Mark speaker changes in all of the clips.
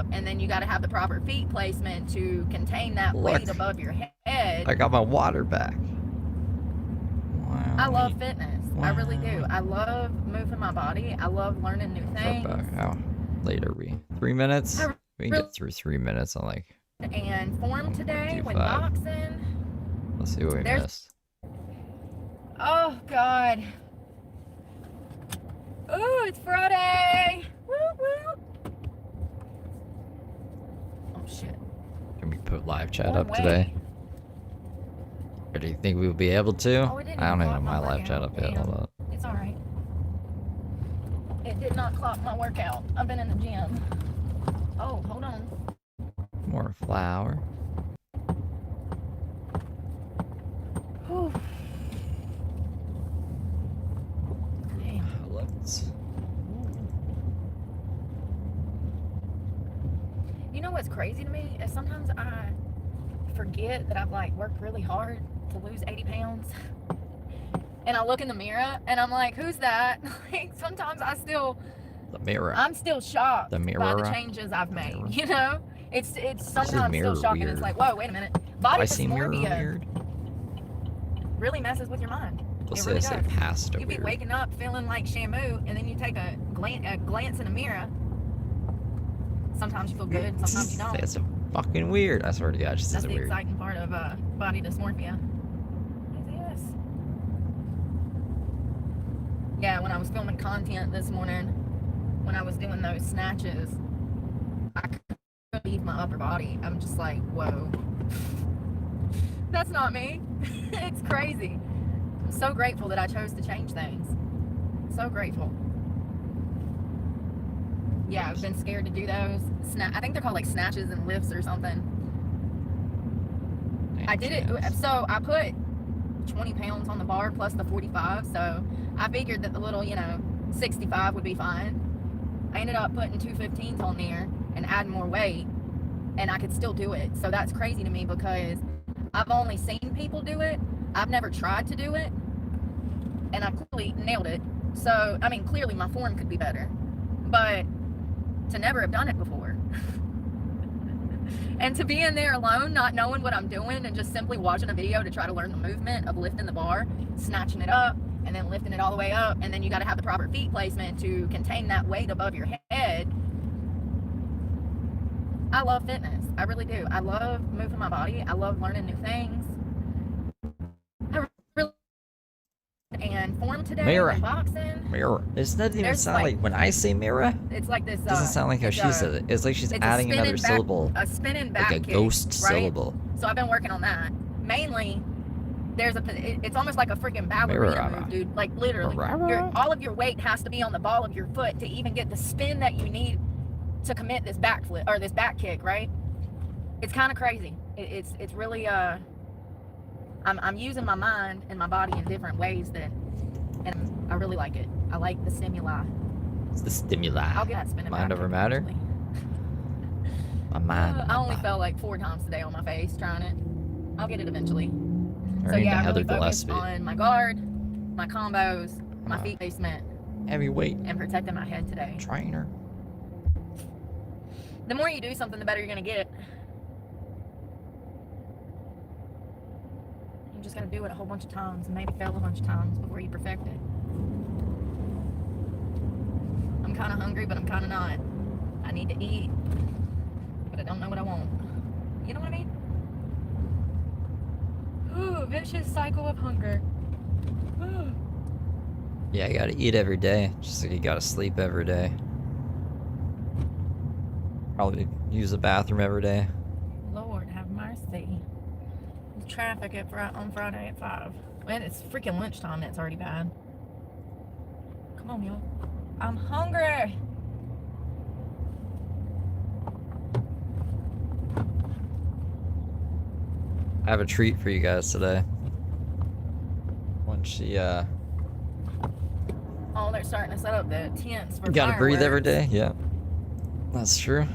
Speaker 1: up, and then you got to have the proper feet placement to contain that weight above your head.
Speaker 2: I got my water back. Wow.
Speaker 1: I love fitness. Wow. I really do. I love moving my body. I love learning new things.
Speaker 2: How late are we? 3 minutes? We can get through 3 minutes on like...
Speaker 1: And form today when boxing.
Speaker 2: Let's see what we missed.
Speaker 1: Oh, God. Oh, it's Friday. Woo, woo. Oh, shit.
Speaker 2: Can we put live chat up today? Or do you think we will be able to?
Speaker 1: Oh,
Speaker 2: I don't even have my live chat up yet. Hold up.
Speaker 1: It's alright. It did not clock my workout. I've been in the gym. Oh, hold on.
Speaker 2: More flour.
Speaker 1: Whew.
Speaker 2: Let's...
Speaker 1: You know what's crazy to me is sometimes I forget that I've like worked really hard to lose 80 pounds. And I look in the mirror and I'm like, who's that? Like sometimes I'm still shocked by the changes I've made. You know? It's sometimes still shocking. It's like, whoa, wait a minute. Body dysmorphia really messes with your mind. It really does. You be waking up feeling like Shamu, and then you take a glance in the mirror. Sometimes you feel good, sometimes you don't.
Speaker 2: That's fucking weird. I swear to God, just
Speaker 1: that's the exciting part of body dysmorphia. Yes. Yeah, when I was filming content this morning, when I was doing those snatches, I couldn't leave my upper body. I'm just like, whoa. That's not me. It's crazy. I'm so grateful that I chose to change things. So grateful. Yeah, I've been scared to do those. I think they're called like snatches and lifts or something. I did it. So I put 20 pounds on the bar plus the 45. So I figured that the little, 65 would be fine. I ended up putting 215s on there and adding more weight, and I could still do it. So that's crazy to me because I've only seen people do it. I've never tried to do it, and I clearly nailed it. So, I mean, clearly my form could be better, but to never have done it before. And to be in there alone, not knowing what I'm doing, and just simply watching a video to try to learn the movement of lifting the bar, snatching it up, and then lifting it all the way up, and then you got to have the proper feet placement to contain that weight above your head. I love fitness. I really do. I love moving my body. I love learning new things. I really and form today.
Speaker 2: Mirror.
Speaker 1: Boxing.
Speaker 2: Mirror. It doesn't even sound like when I say mirror.
Speaker 1: It's like this.
Speaker 2: It doesn't sound like how she said it. It's like she's adding another syllable.
Speaker 1: A spinning back
Speaker 2: like a
Speaker 1: kick,
Speaker 2: ghost syllable.
Speaker 1: So I've been working on that. Mainly, it's almost like a freaking ballerina move, dude. Like literally, all of your weight has to be on the ball of your foot to even get the spin that you need to commit this back flip or this back kick, right? It's kind of crazy. It's really I'm using my mind and my body in different ways and I really like it. I like the stimuli.
Speaker 2: It's the stimuli.
Speaker 1: I'll get that spinning
Speaker 2: mind over matter. My mind.
Speaker 1: I only fell like 4 times today on my face trying it. I'll get it eventually. So yeah, I really focus on my guard, my combos, my feet placement,
Speaker 2: heavy weight,
Speaker 1: and protecting my head today.
Speaker 2: Trainer.
Speaker 1: The more you do something, the better you're gonna get. You just gotta do it a whole bunch of times and maybe fail a bunch of times before you perfect it. I'm kind of hungry, but I'm kind of not. I need to eat, but I don't know what I want. You know what I mean? Ooh, vicious cycle of hunger. Ooh.
Speaker 2: Yeah, you gotta eat every day, just like you gotta sleep every day. Probably use the bathroom every day.
Speaker 1: Lord have mercy. The traffic on Friday at 5. Man, it's freaking lunchtime. That's already bad. Come on, y'all. I'm hungry.
Speaker 2: I have a treat for you guys today. Once she
Speaker 1: Oh, they're starting to set up the tents for
Speaker 2: you gotta
Speaker 1: fireworks.
Speaker 2: breathe every day, yeah. That's true.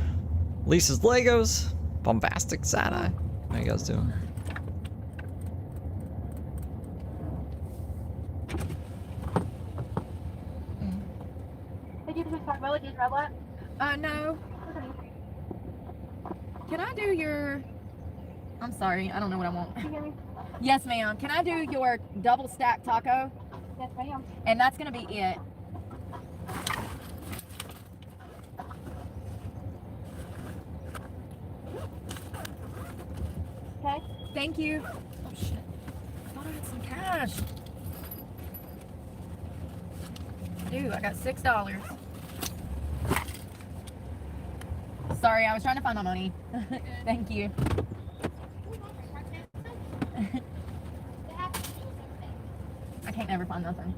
Speaker 2: Lisa's Legos. Bombastic side-eye. How you guys doing?
Speaker 1: Did you just talk about it? Did you read that? No. Can I do your... I'm sorry, I don't know what I want.
Speaker 3: Can you hear me?
Speaker 1: Yes, ma'am. Can I do your double stack taco?
Speaker 3: Yes, ma'am.
Speaker 1: And that's gonna be it.
Speaker 3: Okay.
Speaker 1: Thank you. Oh shit. I thought I had some cash. Dude, I got $6. Sorry, I was trying to find my money. Thank you. I can't ever find nothing.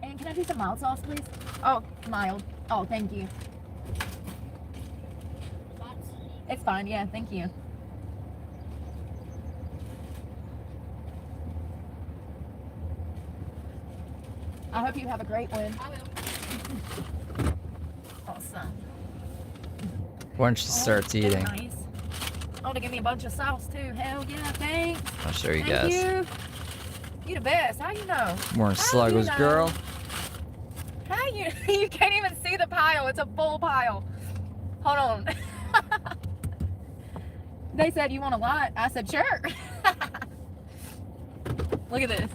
Speaker 1: And can I do some mild sauce, please? Oh, mild. Oh, thank you. It's fine, yeah, thank you. I hope you have a great one.
Speaker 3: I will.
Speaker 1: Awesome.
Speaker 2: Once she starts
Speaker 1: they're
Speaker 2: eating,
Speaker 1: Nice. Oh, they give me a bunch of sauce too. Hell yeah, thanks.
Speaker 2: I'll show you
Speaker 1: Thank
Speaker 2: guys.
Speaker 1: you. You the best. How you know?
Speaker 2: More
Speaker 1: How
Speaker 2: sluggers,
Speaker 1: you know?
Speaker 2: girl.
Speaker 1: How you? You can't even see the pile. It's a full pile. Hold on. They said, you want a lot? I said, sure. Look at this.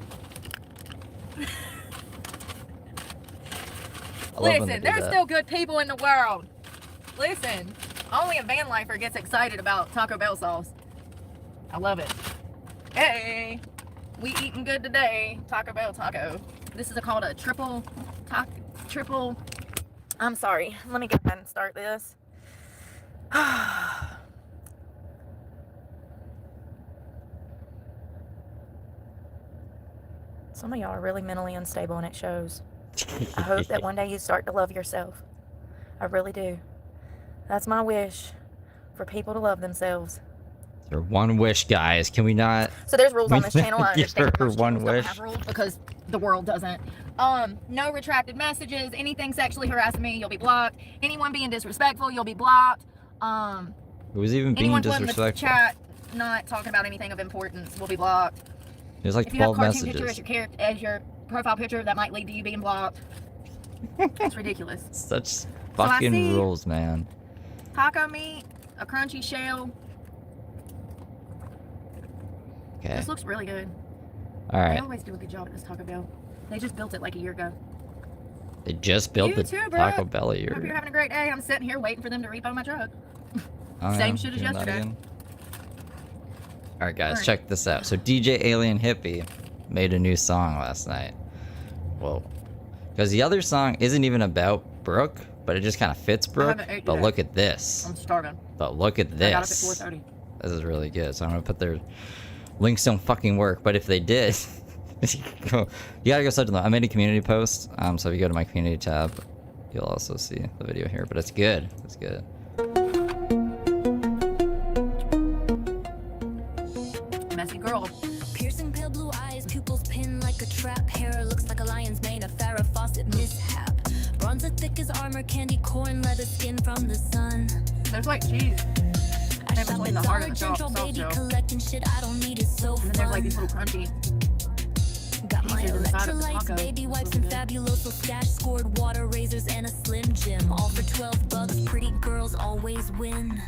Speaker 2: I love when they
Speaker 1: Listen,
Speaker 2: do
Speaker 1: there's
Speaker 2: that.
Speaker 1: still good people in the world. Listen, only a van lifer gets excited about Taco Bell sauce. I love it. Hey, we eating good today. Taco Bell taco. This is called a triple. I'm sorry. Let me go ahead and start this. Some of y'all are really mentally unstable and it shows. I hope that one day you start to love yourself. I really do. That's my wish, for people to love themselves.
Speaker 2: Your one wish, guys. Can we not?
Speaker 1: So there's rules on this channel. I
Speaker 2: Give
Speaker 1: understand
Speaker 2: her
Speaker 1: most
Speaker 2: one
Speaker 1: channels don't
Speaker 2: wish.
Speaker 1: have rules because the world doesn't. No retracted messages. Anything sexually harassing me, you'll be blocked. Anyone being disrespectful, you'll be blocked.
Speaker 2: Who's even being
Speaker 1: Anyone putting the
Speaker 2: disrespectful?
Speaker 1: chat not talking about anything of importance will be blocked.
Speaker 2: There's like
Speaker 1: If you have a
Speaker 2: 12
Speaker 1: cartoon picture
Speaker 2: messages.
Speaker 1: as your profile picture, that might lead to you being blocked. It's ridiculous.
Speaker 2: Such
Speaker 1: I
Speaker 2: fucking
Speaker 1: see-
Speaker 2: rules, man.
Speaker 1: Taco meat, a crunchy shell.
Speaker 2: Okay.
Speaker 1: This looks really good.
Speaker 2: All
Speaker 1: They
Speaker 2: right.
Speaker 1: always do a good job at this Taco Bell. They just built it like a year ago.
Speaker 2: They just built
Speaker 1: You
Speaker 2: the
Speaker 1: too,
Speaker 2: Taco
Speaker 1: Brooke.
Speaker 2: Bell
Speaker 1: Hope you're
Speaker 2: here.
Speaker 1: having a great day. I'm sitting here waiting for them to repo my truck.
Speaker 2: Oh,
Speaker 1: Same
Speaker 2: yeah,
Speaker 1: shit as
Speaker 2: doing that
Speaker 1: yesterday.
Speaker 2: again? All right, guys,
Speaker 1: Alright.
Speaker 2: check this out. So DJ Alien Hippie made a new song last night. Whoa. Because the other song isn't even about Brooke, but it just kind of fits Brooke.
Speaker 1: haven't ate
Speaker 2: But
Speaker 1: yet.
Speaker 2: look at this.
Speaker 1: I'm starving.
Speaker 2: But look at
Speaker 1: I got up at
Speaker 2: this.
Speaker 1: 4:30.
Speaker 2: This is really good. So I'm gonna put their links don't fucking work, but if they did, you gotta go sub to them. I made a community post. So if you go to my community tab, you'll also see the video here. But it's good. It's good.
Speaker 1: Messy girl.
Speaker 4: Piercing pale blue eyes, pupils pinned like a trap. Hair looks like a lion's mane, a Farrah Fawcett mishap. Bronze as thick as armor, candy corn, leather skin from the sun.
Speaker 1: There's like cheese.
Speaker 4: I
Speaker 1: In
Speaker 4: shop
Speaker 1: between
Speaker 4: at
Speaker 1: the heart
Speaker 4: Dollar
Speaker 1: and the
Speaker 4: General,
Speaker 1: soft
Speaker 4: baby,
Speaker 1: shell.
Speaker 4: collecting shit I don't need, it's so
Speaker 1: And then
Speaker 4: fun.
Speaker 1: there's like these little crunchy.
Speaker 4: Got my
Speaker 1: pieces inside of the
Speaker 4: electrolytes,
Speaker 1: taco.
Speaker 4: baby wipes,
Speaker 1: Really
Speaker 4: and
Speaker 1: good.
Speaker 4: fabuloso stash. Scored water razors and a Slim Jim. All for $12. Pretty girls always win.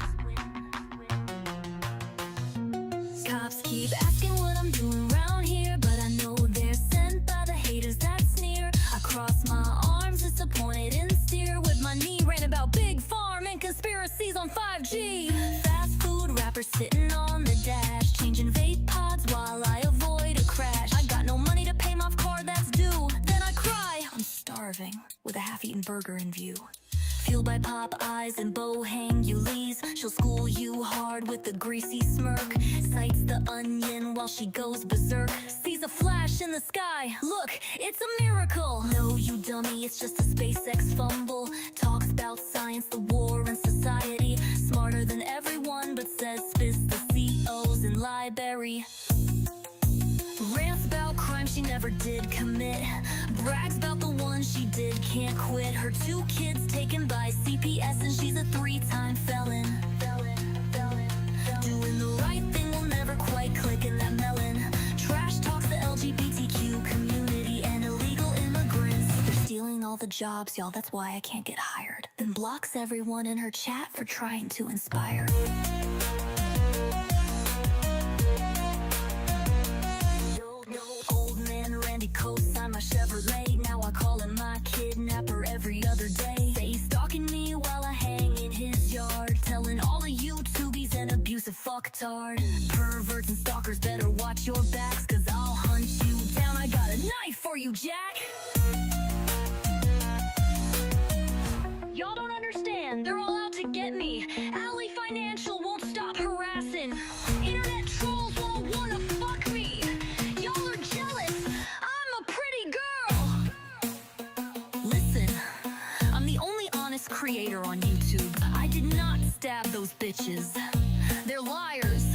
Speaker 4: Cops keep asking what I'm doing around here, but I know they're sent by the haters that sneer. I cross my arms, disappointed and steer with my knee ranting about big farm and conspiracies on 5G. Fast food rappers sitting on the dash, changing vape pods while I avoid a crash. I got no money to pay my car that's due. Then I cry, I'm starving with a half-eaten burger in view. Fueled by pop eyes and Bohang Ulis, she'll school you hard with a greasy smirk. Sights the onion while she goes berserk. Sees a flash in the sky. Look, it's a miracle. No, you dummy, it's just a SpaceX fumble. Talks about science, the war, and society. Smarter than everyone, but says spits the COs in library. Rants about crime she never did commit. Brags about the one she did, can't quit. Her 2 kids taken by CPS and she's a 3 jobs, y'all, that's why I can't get hired. Then blocks everyone in her chat for trying to inspire. Old man Randy co-signed my Chevrolet. Now I call him my kidnapper every other day. Say he's stalking me while I hang in his yard, telling all the YouTubies an abusive fucktard. Perverts and stalkers better watch your backs, cause I'll hunt you down. I got a knife for you, Jack. Y'all don't understand, they're all out to get me. Alley Financial won't stop harassing. Internet trolls won't wanna fuck me. Y'all are jealous, I'm a pretty girl. Listen, I'm the only honest creator on YouTube. I did not stab those bitches. They're liars.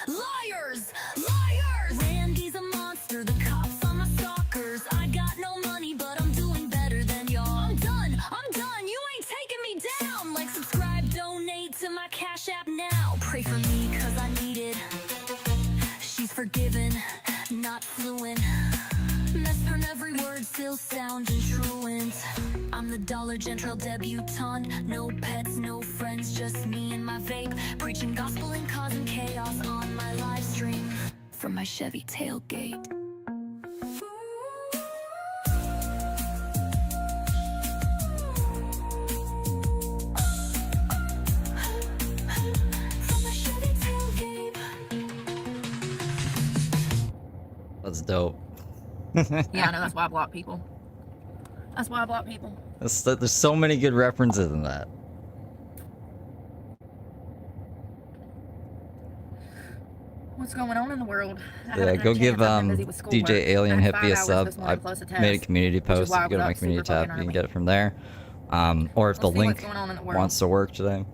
Speaker 4: Liars! Liars! Randy's a monster, the cops are my stalkers. I got no money, but I'm doing better than y'all. I'm done, you ain't taking me down. Like, subscribe, donate to my Cash App now. Pray for me, cause I need it. She's forgiven, not fluent. Messed on every word, still sounding truant. I'm the Dollar General debutante. No pets, no friends, just me and my vape. Preaching gospel and causing chaos on my live stream from my Chevy tailgate. From my Chevy tailgate.
Speaker 2: That's dope.
Speaker 1: Yeah, I know. That's why I block people. That's why I block people.
Speaker 2: There's so many good references in that.
Speaker 1: What's going on in the world?
Speaker 2: Yeah, go give DJ Alien Hippie a sub. I made a community post. If you go to my community tab, you can get it from there. Or if the link wants to work today.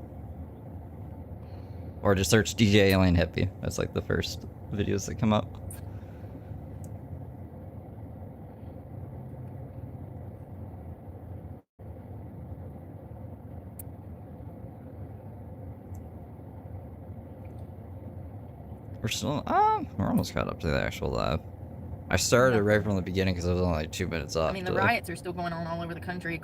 Speaker 2: Or just search DJ Alien Hippie. That's like the first videos that come up. We're still, we're almost caught up to the actual live. I started right from the beginning because I was only like 2 minutes off.
Speaker 1: I mean, the riots are still going on all over the country.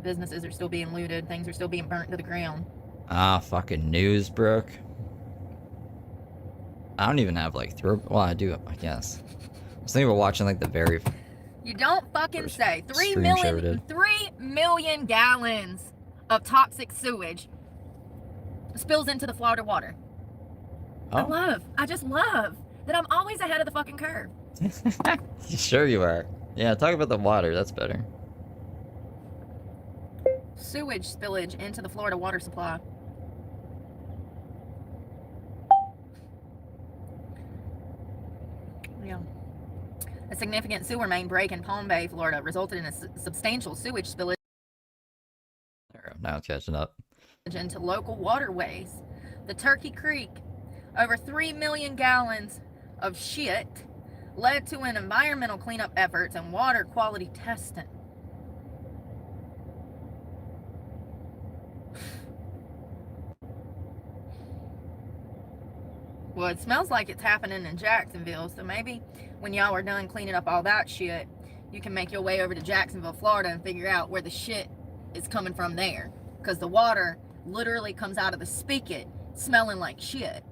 Speaker 1: Businesses are still being looted. Things are still being burnt to the ground.
Speaker 2: Fucking news, Brooke. I don't even have like well, I do, I guess. I was thinking about watching like the very.
Speaker 1: You don't fucking say. 3
Speaker 2: million
Speaker 1: gallons of toxic sewage spills into the Florida water.
Speaker 2: Oh.
Speaker 1: I just love that I'm always ahead of the fucking curve.
Speaker 2: Sure you are. Yeah, talk about the water. That's better.
Speaker 1: Sewage spillage into the Florida water supply. Yeah. A significant sewer main break in Palm Bay, Florida, resulted in a substantial sewage spillage
Speaker 2: Now it's catching up.
Speaker 1: into local waterways. The Turkey Creek, over 3 million gallons of shit, led to an environmental cleanup efforts and water quality testing. Well, it smells like it's happening in Jacksonville, so maybe when y'all are done cleaning up all that shit, you can make your way over to Jacksonville, Florida, and figure out where the shit is coming from there. Because the water literally comes out of the spigot smelling like shit.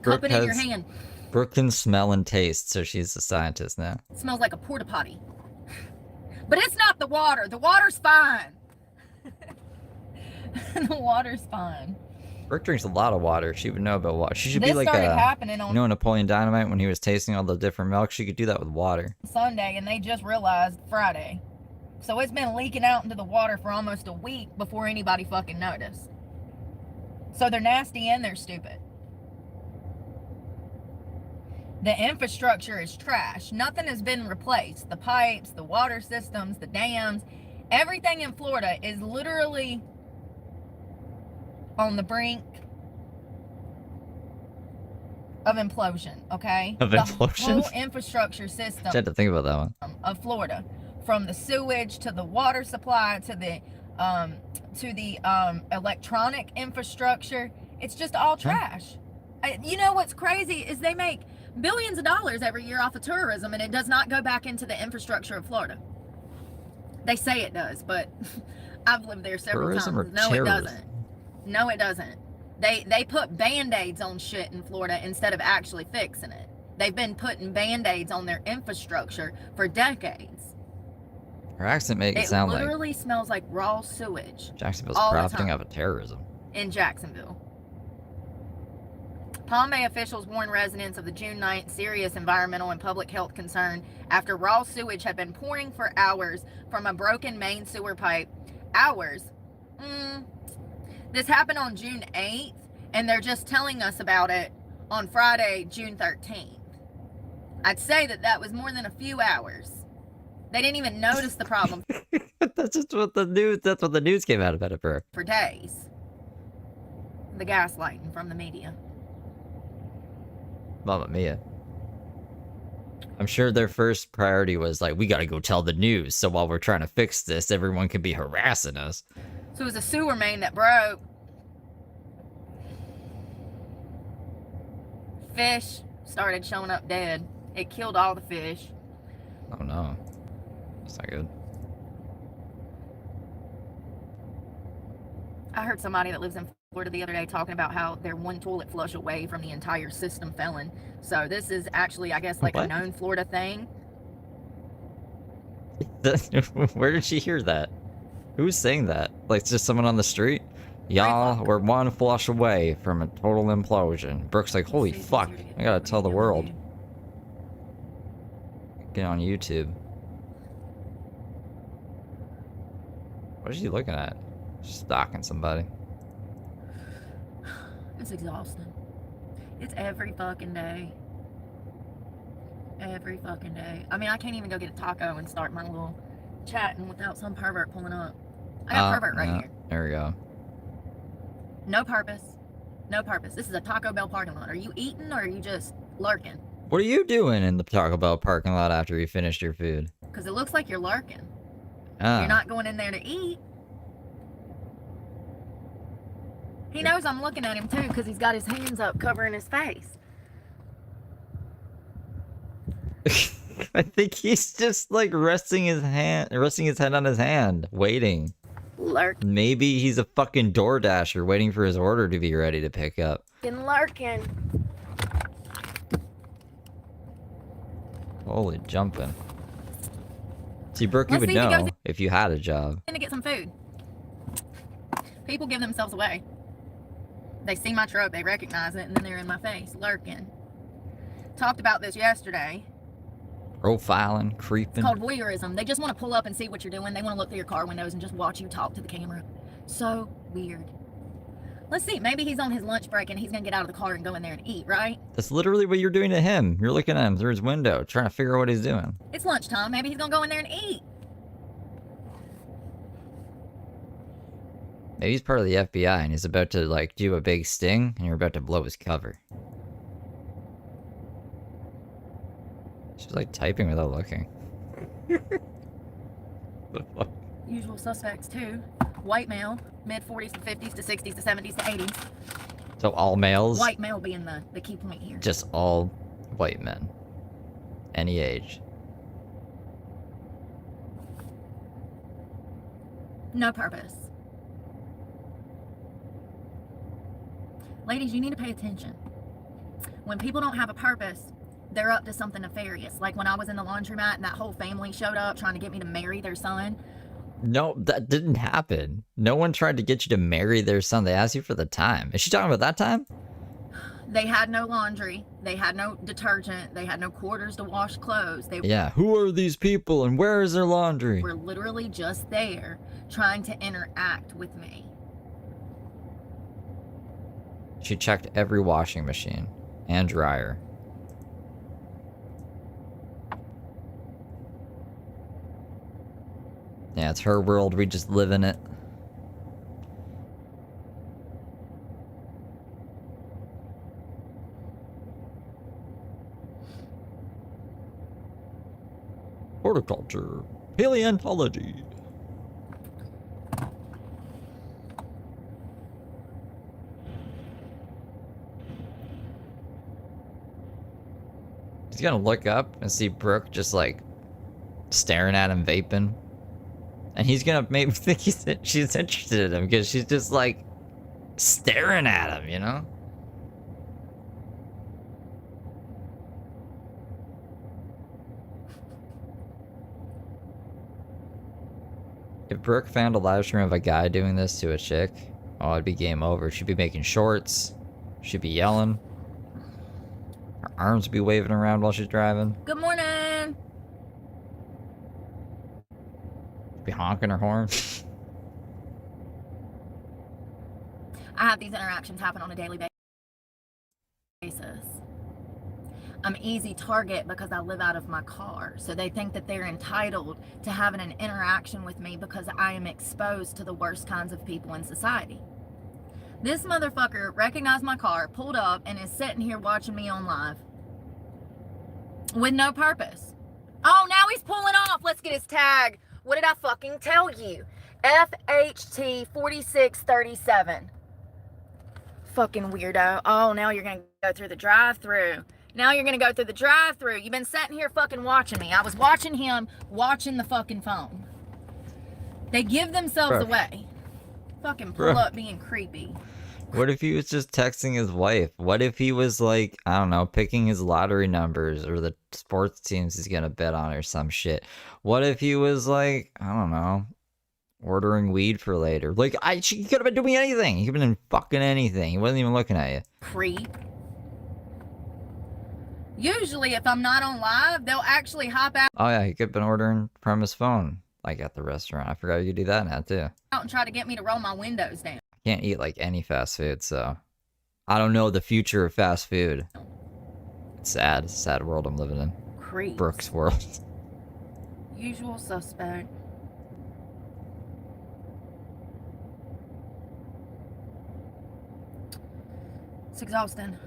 Speaker 1: Cup it in your hand.
Speaker 2: Brooke can smell and taste, so she's a scientist now.
Speaker 1: It smells like a porta potty. But it's not the water. The water's fine. The water's fine.
Speaker 2: Brooke drinks a lot of water. She would know about water. She should
Speaker 1: this
Speaker 2: be like
Speaker 1: happening on
Speaker 2: Napoleon Dynamite when he was tasting all the different milk. She could do that with water.
Speaker 1: Sunday, and they just realized Friday. So it's been leaking out into the water for almost a week before anybody fucking noticed. So they're nasty and they're stupid. The infrastructure is trash. Nothing has been replaced. The pipes, the water systems, the dams, everything in Florida is literally on the brink of implosion, okay?
Speaker 2: Of implosion?
Speaker 1: The whole infrastructure system
Speaker 2: I had to think about that one.
Speaker 1: Of Florida, from the sewage to the water supply to the electronic infrastructure, it's just all trash. You know what's crazy is they make billions of dollars every year off of tourism, and it does not go back into the infrastructure of Florida. They say it does, but I've lived there several
Speaker 2: Tourism or
Speaker 1: times. No,
Speaker 2: terrorism?
Speaker 1: it doesn't. No, it doesn't. They put Band-Aids on shit in Florida instead of actually fixing it. They've been putting Band-Aids on their infrastructure for decades.
Speaker 2: Her accent makes it sound like
Speaker 1: literally smells like raw sewage
Speaker 2: Jacksonville's
Speaker 1: all the
Speaker 2: profiting
Speaker 1: time
Speaker 2: off of terrorism.
Speaker 1: in Jacksonville. Palm Bay officials warned residents of the June 9th serious environmental and public health concern after raw sewage had been pouring for hours from a broken main sewer pipe. Hours? This happened on June 8th, and they're just telling us about it on Friday, June 13th. I'd say that was more than a few hours. They didn't even notice the problem
Speaker 2: That's just what the news. That's what the news came out about it for.
Speaker 1: for days. The gaslighting from the media.
Speaker 2: Mamma mia. I'm sure their first priority was like, we gotta go tell the news, so while we're trying to fix this, everyone can be harassing us.
Speaker 1: So it was a sewer main that broke. Fish started showing up dead. It killed all the fish.
Speaker 2: Oh no. That's not good.
Speaker 1: I heard somebody that lives in Florida the other day talking about how they're one toilet flush away from the entire system failing. So this is actually, I guess, like
Speaker 2: What?
Speaker 1: a known Florida thing.
Speaker 2: Where did she hear that? Who's saying that? Like, it's just someone on the street? Y'all, we're one flush away from a total implosion. Brooke's like, holy fuck, I gotta tell the world. Get on YouTube. What is she looking at? She's stalking somebody.
Speaker 1: It's exhausting. It's every fucking day. Every fucking day. I mean, I can't even go get a taco and start my little chatting without some pervert pulling up. I got a pervert right here.
Speaker 2: There we go.
Speaker 1: No purpose. No purpose. This is a Taco Bell parking lot. Are you eating or are you just lurking?
Speaker 2: What are you doing in the Taco Bell parking lot after you finished your food?
Speaker 1: Because it looks like you're lurking.
Speaker 2: Ah.
Speaker 1: You're not going in there to eat. He knows I'm looking at him too because he's got his hands up covering his face.
Speaker 2: I think he's just like resting his head on his hand, waiting.
Speaker 1: Lurking.
Speaker 2: Maybe he's a fucking DoorDasher waiting for his order to be ready to pick up.
Speaker 1: Lurking.
Speaker 2: Holy jumping. See, Brooke, you
Speaker 1: Let's
Speaker 2: would
Speaker 1: see if he
Speaker 2: know
Speaker 1: goes
Speaker 2: if you had a job.
Speaker 1: To get some food. People give themselves away. They see my truck, they recognize it, and then they're in my face, lurking. Talked about this yesterday.
Speaker 2: Profiling,
Speaker 1: It's
Speaker 2: creeping.
Speaker 1: called voyeurism. They just want to pull up and see what you're doing. They want to look through your car windows and just watch you talk to the camera. So weird. Let's see. Maybe he's on his lunch break and he's going to get out of the car and go in there and eat, right?
Speaker 2: That's literally what you're doing to him. You're looking at him through his window, trying to figure out what he's doing.
Speaker 1: It's lunchtime. Maybe he's going to go in there and eat.
Speaker 2: Maybe he's part of the FBI and he's about to, like, do a big sting and you're about to blow his cover. She's, like, typing without looking. The fuck?
Speaker 1: Usual suspects, too. White male, mid-40s to 50s to 60s to 70s to 80s.
Speaker 2: So all males?
Speaker 1: White male being the key point here.
Speaker 2: Just all white men. Any age.
Speaker 1: No purpose. Ladies, you need to pay attention. When people don't have a purpose, they're up to something nefarious. Like when I was in the laundromat and that whole family showed up trying to get me to marry their son.
Speaker 2: No, that didn't happen. No one tried to get you to marry their son. They asked you for the time. Is she talking about that time?
Speaker 1: They had no laundry. They had no detergent. They had no quarters to wash clothes. They
Speaker 2: Yeah, who are these people and where is their laundry?
Speaker 1: were literally just there trying to interact with me.
Speaker 2: She checked every washing machine and dryer. Yeah, it's her world, we just live in it. Horticulture, paleontology. He's gonna look up and see Brooke just like staring at him vaping. And he's gonna maybe think she's interested in him because she's just like staring at him, you know? If Brooke found a live stream of a guy doing this to a chick, oh, it'd be game over. She'd be making shorts. She'd be yelling. Her arms would be waving around while she's driving.
Speaker 1: Good morning.
Speaker 2: She'd be honking her horn.
Speaker 1: I have these interactions happen on a daily basis. I'm easy target because I live out of my car. So they think that they're entitled to having an interaction with me because I am exposed to the worst kinds of people in society. This motherfucker recognized my car, pulled up, and is sitting here watching me on live. With no purpose. Oh, now he's pulling off. Let's get his tag. What did I fucking tell you? FHT4637. Fucking weirdo. Oh, now you're gonna go through the drive-thru. Now you're gonna go through the drive-thru. You've been sitting here fucking watching me. I was watching him watching the fucking phone. They give themselves away. Fucking pull up being creepy.
Speaker 2: What if he was just texting his wife? What if he was like, I don't know, picking his lottery numbers or the sports teams he's gonna bet on or some shit? What if he was like, I don't know, ordering weed for later? Like, he could have been doing anything. He could have been fucking anything. He wasn't even looking at you.
Speaker 1: Creep. Usually, if I'm not on live, they'll actually hop out
Speaker 2: Oh yeah, he could have been ordering from his phone, like at the restaurant. I forgot you could do that now too.
Speaker 1: and try to get me to roll my windows down.
Speaker 2: Can't eat like any fast food, so I don't know the future of fast food. It's sad. It's a sad world I'm living in.
Speaker 1: Creep.
Speaker 2: Brooke's world.
Speaker 1: Usual suspect. It's exhausting.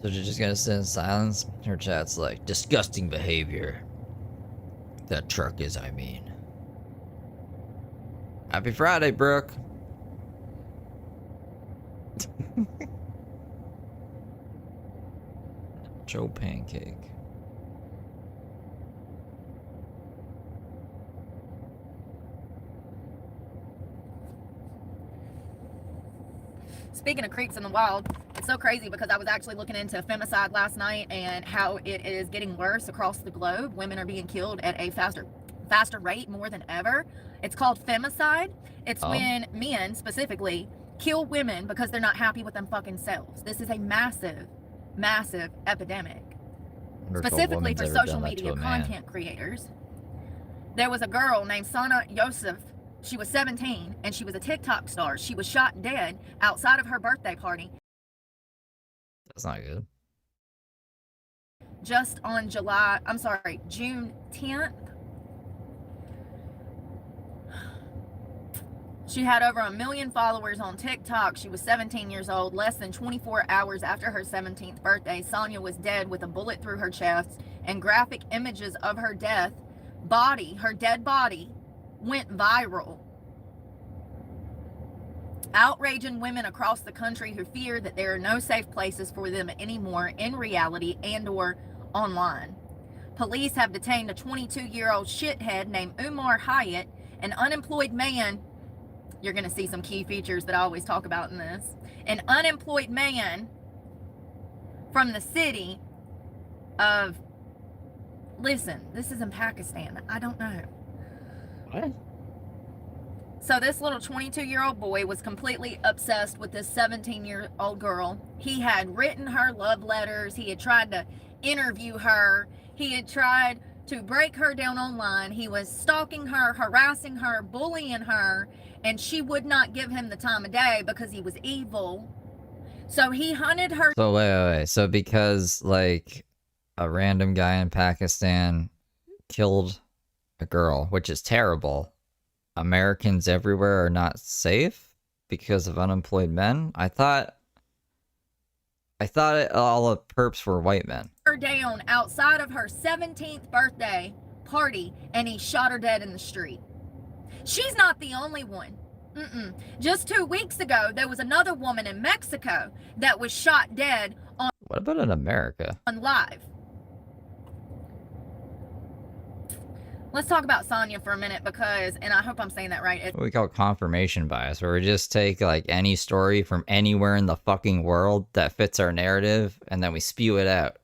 Speaker 2: So you're just gonna sit in silence? Her chat's like, disgusting behavior. That truck is, I mean. Happy Friday, Brooke. Joe Pancake.
Speaker 1: Speaking of creeps in the wild, it's so crazy because I was actually looking into femicide last night and how it is getting worse across the globe. Women are being killed at a faster rate more than ever. It's called femicide. It's when men specifically kill women because they're not happy with them fucking selves. This is a massive, massive epidemic. Specifically for social media content creators. There was a girl named Sana Yosef. She was 17 and she was a TikTok star. She was shot dead outside of her birthday party.
Speaker 2: That's not good.
Speaker 1: Just on June 10th. She had over 1 million followers on TikTok. She was 17 years old. Less than 24 hours after her 17th birthday, Sonia was dead with a bullet through her chest, and graphic images of her dead body, went viral, outraging women across the country who fear that there are no safe places for them anymore in reality and or online. Police have detained a 22-year-old shithead named Umar Hyatt, an unemployed man. You're going to see some key features that I always talk about in this. An unemployed man from the city of, listen, this is in Pakistan. I don't know.
Speaker 2: What?
Speaker 1: So this little 22-year-old boy was completely obsessed with this 17-year-old girl. He had written her love letters. He had tried to interview her. He had tried to break her down online. He was stalking her, harassing her, bullying her, and she would not give him the time of day because he was evil. So he hunted her.
Speaker 2: So wait. So because like a random guy in Pakistan killed a girl, which is terrible, Americans everywhere are not safe because of unemployed men? I thought all the perps were white men.
Speaker 1: Her down outside of her 17th birthday party, and he shot her dead in the street. She's not the only one. Just 2 weeks ago, there was another woman in Mexico that was shot dead on
Speaker 2: What about in America?
Speaker 1: live. Let's talk about Sonya for a minute because, and I hope I'm saying that right.
Speaker 2: What we call confirmation bias, where we just take like any story from anywhere in the fucking world that fits our narrative and then we spew it out.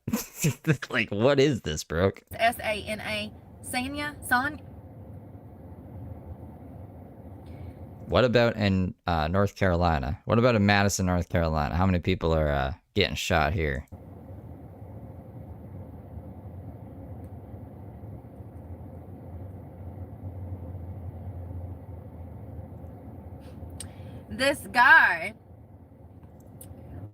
Speaker 2: Like, what is this, Brooke?
Speaker 1: S-A-N-A, Sonya.
Speaker 2: What about in North Carolina? What about in Madison, North Carolina? How many people are getting shot here?
Speaker 1: This guy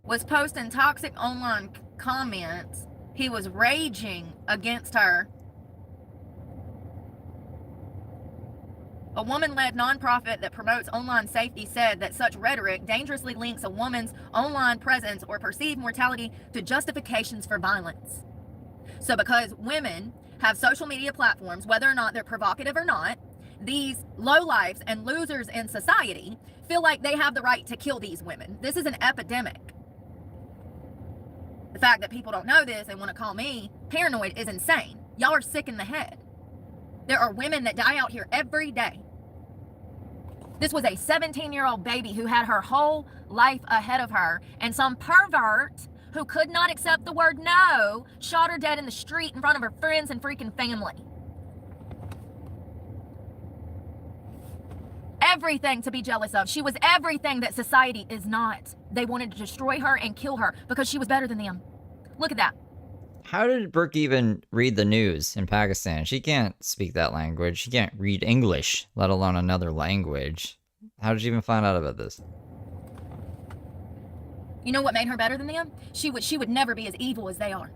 Speaker 1: was posting toxic online comments. He was raging against her. A woman-led nonprofit that promotes online safety said that such rhetoric dangerously links a woman's online presence or perceived mortality to justifications for violence. So because women have social media platforms, whether or not they're provocative or not, these lowlifes and losers in society feel like they have the right to kill these women. This is an epidemic. The fact that people don't know this and want to call me paranoid is insane. Y'all are sick in the head. There are women that die out here every day. This was a 17-year-old baby who had her whole life ahead of her, and some pervert who could not accept the word no shot her dead in the street in front of her friends and freaking family. Everything to be jealous of. She was everything that society is not. They wanted to destroy her and kill her because she was better than them. Look at that.
Speaker 2: How did Brooke even read the news in Pakistan? She can't speak that language. She can't read English, let alone another language. How did you even find out about this?
Speaker 1: You know what made her better than them? She would never be as evil as they are.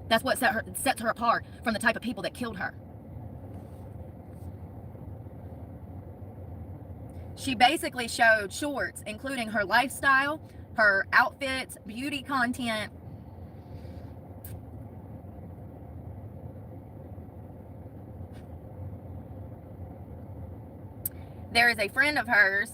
Speaker 1: That's what sets her apart from the type of people that killed her. She basically showed shorts, including her lifestyle, her outfits, beauty content. There is a friend of hers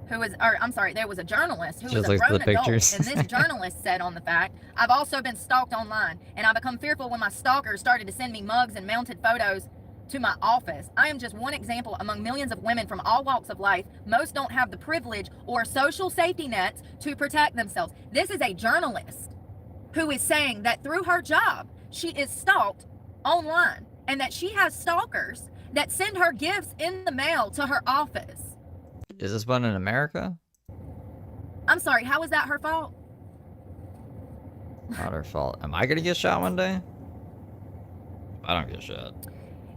Speaker 1: who was, or I'm sorry, there was a journalist who was a grown adult, and this journalist said on the fact, "I've also been stalked online, and I become fearful when my stalkers started to send me mugs and mounted photos to my office. I am just one example among millions of women from all walks of life. Most don't have the privilege or social safety nets to protect themselves." This is a journalist who is saying that through her job, she is stalked online, and that she has stalkers that send her gifts in the mail to her office.
Speaker 2: Is this one in America?
Speaker 1: I'm sorry, how is that her fault?
Speaker 2: Not her fault. Am I gonna get shot one day? I don't get shot.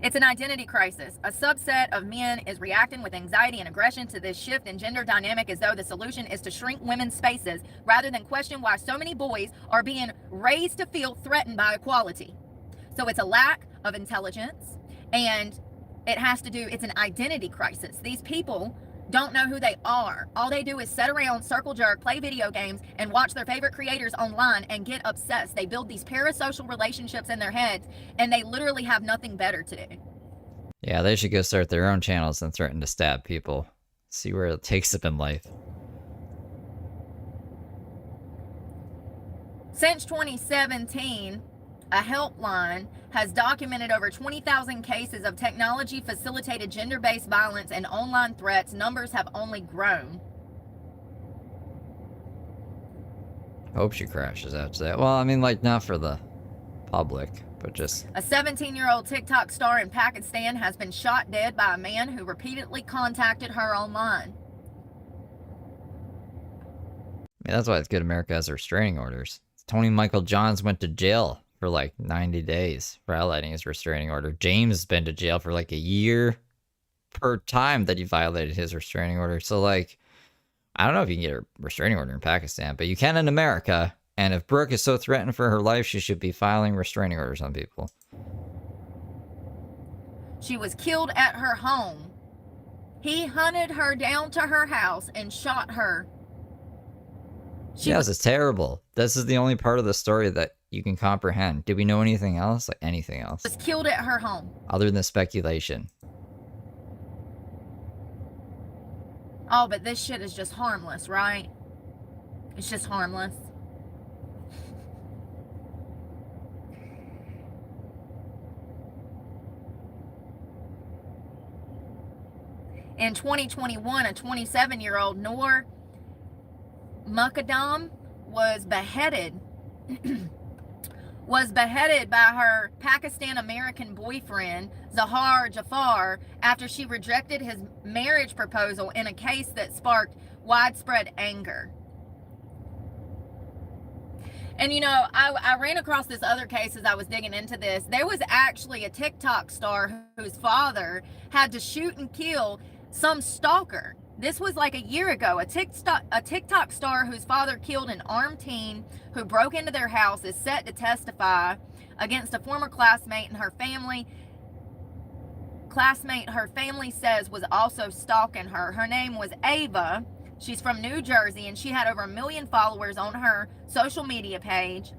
Speaker 1: It's an identity crisis. A subset of men is reacting with anxiety and aggression to this shift in gender dynamic as though the solution is to shrink women's spaces rather than question why so many boys are being raised to feel threatened by equality. So it's a lack of intelligence, and it's an identity crisis. These people don't know who they are. All they do is sit around, circle jerk, play video games, and watch their favorite creators online and get obsessed. They build these parasocial relationships in their heads, and they literally have nothing better to do.
Speaker 2: Yeah, they should go start their own channels and threaten to stab people. See where it takes them in life.
Speaker 1: Since 2017, a helpline has documented over 20,000 cases of technology-facilitated gender-based violence and online threats. Numbers have only grown.
Speaker 2: Hope she crashes after that. Well, I mean, like, not for the public, but just...
Speaker 1: A 17-year-old TikTok star in Pakistan has been shot dead by a man who repeatedly contacted her online.
Speaker 2: I mean, that's why it's good America has restraining orders. Tony Michael Johns went to jail for like 90 days for violating his restraining order. James has been to jail for like a year per time that he violated his restraining order. So like, I don't know if you can get a restraining order in Pakistan, but you can in America. And if Brooke is so threatened for her life, she should be filing restraining orders on people.
Speaker 1: She was killed at her home. He hunted her down to her house and shot her.
Speaker 2: Yes, it's terrible. This is the only part of the story that you can comprehend. Did we know anything else? Like anything else?
Speaker 1: Was killed at her home.
Speaker 2: Other than speculation.
Speaker 1: Oh, but this shit is just harmless, right? It's just harmless. In 2021, a 27-year-old Noor Muqaddam was beheaded by her Pakistan-American boyfriend, Zahar Jafar, after she rejected his marriage proposal in a case that sparked widespread anger. And you know, I ran across this other case as I was digging into this. There was actually a TikTok star whose father had to shoot and kill some stalker. This was like a year ago. A TikTok star whose father killed an armed teen who broke into their house is set to testify against a former classmate and her family. Her family says was also stalking her. Her name was Ava. She's from New Jersey, and she had over 1 million followers on her social media page.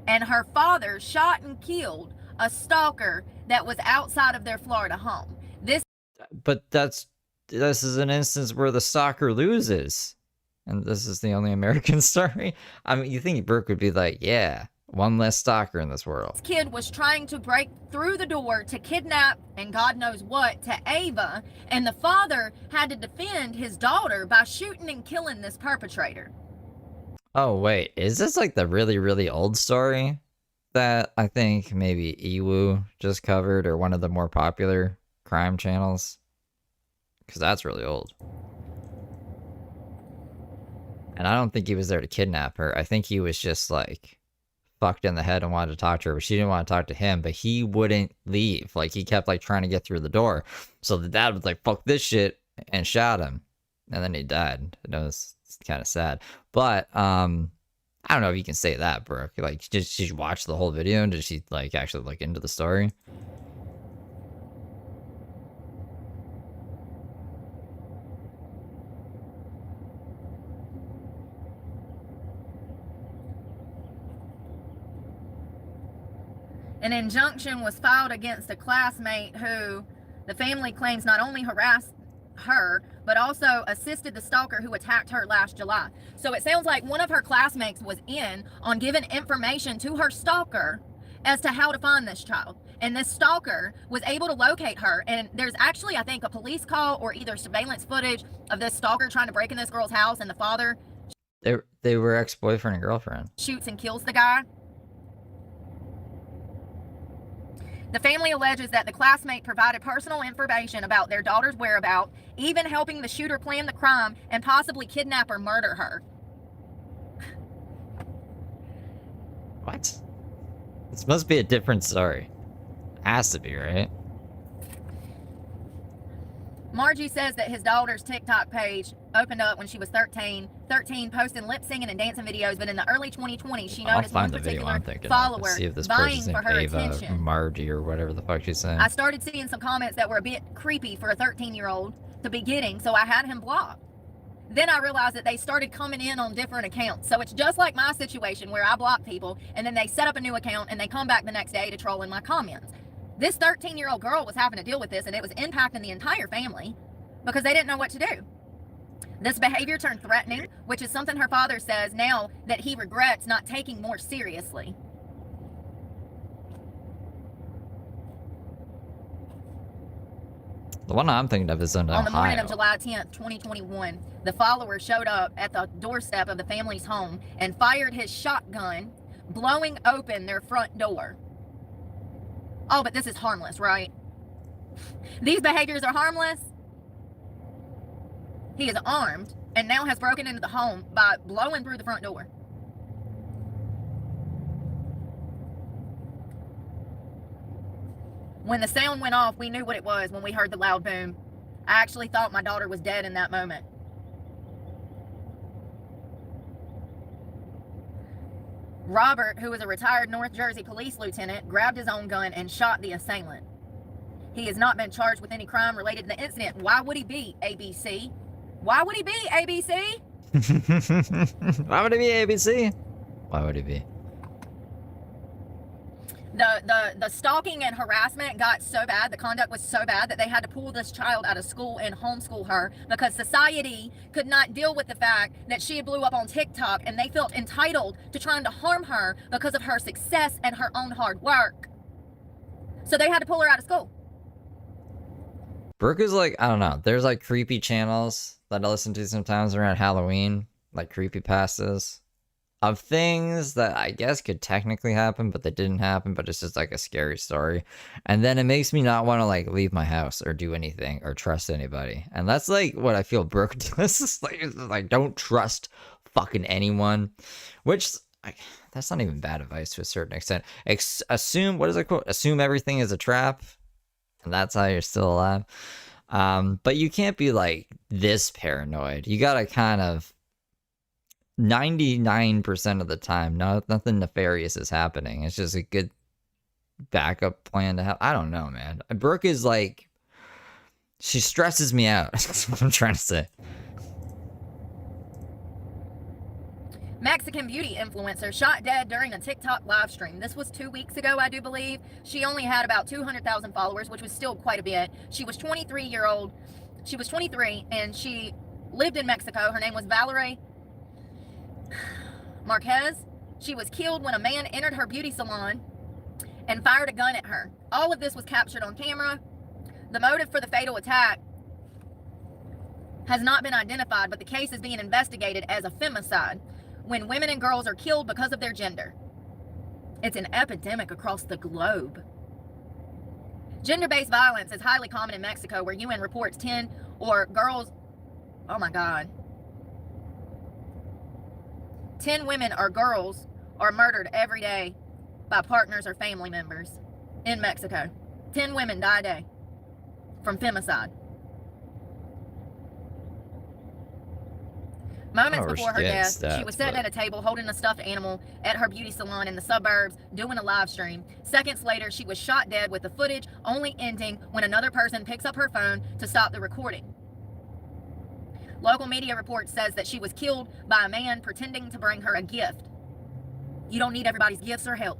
Speaker 1: And her father shot and killed a stalker that was outside of their Florida home.
Speaker 2: But this is an instance where the stalker loses. And this is the only American story. I mean, you think Brooke would be like, yeah, one less stalker in this world.
Speaker 1: This kid was trying to break through the door to kidnap and God knows what to Ava, and the father had to defend his daughter by shooting and killing this perpetrator.
Speaker 2: Oh, wait. Is this like the really, really old story that I think maybe Iwu just covered, or one of the more popular crime channels? Because that's really old. And I don't think he was there to kidnap her. I think he was just like fucked in the head and wanted to talk to her, but she didn't want to talk to him, but he wouldn't leave. Like, he kept like trying to get through the door. So the dad was like, fuck this shit, and shot him. And then he died. I know it's kind of sad. But I don't know if you can say that, Brooke. Like, did she watch the whole video, and did she like actually look into the story?
Speaker 1: An injunction was filed against a classmate who the family claims not only harassed her, but also assisted the stalker who attacked her last July. So it sounds like one of her classmates was in on giving information to her stalker as to how to find this child. And this stalker was able to locate her. And there's actually, I think, a police call or either surveillance footage of this stalker trying to break in this girl's house, and the father...
Speaker 2: They were ex-boyfriend and girlfriend.
Speaker 1: ...shoots and kills the guy. The family alleges that the classmate provided personal information about their daughter's whereabouts, even helping the shooter plan the crime and possibly kidnap or murder her.
Speaker 2: What? This must be a different story. Has to be, right?
Speaker 1: Margie says that his daughter's TikTok page opened up when she was 13, posting lip singing and dancing videos, but in the early 2020s, she noticed one particular follower
Speaker 2: see if this
Speaker 1: vying
Speaker 2: person's
Speaker 1: for her
Speaker 2: named Ava,
Speaker 1: attention.
Speaker 2: Margie, or whatever the fuck she's saying.
Speaker 1: I started seeing some comments that were a bit creepy for a 13-year-old to be getting, so I had him blocked. Then I realized that they started coming in on different accounts. So it's just like my situation where I block people and then they set up a new account and they come back the next day to troll in my comments. This 13-year-old girl was having to deal with this, and it was impacting the entire family because they didn't know what to do. This behavior turned threatening, which is something her father says now that he regrets not taking more seriously.
Speaker 2: The one I'm thinking of is in Ohio.
Speaker 1: On the morning of July 10th, 2021, the follower showed up at the doorstep of the family's home and fired his shotgun, blowing open their front door. Oh, but this is harmless, right? These behaviors are harmless. He is armed and now has broken into the home by blowing through the front door. When the sound went off, we knew what it was when we heard the loud boom. I actually thought my daughter was dead in that moment. Robert, who was a retired North Jersey police lieutenant, grabbed his own gun and shot the assailant. He has not been charged with any crime related to the incident. Why would he be, ABC? Why would he be, ABC?
Speaker 2: Why would he be, ABC? Why would he be?
Speaker 1: The stalking and harassment got so bad, the conduct was so bad that they had to pull this child out of school and homeschool her because society could not deal with the fact that she blew up on TikTok, and they felt entitled to trying to harm her because of her success and her own hard work. So they had to pull her out of school.
Speaker 2: Brooke is like, I don't know, there's like creepy channels that I listen to sometimes around Halloween, like creepypastas of things that I guess could technically happen, but they didn't happen, but it's just like a scary story. And then it makes me not want to like leave my house or do anything or trust anybody. And that's like what I feel Brooke does. It's like don't trust fucking anyone, which that's not even bad advice to a certain extent. Assume, what is it quote? Assume everything is a trap, and that's how you're still alive. But you can't be like this paranoid. You gotta kind of 99% of the time, nothing nefarious is happening. It's just a good backup plan to have. I don't know, man. Brooke is like, she stresses me out. That's what I'm trying to say.
Speaker 1: Mexican beauty influencer shot dead during a TikTok live stream. This was 2 weeks ago, I do believe. She only had about 200,000 followers, which was still quite a bit. She was 23 and she lived in Mexico. Her name was Valerie Marquez. She was killed when a man entered her beauty salon and fired a gun at her. All of this was captured on camera. The motive for the fatal attack has not been identified, but the case is being investigated as a femicide, when women and girls are killed because of their gender. It's an epidemic across the globe. Gender-based violence is highly common in Mexico, where UN reports 10 women or girls are murdered every day by partners or family members in Mexico. 10 women die a day from femicide. Moments before her death, she was sitting at a table holding a stuffed animal at her beauty salon in the suburbs doing a live stream. Seconds later, she was shot dead, with the footage only ending when another person picks up her phone to stop the recording. Local media report says that she was killed by a man pretending to bring her a gift. You don't need everybody's gifts or help.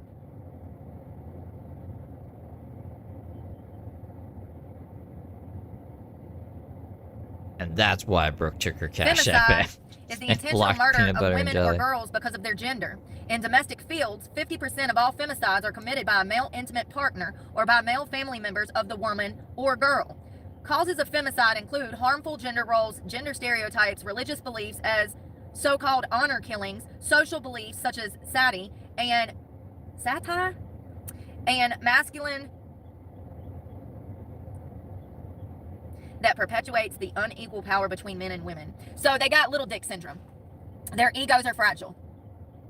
Speaker 2: And that's why Brooke took her cash app back.
Speaker 1: Is the intentional murder of women or girls because of their gender. In domestic fields, 50% of all femicides are committed by a male intimate partner or by male family members of the woman or girl. Causes of femicide include harmful gender roles, gender stereotypes, religious beliefs as so-called honor killings, social beliefs such as sati and masculine that perpetuates the unequal power between men and women. So they got little dick syndrome. Their egos are fragile.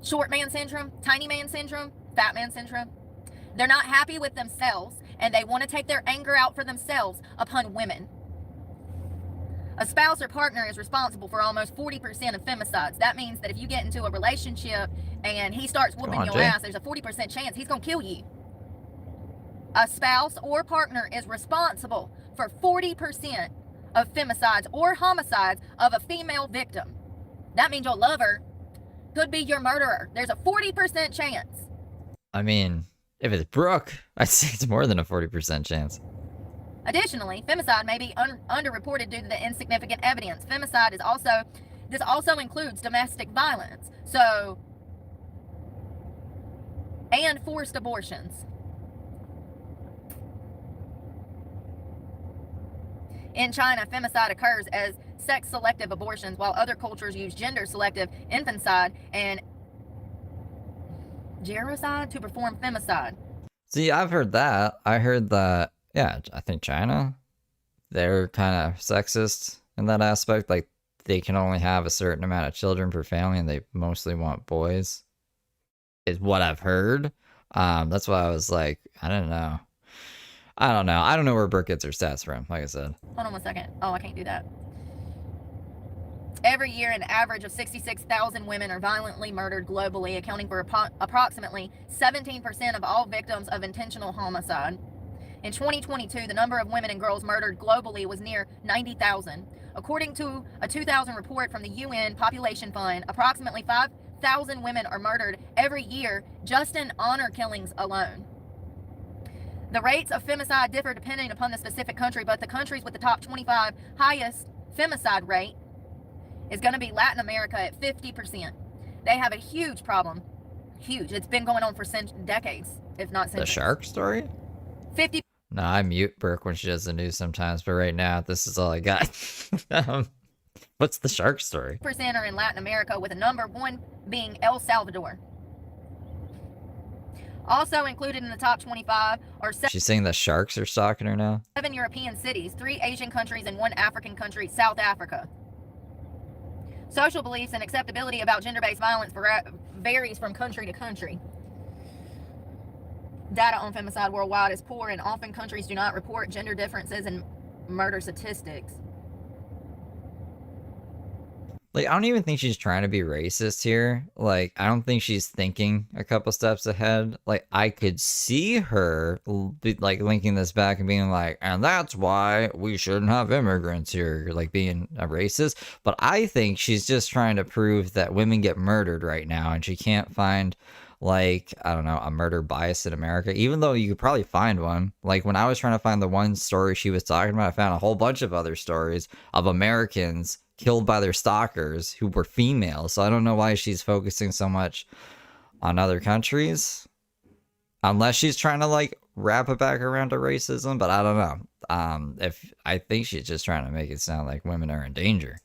Speaker 1: Short man syndrome, tiny man syndrome, fat man syndrome. They're not happy with themselves, and they want to take their anger out for themselves upon women. A spouse or partner is responsible for almost 40% of femicides. That means that if you get into a relationship and he starts whooping your ass, there's a 40% chance he's going to kill you. A spouse or partner is responsible for 40% of femicides or homicides of a female victim. That means your lover could be your murderer. There's a 40% chance.
Speaker 2: I mean, if it's Brooke, I'd say it's more than a 40% chance.
Speaker 1: Additionally, femicide may be underreported due to the insignificant evidence. Femicide is this also includes domestic violence, and forced abortions. In China, femicide occurs as sex-selective abortions, while other cultures use gender-selective infanticide and gericide to perform femicide.
Speaker 2: See, I've heard that. I heard that, yeah, I think China, they're kind of sexist in that aspect. Like, they can only have a certain amount of children per family, and they mostly want boys, is what I've heard. That's why I was like, I don't know. I don't know. I don't know where Brooke gets her stats from, like I said.
Speaker 1: Hold on 1 second. Oh, I can't do that. Every year, an average of 66,000 women are violently murdered globally, accounting for approximately 17% of all victims of intentional homicide. In 2022, the number of women and girls murdered globally was near 90,000. According to a 2000 report from the UN Population Fund, approximately 5,000 women are murdered every year just in honor killings alone. The rates of femicide differ depending upon the specific country, but the countries with the top 25 highest femicide rate is going to be Latin America at 50%. They have a huge problem. Huge. It's been going on for decades, if not centuries.
Speaker 2: The shark story?
Speaker 1: 50.
Speaker 2: No, I mute Brooke when she does the news sometimes, but right now, this is all I got. What's the shark story?
Speaker 1: % are in Latin America, with a number one being El Salvador. Also included in the top 25 are
Speaker 2: She's saying the sharks are stalking her now?
Speaker 1: 7 European cities, 3 Asian countries, and 1 African country, South Africa. Social beliefs and acceptability about gender-based violence varies from country to country. Data on femicide worldwide is poor, and often countries do not report gender differences in murder statistics.
Speaker 2: Like, I don't even think she's trying to be racist here. Like, I don't think she's thinking a couple steps ahead. Like, I could see her, like, linking this back and being like, and that's why we shouldn't have immigrants here, like, being a racist. But I think she's just trying to prove that women get murdered right now, and she can't find, like, I don't know, a murder bias in America, even though you could probably find one. Like, when I was trying to find the one story she was talking about, I found a whole bunch of other stories of Americans killed by their stalkers who were female. So I don't know why she's focusing so much on other countries, unless she's trying to, like, wrap it back around to racism. But I don't know. If I think she's just trying to make it sound like women are in danger.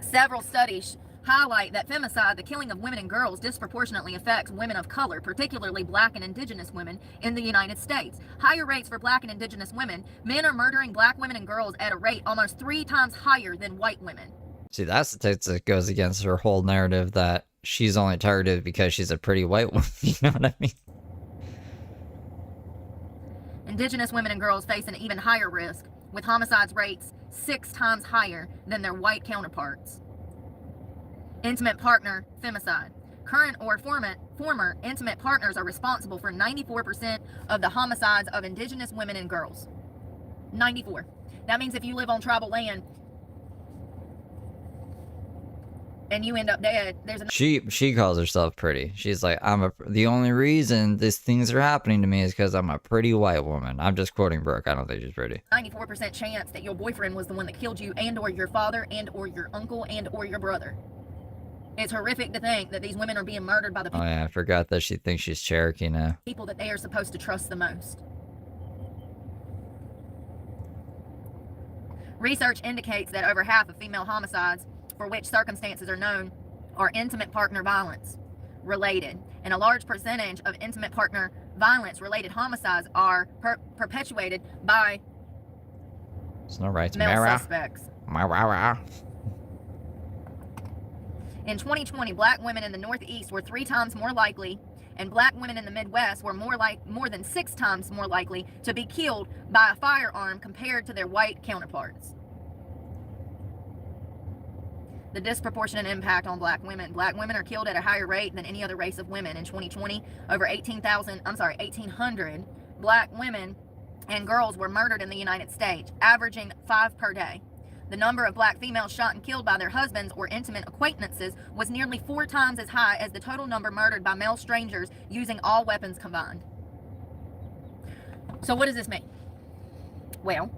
Speaker 1: Several studies highlight that femicide, the killing of women and girls, disproportionately affects women of color, particularly black and indigenous women in the United States. Higher rates for black and indigenous women. Men are murdering black women and girls at a rate almost 3 times higher than white women.
Speaker 2: See, that goes against her whole narrative that she's only targeted because she's a pretty white woman. You know what I mean?
Speaker 1: Indigenous women and girls face an even higher risk, with homicides rates 6 times higher than their white counterparts. Intimate partner femicide. Current or former intimate partners are responsible for 94% of the homicides of indigenous women and girls. 94. That means if you live on tribal land and you end up dead, there's a...
Speaker 2: She calls herself pretty. She's like, the only reason these things are happening to me is because I'm a pretty white woman. I'm just quoting Brooke. I don't think she's pretty.
Speaker 1: 94% chance that your boyfriend was the one that killed you, and or your father, and or your uncle, and or your brother. It's horrific to think that these women are being murdered by the people.
Speaker 2: Oh yeah, I forgot that she thinks she's Cherokee now.
Speaker 1: People that they are supposed to trust the most. Research indicates that over half of female homicides, for which circumstances are known, are intimate partner violence related, and a large percentage of intimate partner violence related homicides are perpetuated by
Speaker 2: There's no right to
Speaker 1: male
Speaker 2: marry.
Speaker 1: suspects.
Speaker 2: Marry.
Speaker 1: In 2020, black women in the Northeast were 3 times more likely, and black women in the Midwest were more than 6 times more likely to be killed by a firearm compared to their white counterparts. The disproportionate impact on black women. Black women are killed at a higher rate than any other race of women. In 2020, over 1,800 black women and girls were murdered in the United States, averaging 5 per day. The number of black females shot and killed by their husbands or intimate acquaintances was nearly 4 times as high as the total number murdered by male strangers using all weapons combined. So what does this mean? Well,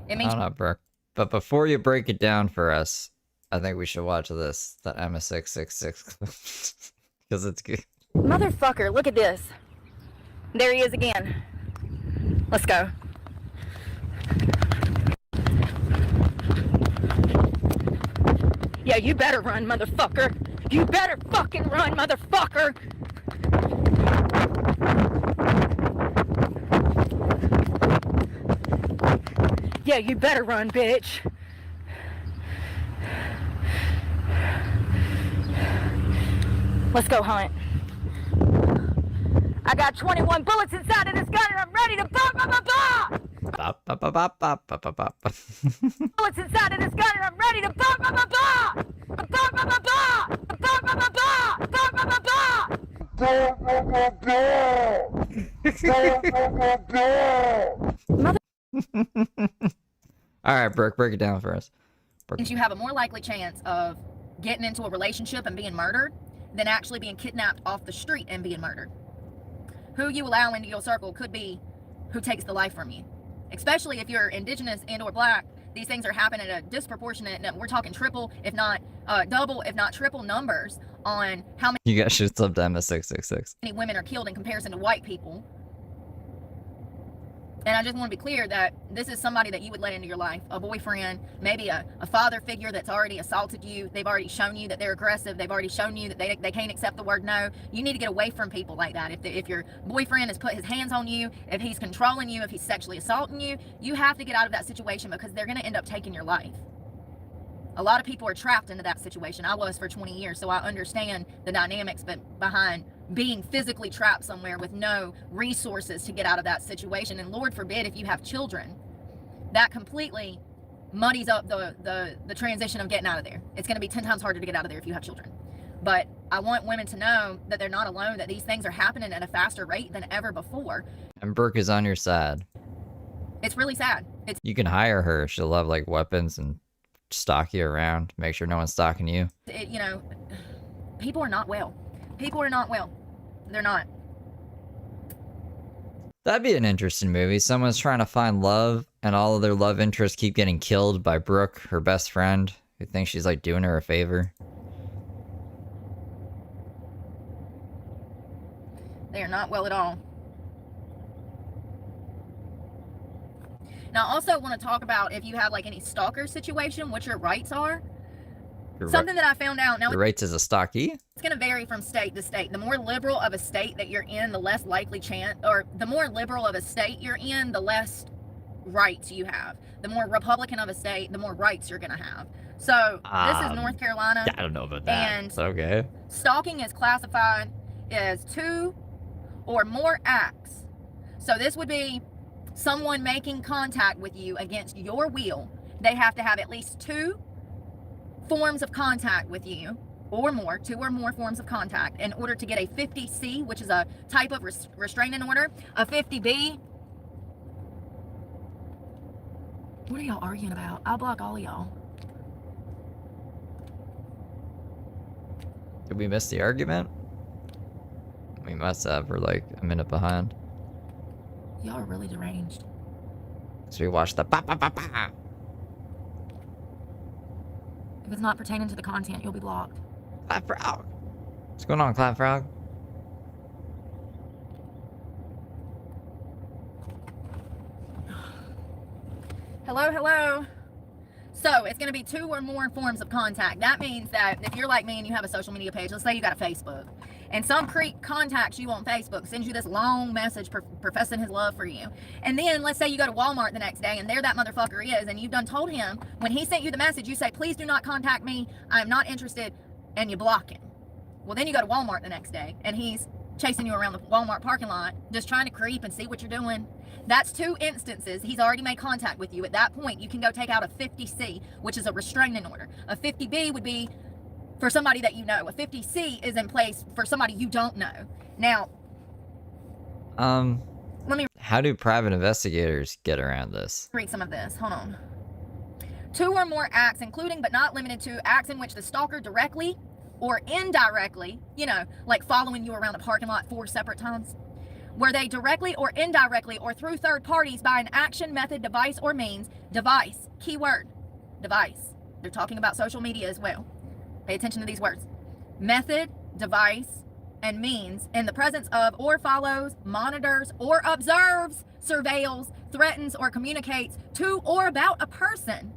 Speaker 1: it means...
Speaker 2: I don't know, Brooke. But before you break it down for us, I think we should watch this, that Emma666 clip. Because it's good.
Speaker 1: Motherfucker, look at this. There he is again. Let's go. Yeah, you better run, motherfucker. You better fucking run, motherfucker. Yeah, you better run, bitch. Let's go hunt. I got 21 bullets inside of this gun and I'm ready to bop, bop, bop, bop!
Speaker 2: Bop, bop, bop, bop, bop, bop, bop, bop.
Speaker 1: Bullets inside of this gun and I'm ready to bop, bop, bop, bop! Bop, bop, bop, bop! Bop, bop, bop, bop! Bop, bop, bop, bop!
Speaker 2: Alright, Brooke, break it down for us.
Speaker 1: You have a more likely chance of getting into a relationship and being murdered than actually being kidnapped off the street and being murdered. Who you allow into your circle could be who takes the life from you. Especially if you're indigenous and or black, these things are happening at a disproportionate, we're talking triple, if not double, if not triple numbers on how many
Speaker 2: You guys should sub to MS666.
Speaker 1: women are killed in comparison to white people. And I just want to be clear that this is somebody that you would let into your life, a boyfriend, maybe a father figure that's already assaulted you. They've already shown you that they're aggressive. They've already shown you that they can't accept the word no. You need to get away from people like that. If your boyfriend has put his hands on you, if he's controlling you, if he's sexually assaulting you, you have to get out of that situation because they're going to end up taking your life. A lot of people are trapped into that situation. I was for 20 years, so I understand the dynamics behind being physically trapped somewhere with no resources to get out of that situation. And Lord forbid if you have children, that completely muddies up the transition of getting out of there. It's going to be 10 times harder to get out of there if you have children. But I want women to know that they're not alone, that these things are happening at a faster rate than ever before.
Speaker 2: And Brooke is on your side.
Speaker 1: It's really sad.
Speaker 2: You can hire her. She'll have like weapons and stalk you around, make sure no one's stalking you.
Speaker 1: You know, people are not well. People are not well. They're not.
Speaker 2: That'd be an interesting movie. Someone's trying to find love, and all of their love interests keep getting killed by Brooke, her best friend, who thinks she's like doing her a favor.
Speaker 1: They are not well at all. Now, I also want to talk about if you have like any stalker situation, what your rights are. Something that I found out. Now,
Speaker 2: your rights as a stalkie?
Speaker 1: It's going to vary from state to state. The more liberal of a state that you're in, the less likely chance, or the more liberal of a state you're in, the less rights you have. The more Republican of a state, the more rights you're going to have. So this is North Carolina.
Speaker 2: Yeah, I don't know about that.
Speaker 1: And
Speaker 2: okay.
Speaker 1: Stalking is classified as 2 or more acts. So this would be someone making contact with you against your will. They have to have at least 2 forms of contact with you or more, 2 or more forms of contact in order to get a 50C, which is a type of restraining order. A 50B. What are y'all arguing about? I'll block all of y'all.
Speaker 2: Did we miss the argument? We must have. We're like a minute behind.
Speaker 1: Y'all are really deranged.
Speaker 2: So we watched the ba ba ba ba.
Speaker 1: If it's not pertaining to the content, you'll be blocked.
Speaker 2: Clap Frog. What's going on, Clap Frog?
Speaker 1: Hello, hello. So it's going to be 2 or more forms of contact. That means that if you're like me and you have a social media page, let's say you got a Facebook, and some creep contacts you on Facebook, sends you this long message professing his love for you. And then let's say you go to Walmart the next day and there that motherfucker is, and you've done told him, when he sent you the message, you say, please do not contact me, I'm not interested, and you block him. Well, then you go to Walmart the next day and he's chasing you around the Walmart parking lot, just trying to creep and see what you're doing. That's 2 instances. He's already made contact with you. At that point, you can go take out a 50C, which is a restraining order. A 50B would be for somebody that you know. A 50C is in place for somebody you don't know. Now,
Speaker 2: how do private investigators get around this?
Speaker 1: read some of this. Hold on. 2 or more acts, including but not limited to acts in which the stalker directly or indirectly, you know, like following you around the parking lot 4 separate times, where they directly or indirectly or through third parties by an action, method, device, or means, device, keyword, device. They're talking about social media as well. Pay attention to these words. Method, device, and means in the presence of or follows, monitors, or observes, surveils, threatens, or communicates to or about a person.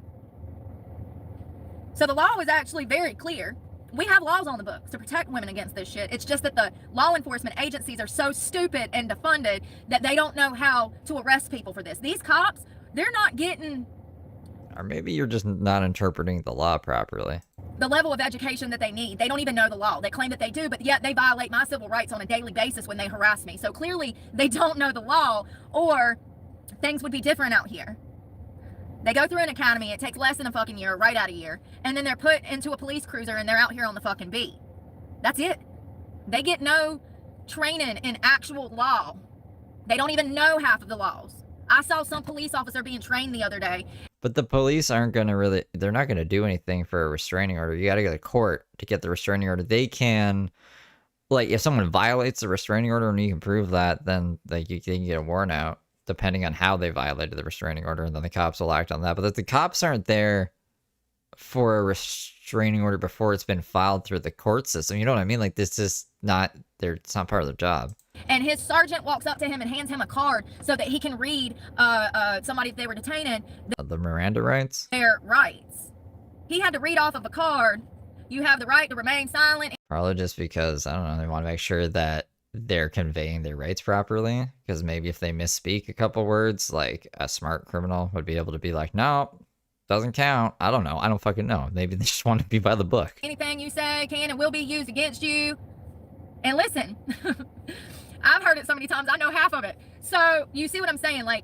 Speaker 1: So the law is actually very clear. We have laws on the books to protect women against this shit. It's just that the law enforcement agencies are so stupid and defunded that they don't know how to arrest people for this. These cops, they're not getting...
Speaker 2: Or maybe you're just not interpreting the law properly.
Speaker 1: the level of education that they need. They don't even know the law. They claim that they do, but yet they violate my civil rights on a daily basis when they harass me. So clearly they don't know the law, or things would be different out here. They go through an academy, it takes less than a fucking year, right out of year, and then they're put into a police cruiser and they're out here on the fucking beat. That's it. They get no training in actual law. They don't even know half of the laws. I saw some police officer being trained the other day.
Speaker 2: But the police aren't going to really, they're not going to do anything for a restraining order. You got to go to court to get the restraining order. They can, like, if someone violates the restraining order and you can prove that, then like you can get a warrant out, depending on how they violated the restraining order, and then the cops will act on that. But if the cops aren't there for a restraining order before it's been filed through the court system, you know what I mean? Like, this is not, it's not part of their job.
Speaker 1: And his sergeant walks up to him and hands him a card so that he can read somebody, if they were detaining,
Speaker 2: The Miranda rights?
Speaker 1: their rights. He had to read off of a card, you have the right to remain silent.
Speaker 2: Probably just because, I don't know, they want to make sure that they're conveying their rights properly. Because maybe if they misspeak a couple words, like a smart criminal would be able to be like, no, doesn't count. I don't know. I don't fucking know. Maybe they just want to be by the book.
Speaker 1: Anything you say can and will be used against you. And listen, I've heard it so many times, I know half of it. So you see what I'm saying? Like,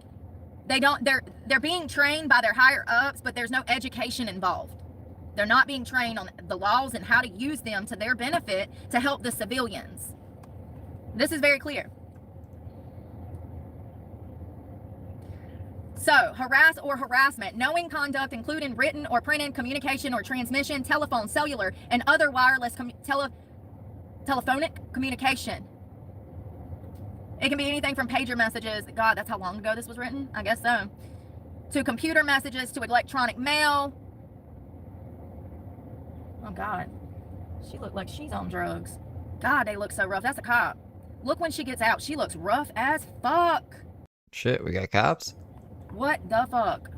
Speaker 1: they're being trained by their higher ups, but there's no education involved. They're not being trained on the laws and how to use them to their benefit to help the civilians. This is very clear. So, harass or harassment, knowing conduct including written or printed communication or transmission, telephone, cellular, and other wireless telephonic communication. It can be anything from pager messages, God, that's how long ago this was written, I guess so, to computer messages, to electronic mail. Oh God, she looked like she's on drugs. God, they look so rough. That's a cop. Look when she gets out, she looks rough as fuck.
Speaker 2: Shit, we got cops?
Speaker 1: What the fuck?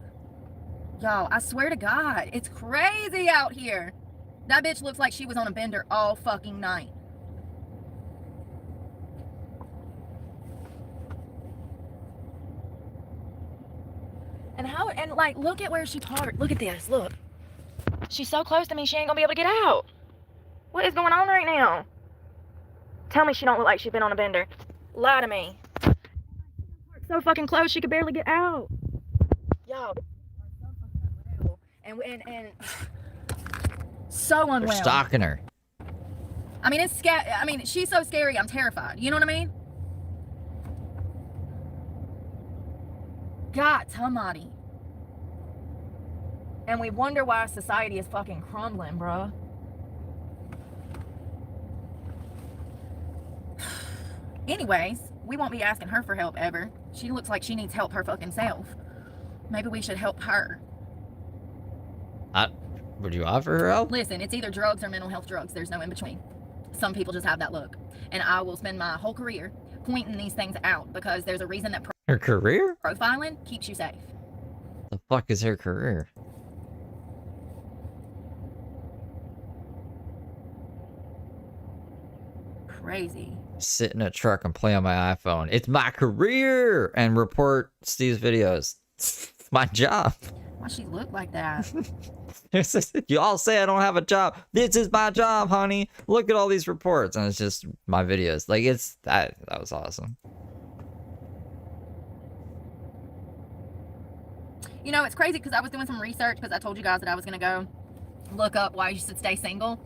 Speaker 1: Y'all, I swear to God, it's crazy out here. That bitch looks like she was on a bender all fucking night. And like, look at where she parked. Look at this, look. She's so close to me, she ain't gonna be able to get out. What is going on right now? Tell me she don't look like she's been on a bender. Lie to me. So fucking close, she could barely get out. Yo, and so unwell.
Speaker 2: They're stalking her.
Speaker 1: I mean, it's scary. I mean, she's so scary, I'm terrified. You know what I mean? God, Tamati. And we wonder why society is fucking crumbling, bruh. Anyways, we won't be asking her for help ever. She looks like she needs help her fucking self. Maybe we should help her.
Speaker 2: Would you offer her help?
Speaker 1: Listen, it's either drugs or mental health drugs. There's no in between. Some people just have that look. And I will spend my whole career pointing these things out because there's a reason that
Speaker 2: Her career?
Speaker 1: profiling keeps you safe.
Speaker 2: The fuck is her career?
Speaker 1: Crazy.
Speaker 2: Sit in a truck and play on my iPhone. It's my career! And report Steve's videos. It's my job.
Speaker 1: Why she look like that?
Speaker 2: You all say I don't have a job. This is my job, honey. Look at all these reports. And it's just my videos. Like, it's that was awesome.
Speaker 1: You know, it's crazy because I was doing some research because I told you guys that I was going to go look up why you should stay single.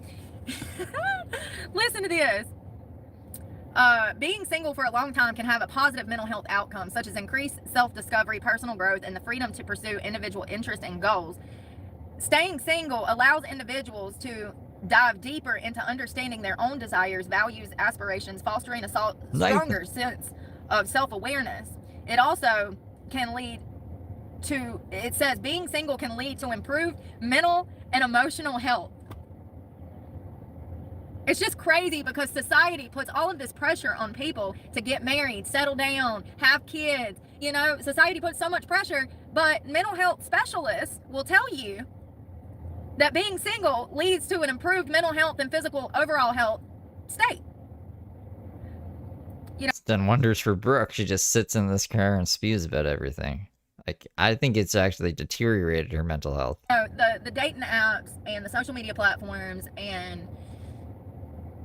Speaker 1: Listen to this. Being single for a long time can have a positive mental health outcome, such as increased self-discovery, personal growth, and the freedom to pursue individual interests and goals. Staying single allows individuals to dive deeper into understanding their own desires, values, aspirations, fostering a stronger sense of self-awareness. It also can lead to, it says, being single can lead to improved mental and emotional health. It's just crazy because society puts all of this pressure on people to get married, settle down, have kids. You know, society puts so much pressure, but mental health specialists will tell you that being single leads to an improved mental health and physical overall health state. You know,
Speaker 2: It's done wonders for Brooke. She just sits in this car and spews about everything. Like, I think it's actually deteriorated her mental health.
Speaker 1: So the dating apps and the social media platforms and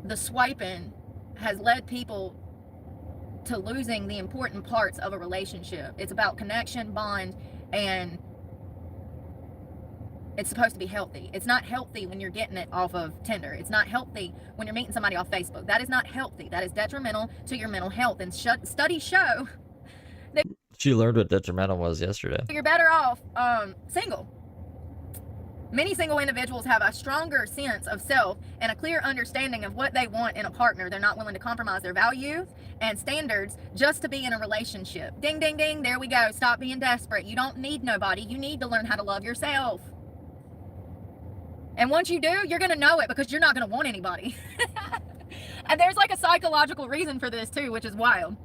Speaker 1: the swiping has led people to losing the important parts of a relationship. It's about connection, bond, and it's supposed to be healthy. It's not healthy when you're getting it off of Tinder. It's not healthy when you're meeting somebody off Facebook. That is not healthy. That is detrimental to your mental health. And studies show that
Speaker 2: She learned what detrimental was yesterday.
Speaker 1: you're better off single. Many single individuals have a stronger sense of self and a clear understanding of what they want in a partner. They're not willing to compromise their values and standards just to be in a relationship. Ding, ding, ding. There we go. Stop being desperate. You don't need nobody. You need to learn how to love yourself. And once you do, you're going to know it because you're not going to want anybody. And there's like a psychological reason for this too, which is wild.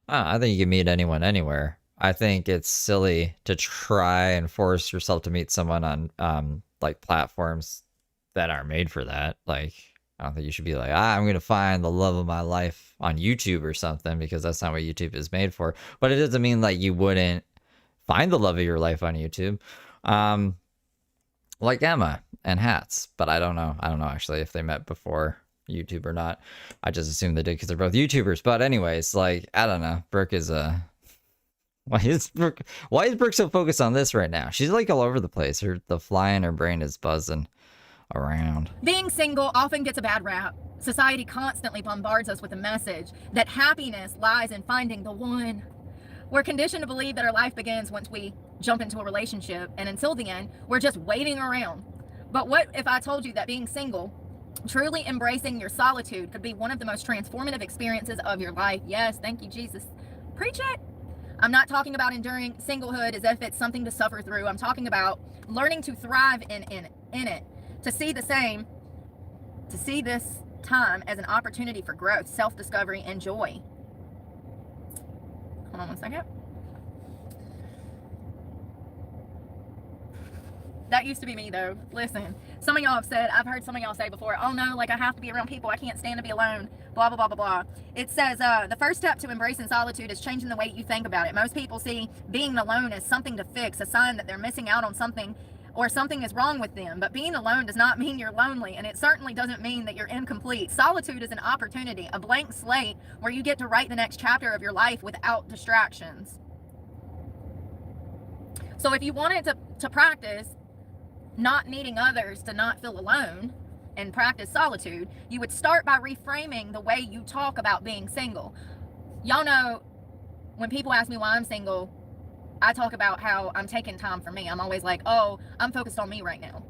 Speaker 2: I think you can meet anyone anywhere. I think it's silly to try and force yourself to meet someone on like platforms that aren't made for that. Like, I don't think you should be like, I'm going to find the love of my life on YouTube or something, because that's not what YouTube is made for. But it doesn't mean like you wouldn't find the love of your life on YouTube. Like Emma and Hats, but I don't know. I don't know actually if they met before YouTube or not. I just assume they did because they're both YouTubers. But anyways, like, I don't know. Brooke is why is Brooke so focused on this right now? She's like all over the place. The fly in her brain is buzzing around.
Speaker 1: Being single often gets a bad rap. Society constantly bombards us with the message that happiness lies in finding the one. We're conditioned to believe that our life begins once we jump into a relationship, and until then, we're just waiting around. But what if I told you that being single, truly embracing your solitude, could be one of the most transformative experiences of your life? Yes, thank you, Jesus. Preach it. I'm not talking about enduring singlehood as if it's something to suffer through. I'm talking about learning to thrive in it, to see this time as an opportunity for growth, self-discovery, and joy. Hold on one second. That used to be me though. Listen, some of y'all have said, I've heard some of y'all say before, oh no, like I have to be around people. I can't stand to be alone. Blah, blah, blah, blah, blah. It says the first step to embracing solitude is changing the way you think about it. Most people see being alone as something to fix, a sign that they're missing out on something or something is wrong with them. But being alone does not mean you're lonely, and it certainly doesn't mean that you're incomplete. Solitude is an opportunity, a blank slate where you get to write the next chapter of your life without distractions. So if you wanted to practice not needing others to not feel alone and practice solitude, you would start by reframing the way you talk about being single. Y'all know when people ask me why I'm single, I talk about how I'm taking time for me. I'm always like, oh, I'm focused on me right now.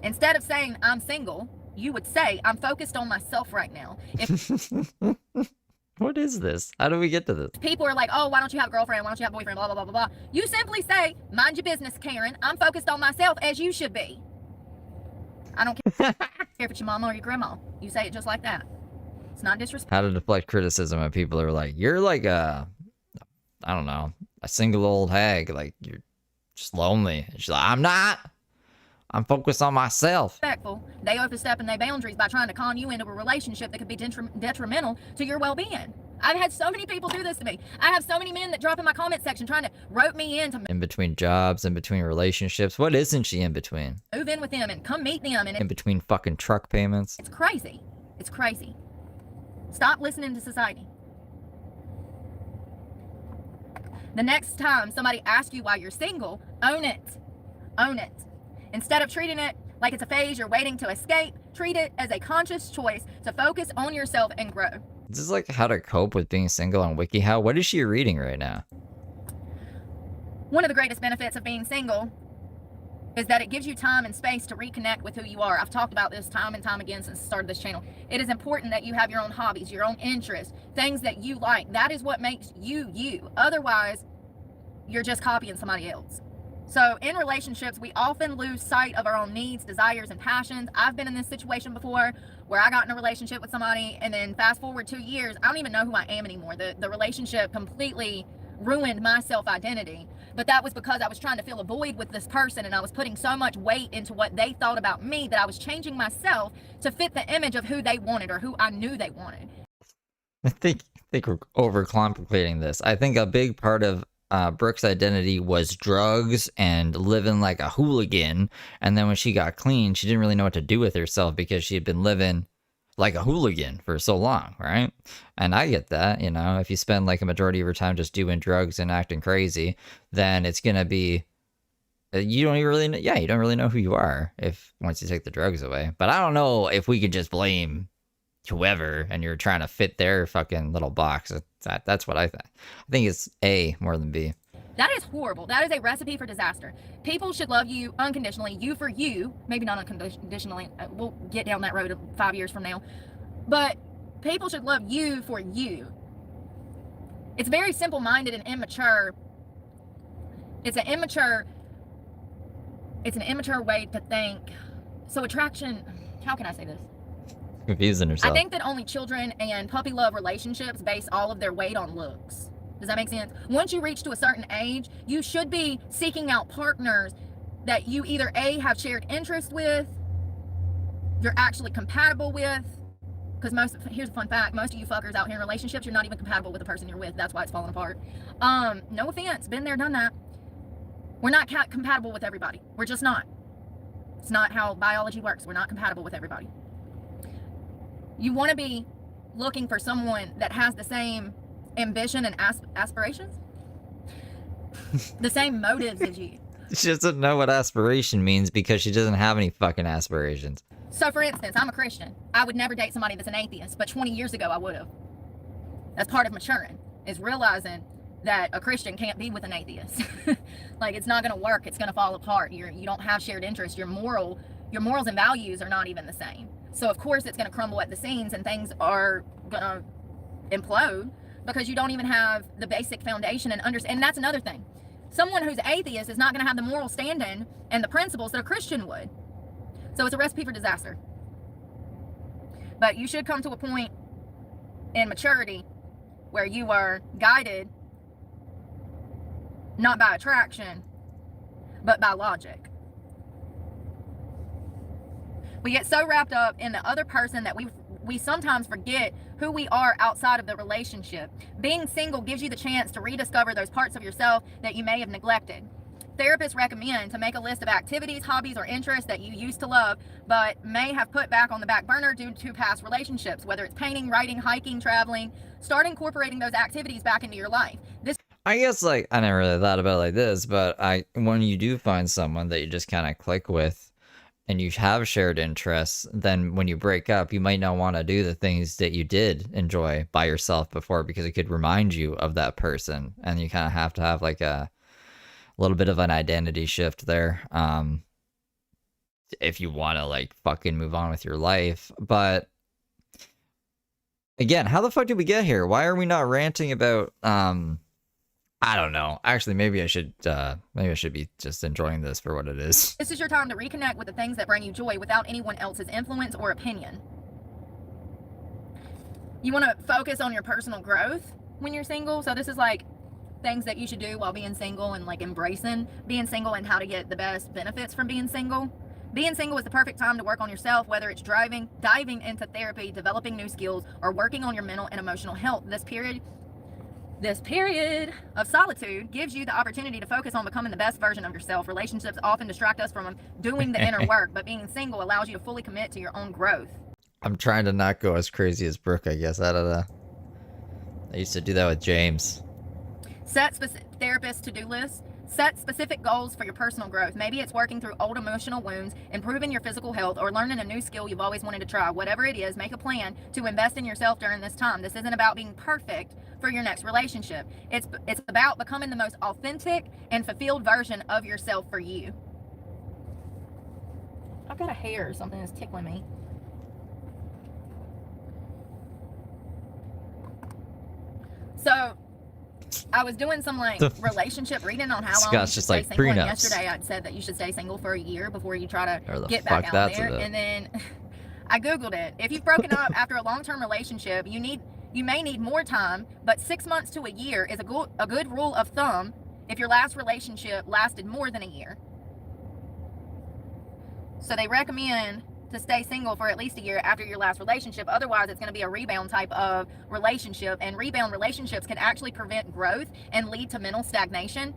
Speaker 1: Instead of saying I'm single, you would say I'm focused on myself right now. If
Speaker 2: What is this? How do we get to this?
Speaker 1: people are like, oh, why don't you have a girlfriend? Why don't you have a boyfriend? Blah, blah, blah, blah, blah. You simply say, mind your business, Karen. I'm focused on myself, as you should be. I don't care if it's your mama or your grandma. You say it just like that. It's not disrespectful.
Speaker 2: How to deflect criticism when people are like, you're like I don't know, a single old hag. Like, you're just lonely. And she's like, I'm not. I'm focused on myself.
Speaker 1: They overstepping their boundaries by trying to con you into a relationship that could be detrimental to your well-being. I've had so many people do this to me. I have so many men that drop in my comment section trying to rope me into
Speaker 2: In between jobs, in between relationships. What isn't she in between?
Speaker 1: move in with them and come meet them. And
Speaker 2: In between fucking truck payments.
Speaker 1: it's crazy. It's crazy. Stop listening to society. The next time somebody asks you why you're single, own it. Own it. Instead of treating it like it's a phase you're waiting to escape, treat it as a conscious choice to focus on yourself and grow.
Speaker 2: This is like how to cope with being single on WikiHow. What is she reading right now?
Speaker 1: One of the greatest benefits of being single is that it gives you time and space to reconnect with who you are. I've talked about this time and time again since I started this channel. It is important that you have your own hobbies, your own interests, things that you like. That is what makes you you. Otherwise, you're just copying somebody else. So in relationships, we often lose sight of our own needs, desires, and passions. I've been in this situation before where I got in a relationship with somebody, and then fast forward 2 years, I don't even know who I am anymore. The relationship completely ruined my self-identity. But that was because I was trying to fill a void with this person, and I was putting so much weight into what they thought about me that I was changing myself to fit the image of who they wanted or who I knew they wanted.
Speaker 2: I think we're overcomplicating this. I think a big part of Brooke's identity was drugs and living like a hooligan. And then when she got clean, she didn't really know what to do with herself because she had been living like a hooligan for so long, right? And I get that, you know, if you spend like a majority of your time just doing drugs and acting crazy, then it's going to be, you don't even really know, yeah, you don't really know who you are if once you take the drugs away. But I don't know if we could just blame whoever and you're trying to fit their fucking little box. That's what I think. I think it's A more than B.
Speaker 1: That is horrible. That is a recipe for disaster. People should love you unconditionally, you for you. Maybe not unconditionally. We'll get down that road 5 years from now. But people should love you for you. It's very simple-minded and immature. It's an immature way to think. So attraction, how can I say this?
Speaker 2: Confusing herself.
Speaker 1: I think that only children and puppy love relationships base all of their weight on looks. Does that make sense? Once you reach to a certain age, you should be seeking out partners that you either A, have shared interest with, you're actually compatible with, because here's a fun fact, most of you fuckers out here in relationships, you're not even compatible with the person you're with. That's why it's falling apart. No offense, been there, done that. We're not compatible with everybody. We're just not. It's not how biology works. We're not compatible with everybody. You want to be looking for someone that has the same ambition and aspirations, the same motives as you.
Speaker 2: She doesn't know what aspiration means because she doesn't have any fucking aspirations.
Speaker 1: So for instance, I'm a Christian. I would never date somebody that's an atheist, but 20 years ago I would have. That's part of maturing, is realizing that a Christian can't be with an atheist. Like, it's not going to work. It's going to fall apart. You don't have shared interests. Your morals and values are not even the same. So of course it's going to crumble at the seams and things are going to implode because you don't even have the basic foundation and understand. And that's another thing. Someone who's atheist is not going to have the moral standing and the principles that a Christian would. So it's a recipe for disaster. But you should come to a point in maturity where you are guided not by attraction, but by logic. We get so wrapped up in the other person that we sometimes forget who we are outside of the relationship. Being single gives you the chance to rediscover those parts of yourself that you may have neglected. Therapists recommend to make a list of activities, hobbies, or interests that you used to love, but may have put back on the back burner due to past relationships, whether it's painting, writing, hiking, traveling. Start incorporating those activities back into your life.
Speaker 2: I guess, like, I never really thought about it like this, but when you do find someone that you just kind of click with, and you have shared interests, then when you break up, you might not want to do the things that you did enjoy by yourself before because it could remind you of that person. And you kind of have to have like a little bit of an identity shift there if you want to like fucking move on with your life. But again, how the fuck did we get here? Why are we not ranting about I don't know. Actually, maybe I should be just enjoying this for what it is.
Speaker 1: This is your time to reconnect with the things that bring you joy without anyone else's influence or opinion. You want to focus on your personal growth when you're single. So this is like things that you should do while being single and like embracing being single and how to get the best benefits from being single. Being single is the perfect time to work on yourself, whether it's diving into therapy, developing new skills, or working on your mental and emotional health. This period of solitude gives you the opportunity to focus on becoming the best version of yourself. Relationships often distract us from doing the inner work, but being single allows you to fully commit to your own growth.
Speaker 2: I'm trying to not go as crazy as Brooke, I guess. I don't know. I used to do that with James.
Speaker 1: Set specific therapist to-do lists. Set specific goals for your personal growth. Maybe it's working through old emotional wounds, improving your physical health, or learning a new skill you've always wanted to try. Whatever it is, make a plan to invest in yourself during this time. This isn't about being perfect for your next relationship. It's about becoming the most authentic and fulfilled version of yourself for you. I've got a hair or something that's tickling me. So I was doing some like relationship reading on how long
Speaker 2: Scott's
Speaker 1: you should
Speaker 2: just
Speaker 1: stay
Speaker 2: like
Speaker 1: single. And
Speaker 2: prenups.
Speaker 1: yesterday I'd said that you should stay single for a year before you try
Speaker 2: Or
Speaker 1: to
Speaker 2: the
Speaker 1: get
Speaker 2: fuck
Speaker 1: back out
Speaker 2: that's
Speaker 1: there.
Speaker 2: about.
Speaker 1: And then I Googled it. If you've broken up after a long-term relationship, you may need more time, but 6 months to a year is a good rule of thumb if your last relationship lasted more than a year. So they recommend to stay single for at least a year after your last relationship. Otherwise, it's going to be a rebound type of relationship, and rebound relationships can actually prevent growth and lead to mental stagnation.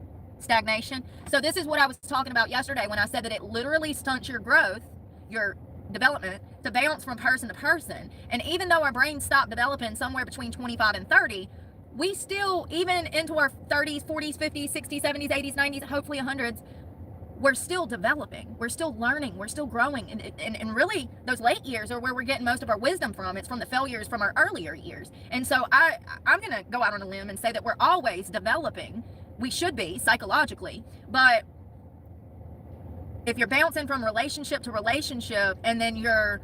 Speaker 1: So this is what I was talking about yesterday when I said that it literally stunts your growth, your development, to bounce from person to person. And even though our brains stop developing somewhere between 25 and 30, we still, even into our 30s, 40s, 50s, 60s, 70s, 80s, 90s, hopefully 100s, we're still developing, we're still learning, we're still growing. And really, those late years are where we're getting most of our wisdom from. It's from the failures from our earlier years. And so I'm going to go out on a limb and say that we're always developing. We should be, psychologically. But if you're bouncing from relationship to relationship and then you're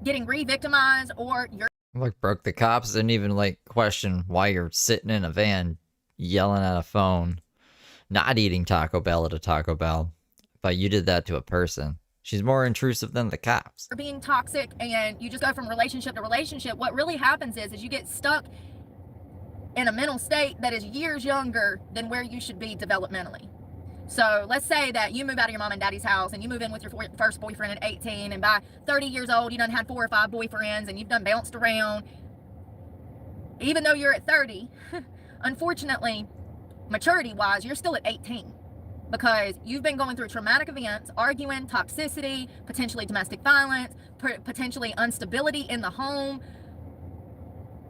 Speaker 1: getting re-victimized, or you're
Speaker 2: Like, Brooke, the cops didn't even, like, question why you're sitting in a van yelling at a phone, not eating Taco Bell at a Taco Bell, but you did that to a person. She's more intrusive than the cops.
Speaker 1: being toxic and you just go from relationship to relationship, what really happens is you get stuck in a mental state that is years younger than where you should be developmentally. So let's say that you move out of your mom and daddy's house and you move in with your first boyfriend at 18, and by 30 years old, you done had 4 or 5 boyfriends and you've done bounced around. Even though you're at 30, unfortunately, maturity-wise, you're still at 18 because you've been going through traumatic events, arguing, toxicity, potentially domestic violence, potentially instability in the home.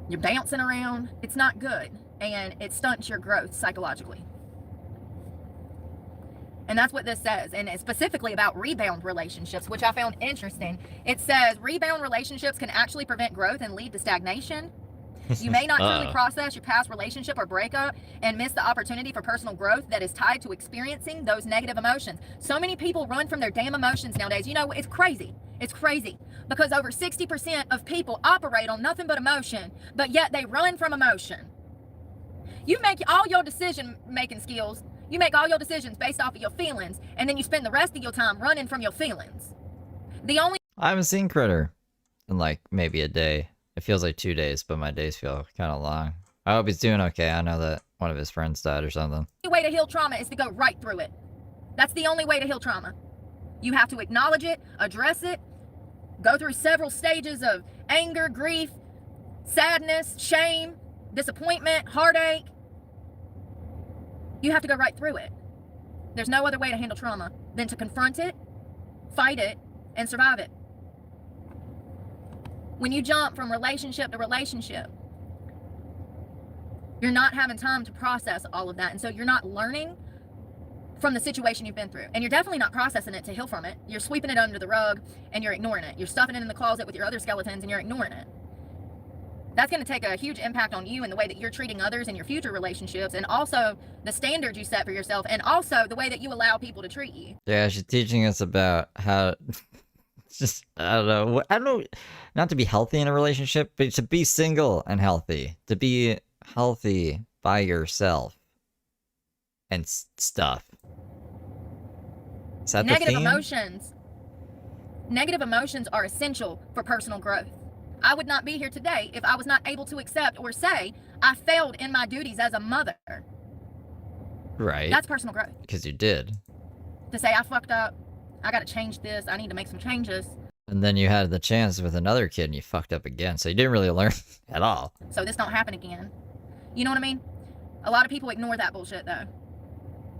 Speaker 1: You're bouncing around. It's not good, and it stunts your growth psychologically. And that's what this says. And it's specifically about rebound relationships, which I found interesting. It says rebound relationships can actually prevent growth and lead to stagnation. You may not truly process your past relationship or breakup and miss the opportunity for personal growth that is tied to experiencing those negative emotions. So many people run from their damn emotions nowadays. You know, it's crazy. It's crazy because over 60% of people operate on nothing but emotion, but yet they run from emotion. You make all your decision-making skills, you make all your decisions based off of your feelings, and then you spend the rest of your time running from your feelings.
Speaker 2: I haven't seen Critter in, like, maybe a day. It feels like 2 days, but my days feel kind of long. I hope he's doing okay. I know that one of his friends died or something.
Speaker 1: The way to heal trauma is to go right through it. That's the only way to heal trauma. You have to acknowledge it, address it, go through several stages of anger, grief, sadness, shame, disappointment, heartache. You have to go right through it. There's no other way to handle trauma than to confront it, fight it, and survive it. When you jump from relationship to relationship, you're not having time to process all of that. And so you're not learning from the situation you've been through. And you're definitely not processing it to heal from it. You're sweeping it under the rug and you're ignoring it. You're stuffing it in the closet with your other skeletons and you're ignoring it. That's going to take a huge impact on you and the way that you're treating others in your future relationships, and also the standards you set for yourself, and also the way that you allow people to treat you.
Speaker 2: Yeah, she's teaching us about how... just, I don't know, not to be healthy in a relationship, but to be single and healthy. To be healthy by yourself. And stuff. Is that the theme?
Speaker 1: Negative emotions are essential for personal growth. I would not be here today if I was not able to accept or say I failed in my duties as a mother.
Speaker 2: Right.
Speaker 1: That's personal growth.
Speaker 2: Because you did.
Speaker 1: To say I fucked up, I gotta change this, I need to make some changes.
Speaker 2: And then you had the chance with another kid and you fucked up again, so you didn't really learn at all.
Speaker 1: So this don't happen again. You know what I mean? A lot of people ignore that bullshit though.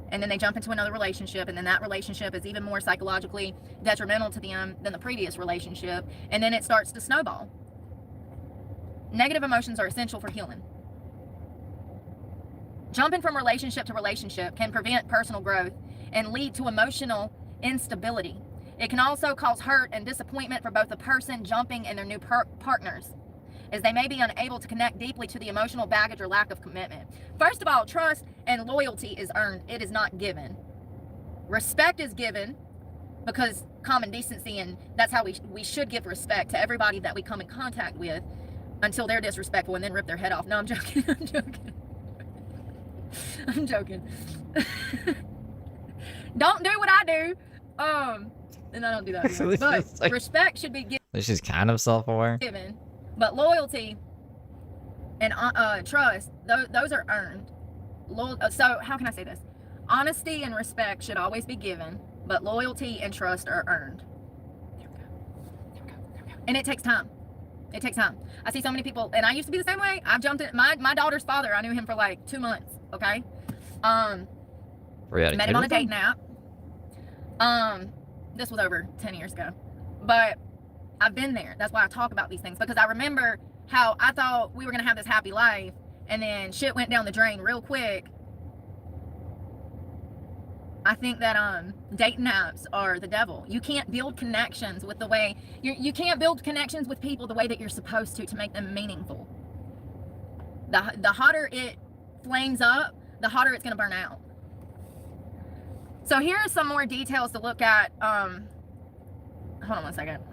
Speaker 1: And then they jump into another relationship, and then that relationship is even more psychologically detrimental to them than the previous relationship, and then it starts to snowball. Negative emotions are essential for healing. Jumping from relationship to relationship can prevent personal growth and lead to emotional instability. It can also cause hurt and disappointment for both the person jumping and their new partners, as they may be unable to connect deeply to the emotional baggage or lack of commitment. First of all, trust and loyalty is earned. It is not given. Respect is given because common decency, and that's how we should give respect to everybody that we come in contact with until they're disrespectful and then rip their head off. No, I'm joking. I'm joking. I'm joking. Don't do what I do. And I don't do that anymore. But like, respect should be given.
Speaker 2: She's kind of self-aware.
Speaker 1: But loyalty and trust, those are earned. So how can I say this? Honesty and respect should always be given, but loyalty and trust are earned. There we go. And it takes time. It takes time. I see so many people, and I used to be the same way. I've jumped in. My daughter's father, I knew him for like 2 months, okay? Met him on a dating app. This was over 10 years ago. But I've been there. That's why I talk about these things, because I remember how I thought we were going to have this happy life, and then shit went down the drain real quick. I think that dating apps are the devil. You can't build connections with the way you can't build connections with people the way that you're supposed to make them meaningful. The hotter it flames up, the hotter it's going to burn out. So here are some more details to look at. Hold on one second.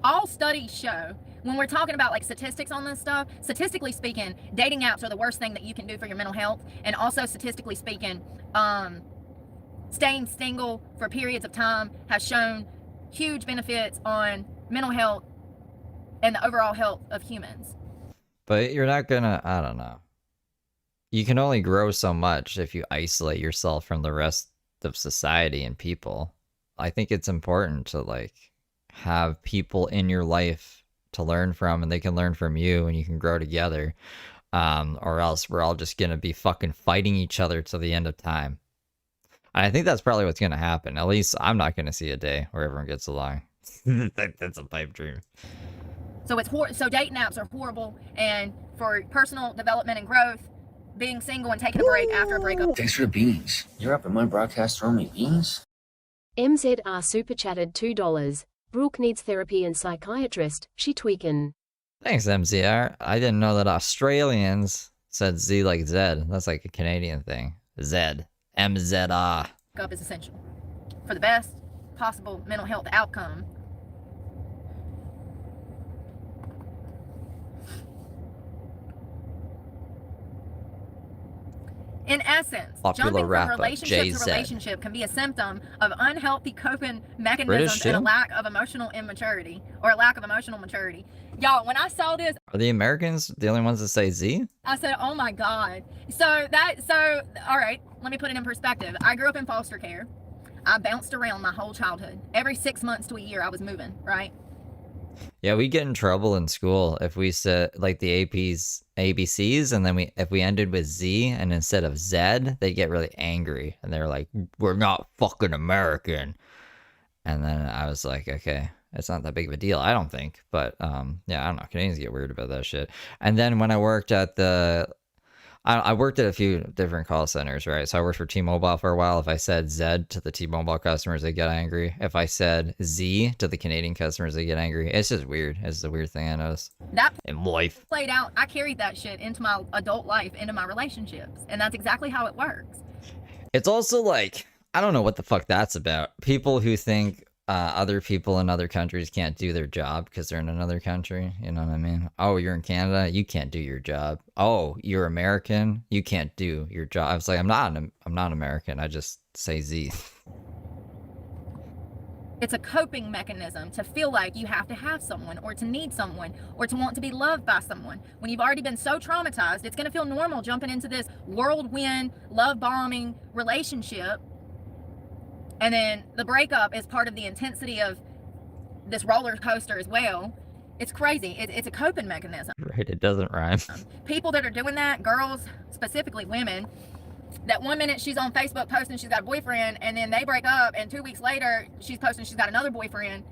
Speaker 1: All studies show, when we're talking about like statistics on this stuff, statistically speaking, dating apps are the worst thing that you can do for your mental health. And also statistically speaking, staying single for periods of time has shown huge benefits on mental health and the overall health of humans.
Speaker 2: But you're not gonna, I don't know. You can only grow so much if you isolate yourself from the rest of society and people. I think it's important to like have people in your life to learn from, and they can learn from you, and you can grow together. Or else we're all just gonna be fucking fighting each other till the end of time. And I think that's probably what's gonna happen. At least I'm not gonna see a day where everyone gets along. That's a pipe dream.
Speaker 1: So so dating apps are horrible, and for personal development and growth, being single and taking a break after a breakup.
Speaker 3: Thanks for the beans. You're up in my broadcast throwing me beans?
Speaker 5: MZR super chatted $2. Brooke needs therapy and psychiatrist. She tweaking.
Speaker 2: Thanks, MZR. I didn't know that Australians said Z like Zed. That's like a Canadian thing. Zed. MZR.
Speaker 1: Breakup is essential for the best possible mental health outcome. In essence,
Speaker 2: Popular
Speaker 1: jumping
Speaker 2: rapper,
Speaker 1: from relationship
Speaker 2: JZ.
Speaker 1: to relationship can be a symptom of unhealthy coping mechanisms and a lack of emotional immaturity, or a lack of emotional maturity. Y'all, when I saw this,
Speaker 2: Are the Americans the only ones that say Z?
Speaker 1: I said, oh my God. So, all right, let me put it in perspective. I grew up in foster care. I bounced around my whole childhood. Every 6 months to a year, I was moving, right?
Speaker 2: Yeah, we get in trouble in school if we said like the ABCs, and then if we ended with Z and instead of Z, they get really angry and they're like, "We're not fucking American." And then I was like, okay, it's not that big of a deal, I don't think. But yeah, I don't know. Canadians get weird about that shit. And then when I worked at I worked at a few different call centers, right? So I worked for T-Mobile for a while. If I said Z to the T-Mobile customers, they get angry. If I said Z to the Canadian customers, they get angry. It's just weird. It's a weird thing I noticed.
Speaker 1: That
Speaker 2: In life.
Speaker 1: played out. I carried that shit into my adult life, into my relationships. And that's exactly how it works.
Speaker 2: It's also like, I don't know what the fuck that's about. People who think other people in other countries can't do their job because they're in another country. You know what I mean? Oh, you're in Canada, you can't do your job. Oh, you're American, you can't do your job. I was like, I'm not American. I just say Z.
Speaker 1: It's a coping mechanism to feel like you have to have someone, or to need someone, or to want to be loved by someone. When you've already been so traumatized, it's going to feel normal jumping into this whirlwind, love bombing relationship. And then the breakup is part of the intensity of this roller coaster as well. It's crazy. It's a coping mechanism.
Speaker 2: Right, it doesn't rhyme.
Speaker 1: People that are doing that, girls, specifically women, that 1 minute she's on Facebook posting she's got a boyfriend, and then they break up, and 2 weeks later she's posting she's got another boyfriend,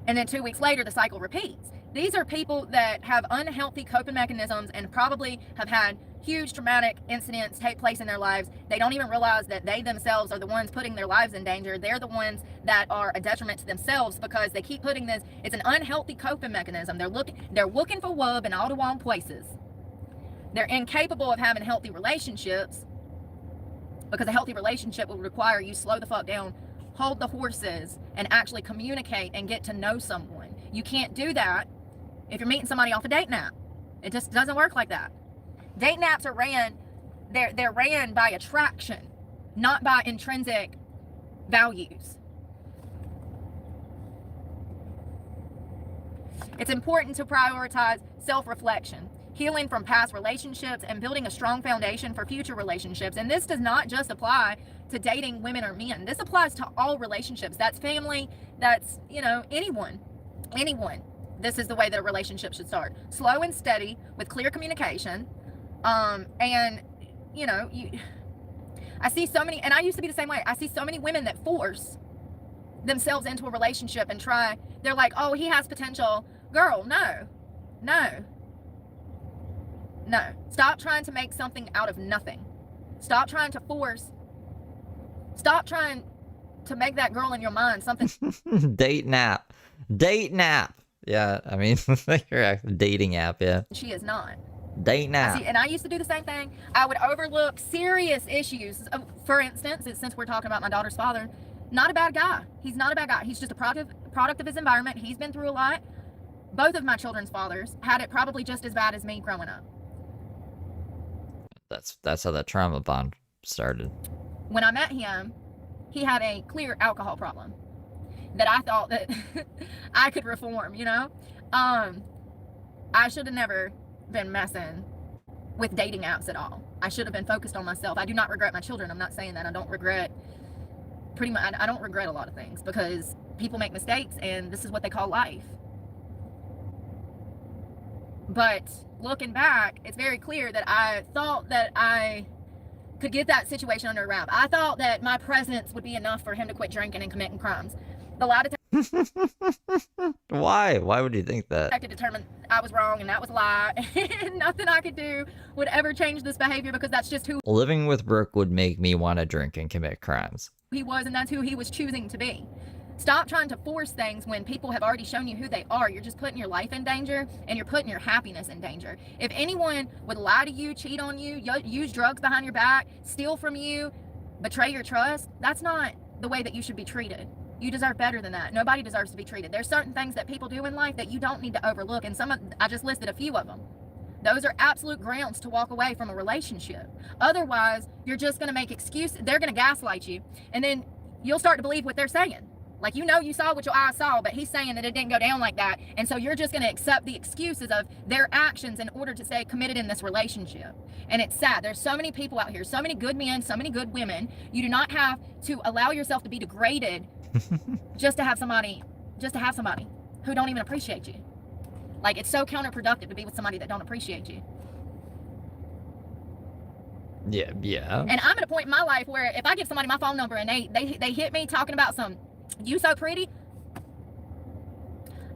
Speaker 1: and then 2 weeks later the cycle repeats. These are people that have unhealthy coping mechanisms and probably have had huge traumatic incidents take place in their lives. They don't even realize that they themselves are the ones putting their lives in danger. They're the ones that are a detriment to themselves because they keep putting this. It's an unhealthy coping mechanism. They're looking for love in all the wrong places. They're incapable of having healthy relationships because a healthy relationship will require you slow the fuck down, hold the horses, and actually communicate and get to know someone. You can't do that if you're meeting somebody off a dating app. It just doesn't work like that. Dating apps are they're ran by attraction, not by intrinsic values. It's important to prioritize self-reflection. healing from past relationships, and building a strong foundation for future relationships. And this does not just apply to dating women or men. This applies to all relationships. That's family, that's, you know, anyone. This is the way that a relationship should start. Slow and steady with clear communication. And, you know, I see so many, and I used to be the same way. I see so many women that force themselves into a relationship and try, they're like, oh, he has potential. Girl, no. Stop trying to make something out of nothing. Stop trying to make that girl in your mind something.
Speaker 2: Date nap. Yeah, I mean, you're a dating app, yeah.
Speaker 1: She is not.
Speaker 2: Date nap.
Speaker 1: And I used to do the same thing. I would overlook serious issues. For instance, since we're talking about my daughter's father, not a bad guy. He's not a bad guy. He's just a product of his environment. He's been through a lot. Both of my children's fathers had it probably just as bad as me growing up.
Speaker 2: That's how that trauma bond started.
Speaker 1: When I met him, he had a clear alcohol problem that I thought that I could reform, you know? I should have never been messing with dating apps at all. I should have been focused on myself. I do not regret my children. I'm not saying that. I don't regret a lot of things, because people make mistakes and this is what they call life. But looking back, it's very clear that I thought that I could get that situation under wrap. I thought that my presence would be enough for him to quit drinking and committing crimes. The lie detector.
Speaker 2: Why would you think that?
Speaker 1: I could determine I was wrong and that was a lie. And nothing I could do would ever change this behavior, because that's just who
Speaker 2: Living with Brooke would make me want to drink and commit crimes.
Speaker 1: he was, and that's who he was choosing to be. Stop trying to force things when people have already shown you who they are. You're just putting your life in danger, and you're putting your happiness in danger. If anyone would lie to you, cheat on you, use drugs behind your back, steal from you, betray your trust, that's not the way that you should be treated. You deserve better than that. Nobody deserves to be treated. There's certain things that people do in life that you don't need to overlook, and I just listed a few of them. Those are absolute grounds to walk away from a relationship. Otherwise, you're just going to make excuses. They're going to gaslight you, and then you'll start to believe what they're saying. Like, you know, you saw what your eyes saw, but he's saying that it didn't go down like that. And so you're just going to accept the excuses of their actions in order to stay committed in this relationship. And it's sad. There's so many people out here, so many good men, so many good women. You do not have to allow yourself to be degraded just to have somebody who don't even appreciate you. Like, it's so counterproductive to be with somebody that don't appreciate you.
Speaker 2: Yeah.
Speaker 1: And I'm at a point in my life where if I give somebody my phone number and they hit me talking about some, you so pretty,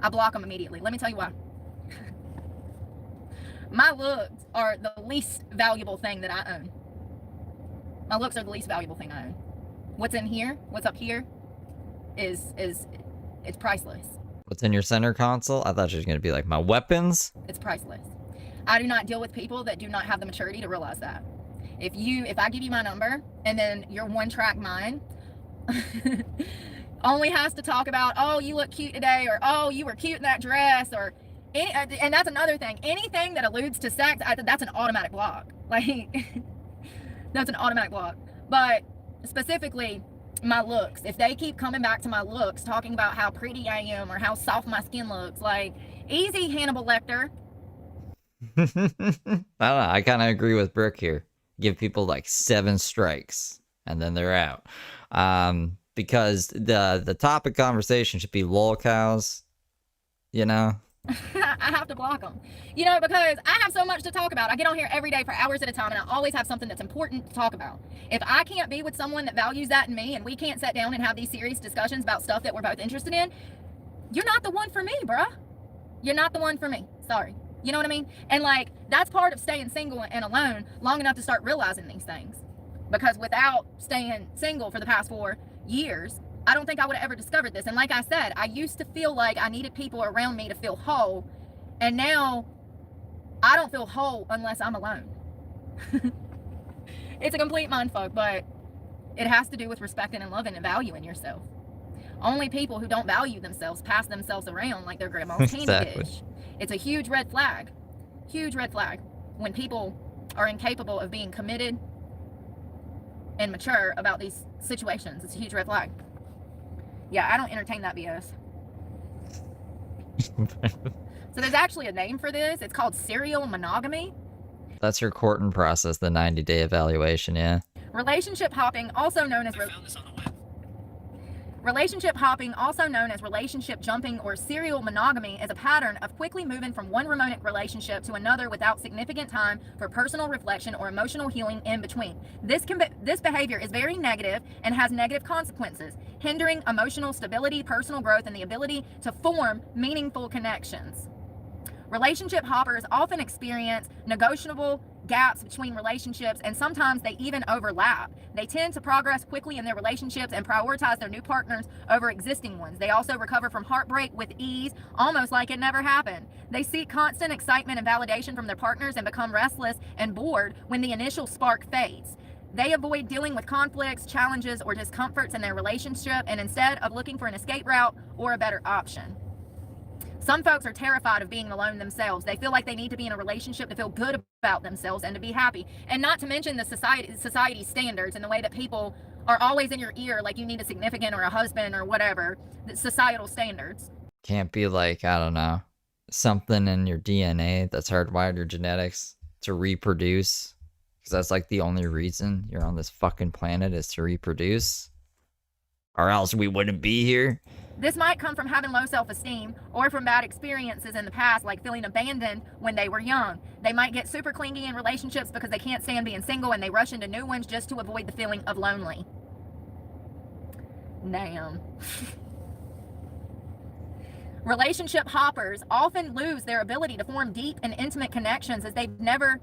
Speaker 1: I block them immediately. Let me tell you why. My looks are the least valuable thing that I own. My looks are the least valuable thing I own. What's in here, what's up here, it's priceless.
Speaker 2: What's in your center console? I thought she was going to be like, my weapons?
Speaker 1: It's priceless. I do not deal with people that do not have the maturity to realize that. If I give you my number and then your one-track mind only has to talk about, oh, you look cute today, or oh, you were cute in that dress, or and that's another thing. Anything that alludes to sex, that's an automatic block. Like, that's an automatic block. But specifically, my looks. If they keep coming back to my looks, talking about how pretty I am or how soft my skin looks, like, easy, Hannibal Lecter.
Speaker 2: I don't know. I kind of agree with Brooke here. Give people like 7 strikes and then they're out. Because the topic conversation should be lol cows, you know?
Speaker 1: I have to block them, you know, because I have so much to talk about. I get on here every day for hours at a time, and I always have something that's important to talk about. If I can't be with someone that values that in me, and we can't sit down and have these serious discussions about stuff that we're both interested in, you're not the one for me, bruh. You're not the one for me. Sorry. You know what I mean? And like, that's part of staying single and alone long enough to start realizing these things. Because without staying single for the past 4 years, I don't think I would have ever discovered this. And like I said, I used to feel like I needed people around me to feel whole. And now I don't feel whole unless I'm alone. It's a complete mindfuck, but it has to do with respecting and loving and valuing yourself. Only people who don't value themselves pass themselves around like their grandma's candy dish. It's a huge red flag. Huge red flag. When people are incapable of being committed and mature about these situations, it's a huge red flag. Yeah, I don't entertain that BS. So there's actually a name for this. It's called serial monogamy.
Speaker 2: That's your courting process, the 90-day evaluation, yeah.
Speaker 1: Relationship hopping, also known as relationship hopping, also known as relationship jumping or serial monogamy, is a pattern of quickly moving from one romantic relationship to another without significant time for personal reflection or emotional healing in between. This behavior is very negative and has negative consequences, hindering emotional stability, personal growth, and the ability to form meaningful connections. Relationship hoppers often experience negotiable gaps between relationships, and sometimes they even overlap. They tend to progress quickly in their relationships and prioritize their new partners over existing ones. They also recover from heartbreak with ease, almost like it never happened. They seek constant excitement and validation from their partners and become restless and bored when the initial spark fades. They avoid dealing with conflicts, challenges, or discomforts in their relationship, and instead of looking for an escape route or a better option. Some folks are terrified of being alone themselves. They feel like they need to be in a relationship to feel good about themselves and to be happy. And not to mention the society standards and the way that people are always in your ear, like you need a significant or a husband or whatever, the societal standards.
Speaker 2: Can't be like, I don't know, something in your DNA that's hardwired your genetics to reproduce. Because that's like the only reason you're on this fucking planet is to reproduce. Or else we wouldn't be here.
Speaker 1: This might come from having low self-esteem or from bad experiences in the past, like feeling abandoned when they were young. They might get super clingy in relationships because they can't stand being single and they rush into new ones just to avoid the feeling of lonely. Damn. Relationship hoppers often lose their ability to form deep and intimate connections as they've never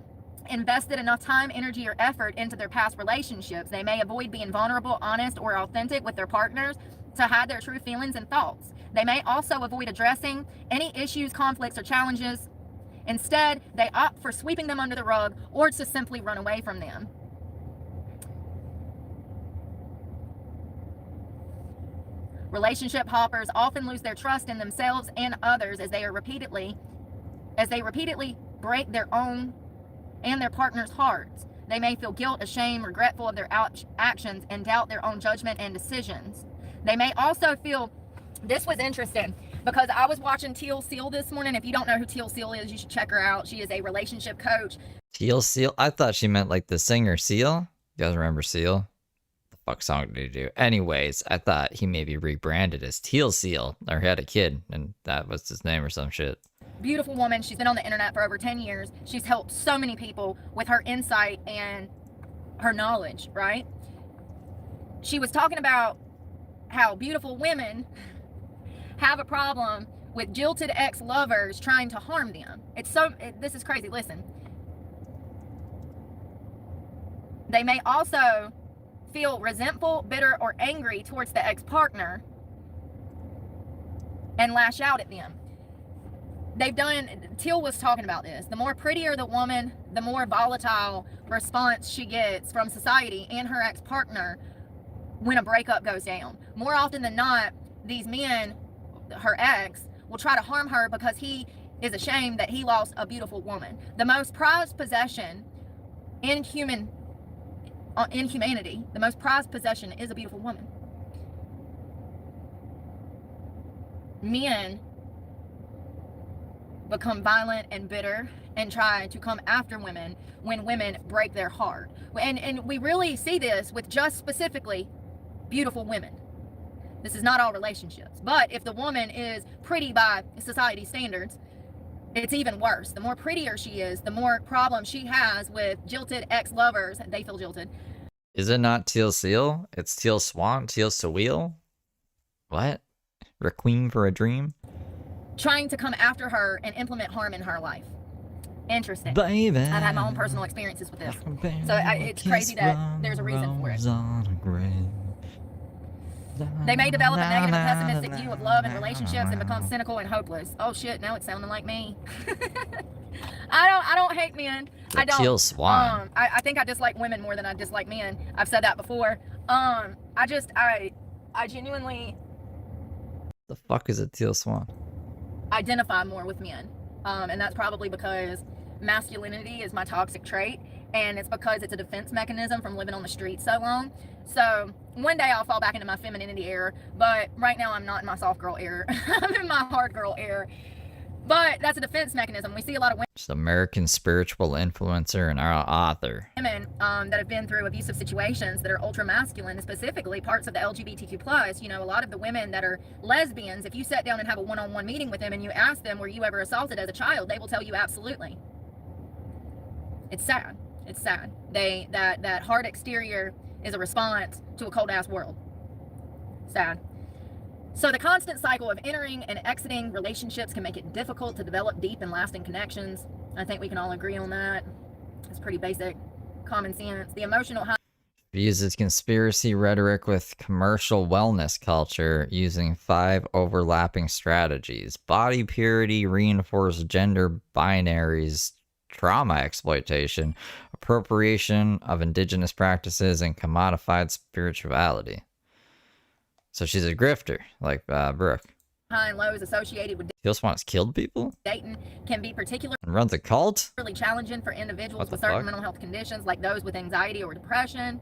Speaker 1: invested enough time, energy, or effort into their past relationships. They may avoid being vulnerable, honest, or authentic with their partners to hide their true feelings and thoughts. They may also avoid addressing any issues, conflicts, or challenges. Instead, they opt for sweeping them under the rug or to simply run away from them. Relationship hoppers often lose their trust in themselves and others as they repeatedly break their own and their partner's hearts. They may feel guilt, ashamed, regretful of their actions, and doubt their own judgment and decisions. They may also feel, this was interesting, because I was watching Teal Seal this morning. If you don't know who Teal Seal is, you should check her out. She is a relationship coach.
Speaker 2: Teal Seal? I thought she meant like the singer Seal. You guys remember Seal? The fuck song did he do? Anyways, I thought he maybe rebranded as Teal Seal, or he had a kid, and that was his name or some shit.
Speaker 1: Beautiful woman. She's been on the internet for over 10 years. She's helped so many people with her insight and her knowledge, right? She was talking about how beautiful women have a problem with jilted ex-lovers trying to harm them. This is crazy. Listen. They may also feel resentful, bitter, or angry towards the ex-partner and lash out at them. Teal was talking about this. The more prettier the woman, the more volatile response she gets from society and her ex-partner when a breakup goes down. More often than not, these men, her ex, will try to harm her because he is ashamed that he lost a beautiful woman. The most prized possession in humanity, the most prized possession is a beautiful woman. Men become violent and bitter and try to come after women when women break their heart. And we really see this with just specifically beautiful women. This is not all relationships. But if the woman is pretty by society standards, it's even worse. The more prettier she is, the more problems she has with jilted ex-lovers. They feel jilted.
Speaker 2: Is it not Teal Seal? It's Teal Swan? Teal Sewell? What? Requiem for a Dream?
Speaker 1: Trying to come after her and implement harm in her life. Interesting.
Speaker 2: Baby,
Speaker 1: I've had my own personal experiences with this. So it's crazy that there's a reason for it. They may develop a negative and pessimistic view of love and relationships and become cynical and hopeless. Oh shit, now it's sounding like me. I don't hate men. I don't.
Speaker 2: Teal Swan.
Speaker 1: I think I dislike women more than I dislike men. I've said that before. I genuinely.
Speaker 2: The fuck is a Teal Swan?
Speaker 1: Identify more with men. And that's probably because masculinity is my toxic trait. and it's because it's a defense mechanism from living on the street so long. So one day I'll fall back into my femininity era, but right now I'm not in my soft girl era. I'm in my hard girl era. But that's a defense mechanism. We see a lot of
Speaker 2: Just American spiritual influencer and our author.
Speaker 1: women that have been through abusive situations that are ultra masculine, specifically parts of the LGBTQ+. You know, a lot of the women that are lesbians, if you sit down and have a one-on-one meeting with them and you ask them, were you ever assaulted as a child? They will tell you absolutely. It's sad. It's sad. That hard exterior is a response to a cold ass world. Sad. So the constant cycle of entering and exiting relationships can make it difficult to develop deep and lasting connections. I think we can all agree on that. It's pretty basic common sense. The emotional high
Speaker 2: Uses conspiracy rhetoric with commercial wellness culture using 5 overlapping strategies. Body purity, reinforced gender binaries, trauma exploitation, appropriation of indigenous practices, and commodified spirituality. So she's a grifter, like Brooke.
Speaker 1: high and lows associated with
Speaker 2: He also wants killed people?
Speaker 1: dating can be particularly
Speaker 2: And runs a cult?
Speaker 1: challenging for individuals
Speaker 2: What the
Speaker 1: with certain
Speaker 2: fuck?
Speaker 1: mental health conditions like those with anxiety or depression.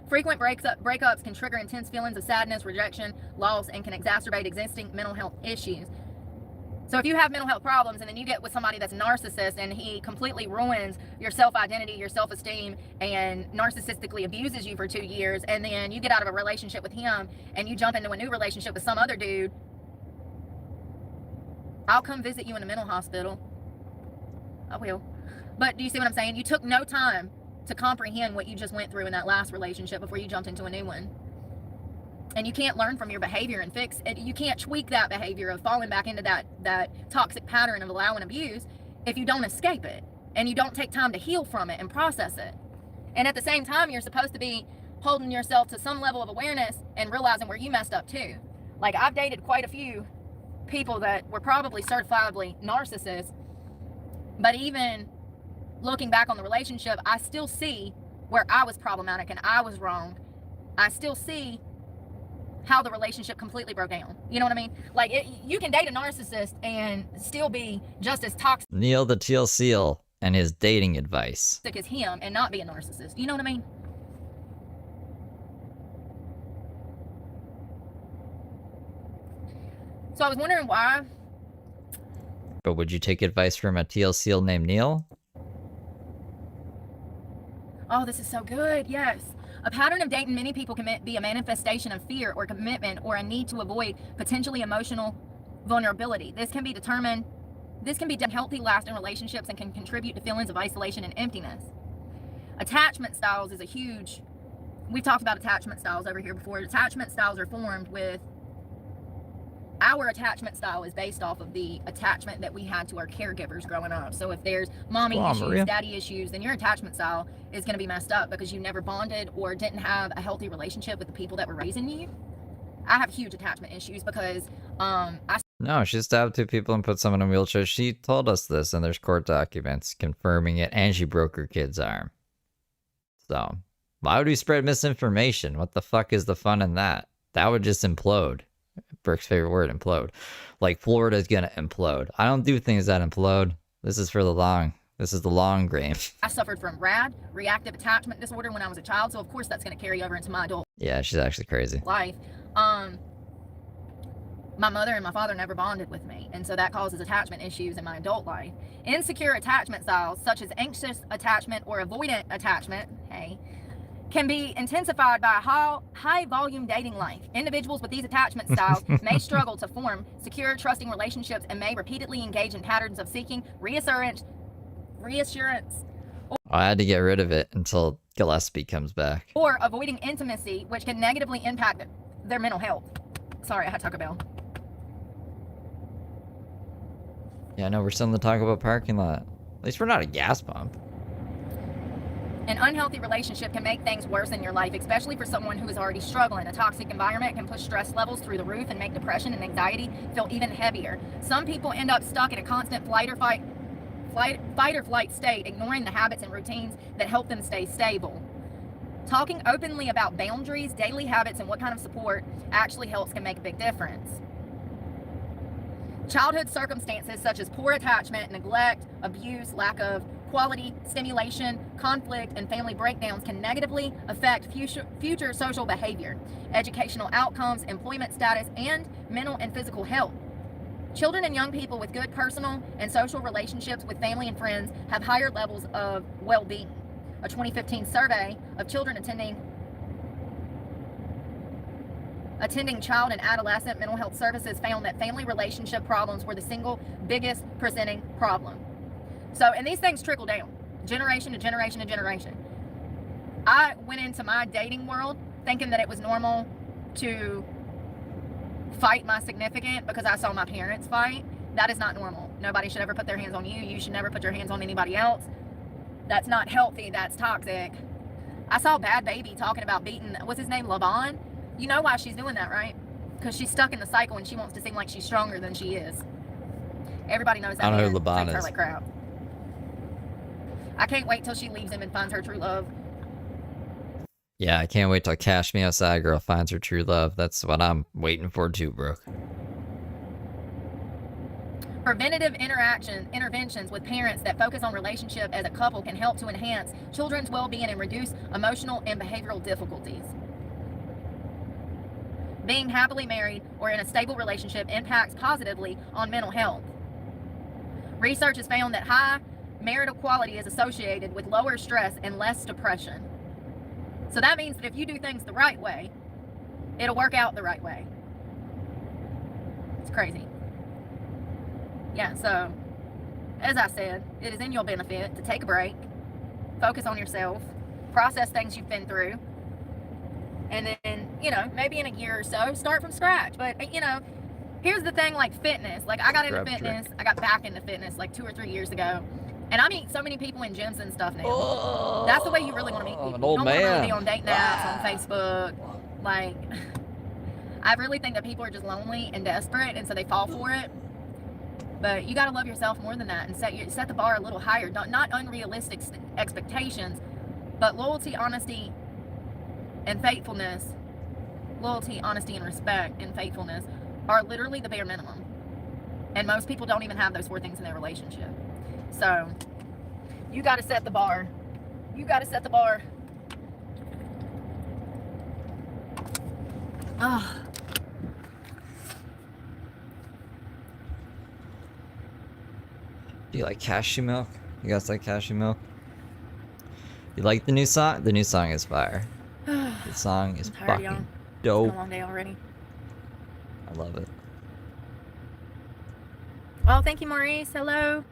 Speaker 1: Frequent breakups can trigger intense feelings of sadness, rejection, loss, and can exacerbate existing mental health issues. So if you have mental health problems and then you get with somebody that's a narcissist and he completely ruins your self-identity, your self-esteem, and narcissistically abuses you for 2 years, and then you get out of a relationship with him and you jump into a new relationship with some other dude, I'll come visit you in a mental hospital. I will. But do you see what I'm saying? You took no time to comprehend what you just went through in that last relationship before you jumped into a new one. And you can't learn from your behavior and fix it. You can't tweak that behavior of falling back into that toxic pattern of allowing abuse if you don't escape it and you don't take time to heal from it and process it. And at the same time, you're supposed to be holding yourself to some level of awareness and realizing where you messed up too. Like, I've dated quite a few people that were probably certifiably narcissists, but even looking back on the relationship, I still see where I was problematic and I was wrong. I still see how the relationship completely broke down. You know what I mean? Like, you can date a narcissist and still be just as toxic
Speaker 2: Neil the Teal Seal and his dating advice.
Speaker 1: as him and not be a narcissist. You know what I mean? So I was wondering why.
Speaker 2: But would you take advice from a Teal Seal named Neil?
Speaker 1: Oh, this is so good. Yes. A pattern of dating many people can be a manifestation of fear or commitment or a need to avoid potentially emotional vulnerability. This can be healthy, lasting relationships and can contribute to feelings of isolation and emptiness. Attachment styles is a huge... We've talked about attachment styles over here before. Attachment styles are formed with... Our attachment style is based off of the attachment that we had to our caregivers growing up. So if there's mommy
Speaker 2: Come on,
Speaker 1: issues,
Speaker 2: Maria.
Speaker 1: daddy issues, then your attachment style is going to be messed up because you never bonded or didn't have a healthy relationship with the people that were raising you. I have huge attachment issues because
Speaker 2: No, she stabbed 2 people and put someone in a wheelchair. She told us this, and there's court documents confirming it, and she broke her kid's arm. So, why would we spread misinformation? What the fuck is the fun in that? That would just implode. Brooke's favorite word, implode. Like, Florida's gonna implode. I don't do things that implode. This is the long game.
Speaker 1: I suffered from RAD, reactive attachment disorder, when I was a child. So of course that's going to carry over into my adult
Speaker 2: Yeah, she's actually crazy.
Speaker 1: life. My mother and my father never bonded with me, and so that causes attachment issues in my adult life. Insecure attachment styles, such as anxious attachment or avoidant attachment, can be intensified by a high volume dating life. Individuals with these attachment styles may struggle to form secure, trusting relationships and may repeatedly engage in patterns of seeking reassurance.
Speaker 2: I had to get rid of it until Gillespie comes back.
Speaker 1: Or avoiding intimacy, which can negatively impact their mental health. Sorry, I had Taco Bell.
Speaker 2: Yeah, no, we're still in the Taco Bell parking lot. At least we're not a gas pump.
Speaker 1: An unhealthy relationship can make things worse in your life, especially for someone who is already struggling. A toxic environment can push stress levels through the roof and make depression and anxiety feel even heavier. Some people end up stuck in a constant fight or flight state, ignoring the habits and routines that help them stay stable. Talking openly about boundaries, daily habits, and what kind of support actually helps can make a big difference. Childhood circumstances such as poor attachment, neglect, abuse, lack of quality, stimulation, conflict, and family breakdowns can negatively affect future social behavior, educational outcomes, employment status, and mental and physical health. Children and young people with good personal and social relationships with family and friends have higher levels of well-being. A 2015 survey of children attending child and adolescent mental health services found that family relationship problems were the single biggest presenting problem. So, and these things trickle down, generation to generation to generation. I went into my dating world thinking that it was normal to fight my significant because I saw my parents fight. That is not normal. Nobody should ever put their hands on you. You should never put your hands on anybody else. That's not healthy. That's toxic. I saw Bad Baby talking about beating, what's his name, LaVon? You know why she's doing that, right? Because she's stuck in the cycle and she wants to seem like she's stronger than she is. Everybody knows that.
Speaker 2: I don't know who
Speaker 1: man
Speaker 2: LaVon
Speaker 1: treats her
Speaker 2: is.
Speaker 1: like crap. I can't wait till she leaves him and finds her true love.
Speaker 2: Yeah, I can't wait till Cash Me Outside Girl finds her true love. That's what I'm waiting for too, Brooke.
Speaker 1: Preventative interventions with parents that focus on relationship as a couple can help to enhance children's well-being and reduce emotional and behavioral difficulties. Being happily married or in a stable relationship impacts positively on mental health. Research has found that high marital quality is associated with lower stress and less depression. So that means that if you do things the right way, it'll work out the right way. It's crazy. Yeah, so as I said, it is in your benefit to take a break, focus on yourself, process things you've been through, and then, you know, maybe in a year or so, start from scratch. But, you know, here's the thing, like fitness. Like, I got into fitness. I got back into fitness like 2 or 3 years ago. And I meet so many people in gyms and stuff now.
Speaker 2: Oh,
Speaker 1: that's the way you really want to meet people.
Speaker 2: an old
Speaker 1: You don't want to
Speaker 2: man.
Speaker 1: really be on dating apps, on Facebook. Like, I really think that people are just lonely and desperate, and so they fall for it. But you got to love yourself more than that and set the bar a little higher. Not unrealistic expectations, but loyalty, honesty, and faithfulness. Loyalty, honesty, and respect and faithfulness are literally the bare minimum. And most people don't even have those 4 things in their relationship. So, you got to set the bar. You got to set the bar. Ah.
Speaker 2: Do you like cashew milk? You guys like cashew milk? You like the new song? The new song is fire. The song is
Speaker 1: I'm tired, y'all.
Speaker 2: fucking
Speaker 1: It's been
Speaker 2: dope.
Speaker 1: a long day already.
Speaker 2: I love it.
Speaker 1: Oh, thank you, Maurice. Hello.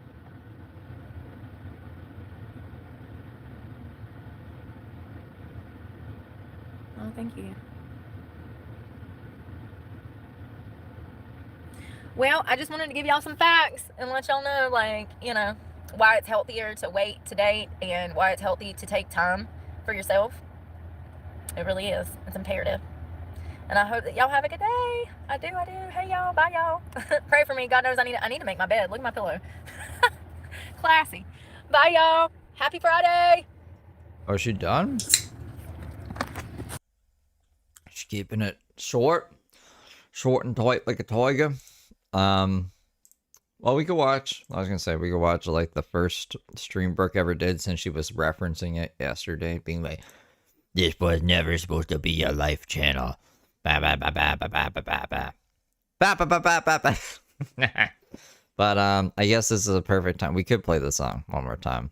Speaker 1: Oh, thank you. Well, I just wanted to give y'all some facts and let y'all know, like, you know, why it's healthier to wait to date and why it's healthy to take time for yourself. It really is. It's imperative. And I hope that y'all have a good day. I do. Hey, y'all. Bye, y'all. Pray for me. God knows I need to make my bed. Look at my pillow. Classy. Bye, y'all. Happy Friday.
Speaker 2: Oh, is she done? She's keeping it short and tight like a tiger. Well, we could watch. I was gonna say we could watch like the first stream Brooke ever did, since she was referencing it yesterday, being like, "This was never supposed to be your life channel." Ba ba ba ba ba ba ba ba ba ba ba ba ba ba ba. But I guess this is a perfect time. We could play the song one more time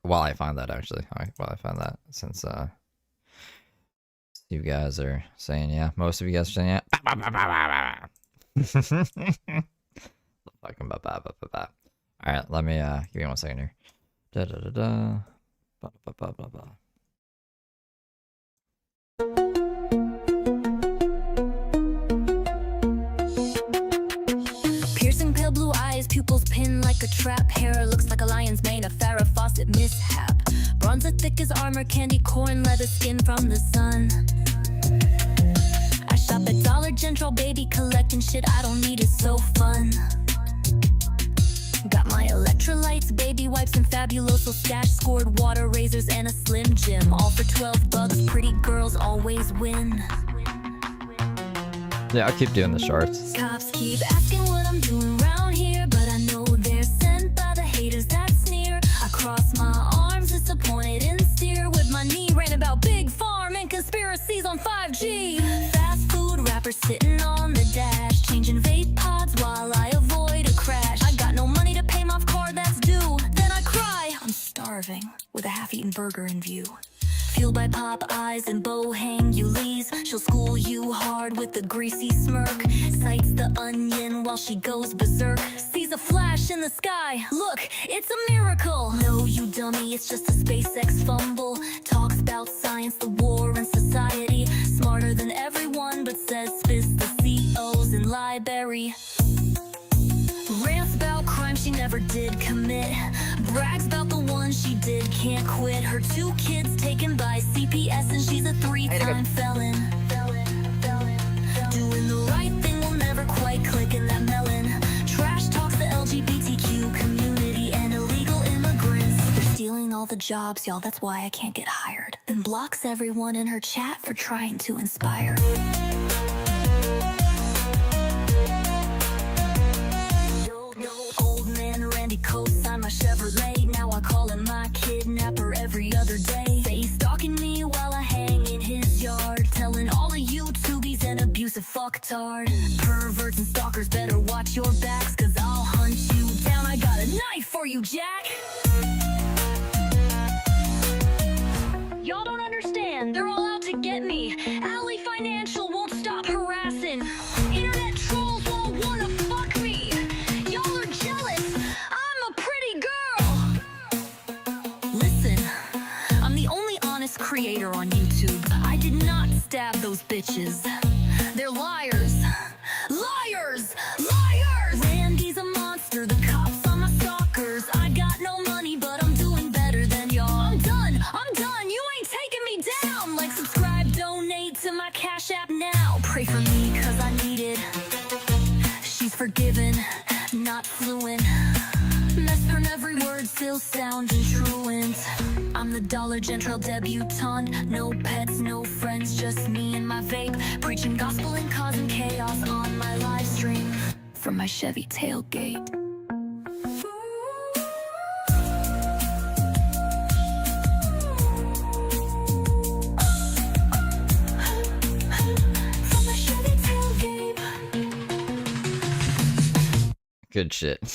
Speaker 2: while I find that, actually. While I find that, since you guys are saying yeah, most of you guys are saying yeah. Fucking ba ba ba ba ba. All right, let me give me 1 second here. Da da da da. Ba ba ba ba ba.
Speaker 4: Piercing pale blue eyes, pupils pinned like a trap. Hair looks like a lion's mane, a Farrah Fawcett mishap. Bronze as thick as armor, candy corn, leather skin from the sun. I shop at Dollar General, baby, collecting shit I don't need, is so fun. Got my electrolytes, baby wipes, and Fabuloso stash. Scored water razors and a Slim Jim, all for $12. Pretty girls always win.
Speaker 2: Yeah, I'll keep doing the shorts.
Speaker 4: Cops keep asking what I'm doing around here, but I know they're sent by the haters that sneer chicken burger in view. Fueled by Popeyes and Bohang Ulysses, she'll school you hard with a greasy smirk. Sights the onion while she goes berserk. Sees a flash in the sky, look, it's a miracle. No, you dummy, it's just a SpaceX fumble. Talks about science, the war, and society. Smarter than everyone, but says spits the COs in library. Rants about crime she never did commit. Brags about the one she did, can't quit. Her 2 kids taken by CPS and she's a 3-time felon. Doing the right thing will never quite click in that melon. Trash talks the LGBTQ community and illegal immigrants. They're stealing all the jobs, y'all, that's why I can't get hired. And blocks everyone in her chat for trying to inspire. Old man Randy co-signed my Chevrolet. Now I call him my kidnapper every other day. Say he's stalking me while I hang in his yard, telling all of you tubies an abusive fucktard. Perverts and stalkers better watch your backs, cause I'll hunt you down. I got a knife for you, Jack. Y'all don't understand, they're all out to get me. Alley Financial won't stop harassing. Internet trolls won't wanna fuck me. Y'all are jealous, I'm a pretty girl. Listen, I'm the only honest creator on YouTube. I did not stab those bitches. They're liars. Liars! Liars! Randy's a monster, the cops are my stalkers. I got no money, but I'm doing better than y'all. I'm done, you ain't taking me down. Like, subscribe, donate to my Cash App now. Pray for me, cause I need it. She's forgiven, not fluent. Mess her every word, still sounding truant. I'm the Dollar General debutante. No pets, no friends, just me and my vape. Preaching gospel and causing chaos on my live stream from my Chevy tailgate. From my Chevy tailgate.
Speaker 2: Good shit.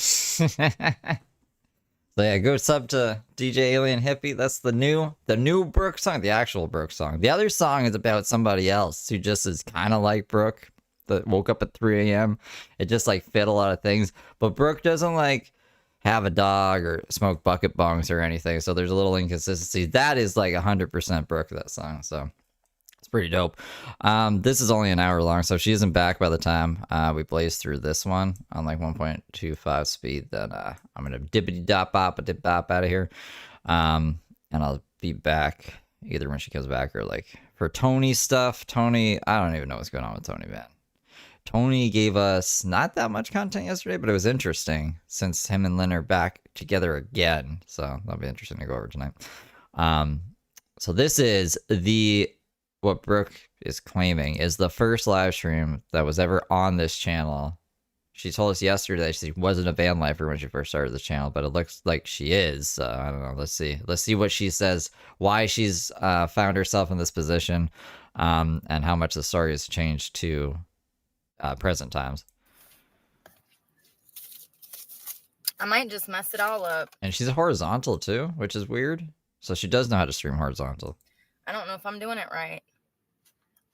Speaker 2: So yeah, go sub to DJ Alien Hippie. That's the new Brooke song, the actual Brooke song. The other song is about somebody else who just is kind of like Brooke, that woke up at 3 a.m. It just like fit a lot of things. But Brooke doesn't like have a dog or smoke bucket bongs or anything. So there's a little inconsistency. That is like 100% Brooke, that song. So it's pretty dope. This is only an hour long, so if she isn't back by the time we blaze through this one on like 1.25 speed, then I'm gonna dippity-dop-bop-a-dip-bop out of here. And I'll be back either when she comes back or like for Tony stuff. Tony, I don't even know what's going on with Tony, man. Tony gave us not that much content yesterday, but it was interesting since him and Lynn are back together again. So that'll be interesting to go over tonight. So this is what Brooke is claiming is the first live stream that was ever on this channel. She told us yesterday she wasn't a van lifer when she first started the channel, but it looks like she is. So I don't know. Let's see what she says, why she's found herself in this position, and how much the story has changed to present times.
Speaker 1: I might just mess it all up.
Speaker 2: And she's horizontal too, which is weird. So she does know how to stream horizontal.
Speaker 1: I don't know if I'm doing it right.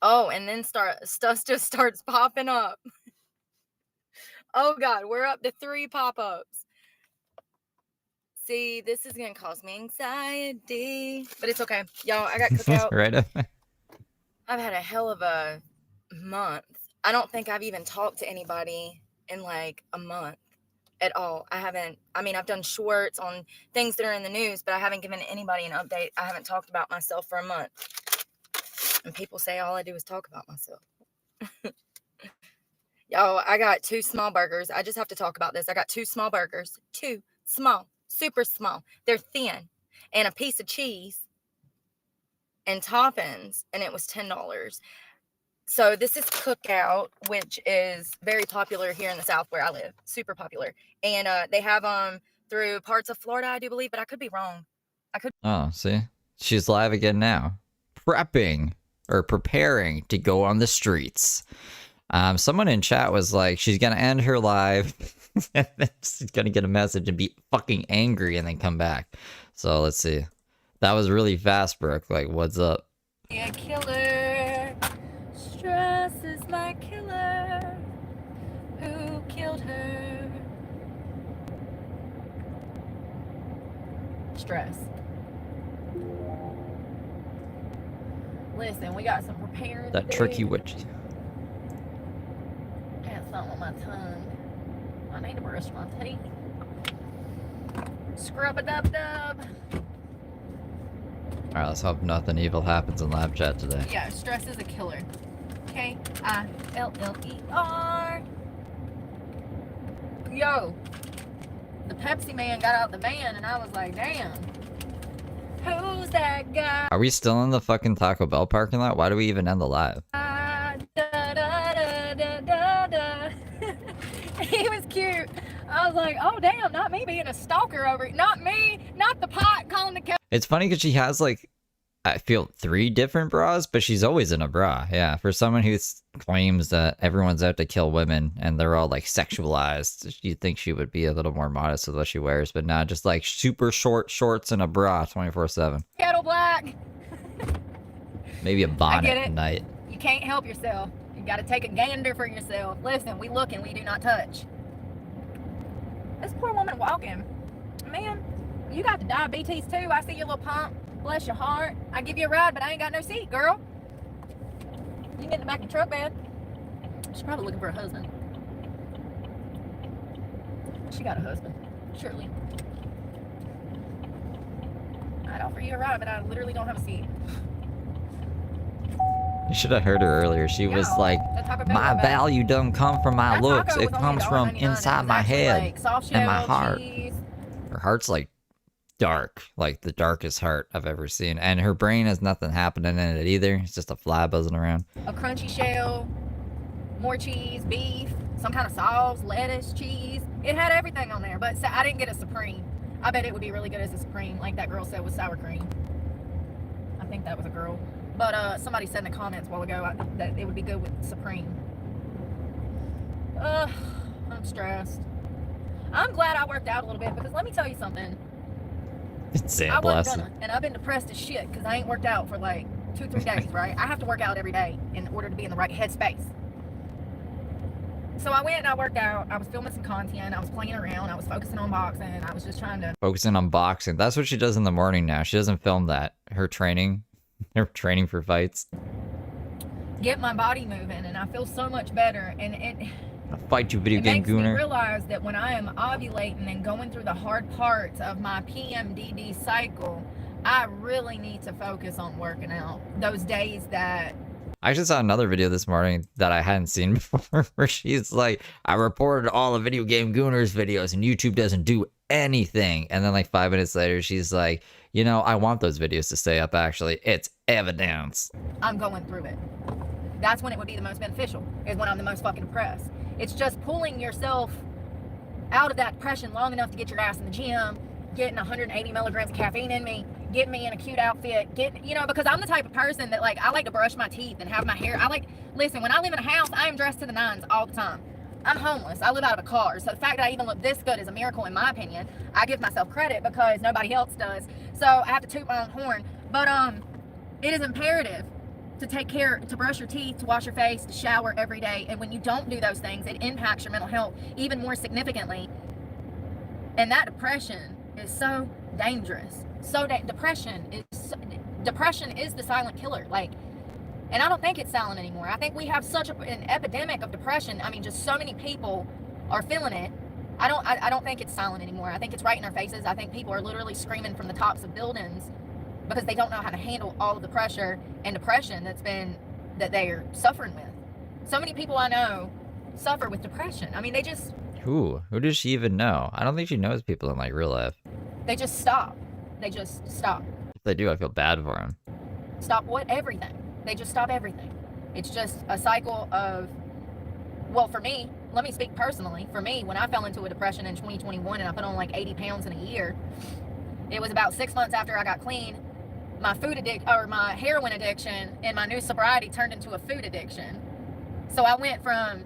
Speaker 1: Oh, and then stuff just starts popping up. Oh God, we're up to 3 pop-ups. See, this is gonna cause me anxiety, but it's okay, y'all. I got cookout.
Speaker 2: Right up.
Speaker 1: I've had a hell of a month. I don't think I've even talked to anybody in like a month at all. I've done shorts on things that are in the news, but I haven't given anybody an update. I haven't talked about myself for a month. And people say all I do is talk about myself. Yo, I got 2 small burgers. I just have to talk about this. I got 2 small burgers. 2 small, super small. They're thin. And a piece of cheese and toppings. And it was $10. So this is Cookout, which is very popular here in the South where I live. Super popular. And they have them through parts of Florida, I do believe, but I could be wrong.
Speaker 2: Oh, see? She's live again now. Prepping or preparing to go on the streets. Someone in chat was like, she's going to end her live and then she's going to get a message and be fucking angry and then come back. So let's see. That was really fast, Brooke. Like, what's up?
Speaker 1: Yeah, killer. Stress is my killer. Who killed her? Stress. Listen, we got some preparing.
Speaker 2: That tricky witch.
Speaker 1: Got something on my tongue. I need to brush my teeth. Scrub-a-dub-dub.
Speaker 2: Alright, let's hope nothing evil happens in live chat today.
Speaker 1: Yeah, stress is a killer. K-I-L-L-E-R. Yo, the Pepsi man got out the van and I was like, damn. Who's that guy?
Speaker 2: Are we still in the fucking Taco Bell parking lot? Why do we even end the live?
Speaker 1: Da, da, da, da, da, da. He was cute. I was like, oh damn, not me being a stalker over it. Not me, not the pot calling the cat.
Speaker 2: It's funny because she has like, I feel 3 different bras, but she's always in a bra. Yeah, for someone who claims that everyone's out to kill women and they're all like sexualized, you'd think she would be a little more modest with what she wears, but not just like super short shorts and a bra 24/7.
Speaker 1: Kettle black.
Speaker 2: Maybe a bonnet
Speaker 1: I get it.
Speaker 2: at night.
Speaker 1: You can't help yourself. You gotta take a gander for yourself. Listen, we look and we do not touch. This poor woman walking. Man, you got the diabetes too. I see your little pump. Bless your heart. I give you a ride, but I ain't got no seat, girl. You get in the back of the truck, man. She's probably looking for a husband. She got a husband, surely. I'd offer you a ride, but I literally don't have a seat.
Speaker 2: You should have heard her earlier. She was like, my value doesn't come from my looks. It comes from inside my head and my heart. Her heart's like dark, like the darkest heart I've ever seen. And her brain has nothing happening in it either. It's just a fly buzzing around.
Speaker 1: A crunchy shell, more cheese, beef, some kind of sauce, lettuce, cheese. It had everything on there, but I didn't get a Supreme. I bet it would be really good as a Supreme, like that girl said with sour cream. I think that was a girl. But somebody said in the comments a while ago that it would be good with Supreme. I'm stressed. I'm glad I worked out a little bit because let me tell you something. I wasn't gonna, and I've been depressed as shit because I ain't worked out for like 2-3 days, right? I have to work out every day in order to be in the right headspace. So I went and I worked out. I was filming some content. I was playing around. I was focusing on boxing. I was just trying to...
Speaker 2: Focusing on boxing. That's what she does in the morning now. She doesn't film that. Her training for fights.
Speaker 1: Get my body moving, and I feel so much better. And
Speaker 2: I'll fight you, video game gooner.
Speaker 1: It makes me realize that when I am ovulating and going through the hard parts of my PMDD cycle, I really need to focus on working out. Those days that...
Speaker 2: I actually saw another video this morning that I hadn't seen before where she's like, I reported all the video game gooners videos and YouTube doesn't do anything. And then like 5 minutes later, she's like, you know, I want those videos to stay up actually. It's evidence.
Speaker 1: I'm going through it. That's when it would be the most beneficial, is when I'm the most fucking depressed. It's just pulling yourself out of that depression long enough to get your ass in the gym, getting 180 milligrams of caffeine in me, get me in a cute outfit, you know, because I'm the type of person that, like, I like to brush my teeth and have my hair. Listen, when I live in a house, I am dressed to the nines all the time. I'm homeless. I live out of a car. So the fact that I even look this good is a miracle in my opinion. I give myself credit because nobody else does. So I have to toot my own horn. But it is imperative to take care, to brush your teeth, to wash your face, to shower every day. And when you don't do those things, it impacts your mental health even more significantly. And that depression is so dangerous. Depression is the silent killer. Like, and I don't think it's silent anymore. I think we have such an epidemic of depression. I mean, just so many people are feeling it. I don't think it's silent anymore. I think it's right in our faces. I think people are literally screaming from the tops of buildings because they don't know how to handle all of the pressure and depression that they are suffering with. So many people I know suffer with depression. I mean, they just...
Speaker 2: Who does she even know? I don't think she knows people in like real life.
Speaker 1: They just stop. They just stop.
Speaker 2: If they do, I feel bad for them.
Speaker 1: Stop what? Everything. They just stop everything. It's just a cycle of, well, for me, let me speak personally. For me, when I fell into a depression in 2021 and I put on like 80 pounds in a year, it was about 6 months after I got clean. My my heroin addiction and my new sobriety turned into a food addiction. So I went from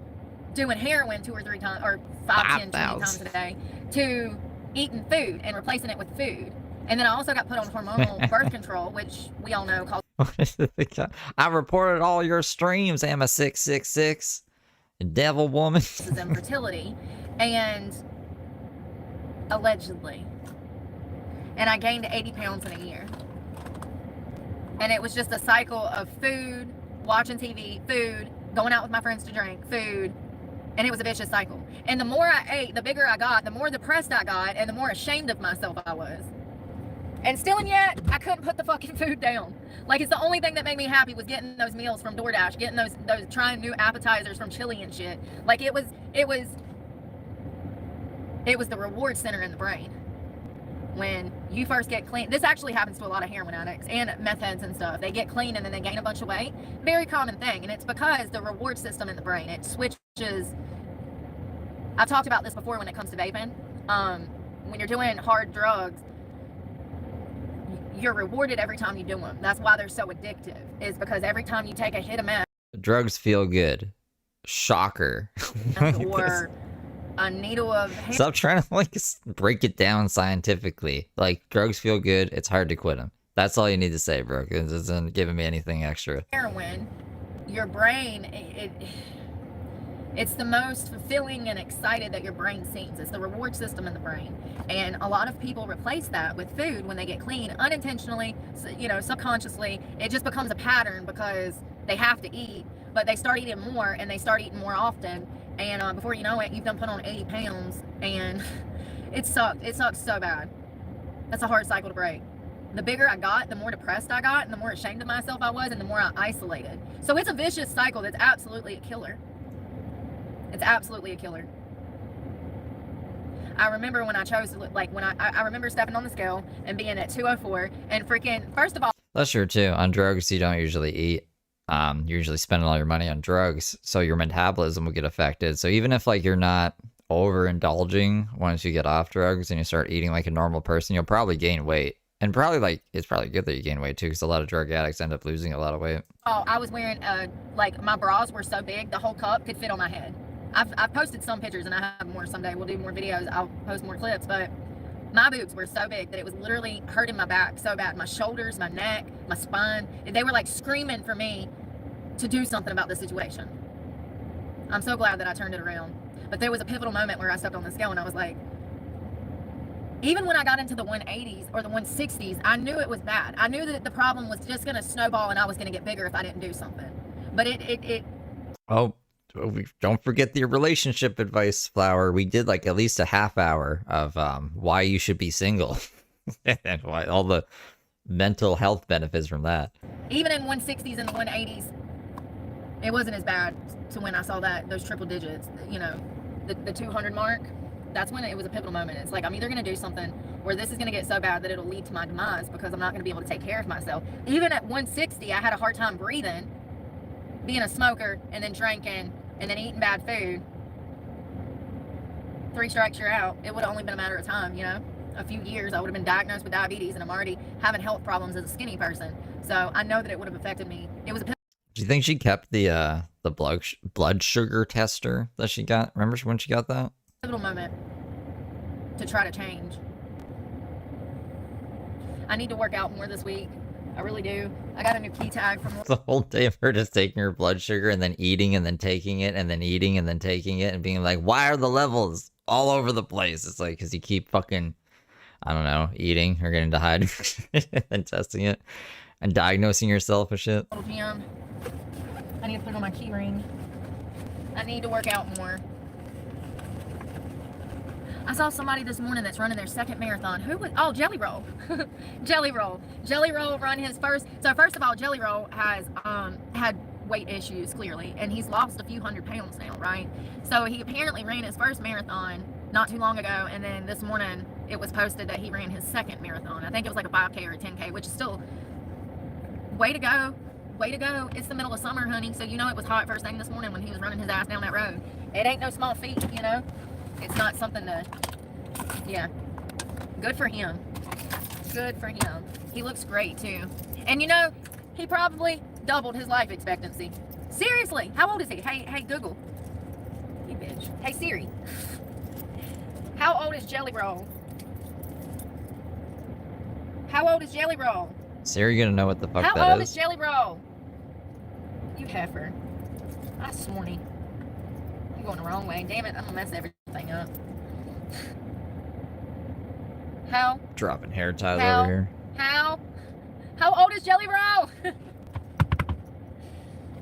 Speaker 1: doing heroin 2 or 3 times, or 5, 10, 20 times a day, to eating food and replacing it with food. And then I also got put on hormonal birth control, which we all know causes
Speaker 2: I reported all your streams, Emma 666, devil woman.
Speaker 1: infertility, and allegedly. And I gained 80 pounds in a year. And it was just a cycle of food, watching TV, food, going out with my friends to drink, food. And it was a vicious cycle. And the more I ate, the bigger I got, the more depressed I got, and the more ashamed of myself I was. And still and yet, I couldn't put the fucking food down. Like, it's the only thing that made me happy was getting those meals from DoorDash, getting those trying new appetizers from Chili and shit. Like, it was the reward center in the brain. When you first get clean, this actually happens to a lot of heroin addicts and meth heads and stuff. They get clean and then they gain a bunch of weight. Very common thing. And it's because the reward system in the brain, it switches. I've talked about this before when it comes to vaping. When you're doing hard drugs, you're rewarded every time you do them. That's why they're so addictive, is because every time you take a hit of meth,
Speaker 2: Drugs feel good. Shocker.
Speaker 1: or a needle of
Speaker 2: Stop trying to like break it down scientifically. Like, drugs feel good. It's hard to quit them. That's all you need to say, Brooke. It isn't giving me anything extra.
Speaker 1: heroin, your brain, it's the most fulfilling and excited that your brain seems. It's the reward system in the brain. And a lot of people replace that with food when they get clean, unintentionally, you know, subconsciously. It just becomes a pattern because they have to eat, but they start eating more and they start eating more often. And before you know it, you've done put on 80 pounds and it sucked. It sucks so bad. That's a hard cycle to break. The bigger I got, the more depressed I got, and the more ashamed of myself I was, and the more I isolated. So it's a vicious cycle that's absolutely a killer. It's absolutely a killer. I remember when I chose to, like, when I remember stepping on the scale and being at 204 and freaking, first of all.
Speaker 2: That's true too. On drugs, you don't usually eat. You're usually spending all your money on drugs, so your metabolism will get affected. So even if like you're not overindulging once you get off drugs and you start eating like a normal person, you'll probably gain weight. And probably like, it's probably good that you gain weight too, because a lot of drug addicts end up losing a lot of weight.
Speaker 1: Oh, I was wearing like my bras were so big, the whole cup could fit on my head. I've posted some pictures and I have more someday. We'll do more videos. I'll post more clips, but my boobs were so big that it was literally hurting my back so bad. My shoulders, my neck, my spine. They were like screaming for me to do something about the situation. I'm so glad that I turned it around. But there was a pivotal moment where I stepped on the scale and I was like, even when I got into the 180s or the 160s, I knew it was bad. I knew that the problem was just going to snowball and I was going to get bigger if I didn't do something. But
Speaker 2: Oh, don't forget the relationship advice, Flower. We did like at least a half hour of why you should be single and why all the mental health benefits from that.
Speaker 1: Even in 160s and the 180s, it wasn't as bad to when I saw those triple digits, you know, the 200 mark. That's when it was a pivotal moment. It's like, I'm either going to do something where this is going to get so bad that it'll lead to my demise because I'm not going to be able to take care of myself. Even at 160, I had a hard time breathing, being a smoker and then drinking and then eating bad food. 3 strikes, you're out. It would have only been a matter of time, you know, a few years. I would have been diagnosed with diabetes and I'm already having health problems as a skinny person. So I know that it would have affected me. It was a
Speaker 2: Do you think she kept the blood sugar tester that she got? Remember when she got that?
Speaker 1: pivotal moment to try to change. I need to work out more this week. I really do. I got a new key tag from
Speaker 2: the whole day of her just taking her blood sugar and then eating and then taking it and then eating and then taking it and being like, why are the levels all over the place? It's like, because you keep fucking, I don't know, eating or getting dehydrated and testing it and diagnosing yourself with shit.
Speaker 1: Gym. I need to put it on my key ring. I need to work out more. I saw somebody this morning that's running their second marathon. Who was? Oh, Jelly Roll. Jelly Roll. Jelly Roll run his first. So first of all, Jelly Roll has had weight issues clearly, and he's lost a few 100 pounds now, right? So he apparently ran his first marathon not too long ago, and then this morning it was posted that he ran his second marathon. I think it was like a 5K or a 10K, which is still way to go. Way to go. It's the middle of summer, honey, so you know it was hot first thing this morning when he was running his ass down that road. It ain't no small feat, you know? It's not something to, yeah. Good for him. Good for him. He looks great, too. And you know, he probably doubled his life expectancy. Seriously, how old is he? Hey, Google. You bitch. Hey, Siri. How old is Jelly Roll? How old is Jelly Roll?
Speaker 2: Siri gonna know what the fuck
Speaker 1: How
Speaker 2: that
Speaker 1: old
Speaker 2: is.
Speaker 1: is Jelly Roll? You heifer. I sworny. I'm going the wrong way. Damn it, I'm gonna mess everything up. How?
Speaker 2: Dropping hair ties
Speaker 1: How?
Speaker 2: over here.
Speaker 1: How old is Jelly Roll?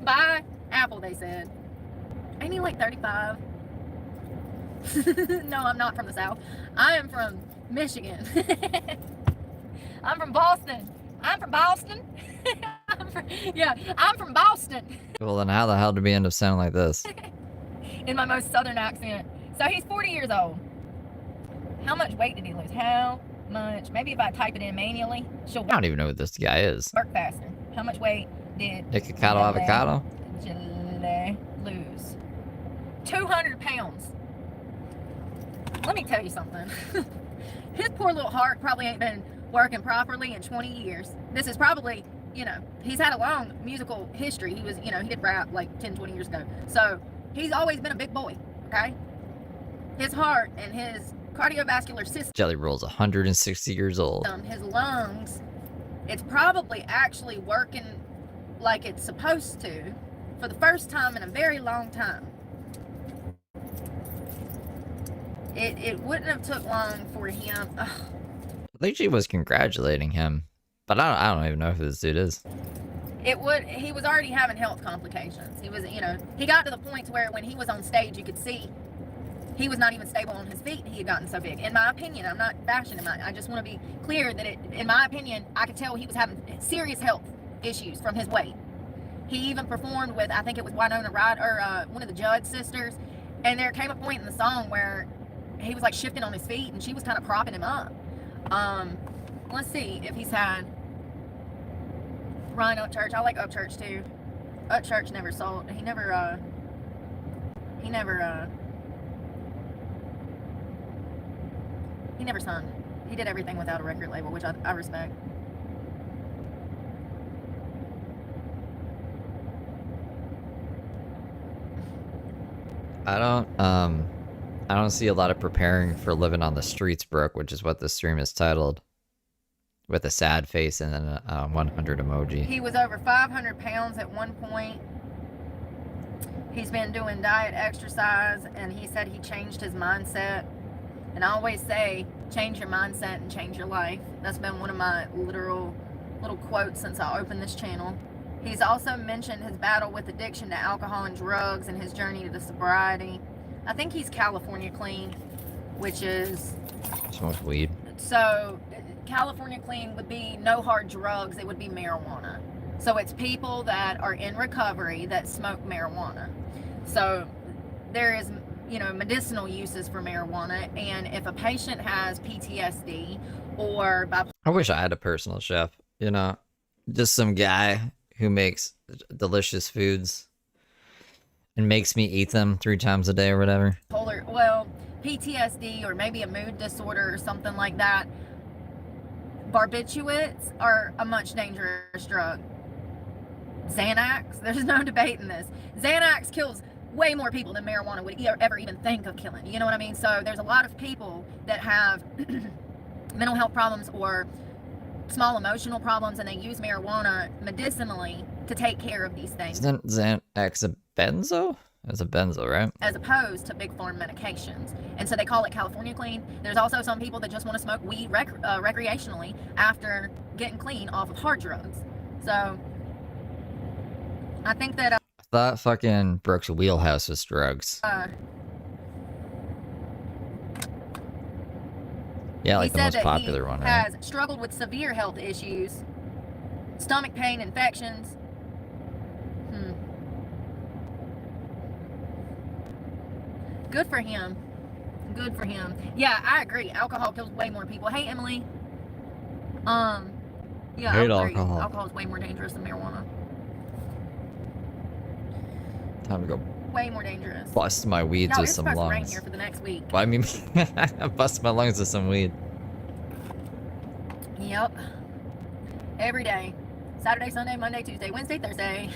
Speaker 1: Bye. Apple, they said. Ain't he like 35? No, I'm not from the South. I am from Michigan. I'm from Boston. I'm from Boston. I'm from Boston.
Speaker 2: Well, then how the hell did we end up sounding like this?
Speaker 1: In my most southern accent. So he's 40 years old. How much weight did he lose? How much? Maybe if I type it in manually, she'll
Speaker 2: I don't even know who this guy is.
Speaker 1: work faster. How much weight did
Speaker 2: Nikocado avocado?
Speaker 1: Jelly lose? 200 pounds. Let me tell you something. His poor little heart probably ain't been working properly in 20 years. This is probably, he's had a long musical history. He was, he did rap like 10, 20 years ago. So he's always been a big boy, okay? His heart and his cardiovascular system,
Speaker 2: Jelly Roll's 160 years old.
Speaker 1: his lungs, it's probably actually working like it's supposed to for the first time in a very long time. It wouldn't have took long for him. Ugh.
Speaker 2: I think she was congratulating him, but I don't even know who this dude is.
Speaker 1: He was already having health complications. He was, he got to the point where when he was on stage, you could see he was not even stable on his feet. He had gotten so big. In my opinion, I'm not bashing him. I just want to be clear that in my opinion, I could tell he was having serious health issues from his weight. He even performed with, I think it was Winona Ryder, or one of the Judd sisters. And there came a point in the song where he was like shifting on his feet and she was kind of propping him up. Let's see if he's had Ryan Upchurch. I like Upchurch too. Upchurch never sold. He never sung. He did everything without a record label, which I respect.
Speaker 2: I don't see a lot of preparing for living on the streets, Brooke, which is what the stream is titled. With a sad face and then a 100 emoji.
Speaker 1: He was over 500 pounds at one point. He's been doing diet, exercise, and he said he changed his mindset. And I always say, change your mindset and change your life. That's been one of my literal little quotes since I opened this channel. He's also mentioned his battle with addiction to alcohol and drugs and his journey to sobriety. I think he's California clean, which is...
Speaker 2: Smokes weed.
Speaker 1: So, California clean would be no hard drugs. It would be marijuana. So it's people that are in recovery that smoke marijuana. So there is, medicinal uses for marijuana. And if a patient has PTSD or bipolar...
Speaker 2: I wish I had a personal chef, just some guy who makes delicious foods and makes me eat them 3 times a day or whatever.
Speaker 1: Well, PTSD or maybe a mood disorder or something like that, barbiturates are a much dangerous drug. Xanax, there's no debate in this. Xanax kills way more people than marijuana would ever even think of killing. You know what I mean? So there's a lot of people that have mental health problems or small emotional problems, and they use marijuana medicinally to take care of these things.
Speaker 2: Isn't Xanax a benzo? It's a benzo, right?
Speaker 1: As opposed to big pharma medications. And so they call it California clean. There's also some people that just want to smoke weed recreationally after getting clean off of hard drugs. So I think that...
Speaker 2: I thought fucking Brooke's wheelhouse was drugs. Yeah, like the most popular one, right?
Speaker 1: He has struggled with severe health issues, stomach pain, infections. Good for him. Good for him. Yeah, I agree. Alcohol kills way more people. Hey, Emily. Yeah, I agree.
Speaker 2: Alcohol.
Speaker 1: Alcohol is way more dangerous than marijuana.
Speaker 2: Time to go
Speaker 1: Way more dangerous.
Speaker 2: bust my weeds
Speaker 1: No,
Speaker 2: with
Speaker 1: it's
Speaker 2: some
Speaker 1: supposed to rain
Speaker 2: lungs.
Speaker 1: here for the next week.
Speaker 2: Well, I mean, bust my lungs with some weed.
Speaker 1: Yep. Every day. Saturday, Sunday, Monday, Tuesday, Wednesday, Thursday.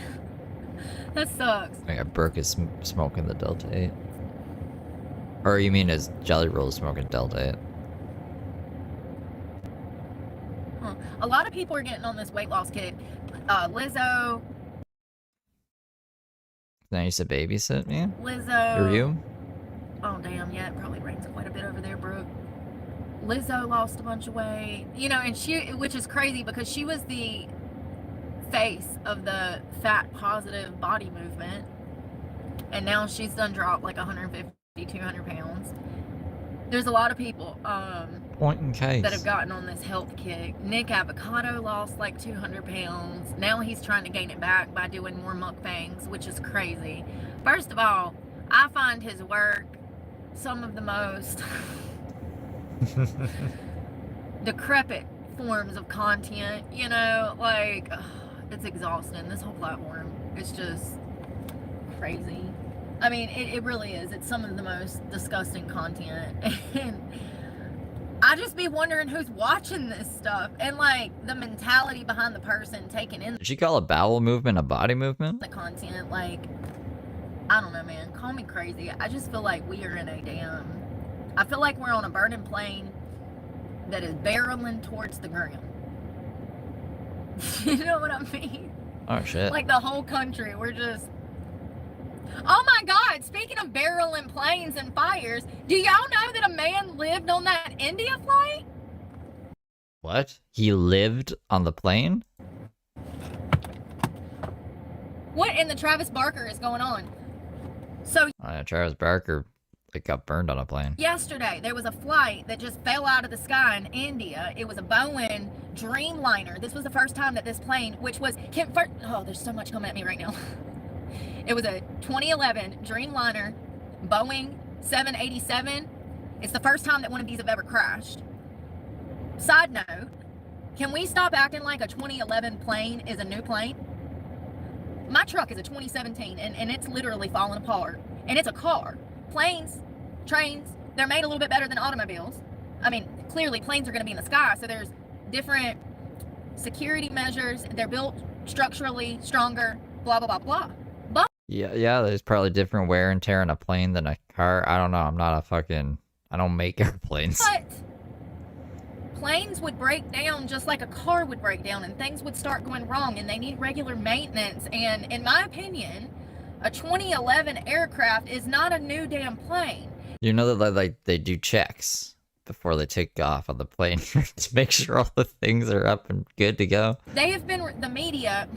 Speaker 1: That sucks.
Speaker 2: I got Brooke is smoking the Delta 8. Or you mean as Jelly Roll is smoking Delta 8?
Speaker 1: A lot of people are getting on this weight loss kick. Lizzo.
Speaker 2: Then I used to babysit me.
Speaker 1: Lizzo.
Speaker 2: Or you?
Speaker 1: Oh damn, yeah, it probably rains quite a bit over there, Brooke. Lizzo lost a bunch of weight, you know, and which is crazy because she was the face of the fat positive body movement, and now she's done dropped like 150, 200 pounds. There's a lot of people
Speaker 2: Point in case
Speaker 1: that have gotten on this health kick. Nick Avocado lost like 200 pounds. Now he's trying to gain it back by doing more mukbangs, which is crazy. First of all, I find his work some of the most decrepit forms of content, you know, like it's exhausting. This whole platform is just crazy. I mean, it really is. It's some of the most disgusting content. And I just be wondering who's watching this stuff and like the mentality behind the person taking in
Speaker 2: Did she call a bowel movement a body movement?
Speaker 1: the content. Like, I don't know, man. Call me crazy. I just feel like we are in a I feel like we're on a burning plane that is barreling towards the ground. You know what I mean?
Speaker 2: Oh shit.
Speaker 1: Like the whole country, we're just... Oh my God, speaking of barreling planes and fires, do y'all know that a man lived on that India flight?
Speaker 2: What? He lived on the plane?
Speaker 1: What in the Travis Barker is going on? So
Speaker 2: Travis Barker like got burned on a plane.
Speaker 1: yesterday, there was a flight that just fell out of the sky in India. It was a Boeing Dreamliner. This was the first time that this plane, which was... Oh, there's so much coming at me right now. It was a 2011 Dreamliner Boeing 787. It's the first time that one of these have ever crashed. Side note, can we stop acting like a 2011 plane is a new plane? My truck is a 2017 and it's literally falling apart. And it's a car. Planes, trains, they're made a little bit better than automobiles. I mean, clearly planes are going to be in the sky, so there's different security measures. They're built structurally stronger, blah, blah, blah, blah.
Speaker 2: Yeah, there's probably different wear and tear in a plane than a car. I don't know. I'm not a fucking... I don't make airplanes.
Speaker 1: But planes would break down just like a car would break down, and things would start going wrong, and they need regular maintenance. And in my opinion, a 2011 aircraft is not a new damn plane.
Speaker 2: You know that like they do checks before they take off on the plane to make sure all the things are up and good to go.
Speaker 1: They have been... The media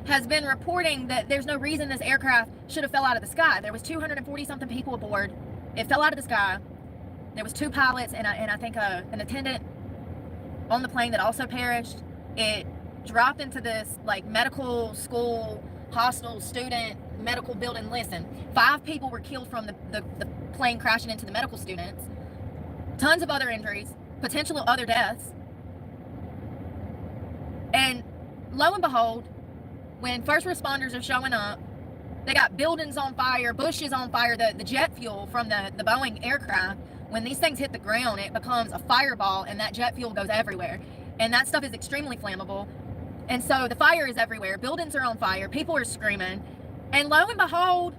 Speaker 1: has been reporting that there's no reason this aircraft should have fell out of the sky. There was 240 something people aboard. It fell out of the sky. There was 2 pilots and I think an attendant on the plane that also perished. It dropped into this like medical school, hostel, student, medical building. Listen, 5 people were killed from the plane crashing into the medical students. Tons of other injuries, potential other deaths. And lo and behold, when first responders are showing up, they got buildings on fire, bushes on fire, the jet fuel from the Boeing aircraft. When these things hit the ground, it becomes a fireball and that jet fuel goes everywhere. And that stuff is extremely flammable. And so the fire is everywhere. Buildings are on fire. People are screaming. And lo and behold,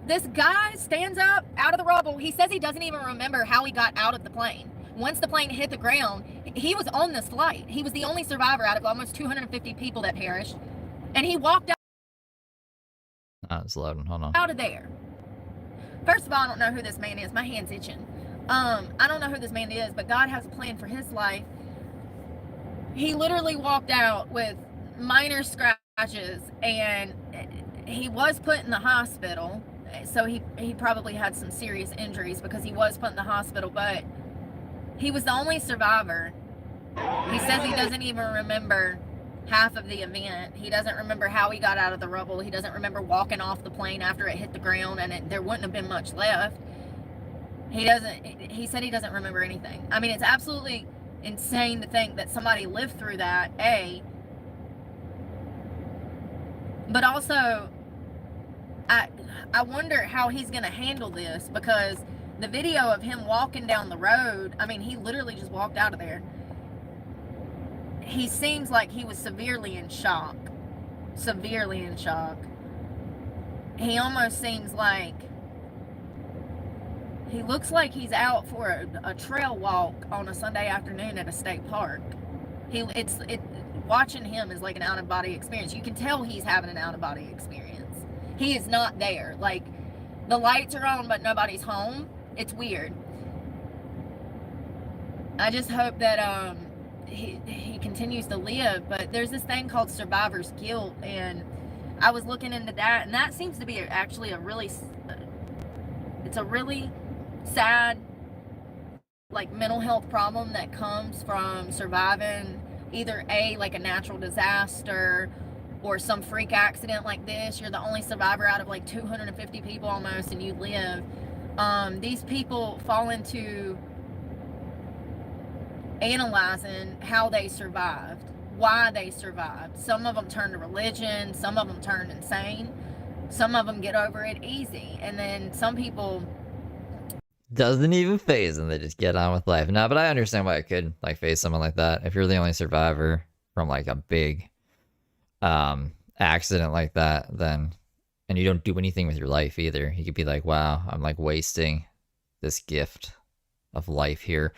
Speaker 1: this guy stands up out of the rubble. He says he doesn't even remember how he got out of the plane. Once the plane hit the ground, he was on this flight. He was the only survivor out of almost 250 people that perished. And he walked out.
Speaker 2: It's loading. Hold on.
Speaker 1: Out of there. First of all, I don't know who this man is. My hand's itching. I don't know who this man is, but God has a plan for his life. He literally walked out with minor scratches, and he was put in the hospital. So he probably had some serious injuries because he was put in the hospital, but he was the only survivor. He says he doesn't even remember half of the event. He doesn't remember how he got out of the rubble. He doesn't remember walking off the plane after it hit the ground and there wouldn't have been much left. He said he doesn't remember anything. I mean, it's absolutely insane to think that somebody lived through that, A. But also, I wonder how he's going to handle this, because the video of him walking down the road, I mean, he literally just walked out of there. He seems like he was severely in shock. Severely in shock. He almost seems like... He looks like he's out for a trail walk on a Sunday afternoon at a state park. Watching him is like an out-of-body experience. You can tell he's having an out-of-body experience. He is not there. Like, the lights are on, but nobody's home. It's weird. I just hope that he continues to live. But there's this thing called survivor's guilt, and I was looking into that, and that seems to be actually it's a really sad, like, mental health problem that comes from surviving either like a natural disaster or some freak accident like this. You're the only survivor out of like 250 people almost, and you live. These people fall into analyzing how they survived, why they survived. Some of them turn to religion, some of them turn insane, some of them get over it easy, and then some people
Speaker 2: doesn't even phase them. They just get on with life. No, but I understand why it could like phase someone like that. If you're the only survivor from like a big accident like that, then, and you don't do anything with your life either, you could be like, wow, I'm like wasting this gift of life here.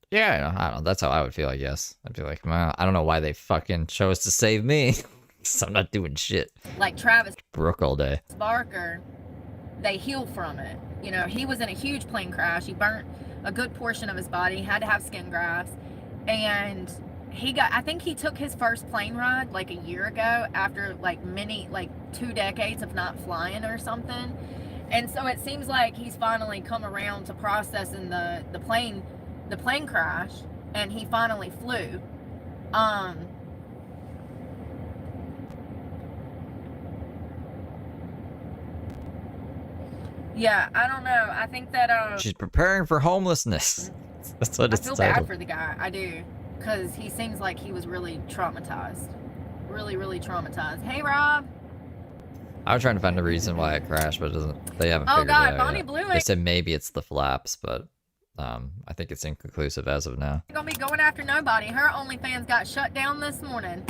Speaker 2: Yeah, I don't know. That's how I would feel, I guess. I'd be like, well, I don't know why they fucking chose to save me. Because I'm not doing shit.
Speaker 1: Like Travis
Speaker 2: Brooke all day.
Speaker 1: Barker, they heal from it. You know, he was in a huge plane crash. He burnt a good portion of his body, had to have skin grafts, and I think he took his first plane ride like a year ago after like 2 decades of not flying or something. And so it seems like he's finally come around to processing the plane crash, and he finally flew. Yeah, I don't know. I think that
Speaker 2: She's preparing for homelessness. That's what
Speaker 1: I
Speaker 2: it's
Speaker 1: feel
Speaker 2: titled.
Speaker 1: bad for the guy. I do, because he seems like he was really traumatized, really traumatized. Hey, Rob.
Speaker 2: I was trying to find a reason why it crashed, but it doesn't. They haven't.
Speaker 1: Oh
Speaker 2: figured
Speaker 1: God,
Speaker 2: it out
Speaker 1: Bonnie
Speaker 2: yet.
Speaker 1: Blue.
Speaker 2: They said maybe it's the flaps, but I think it's inconclusive as of now.
Speaker 1: Gonna be going after nobody. Her OnlyFans got shut down this morning.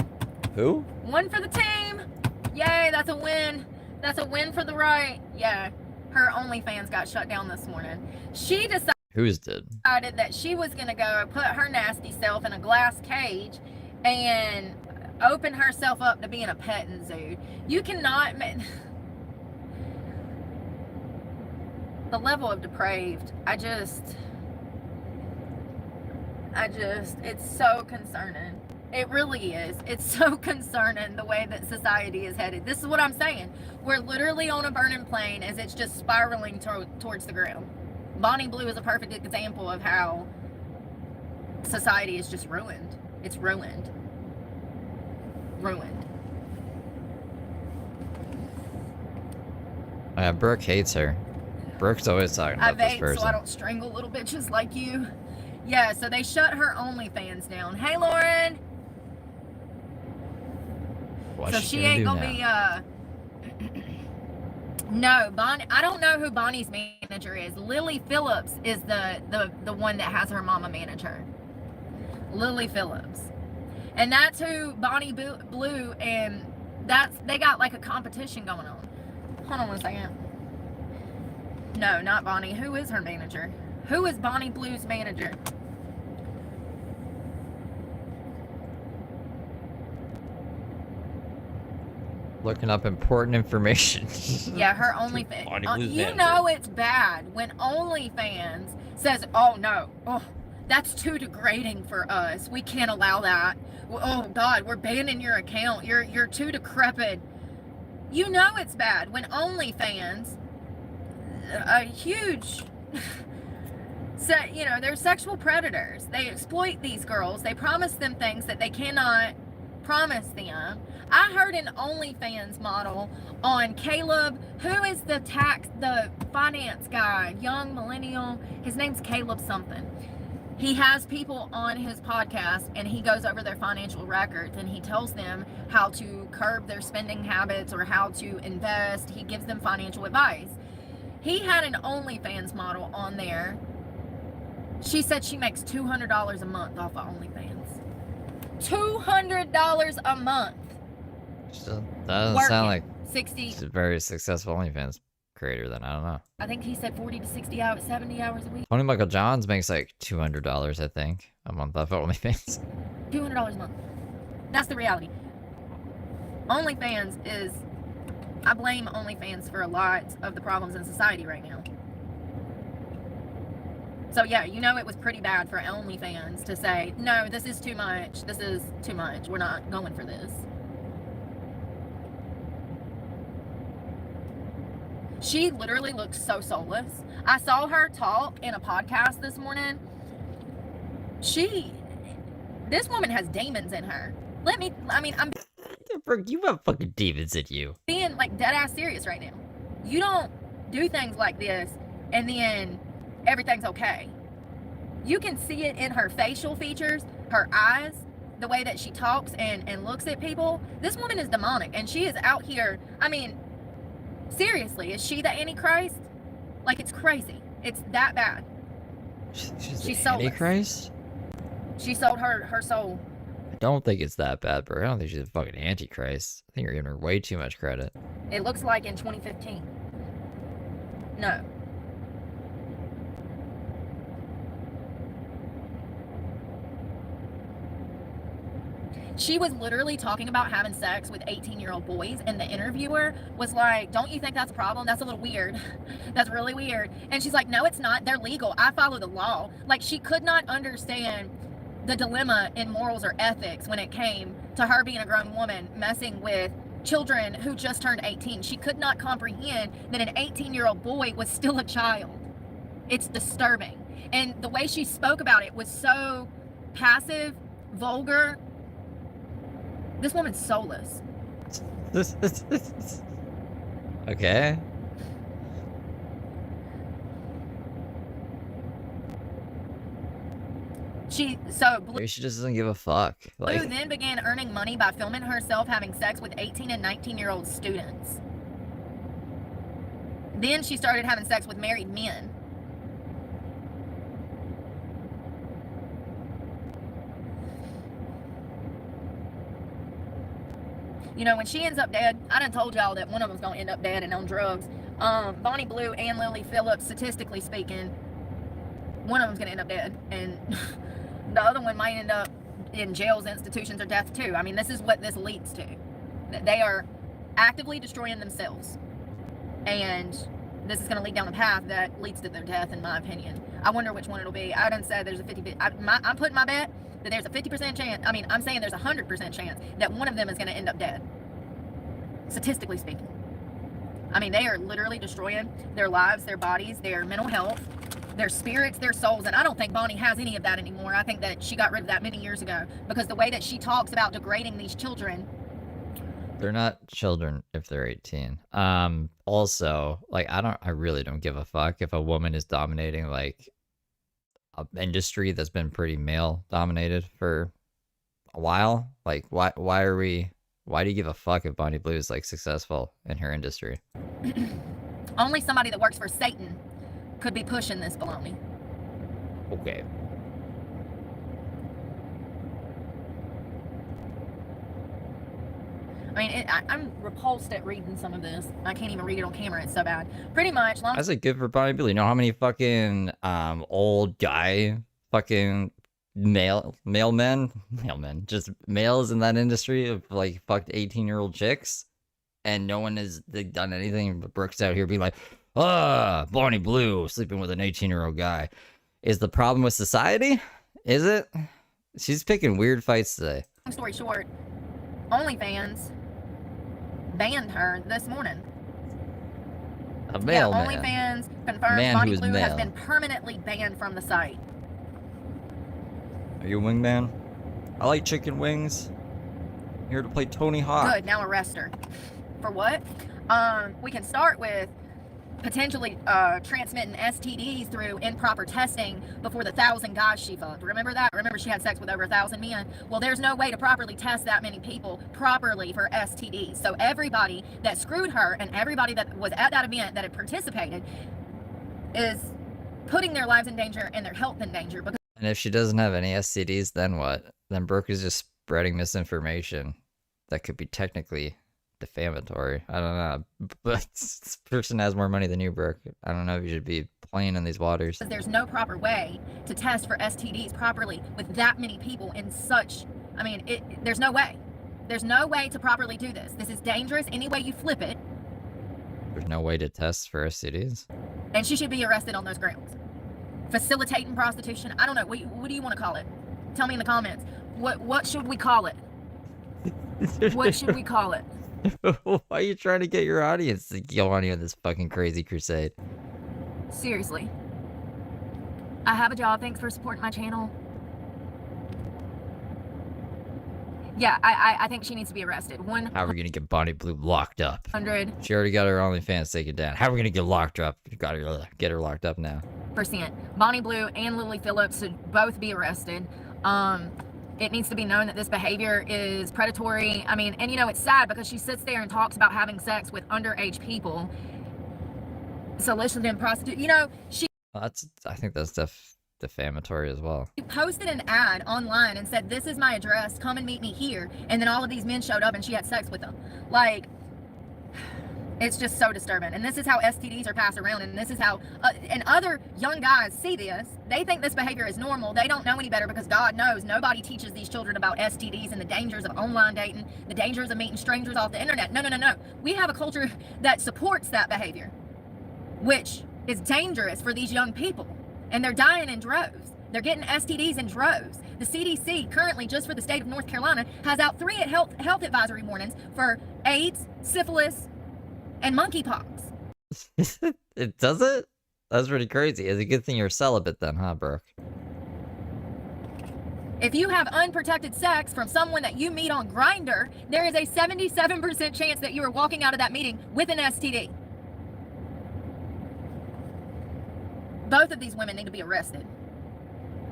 Speaker 2: Who?
Speaker 1: One for the team. Yay, that's a win. That's a win for the right. Yeah, her OnlyFans got shut down this morning. She
Speaker 2: Whose did?
Speaker 1: decided that she was gonna go put her nasty self in a glass cage and open herself up to being a petting zoo. You cannot. The level of depraved. It's so concerning. It really is. It's so concerning the way that society is headed. This is what I'm saying. We're literally on a burning plane as it's just spiraling towards the ground. Bonnie Blue is a perfect example of how society is just ruined. It's ruined. Ruined.
Speaker 2: Brooke hates her. Brooke's always talking
Speaker 1: I
Speaker 2: about this
Speaker 1: vape
Speaker 2: person.
Speaker 1: so I don't strangle little bitches like you. Yeah, so they shut her OnlyFans down. Hey, Lauren.
Speaker 2: What's
Speaker 1: So she ain't gonna be no, Bonnie. I don't know who Bonnie's manager is. Lily Phillips is the one that has her mama manage her. Lily Phillips, and that's who Bonnie Blue, and they got like a competition going on. Hold on one second. No, not Bonnie. Who is her manager? Who is Bonnie Blue's manager?
Speaker 2: Looking up important information.
Speaker 1: Yeah, her OnlyFans.
Speaker 2: Bonnie Blue's
Speaker 1: You
Speaker 2: manager.
Speaker 1: know it's bad when OnlyFans says, "Oh no, oh that's too degrading for us. We can't allow that. Oh God, we're banning your account. You're too decrepit." You know it's bad when OnlyFans, a huge, they're sexual predators. They exploit these girls. They promise them things that they cannot promise them. I heard an OnlyFans model on Caleb, who is the finance guy, young millennial. His name's Caleb something. He has people on his podcast and he goes over their financial records and he tells them how to curb their spending habits or how to invest. He gives them financial advice. He had an OnlyFans model on there. She said she makes $200 a month off of OnlyFans. $200 a month.
Speaker 2: Still doesn't sound like
Speaker 1: 60.
Speaker 2: she's a very successful OnlyFans creator, then I don't know.
Speaker 1: I think he said 40 to 60 hours, 70 hours a week.
Speaker 2: Tony Michael Johns makes like $200, I think, a month off OnlyFans.
Speaker 1: $200 a month. That's the reality. OnlyFans is, I blame OnlyFans for a lot of the problems in society right now. So yeah, you know it was pretty bad for OnlyFans to say, no, this is too much. This is too much. We're not going for this. She literally looks so soulless. I saw her talk in a podcast this morning. This woman has demons in her. I'm
Speaker 2: Brooke, you have fucking demons in you.
Speaker 1: being like dead ass serious right now. You don't do things like this and then everything's okay. You can see it in her facial features, her eyes, the way that she talks and looks at people. This woman is demonic and she is out here. I mean, seriously, is she the Antichrist? Like, it's crazy. It's that bad.
Speaker 2: She's
Speaker 1: She's
Speaker 2: the
Speaker 1: soulless.
Speaker 2: Antichrist?
Speaker 1: She sold her soul.
Speaker 2: I don't think it's that bad, bro. I don't think she's a fucking Antichrist. I think you're giving her way too much credit.
Speaker 1: It looks like in 2015. No. She was literally talking about having sex with 18-year-old boys, and the interviewer was like, don't you think that's a problem? That's a little weird. That's really weird. And she's like, no, it's not. They're legal. I follow the law. Like, she could not understand the dilemma in morals or ethics when it came to her being a grown woman messing with children who just turned 18. She could not comprehend that an 18-year-old boy was still a child. It's disturbing. And the way she spoke about it was so passive, vulgar. This woman's soulless.
Speaker 2: Okay.
Speaker 1: Blue
Speaker 2: Maybe she just doesn't give a fuck. Like,
Speaker 1: then began earning money by filming herself having sex with 18 and 19-year-old students. Then she started having sex with married men. You know, when she ends up dead, I done told y'all that one of them's gonna end up dead and on drugs. Bonnie Blue and Lily Phillips, statistically speaking, one of them's gonna end up dead, and the other one might end up in jails, institutions, or death too. I mean, this is what this leads to. That they are actively destroying themselves, and this is gonna lead down a path that leads to their death, in my opinion. I wonder which one it'll be. I done said there's a 50. I'm putting my bet that there's a 50% chance. I mean, I'm saying there's a 100% chance that one of them is going to end up dead. Statistically speaking. I mean, they are literally destroying their lives, their bodies, their mental health, their spirits, their souls. And I don't think Bonnie has any of that anymore. I think that she got rid of that many years ago, because the way that she talks about degrading these children.
Speaker 2: they're not children if they're 18. Also, like, I really don't give a fuck if a woman is dominating, like, an industry that's been pretty male dominated for a while. Like, why do you give a fuck if Bonnie Blue is like successful in her industry?
Speaker 1: Only somebody that works for Satan could be pushing this baloney.
Speaker 2: Okay.
Speaker 1: I mean, I'm repulsed at reading some of this. I can't even read it on camera. It's so bad. Pretty much.
Speaker 2: I say good for Bonnie Blue. You know how many fucking old guy fucking mailmen, just males in that industry of like fucked 18-year-old chicks, and no one has done anything. But Brooke's out here being like, Bonnie Blue sleeping with an 18-year-old guy. Is the problem with society? Is it? She's picking weird fights today.
Speaker 1: Long story short, OnlyFans banned her this morning.
Speaker 2: A male man.
Speaker 1: OnlyFans confirmed
Speaker 2: Man
Speaker 1: Bonnie
Speaker 2: who is
Speaker 1: Blue has
Speaker 2: male.
Speaker 1: been permanently banned from the site.
Speaker 2: Are you a wingman? I like chicken wings. Here to play Tony Hawk.
Speaker 1: Good, now arrest her. For what? We can start with potentially transmitting STDs through improper testing before the 1,000 guys she fucked. Remember that? Remember she had sex with over 1,000 men? Well, there's no way to properly test that many people properly for STDs. So everybody that screwed her and everybody that was at that event that had participated is putting their lives in danger and their health in danger. Because
Speaker 2: And if she doesn't have any STDs, then what? Then Brooke is just spreading misinformation that could be technically defamatory. I don't know. But this person has more money than you, Brooke. I don't know if you should be playing in these waters.
Speaker 1: There's no proper way to test for STDs properly with that many people in such, I mean, there's no way. There's no way to properly do this. This is dangerous any way you flip it.
Speaker 2: There's no way to test for STDs.
Speaker 1: And she should be arrested on those grounds. Facilitating prostitution. I don't know. What do you want to call it? Tell me in the comments. What should we call it? What should we call it?
Speaker 2: Why are you trying to get your audience to go on you on this fucking crazy crusade?
Speaker 1: Seriously. I have a job. Thanks for supporting my channel. Yeah, I think she needs to be arrested.
Speaker 2: How are we gonna get Bonnie Blue locked up?
Speaker 1: 100%.
Speaker 2: She already got her OnlyFans taken down. How are we gonna get locked up? You gotta get her locked up now.
Speaker 1: Bonnie Blue and Lily Phillips should both be arrested. It needs to be known that this behavior is predatory. I mean, and you know, it's sad because she sits there and talks about having sex with underage people. Soliciting and prostitute. You know,
Speaker 2: I think that's defamatory as well.
Speaker 1: She posted an ad online and said, "This is my address. Come and meet me here." And then all of these men showed up and she had sex with them. Like, it's just so disturbing. And this is how STDs are passed around. And this is how, and other young guys see this. They think this behavior is normal. They don't know any better because God knows nobody teaches these children about STDs and the dangers of online dating, the dangers of meeting strangers off the internet. No. We have a culture that supports that behavior, which is dangerous for these young people. And they're dying in droves. They're getting STDs in droves. The CDC currently, just for the state of North Carolina, has out 3 health advisory warnings for AIDS, syphilis, and monkeypox.
Speaker 2: It does it? That's pretty crazy. It's a good thing you're celibate then, huh, Brooke?
Speaker 1: If you have unprotected sex from someone that you meet on Grindr, there is a 77% chance that you are walking out of that meeting with an STD. Both of these women need to be arrested.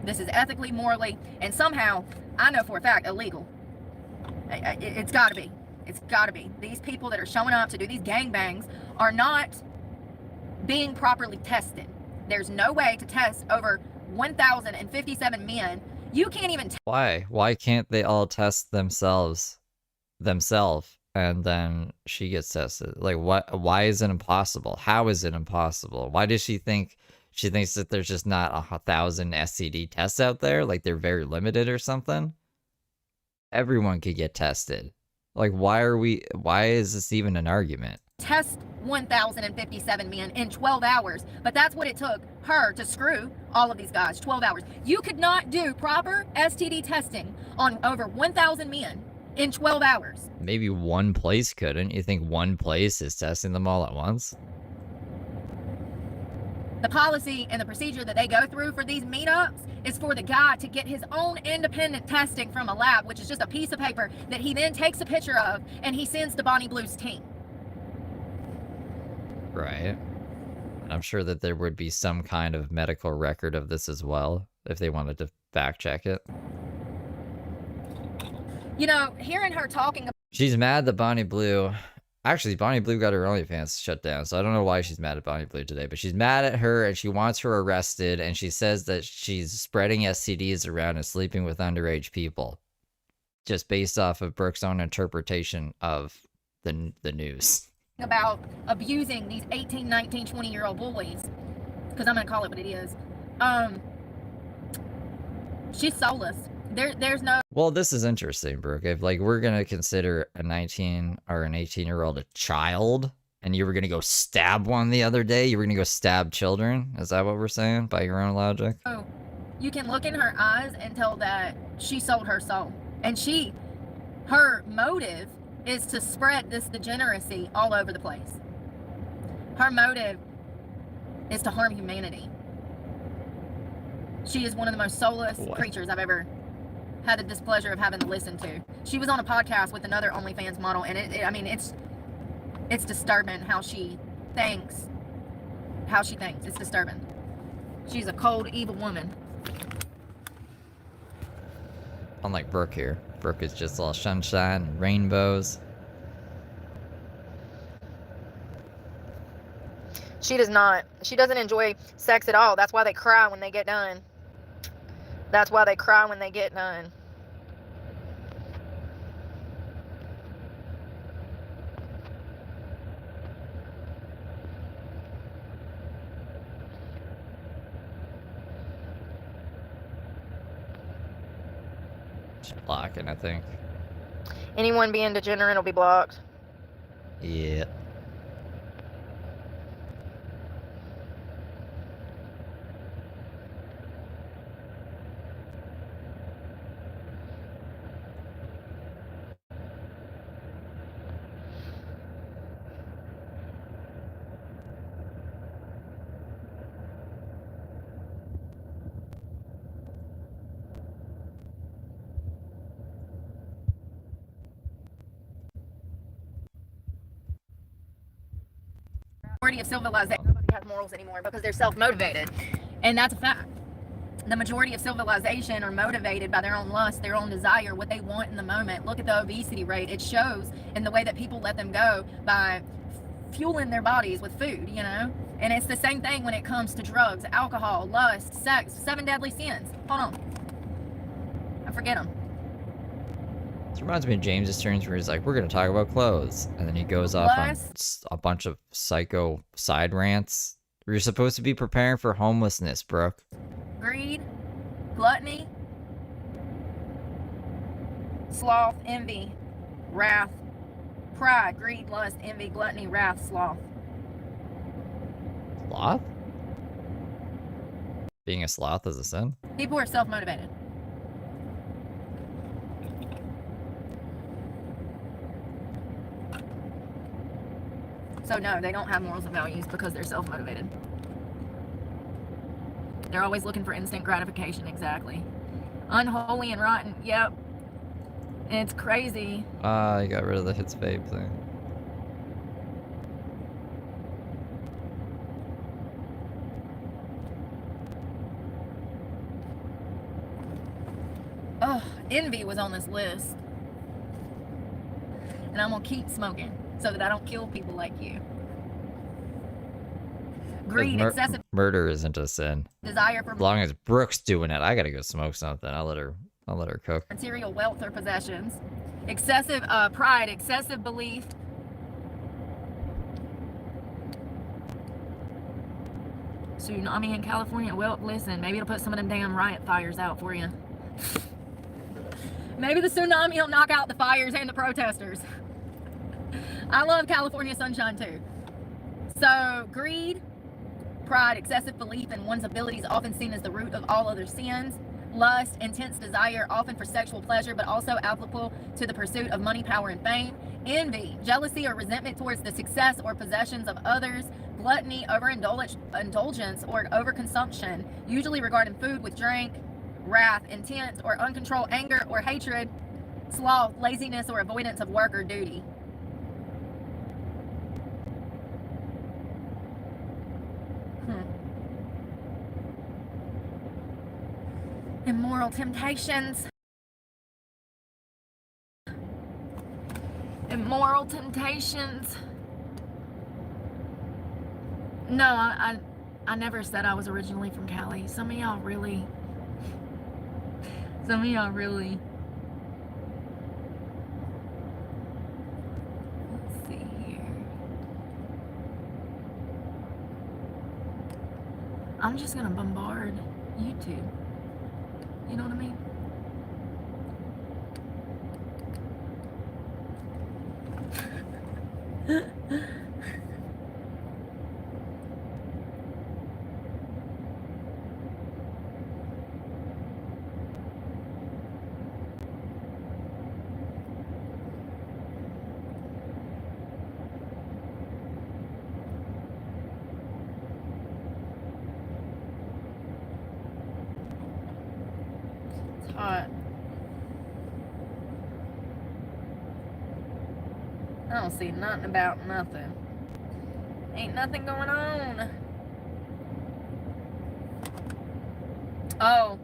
Speaker 1: This is ethically, morally, and somehow, I know for a fact, illegal. It's got to be. It's got to be. These people that are showing up to do these gangbangs are not being properly tested. There's no way to test over 1,057 men. You can't even test.
Speaker 2: Why? Why can't they all test themselves? And then she gets tested? Like, what? Why is it impossible? How is it impossible? Why does she think... She thinks that there's just not 1,000 STD tests out there, like they're very limited or something. Everyone could get tested. Like, why is this even an argument?
Speaker 1: Test 1,057 men in 12 hours, but that's what it took her to screw all of these guys, 12 hours. You could not do proper STD testing on over 1,000 men in 12 hours.
Speaker 2: Maybe one place couldn't. You think one place is testing them all at once?
Speaker 1: The policy and the procedure that they go through for these meetups is for the guy to get his own independent testing from a lab, which is just a piece of paper that he then takes a picture of and he sends to Bonnie Blue's team.
Speaker 2: Right. And I'm sure that there would be some kind of medical record of this as well, if they wanted to fact check it.
Speaker 1: You know, hearing her talking...
Speaker 2: She's mad that Bonnie Blue... Actually, Bonnie Blue got her OnlyFans shut down, so I don't know why she's mad at Bonnie Blue today, but she's mad at her and she wants her arrested, and she says that she's spreading STDs around and sleeping with underage people. Just based off of Brooke's own interpretation of the news.
Speaker 1: About abusing these 18, 19, 20-year-old boys, because I'm going to call it what it is. She's soulless. There's no...
Speaker 2: Well, this is interesting, Brooke. If, like, we're going to consider a 19 or an 18-year-old a child, and you were going to go stab one the other day, you were going to go stab children? Is that what we're saying, by your own logic?
Speaker 1: Oh, you can look in her eyes and tell that she sold her soul. And her motive is to spread this degeneracy all over the place. Her motive is to harm humanity. She is one of the most soulless creatures I've ever had the displeasure of having to listen to. She was on a podcast with another OnlyFans model, and I mean, it's disturbing how she thinks. It's disturbing. She's a cold, evil woman.
Speaker 2: Unlike Brooke here. Brooke is just all sunshine and rainbows.
Speaker 1: She does not. She doesn't enjoy sex at all. That's why they cry when they get done. That's why they cry when they get done.
Speaker 2: Just blocking, I think.
Speaker 1: Anyone being degenerate will be blocked.
Speaker 2: Yeah.
Speaker 1: Majority of civilization, nobody has morals anymore because they're self-motivated, and that's a fact. The majority of civilization are motivated by their own lust, their own desire, what they want in the moment. Look at the obesity rate. It shows in the way that people let them go by fueling their bodies with food, you know? And it's the same thing when it comes to drugs, alcohol, lust, sex, 7 deadly sins. Hold on. I forget them.
Speaker 2: This reminds me of James's turns where he's like, we're going to talk about clothes. And then he goes off on a bunch of psycho side rants. You're supposed to be preparing for homelessness, Brooke.
Speaker 1: Greed, gluttony, sloth, envy, wrath, pride, greed, lust, envy, gluttony, wrath, sloth.
Speaker 2: Sloth? Being a sloth is a sin?
Speaker 1: People are self-motivated. So no, they don't have morals and values because they're self-motivated. They're always looking for instant gratification, exactly. Unholy and rotten, yep. It's crazy.
Speaker 2: Ah, you got rid of the hits vape thing.
Speaker 1: Oh, envy was on this list. And I'm gonna keep smoking so that I don't kill people like you. Greed, excessive
Speaker 2: Murder isn't a sin.
Speaker 1: desire for
Speaker 2: As long as Brooke's doing it, I gotta go smoke something. I'll let her cook.
Speaker 1: material wealth or possessions. Excessive pride, excessive belief. Tsunami in California. Well, listen, maybe it'll put some of them damn riot fires out for you. Maybe the tsunami will knock out the fires and the protesters. I love California sunshine too. So, greed, pride, excessive belief in one's abilities, often seen as the root of all other sins. Lust, intense desire, often for sexual pleasure, but also applicable to the pursuit of money, power, and fame. Envy, jealousy or resentment towards the success or possessions of others. Gluttony, overindulgence or overconsumption, usually regarding food with drink. Wrath, intense or uncontrolled anger or hatred. Sloth, laziness or avoidance of work or duty. Immoral temptations. Immoral temptations. No, I never said I was originally from Cali. Some of y'all really. Let's see here. I'm just gonna bombard YouTube. You know what I mean? Hot. I don't see nothing about nothing. Ain't nothing going on. Oh,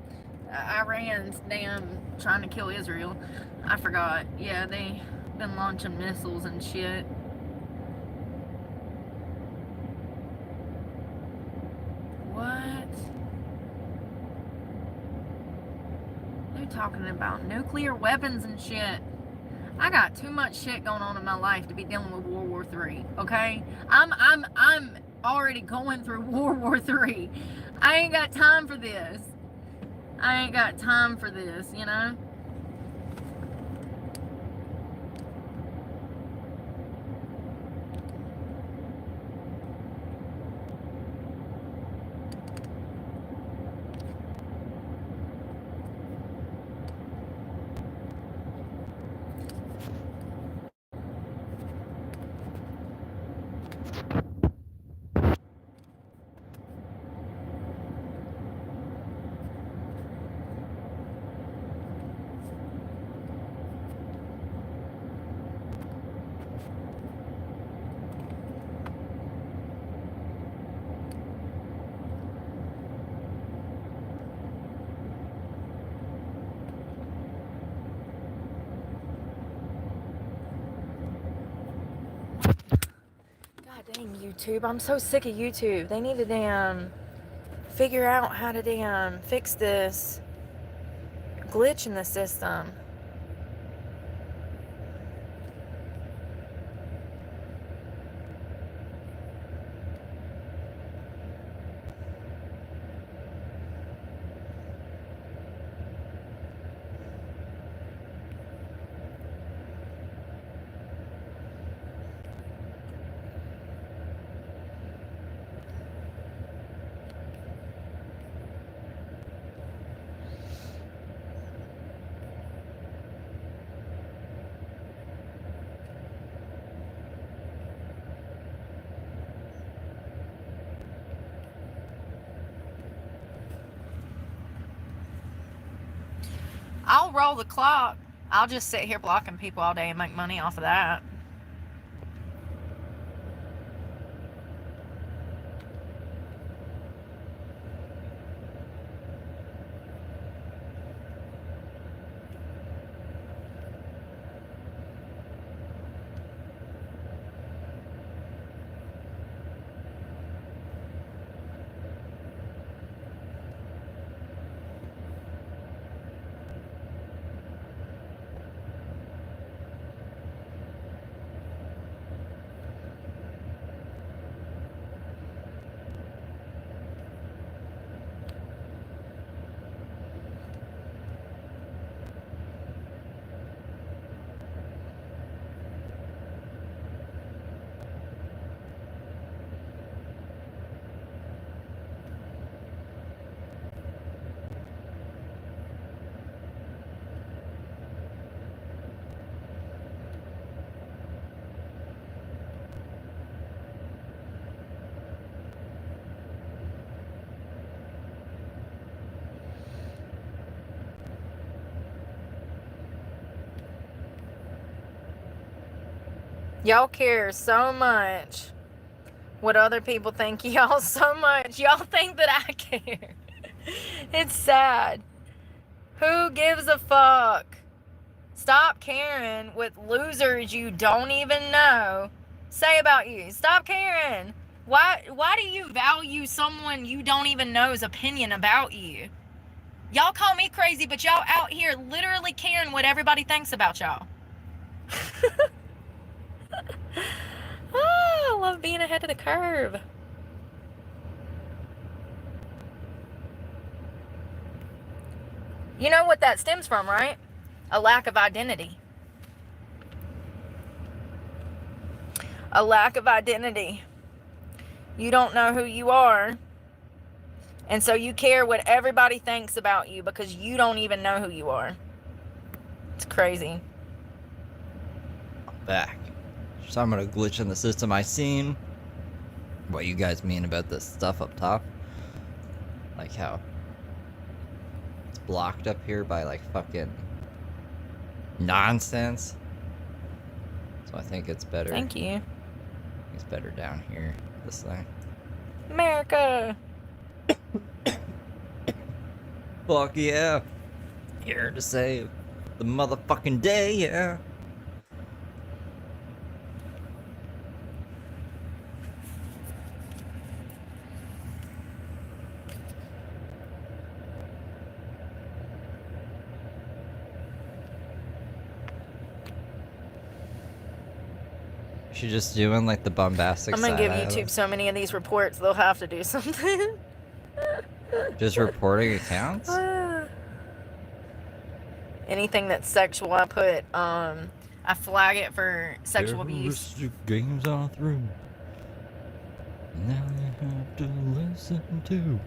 Speaker 1: Iran's damn trying to kill Israel. I forgot. Yeah, they been launching missiles and shit. What? They're talking about nuclear weapons and shit. I got too much shit going on in my life to be dealing with World War III, okay? I'm already going through World War III. I ain't got time for this. I ain't got time for this, you know? Dang YouTube, I'm so sick of YouTube. They need to damn figure out how to damn fix this glitch in the system. I'll roll the clock. I'll just sit here blocking people all day and make money off of that. Y'all care so much what other people think y'all so much. Y'all think that I care. It's sad. Who gives a fuck? Stop caring what losers you don't even know say about you. Stop caring. Why do you value someone you don't even know's opinion about you? Y'all call me crazy, but y'all out here literally caring what everybody thinks about y'all. Oh, I love being ahead of the curve. You know what that stems from, right? A lack of identity. A lack of identity. You don't know who you are. And so you care what everybody thinks about you because you don't even know who you are. It's crazy.
Speaker 2: I'm back. So I'm gonna glitch in the system I seen. What you guys mean about this stuff up top? Like how it's blocked up here by like fucking nonsense. So I think it's better.
Speaker 1: Thank you.
Speaker 2: It's better down here. This thing.
Speaker 1: America.
Speaker 2: Fuck yeah. Here to save the motherfucking day, yeah. You're just doing like the bombastic
Speaker 1: I'm gonna give
Speaker 2: side
Speaker 1: YouTube so many of these reports, they'll have to do something.
Speaker 2: just reporting accounts?
Speaker 1: Anything that's sexual, I put, I flag it for sexual abuse.
Speaker 2: Games all through. Now you have to listen to.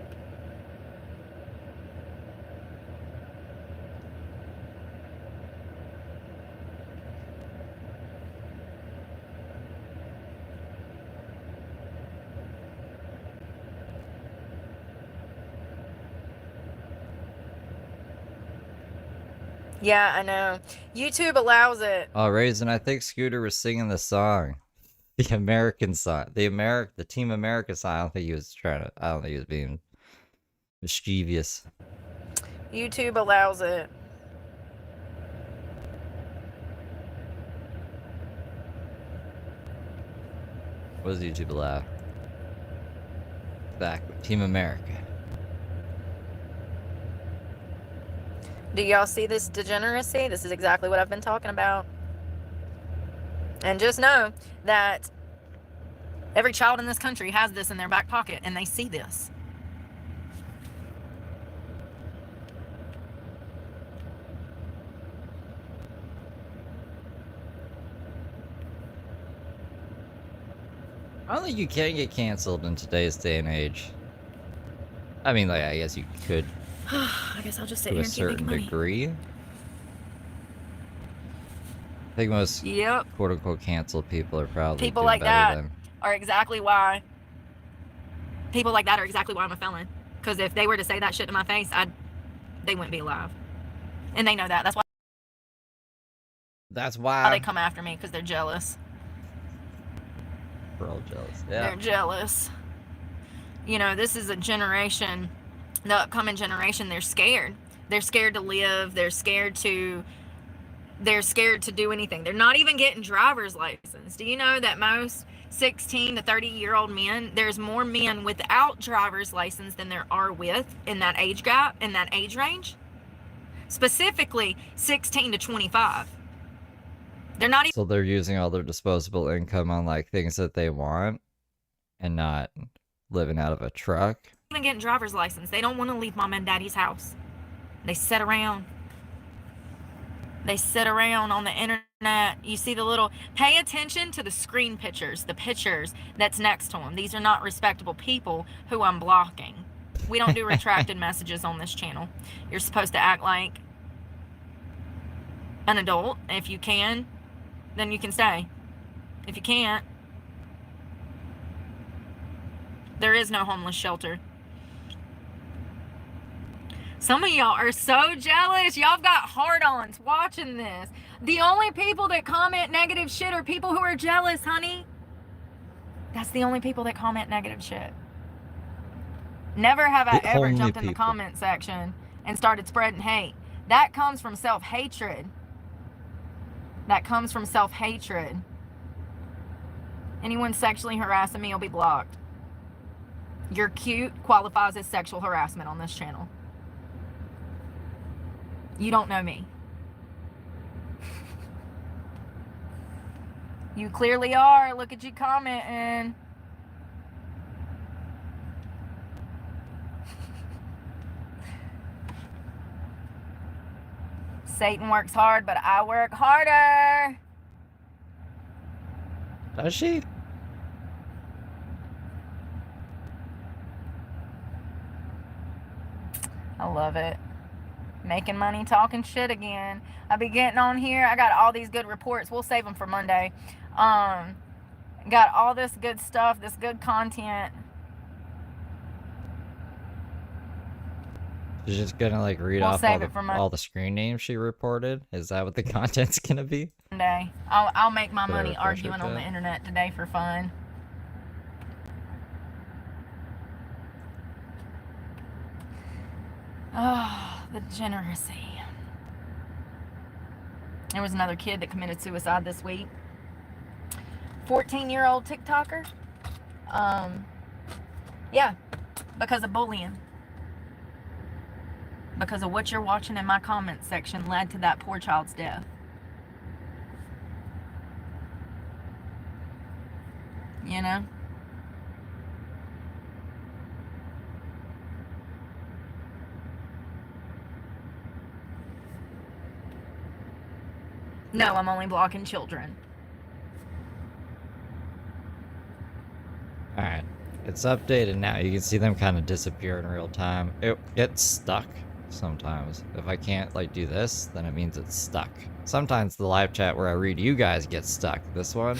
Speaker 1: Yeah, I know. YouTube allows it.
Speaker 2: Oh, Raisin, I think Scooter was singing the song. The American song. The Team America song. I don't think he was being mischievous.
Speaker 1: YouTube allows it.
Speaker 2: What does YouTube allow? Exactly. Team America.
Speaker 1: Do y'all see this degeneracy? This is exactly what I've been talking about. And just know that every child in this country has this in their back pocket, and they see this.
Speaker 2: I don't think you can get canceled in today's day and age. I mean, like, I guess you could
Speaker 1: I guess I'll just sit
Speaker 2: to
Speaker 1: here
Speaker 2: a
Speaker 1: and keep making
Speaker 2: certain
Speaker 1: money.
Speaker 2: degree. I think most
Speaker 1: Yep.
Speaker 2: quote-unquote canceled people are probably
Speaker 1: People
Speaker 2: doing
Speaker 1: like
Speaker 2: better
Speaker 1: that
Speaker 2: than...
Speaker 1: are exactly why. People like that are exactly why I'm a felon. Because if they were to say that shit to my face, they wouldn't be alive. And they know that. That's why they come after me, because they're jealous.
Speaker 2: We're all jealous. Yeah.
Speaker 1: They're jealous. You know, this is a generation, the upcoming generation, they're scared. They're scared to live. They're scared to do anything. They're not even getting driver's license. Do you know that most 16 to 30-year-old men, there's more men without driver's license than there are with in that age gap, in that age range? Specifically 16 to 25. They're not even...
Speaker 2: So they're using all their disposable income on, like, things that they want and not living out of a truck.
Speaker 1: even getting driver's license. They don't want to leave mom and daddy's house. They sit around. They sit around on the internet. You see the little... Pay attention to the screen pictures, the pictures that's next to them. These are not respectable people who I'm blocking. We don't do retracted messages on this channel. You're supposed to act like an adult. If you can, then you can stay. If you can't, there is no homeless shelter. Some of y'all are so jealous. Y'all got hard-ons watching this. The only people that comment negative shit are people who are jealous, honey. That's the only people that comment negative shit. Never have I ever jumped in the comment section and started spreading hate. That comes from self-hatred. That comes from self-hatred. Anyone sexually harassing me will be blocked. You're cute qualifies as sexual harassment on this channel. You don't know me. You clearly are. Look at you commenting. Satan works hard, but I work harder.
Speaker 2: Does she?
Speaker 1: I love it. Making money, talking shit again. I be getting on here. I got all these good reports. We'll save them for Monday. Got all this good stuff, this good content.
Speaker 2: She's just gonna like read
Speaker 1: We'll
Speaker 2: off
Speaker 1: save it for
Speaker 2: all the screen names she reported? Is that what the content's gonna be?
Speaker 1: Monday. I'll make my
Speaker 2: Put a
Speaker 1: money
Speaker 2: refresher
Speaker 1: arguing on
Speaker 2: to
Speaker 1: the
Speaker 2: it.
Speaker 1: internet today for fun. Oh, the degeneracy. There was another kid that committed suicide this week. 14-year-old TikToker. Yeah, because of bullying. Because of what you're watching in my comment section led to that poor child's death. You know? No, I'm only blocking children.
Speaker 2: Alright. It's updated now. You can see them kind of disappear in real time. It gets stuck sometimes. If I can't like do this, then it means it's stuck. Sometimes the live chat where I read you guys gets stuck. This one,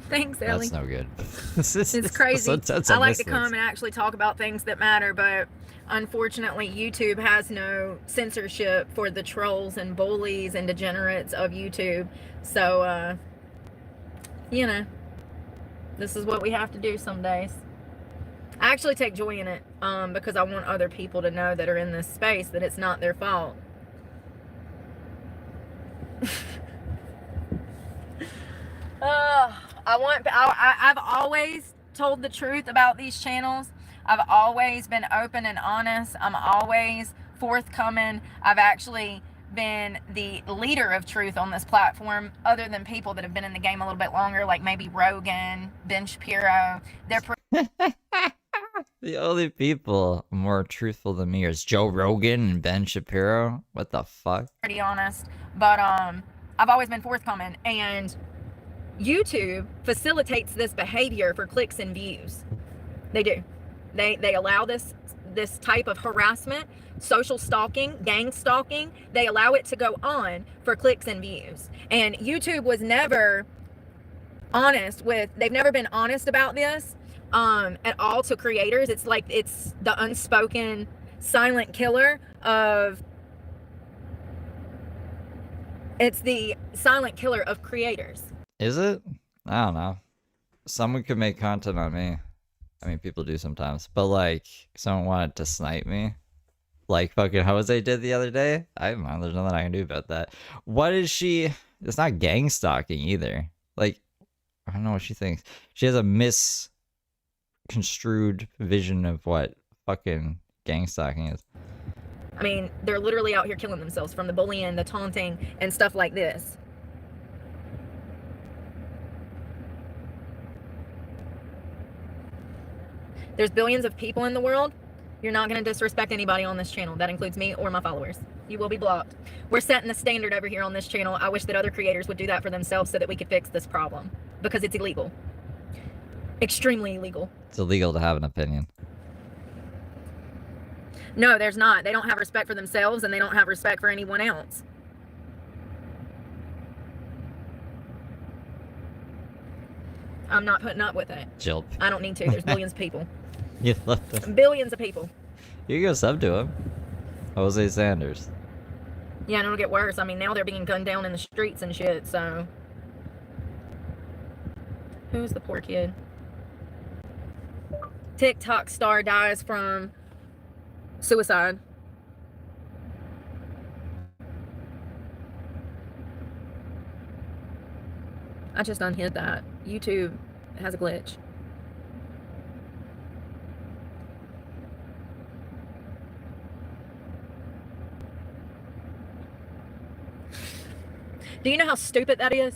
Speaker 1: Thanks, Ellie.
Speaker 2: that's no good.
Speaker 1: It's crazy. I like to come
Speaker 2: and
Speaker 1: and actually talk about things that matter, but unfortunately YouTube has no censorship for the trolls and bullies and degenerates of YouTube. So, you know, this is what we have to do some days. I actually take joy in it because I want other people to know that are in this space that it's not their fault. I've always told the truth about these channels. I've always been open and honest. I'm always forthcoming. I've actually been the leader of truth on this platform, other than people that have been in the game a little bit longer, like maybe Rogan, Ben Shapiro. They're
Speaker 2: The only people more truthful than me is Joe Rogan and Ben Shapiro. What the fuck?
Speaker 1: pretty honest. But I've always been forthcoming, and YouTube facilitates this behavior for clicks and views. They do. They allow this type of harassment, social stalking, gang stalking. They allow it to go on for clicks and views. And YouTube was never honest with, they've never been honest about this at all to creators. It's like it's the unspoken silent killer of, it's the silent killer of creators.
Speaker 2: Is it? I don't know. Someone could make content on me. I mean, people do sometimes. But, like, someone wanted to snipe me. Like fucking Jose did the other day. I don't know. There's nothing I can do about that. What is she? It's not gang stalking either. Like, I don't know what she thinks. She has a misconstrued vision of what fucking gang stalking is.
Speaker 1: I mean, they're literally out here killing themselves from the bullying, the taunting, and stuff like this. There's billions of people in the world. You're not going to disrespect anybody on this channel. That includes me or my followers. You will be blocked. We're setting the standard over here on this channel. I wish that other creators would do that for themselves so that we could fix this problem. Because it's illegal. Extremely illegal.
Speaker 2: It's illegal to have an opinion.
Speaker 1: No, there's not. They don't have respect for themselves, and they don't have respect for anyone else. I'm not putting up with it.
Speaker 2: Jilp.
Speaker 1: I don't need to. There's billions of people.
Speaker 2: You left them.
Speaker 1: Billions of people.
Speaker 2: You can go sub to him. Jose Sanders.
Speaker 1: Yeah, and it'll get worse. I mean, now they're being gunned down in the streets and shit, so. Who's the poor kid? TikTok star dies from suicide. I just unhid that. YouTube has a glitch. Do you know how stupid that is?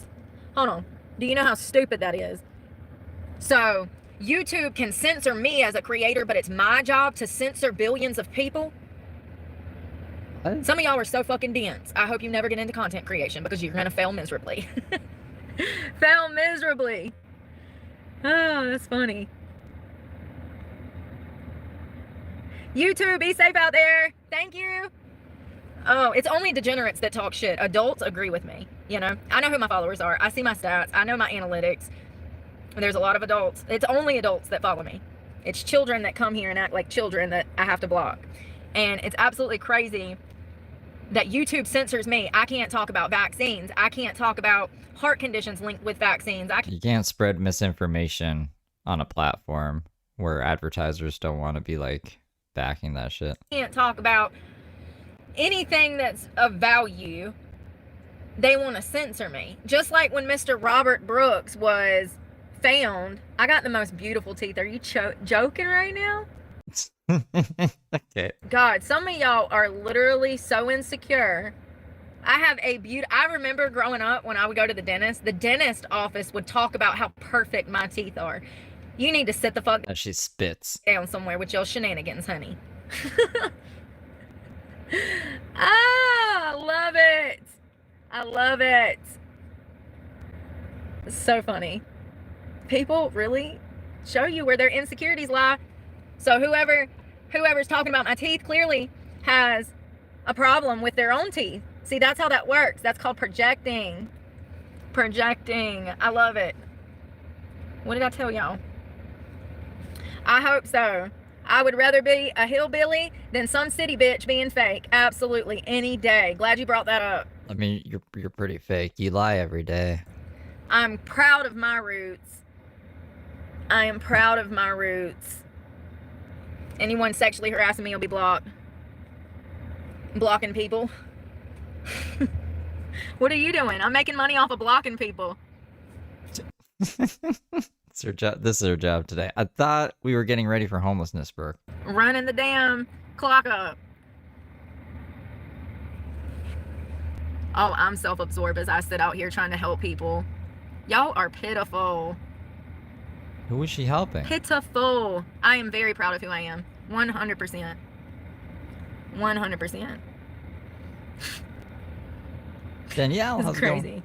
Speaker 1: Hold on. Do you know how stupid that is? So, YouTube can censor me as a creator, but it's my job to censor billions of people?
Speaker 2: What?
Speaker 1: Some of y'all are so fucking dense. I hope you never get into content creation because you're going to fail miserably. Fail miserably. Oh, that's funny. YouTube, be safe out there. Thank you. Oh, it's only degenerates that talk shit. Adults agree with me. You know, I know who my followers are. I see my stats. I know my analytics. There's a lot of adults. It's only adults that follow me. It's children that come here and act like children that I have to block. And it's absolutely crazy that YouTube censors me. I can't talk about vaccines. I can't talk about heart conditions linked with vaccines.
Speaker 2: You can't spread misinformation on a platform where advertisers don't want to be like backing that shit.
Speaker 1: Can't talk about anything that's of value. They want to censor me. Just like when Mr. Robert Brooks was found. I got the most beautiful teeth. Are you joking right now?
Speaker 2: Okay.
Speaker 1: God, some of y'all are literally so insecure. I have a I remember growing up when I would go to the dentist office would talk about how perfect my teeth are. You need to sit the fuck
Speaker 2: And she spits.
Speaker 1: down somewhere with your shenanigans, honey. Ah, I love it. I love it. It's so funny. People really show you where their insecurities lie. So whoever's talking about my teeth clearly has a problem with their own teeth. See, that's how that works. That's called projecting. Projecting. I love it. What did I tell y'all? I hope so. I would rather be a hillbilly than some city bitch being fake. Absolutely. Any day. Glad you brought that up.
Speaker 2: I mean, you're pretty fake. You lie every day.
Speaker 1: I'm proud of my roots. I am proud of my roots. Anyone sexually harassing me will be blocked. Blocking people. What are you doing? I'm making money off of blocking people.
Speaker 2: It's her job. This is her job today. I thought we were getting ready for homelessness, Brooke.
Speaker 1: Running the damn clock up. Oh, I'm self-absorbed as I sit out here trying to help people. Y'all are pitiful.
Speaker 2: Who was she helping?
Speaker 1: Pitiful. I am very proud of who I am. 100%. 100%.
Speaker 2: Danielle,
Speaker 1: It's
Speaker 2: how's it
Speaker 1: crazy.
Speaker 2: going?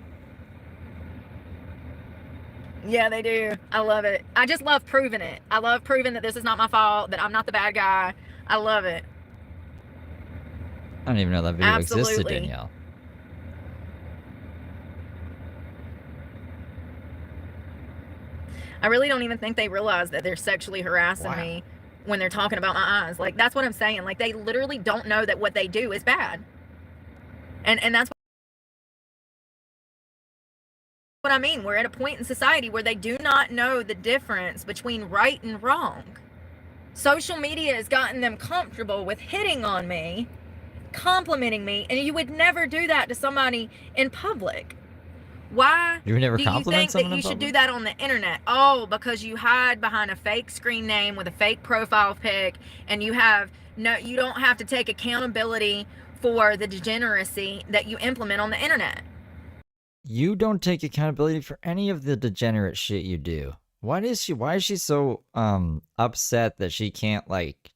Speaker 1: Yeah, they do. I love it. I just love proving it. I love proving that this is not my fault, that I'm not the bad guy. I love it.
Speaker 2: I don't even know that video existed,
Speaker 1: Absolutely.
Speaker 2: Danielle.
Speaker 1: I really don't even think they realize that they're sexually harassing me when they're talking about my eyes. Like, that's what I'm saying. Like, they literally don't know that what they do is bad. And that's what I mean. We're at a point in society where they do not know the difference between right and wrong. Social media has gotten them comfortable with hitting on me, complimenting me, and you would never do that to somebody in public. Why
Speaker 2: You would never
Speaker 1: do you
Speaker 2: compliment
Speaker 1: think that
Speaker 2: someone in
Speaker 1: you should do
Speaker 2: public?
Speaker 1: that on the internet? Oh, because you hide behind a fake screen name with a fake profile pic, and you don't have to take accountability for the degeneracy that you implement on the internet.
Speaker 2: You don't take accountability for any of the degenerate shit you do. Why is she so upset that she can't like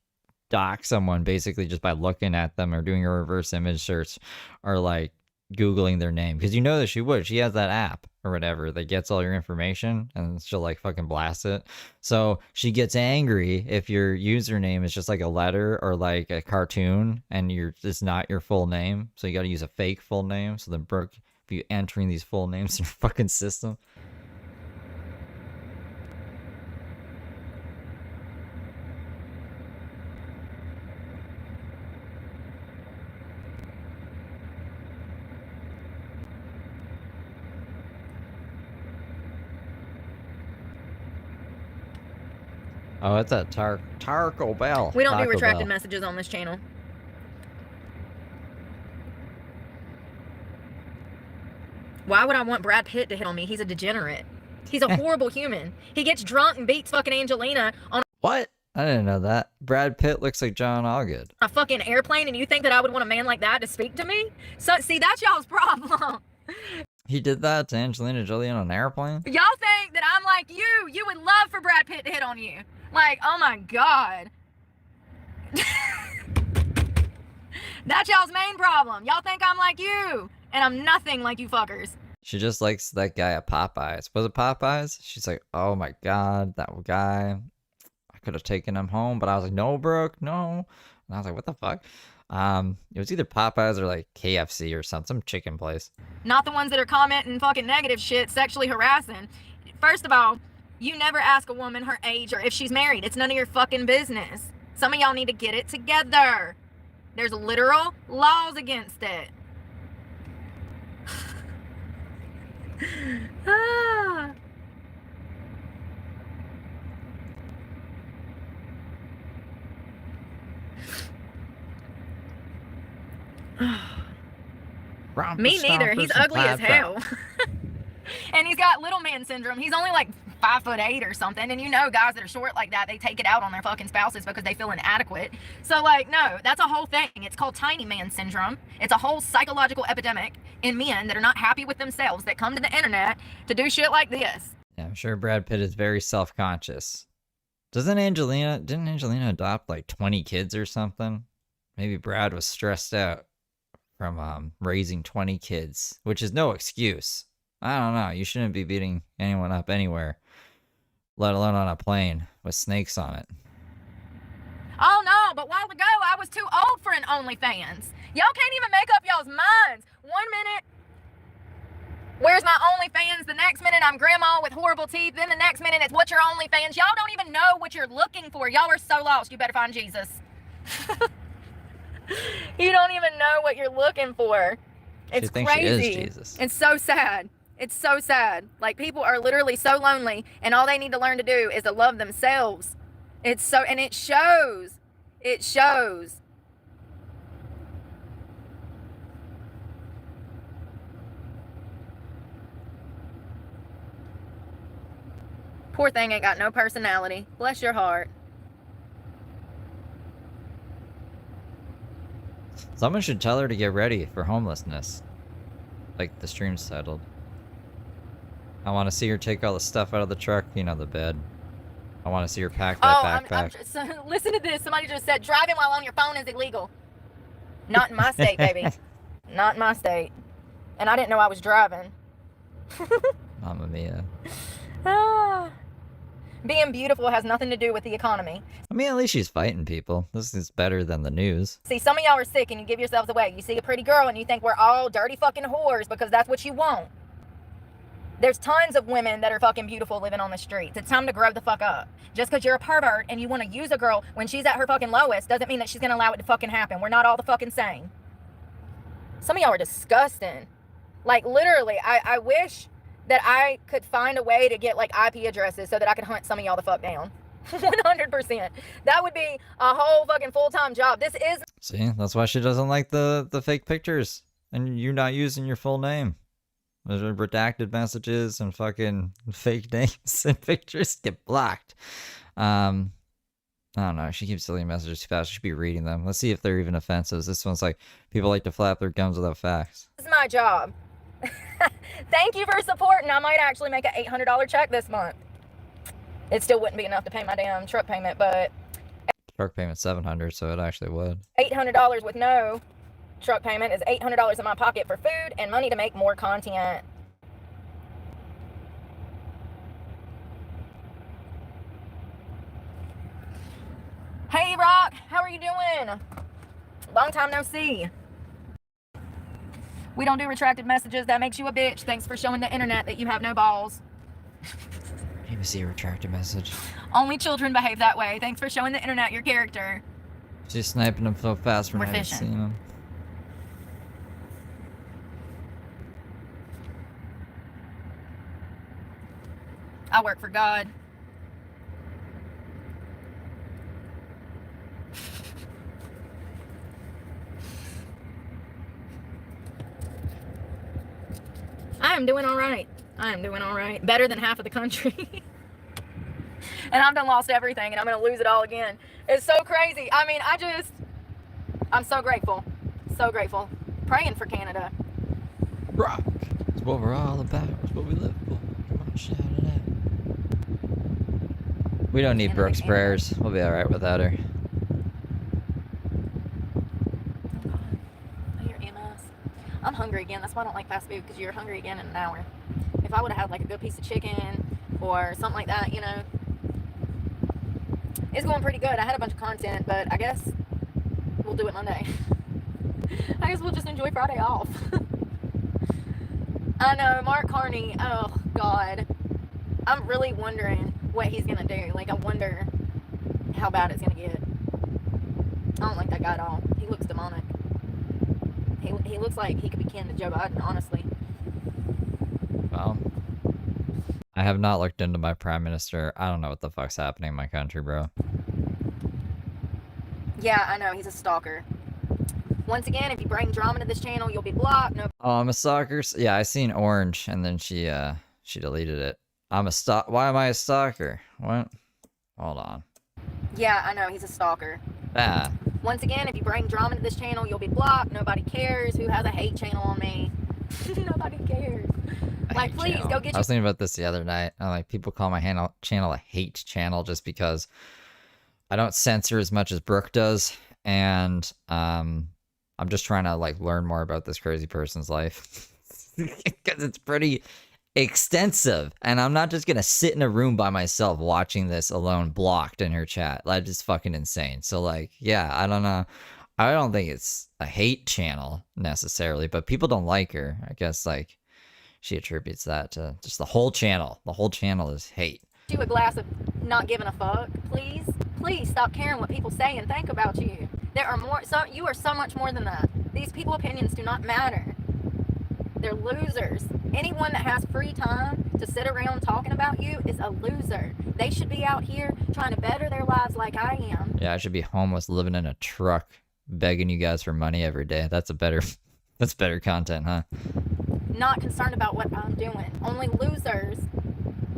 Speaker 2: dox someone basically just by looking at them or doing a reverse image search or like Googling their name? Because you know that she would. She has that app or whatever that gets all your information and she'll like fucking blast it. So she gets angry if your username is just like a letter or like a cartoon and it's not your full name. So you got to use a fake full name. So then Brooke, if you entering these full names in your fucking system. Oh, it's a Taco Bell.
Speaker 1: We don't do
Speaker 2: Taco
Speaker 1: retracted
Speaker 2: Bell.
Speaker 1: messages on this channel. Why would I want Brad Pitt to hit on me? He's a degenerate. He's a horrible human. He gets drunk and beats fucking Angelina on
Speaker 2: What? I didn't know that. Brad Pitt looks like John Allgood.
Speaker 1: a fucking airplane, and you think that I would want a man like that to speak to me? So, see, that's y'all's problem.
Speaker 2: He did that to Angelina Jolie on an airplane?
Speaker 1: Y'all think that I'm like you. You would love for Brad Pitt to hit on you. Like, oh my God. That's y'all's main problem. Y'all think I'm like you, and I'm nothing like you fuckers.
Speaker 2: She just likes that guy at Popeyes. Was it Popeyes? She's like, oh my God, that guy. I could have taken him home, but I was like, no, Brooke, no. And I was like, what the fuck? It was either Popeyes or like KFC or some chicken place.
Speaker 1: Not the ones that are commenting fucking negative shit, sexually harassing. First of all, you never ask a woman her age or if she's married. It's none of your fucking business. Some of y'all need to get it together. There's literal laws against it. Ah. Me neither. He's ugly as hell. And he's got little man syndrome. He's only like 5'8" or something. And you know guys that are short like that, they take it out on their fucking spouses because they feel inadequate. So like, no, that's a whole thing. It's called tiny man syndrome. It's a whole psychological epidemic in men that are not happy with themselves that come to the internet to do shit like this.
Speaker 2: Yeah, I'm sure Brad Pitt is very self-conscious. Didn't Angelina adopt like 20 kids or something? Maybe Brad was stressed out from raising 20 kids, which is no excuse. I don't know. You shouldn't be beating anyone up anywhere, let alone on a plane with snakes on it.
Speaker 1: Oh no, but while ago I was too old for an OnlyFans. Y'all can't even make up y'all's minds. 1 minute, where's my OnlyFans? The next minute I'm grandma with horrible teeth. Then the next minute it's what's your OnlyFans? Y'all don't even know what you're looking for. Y'all are so lost. You better find Jesus. You don't even know what you're looking for. It's
Speaker 2: She thinks she is
Speaker 1: crazy.
Speaker 2: Jesus.
Speaker 1: It's so sad. It's so sad. Like, people are literally so lonely, and all they need to learn to do is to love themselves. And it shows. It shows. Poor thing ain't got no personality. Bless your heart.
Speaker 2: Someone should tell her to get ready for homelessness. Like the stream's titled. I want to see her take all the stuff out of the truck, you know, the bed. I want to see her pack that backpack.
Speaker 1: Listen to this. Somebody just said driving while on your phone is illegal. Not in my state, baby. Not in my state. And I didn't know I was driving.
Speaker 2: Mamma mia.
Speaker 1: Ah. Being beautiful has nothing to do with the economy.
Speaker 2: I mean, at least she's fighting people. This is better than the news.
Speaker 1: See, some of y'all are sick and you give yourselves away. You see a pretty girl and you think we're all dirty fucking whores because that's what you want. There's tons of women that are fucking beautiful living on the streets. It's time to grow the fuck up. Just because you're a pervert and you want to use a girl when she's at her fucking lowest doesn't mean that she's going to allow it to fucking happen. We're not all the fucking same. Some of y'all are disgusting. Like, literally, I wish that I could find a way to get, like, IP addresses so that I could hunt some of y'all the fuck down. 100%. That would be a whole fucking full-time job. This is...
Speaker 2: See, that's why she doesn't like the fake pictures. And you're not using your full name. There's redacted messages and fucking fake names and pictures get blocked. I don't know. She keeps deleting messages too fast. I should be reading them. Let's see if they're even offensive. This one's like, people like to flap their gums without facts.
Speaker 1: This is my job. Thank you for supporting. I might actually make an $800 check this month. It still wouldn't be enough to pay my damn truck payment, but...
Speaker 2: Truck payment $700, so it actually would.
Speaker 1: $800 with no truck payment is $800 in my pocket for food and money to make more content. Hey, Rock, how are you doing? Long time no see. We don't do retracted messages. That makes you a bitch. Thanks for showing the internet that you have no balls.
Speaker 2: Let me see a retracted message.
Speaker 1: Only children behave that way. Thanks for showing the internet your character.
Speaker 2: She's sniping them so fast
Speaker 1: We're
Speaker 2: we're not
Speaker 1: fishing.
Speaker 2: seeing them.
Speaker 1: I work for God. I am doing all right. I am doing all right. Better than half of the country. And I've done lost everything and I'm going to lose it all again. It's so crazy. I mean, I'm so grateful. So grateful. Praying for Canada.
Speaker 2: Rock. It's what we're all about. It's what we live for. Come on, shout it out. We don't need Brooke's prayers. We'll be alright without her.
Speaker 1: Oh God. I hear MS. I'm hungry again. That's why I don't like fast food, because you're hungry again in an hour. If I would have had like a good piece of chicken or something like that, you know. It's going pretty good. I had a bunch of content, but I guess we'll do it Monday. I guess we'll just enjoy Friday off. I know, Mark Carney, oh God. I'm really wondering what he's gonna do. Like, I wonder how bad it's gonna get. I don't like that guy at all. He looks demonic. He looks like he could be kin to Joe Biden, honestly.
Speaker 2: Well, I have not looked into my prime minister. I don't know what the fuck's happening in my country, bro.
Speaker 1: Yeah, I know, he's a stalker. Once again, if you bring drama to this channel, you'll be blocked. No.
Speaker 2: Oh, I'm a stalker? Yeah, I seen orange, and then she deleted it. I'm a stalk. Why am I a stalker? What? Hold on.
Speaker 1: Yeah, I know, he's a stalker.
Speaker 2: Ah.
Speaker 1: Once again, if you bring drama to this channel, you'll be blocked. Nobody cares. Who has a hate channel on me? Nobody cares. Like, please, go get your...
Speaker 2: I was thinking about this the other night. Like, people call my channel a hate channel just because I don't censor as much as Brooke does. And, I'm just trying to, like, learn more about this crazy person's life. Because it's pretty extensive. And I'm not just going to sit in a room by myself watching this alone blocked in her chat. Like, it's fucking insane. So, like, yeah, I don't know. I don't think it's a hate channel necessarily, but people don't like her. I guess, like, she attributes that to just the whole channel. The whole channel is hate.
Speaker 1: You a glass of not giving a fuck, please? Please stop caring what people say and think about you. There are more, so you are so much more than that. These people's opinions do not matter. They're losers. Anyone that has free time to sit around talking about you is a loser. They should be out here trying to better their lives like I am.
Speaker 2: Yeah, I should be homeless living in a truck begging you guys for money every day. That's better content, huh?
Speaker 1: Not concerned about what I'm doing. Only losers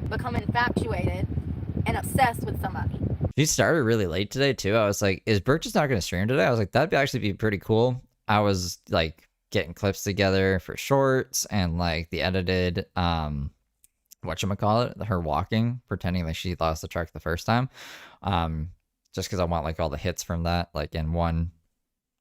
Speaker 1: become infatuated and obsessed with somebody.
Speaker 2: She started really late today too. I was like, is Brooke just not going to stream today? I was like, that'd actually be pretty cool. I was like getting clips together for shorts and like the edited whatchamacallit, her walking, pretending like she lost the truck the first time. Just because I want like all the hits from that like in one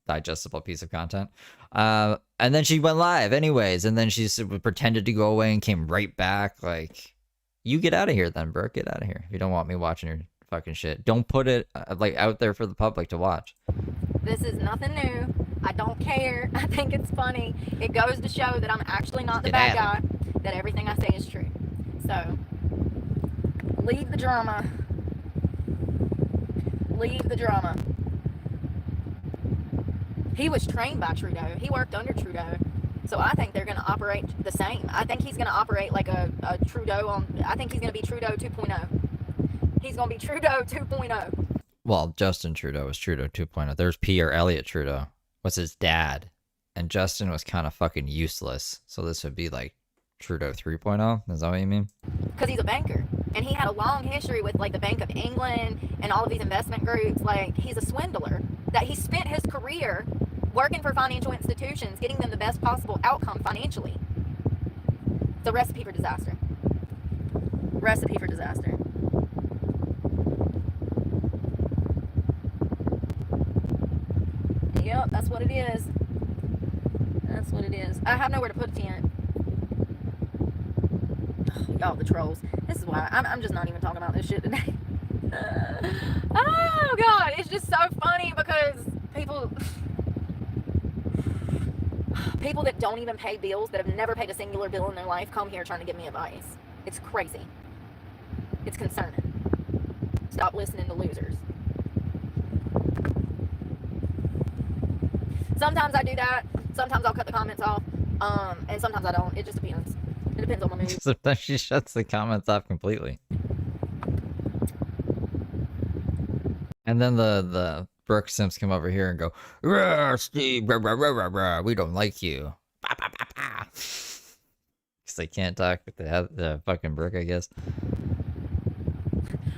Speaker 2: digestible piece of content. And then she went live anyways, and then she pretended to go away and came right back. Like, you get out of here then, Brooke. Get out of here if you don't want me watching your fucking shit. Don't put it like out there for the public to watch.
Speaker 1: This is nothing new. I don't care. I think it's funny. It goes to show that I'm actually not the bad guy, that everything I say is true. So leave the drama. Leave the drama. He was trained by Trudeau. He worked under Trudeau. So I think they're going to operate the same. I think he's going to operate like a Trudeau I think he's going to be Trudeau 2.0. He's going to be Trudeau 2.0.
Speaker 2: Well, Justin Trudeau was Trudeau 2.0. There's Pierre Elliott Trudeau. Was his dad. And Justin was kind of fucking useless. So this would be like Trudeau 3.0. Is that what you mean?
Speaker 1: Because he's a banker. And he had a long history with like the Bank of England and all of these investment groups. Like, he's a swindler. That he spent his career working for financial institutions, getting them the best possible outcome financially. It's a recipe for disaster. Recipe for disaster. Yep, that's what it is. That's what it is. I have nowhere to put a tent. Y'all, the trolls. This is why I'm just not even talking about this shit today. Oh God, it's just so funny because people that don't even pay bills, that have never paid a singular bill in their life, come here trying to give me advice. It's crazy. It's concerning. Stop listening to losers. Sometimes I do that. Sometimes I'll cut the comments off. And sometimes I don't. It just depends. It depends on my mood.
Speaker 2: Sometimes she shuts the comments off completely. And then the Brooke Simps come over here and go, "Rah, Steve, rah, rah, rah, rah, rah, we don't like you." Because they can't talk with the fucking Brooke, I guess.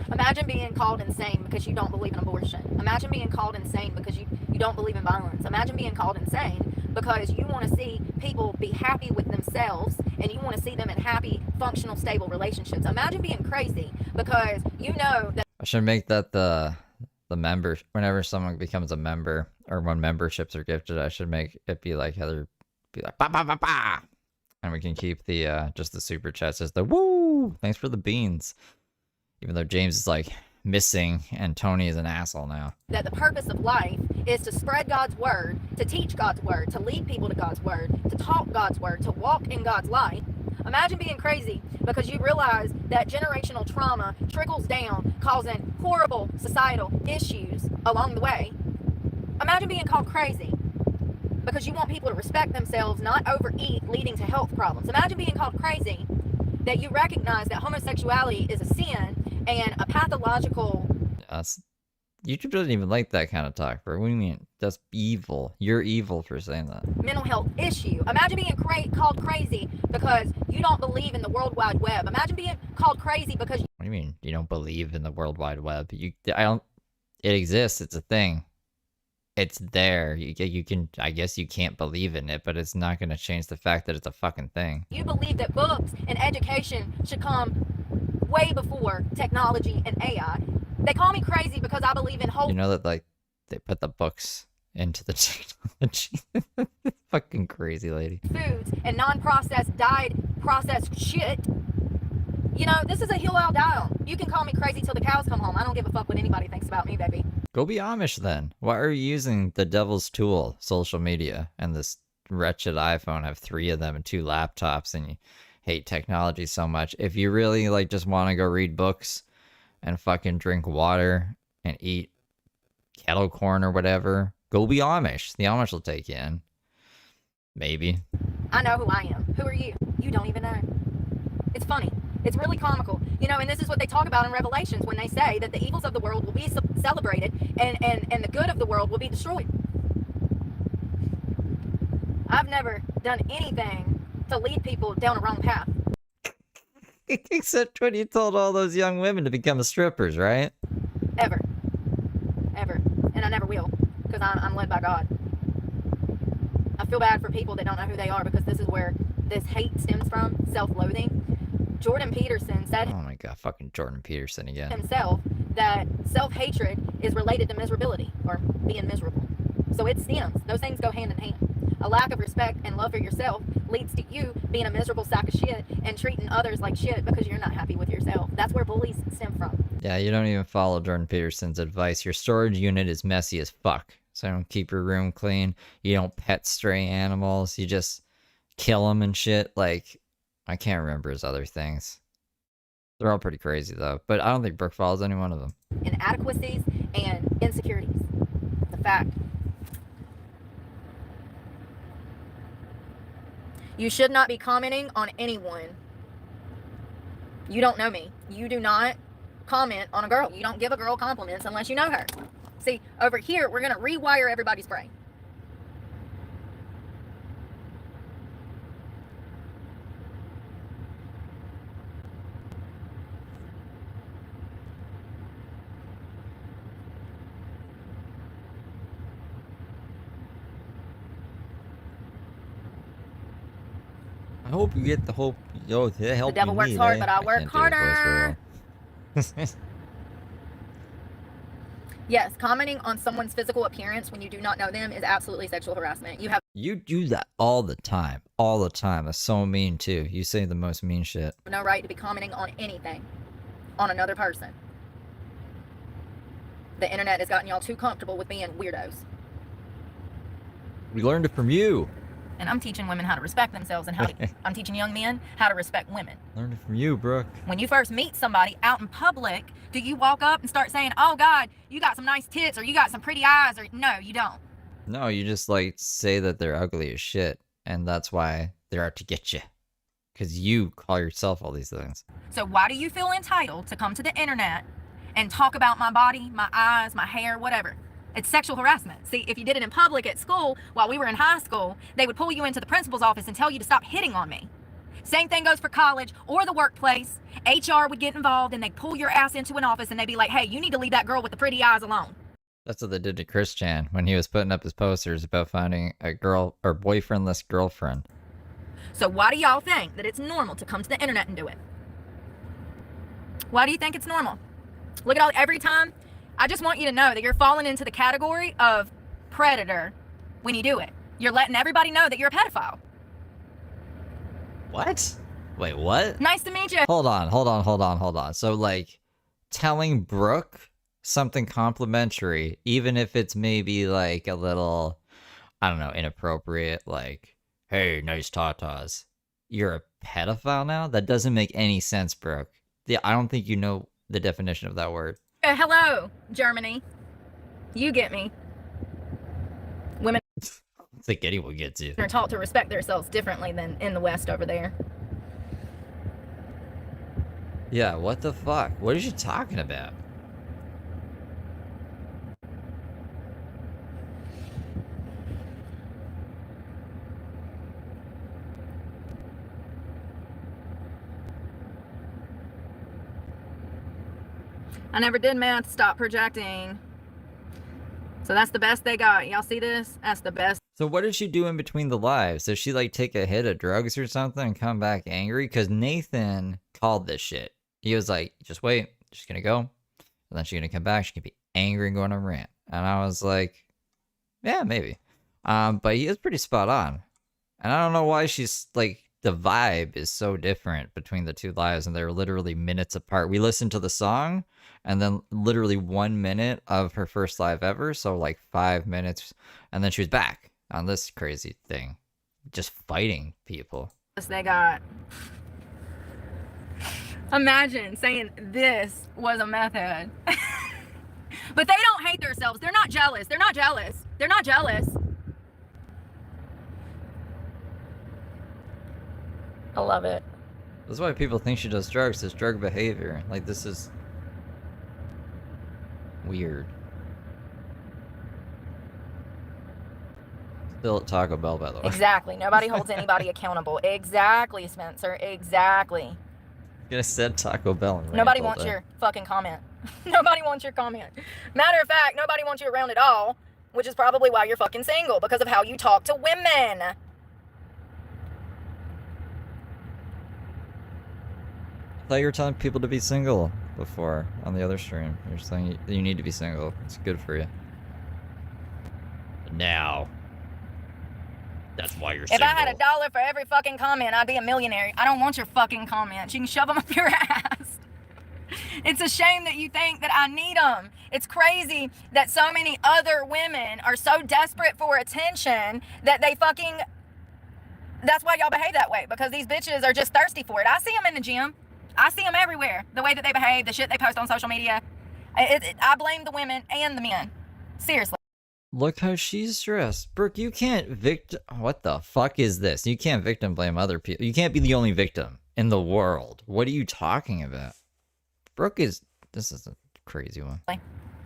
Speaker 1: Imagine being called insane because you don't believe in abortion. Imagine being called insane because you don't believe in violence. Imagine being called insane because you want to see people be happy with themselves and you want to see them in happy, functional, stable relationships. Imagine being crazy because you know that...
Speaker 2: I should make that the member, whenever someone becomes a member or when memberships are gifted, I should make it be like Heather, be like, "Ba, ba, ba, ba." And we can keep the, just the super chats as the woo, thanks for the beans. Even though James is like missing and Tony is an asshole now.
Speaker 1: That the purpose of life is to spread God's word, to teach God's word, to lead people to God's word, to talk God's word, to walk in God's light. Imagine being crazy because you realize that generational trauma trickles down, causing horrible societal issues along the way. Imagine being called crazy because you want people to respect themselves, not overeat, leading to health problems. Imagine being called crazy that you recognize that homosexuality is a sin and a pathological...
Speaker 2: YouTube doesn't even like that kind of talk, bro. What do you mean? That's evil. You're evil for saying that.
Speaker 1: Mental health issue. Imagine being called crazy because you don't believe in the World Wide Web. Imagine being called crazy because...
Speaker 2: What do you mean? You don't believe in the World Wide Web? It exists. It's a thing. It's there. You can, I guess you can't believe in it, but it's not going to change the fact that it's a fucking thing.
Speaker 1: You believe that books and education should come way before technology and AI. They call me crazy because I believe in whole...
Speaker 2: You know that, like, they put the books into the technology. Fucking crazy lady.
Speaker 1: Foods and non-processed, processed shit. You know, this is a hill I'll die on. You can call me crazy till the cows come home. I don't give a fuck what anybody thinks about me, baby.
Speaker 2: Go be Amish then. Why are you using the devil's tool, social media, and this wretched iPhone? Have 3 of them and 2 laptops, and you hate technology so much. If you really like just want to go read books and fucking drink water and eat kettle corn or whatever, go be Amish. The Amish will take you in. Maybe.
Speaker 1: I know who I am. Who are you? You don't even know. It's funny. It's really comical. You know, and this is what they talk about in Revelations when they say that the evils of the world will be celebrated and the good of the world will be destroyed. I've never done anything to lead people down a wrong path.
Speaker 2: Except when you told all those young women to become strippers, right?
Speaker 1: Ever. Ever. And I never will. Because I'm led by God. I feel bad for people that don't know who they are, because this is where this hate stems from, self-loathing. Jordan Peterson said
Speaker 2: Oh my god, fucking Jordan Peterson again.
Speaker 1: himself that self-hatred is related to miserability, or being miserable. So it stems. Those things go hand in hand. A lack of respect and love for yourself leads to you being a miserable sack of shit and treating others like shit because you're not happy with yourself. That's where bullies stem from.
Speaker 2: Yeah, you don't even follow Jordan Peterson's advice. Your storage unit is messy as fuck. So don't keep your room clean. You don't pet stray animals. You just kill them and shit. Like, I can't remember his other things. They're all pretty crazy though. But I don't think Brooke follows any one of them.
Speaker 1: Inadequacies and insecurities. It's a fact. You should not be commenting on anyone. You don't know me. You do not comment on a girl. You don't give a girl compliments unless you know her. See, over here, we're going to rewire everybody's brain.
Speaker 2: I hope you get the hope. Yo, the help.
Speaker 1: The devil works hard, but I work harder. Yes, commenting on someone's physical appearance when you do not know them is absolutely sexual harassment. You have
Speaker 2: You do that all the time. All the time. That's so mean too. You say the most mean shit.
Speaker 1: no right to be commenting on anything on another person. The internet has gotten y'all too comfortable with being weirdos.
Speaker 2: We learned it from you.
Speaker 1: And I'm teaching women how to respect themselves, and I'm teaching young men how to respect women.
Speaker 2: Learned it from you, Brooke.
Speaker 1: When you first meet somebody out in public, do you walk up and start saying, "Oh God, you got some nice tits," or "You got some pretty eyes," or no, you don't.
Speaker 2: No, you just like say that they're ugly as shit, and that's why they're out to get you. Because you call yourself all these things.
Speaker 1: So why do you feel entitled to come to the internet and talk about my body, my eyes, my hair, whatever? It's sexual harassment. See, if you did it in public at school while we were in high school, they would pull you into the principal's office and tell you to stop hitting on me. Same thing goes for college or the workplace. HR would get involved and they'd pull your ass into an office and they'd be like, "Hey, you need to leave that girl with the pretty eyes alone."
Speaker 2: That's what they did to Chris Chan when he was putting up his posters about finding a girl or boyfriendless girlfriend.
Speaker 1: So why do y'all think that it's normal to come to the internet and do it? Why do you think it's normal? Look at every time. I just want you to know that you're falling into the category of predator when you do it. You're letting everybody know that you're a pedophile.
Speaker 2: What? Wait, what?
Speaker 1: Nice to meet you.
Speaker 2: Hold on. So, like, telling Brooke something complimentary, even if it's maybe, like, a little, I don't know, inappropriate, like, "Hey, nice tatas." You're a pedophile now? That doesn't make any sense, Brooke. I don't think you know the definition of that word.
Speaker 1: Hello, Germany. You get me. Women
Speaker 2: I don't think anyone gets you.
Speaker 1: are taught to respect themselves differently than in the West over there.
Speaker 2: Yeah, what the fuck? What is she talking about?
Speaker 1: I never did math. Stop projecting. So that's the best they got. Y'all see this? That's the best.
Speaker 2: So what did she do in between the lives? Does she like take a hit of drugs or something and come back angry? Because Nathan called this shit. He was like, "Just wait, she's gonna go, and then she's gonna come back. She can be angry and go on a rant." And I was like, "Yeah, maybe." But he is pretty spot on. And I don't know why she's like, the vibe is so different between the two lives, and they're literally minutes apart. We listened to the song, and then literally 1 minute of her first live ever, so like 5 minutes, and then she was back on this crazy thing, just fighting people.
Speaker 1: They got. Imagine saying this was a meth head. But they don't hate themselves. They're not jealous. They're not jealous. They're not jealous. I love it.
Speaker 2: That's why people think she does drugs. This drug behavior, like, this is weird. Still at Taco Bell, by the way.
Speaker 1: Exactly. Nobody holds anybody accountable. Exactly, Spencer. Exactly.
Speaker 2: Gonna said Taco Bell. And
Speaker 1: Nobody
Speaker 2: rant all
Speaker 1: wants
Speaker 2: day.
Speaker 1: your fucking comment. Nobody wants your comment. Matter of fact, nobody wants you around at all, which is probably why you're fucking single, because of how you talk to women.
Speaker 2: I thought you were telling people to be single before on the other stream. You're saying you need to be single. It's good for you. Now. That's why you're single.
Speaker 1: If I had $1 for every fucking comment, I'd be a millionaire. I don't want your fucking comments. You can shove them up your ass. It's a shame that you think that I need them. It's crazy that so many other women are so desperate for attention that they fucking... That's why y'all behave that way, because these bitches are just thirsty for it. I see them in the gym. I see them everywhere. The way that they behave, the shit they post on social media. I blame the women and the men. Seriously.
Speaker 2: Look how she's dressed. Brooke, you can't what the fuck is this? You can't victim blame other people. You can't be the only victim in the world. What are you talking about? Brooke this is a crazy one.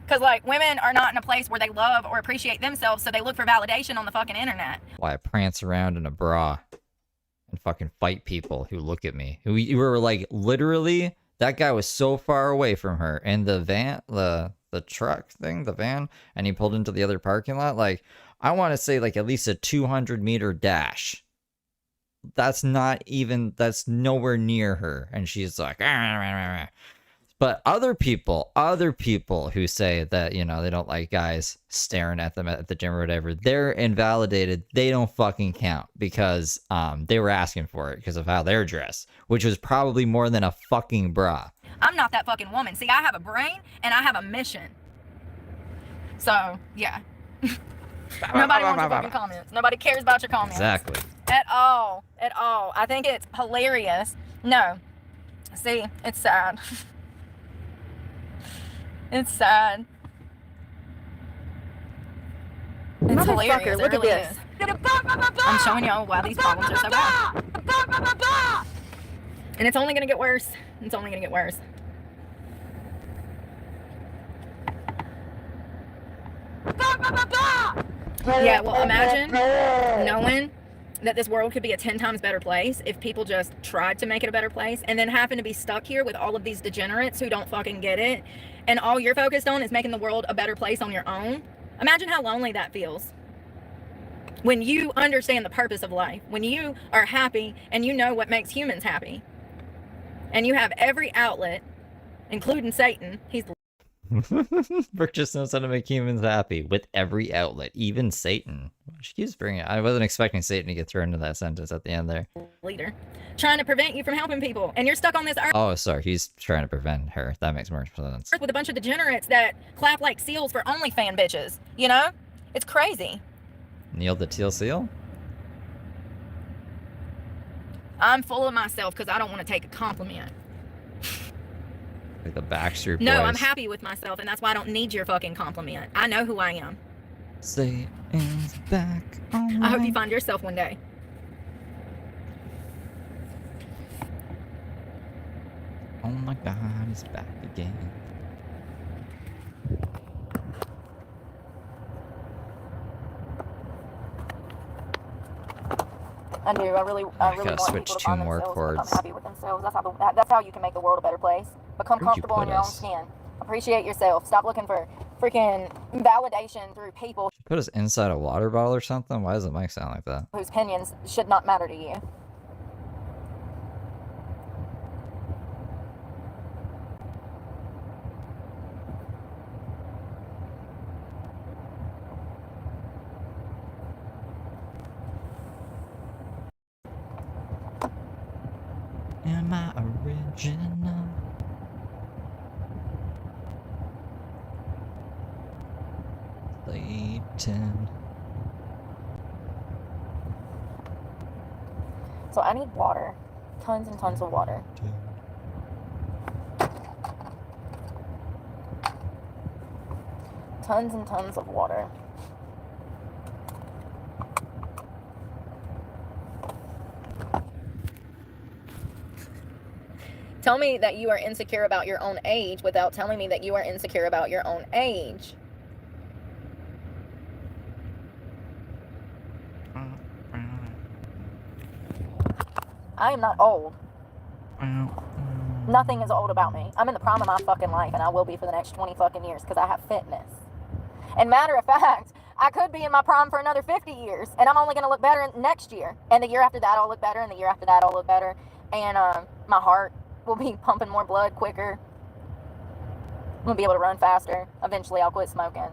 Speaker 1: Because, like, women are not in a place where they love or appreciate themselves, so they look for validation on the fucking internet.
Speaker 2: Why I prance around in a bra and fucking fight people who look at me. We were like, literally, that guy was so far away from her. And the van, the truck thing, the van, and he pulled into the other parking lot. Like, I want to say like at least a 200-meter dash. That's nowhere near her. And she's like, but other people who say that, you know, they don't like guys staring at them at the gym or whatever, they're invalidated. They don't fucking count because they were asking for it because of how they're dressed, which was probably more than a fucking bra.
Speaker 1: I'm not that fucking woman. See, I have a brain and I have a mission. So, yeah. Nobody wants your fucking comments. Nobody cares about your comments.
Speaker 2: Exactly.
Speaker 1: At all. At all. I think it's hilarious. No. See, it's sad. It's sad. It's hilarious.
Speaker 6: Look
Speaker 1: It really
Speaker 6: at this.
Speaker 1: is. I'm showing y'all why these problems are so bad. And it's only going to get worse. It's only going to get worse. Yeah, well, imagine knowing that this world could be a 10 times better place if people just tried to make it a better place, and then having to be stuck here with all of these degenerates who don't fucking get it, and all you're focused on is making the world a better place on your own. Imagine how lonely that feels. When you understand the purpose of life, when you are happy and you know what makes humans happy, and you have every outlet, including Satan. He's the
Speaker 2: Brooke just knows how to make humans happy with every outlet, even Satan. She keeps bringing it. I wasn't expecting Satan to get thrown into that sentence at the end there.
Speaker 1: leader, trying to prevent you from helping people, and you're stuck on this earth
Speaker 2: Oh, sorry. He's trying to prevent her. That makes more sense.
Speaker 1: with a bunch of degenerates that clap like seals for OnlyFans bitches. You know? It's crazy.
Speaker 2: Neil the Teal Seal?
Speaker 1: I'm full of myself because I don't want to take a compliment.
Speaker 2: Like the Backstreet Boys.
Speaker 1: No, I'm happy with myself, and that's why I don't need your fucking compliment. I know who I am.
Speaker 2: Satan's back.
Speaker 1: I hope you find yourself one day.
Speaker 2: Oh my God, he's back again.
Speaker 1: I do. I really
Speaker 2: gotta
Speaker 1: want
Speaker 2: switch
Speaker 1: people to
Speaker 2: two
Speaker 1: find
Speaker 2: more
Speaker 1: themselves,
Speaker 2: chords.
Speaker 1: become happy with themselves. That's how you can make the world a better place. Become
Speaker 2: Where'd you
Speaker 1: comfortable in
Speaker 2: put
Speaker 1: your own
Speaker 2: us?
Speaker 1: skin. Appreciate yourself. Stop looking for freaking validation through people
Speaker 2: Put us inside a water bottle or something? Why does the mic sound like that?
Speaker 1: whose opinions should not matter to you.
Speaker 2: Am I original? Satan.
Speaker 1: So I need water. Tons and tons of water. Tons and tons of water. Tell me that you are insecure about your own age without telling me that you are insecure about your own age. I am not old. Nothing is old about me. I'm in the prime of my fucking life, and I will be for the next 20 fucking years because I have fitness. And matter of fact, I could be in my prime for another 50 years, and I'm only going to look better next year. And the year after that, I'll look better, and the year after that, I'll look better. And my heart will be pumping more blood quicker. I'll be able to run faster. Eventually, I'll quit smoking.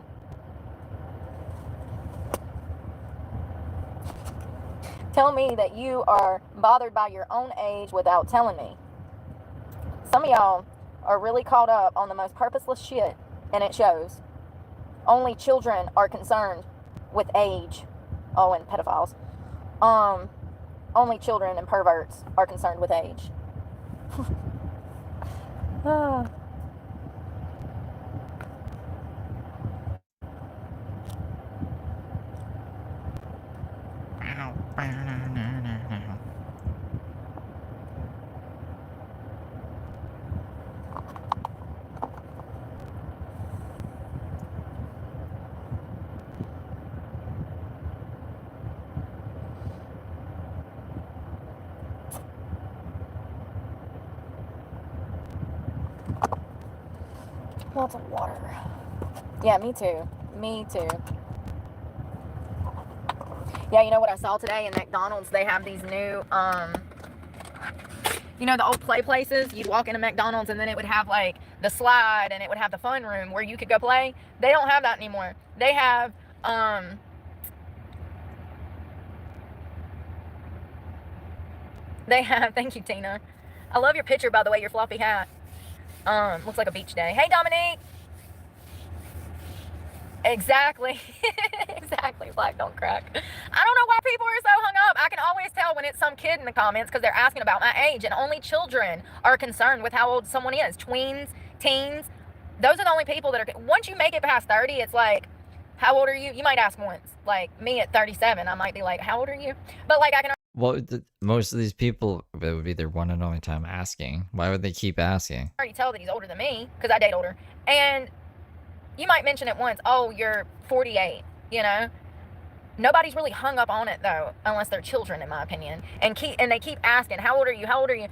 Speaker 1: Tell me that you are bothered by your own age without telling me. Some of y'all are really caught up on the most purposeless shit, and it shows. Only children are concerned with age. Oh, and pedophiles. Only children and perverts are concerned with age. Lots of water. Yeah, me too. Me too. Yeah, you know what I saw today in McDonald's? They have these new, you know, the old play places. You'd walk into McDonald's and then it would have like the slide and it would have the fun room where you could go play. They don't have that anymore. They have, thank you, Tina. I love your picture, by the way, your floppy hat. Looks like a beach day. Hey, Dominique. Exactly. Exactly. Black don't crack. I don't know why people are so hung up. I can always tell when it's some kid in the comments because they're asking about my age, and only children are concerned with how old someone is. Tweens, teens, those are the only people that are. Once you make it past 30, it's like, how old are you? You might ask once. Like me at 37, I might be like, how old are you? But like I can.
Speaker 2: Well, most of these people, it would be their one and only time asking. Why would they keep asking?
Speaker 1: Already tell that he's older than me because I date older, and you might mention it once. Oh, you're 48. You know, nobody's really hung up on it though, unless they're children, in my opinion. And they keep asking, how old are you? How old are you?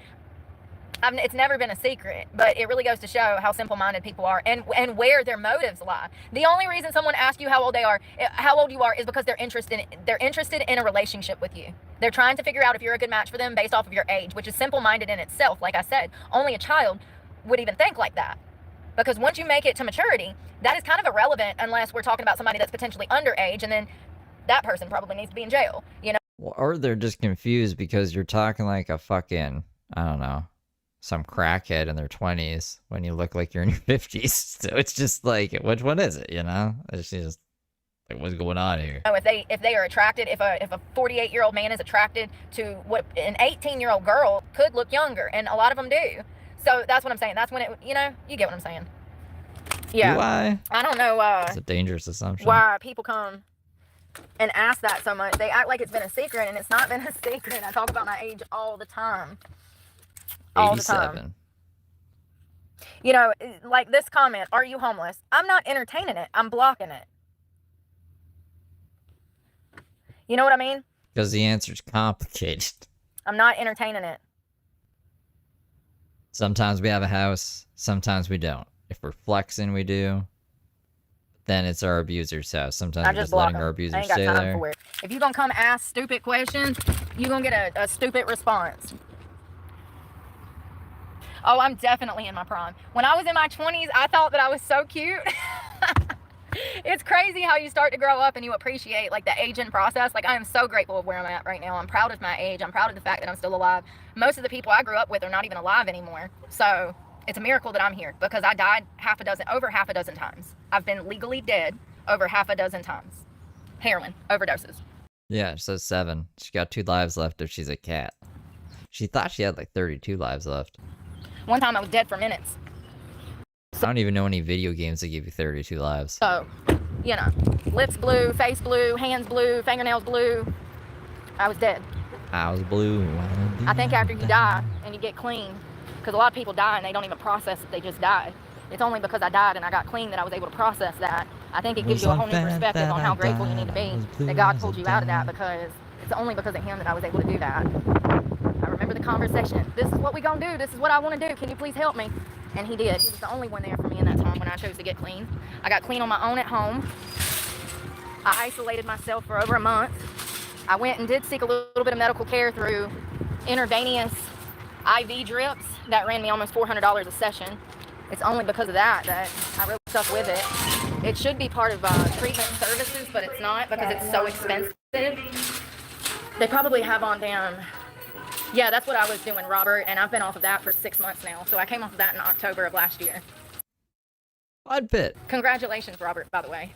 Speaker 1: It's never been a secret, but it really goes to show how simple-minded people are and where their motives lie. The only reason someone asks you how old you are, is because they're interested in a relationship with you. They're trying to figure out if you're a good match for them based off of your age, which is simple-minded in itself. Like I said, only a child would even think like that. Because once you make it to maturity, that is kind of irrelevant unless we're talking about somebody that's potentially underage, and then that person probably needs to be in jail, you know?
Speaker 2: Well, or they're just confused because you're talking like a fucking, I don't know, some crackhead in their 20s when you look like you're in your 50s. So it's just like, which one is it, you know? It's just like, what's going on here?
Speaker 1: If they are attracted, if a 48-year-old man is attracted to what an 18-year-old girl could look younger, and a lot of them do. So that's what I'm saying. That's when it, you know, you get what I'm saying. Yeah.
Speaker 2: Do I?
Speaker 1: I don't know
Speaker 2: It's a dangerous assumption.
Speaker 1: why people come and ask that so much. They act like it's been a secret, and it's not been a secret. I talk about my age all the time. All the time.
Speaker 2: 87.
Speaker 1: You know, like this comment, are you homeless? I'm not entertaining it. I'm blocking it. You know what I mean?
Speaker 2: Because the answer's complicated.
Speaker 1: I'm not entertaining it.
Speaker 2: Sometimes we have a house, sometimes we don't. If we're flexing, we do. Then it's our abuser's house. Sometimes
Speaker 1: I
Speaker 2: we're just
Speaker 1: block
Speaker 2: letting
Speaker 1: them.
Speaker 2: our
Speaker 1: I
Speaker 2: abuser
Speaker 1: ain't got
Speaker 2: stay
Speaker 1: time
Speaker 2: there.
Speaker 1: for it. If you're going to come ask stupid questions, you're going to get a stupid response. Oh, I'm definitely in my prime. When I was in my 20s, I thought that I was so cute. It's crazy how you start to grow up and you appreciate like the aging process. Like I am so grateful of where I'm at right now. I'm proud of my age. I'm proud of the fact that I'm still alive. Most of the people I grew up with are not even alive anymore. So it's a miracle that I'm here because I died over half a dozen times. I've been legally dead over half a dozen times. Heroin overdoses.
Speaker 2: Yeah, so 7. She got 2 lives left if she's a cat. She thought she had like 32 lives left.
Speaker 1: One time I was dead for minutes.
Speaker 2: I don't even know any video games that give you 32 lives.
Speaker 1: So, you know, lips blue, face blue, hands blue, fingernails blue. I was dead.
Speaker 2: I was blue.
Speaker 1: I think after you die and you get clean, because a lot of people die and they don't even process that they just died. It's only because I died and I got clean that I was able to process that. I think it gives you a whole new perspective on how grateful you need to be that God pulled you out of that, because It's only because of him that I was able to do that. I remember the conversation. This is what we gonna do. This is what I want to do. Can you please help me? And he did. He was the only one there for me in that time when I chose to get clean. I got clean on my own at home. I isolated myself for over a month. I went and did seek a little bit of medical care through intravenous IV drips that ran me almost $400 a session. It's only because of that I really stuck with it. It should be part of treatment services, but it's not because it's so expensive. They probably have on down. Yeah, that's what I was doing, Robert, and I've been off of that for 6 months now. So I came off of that in October of last year.
Speaker 2: Mud Pit.
Speaker 1: Congratulations, Robert, by the way.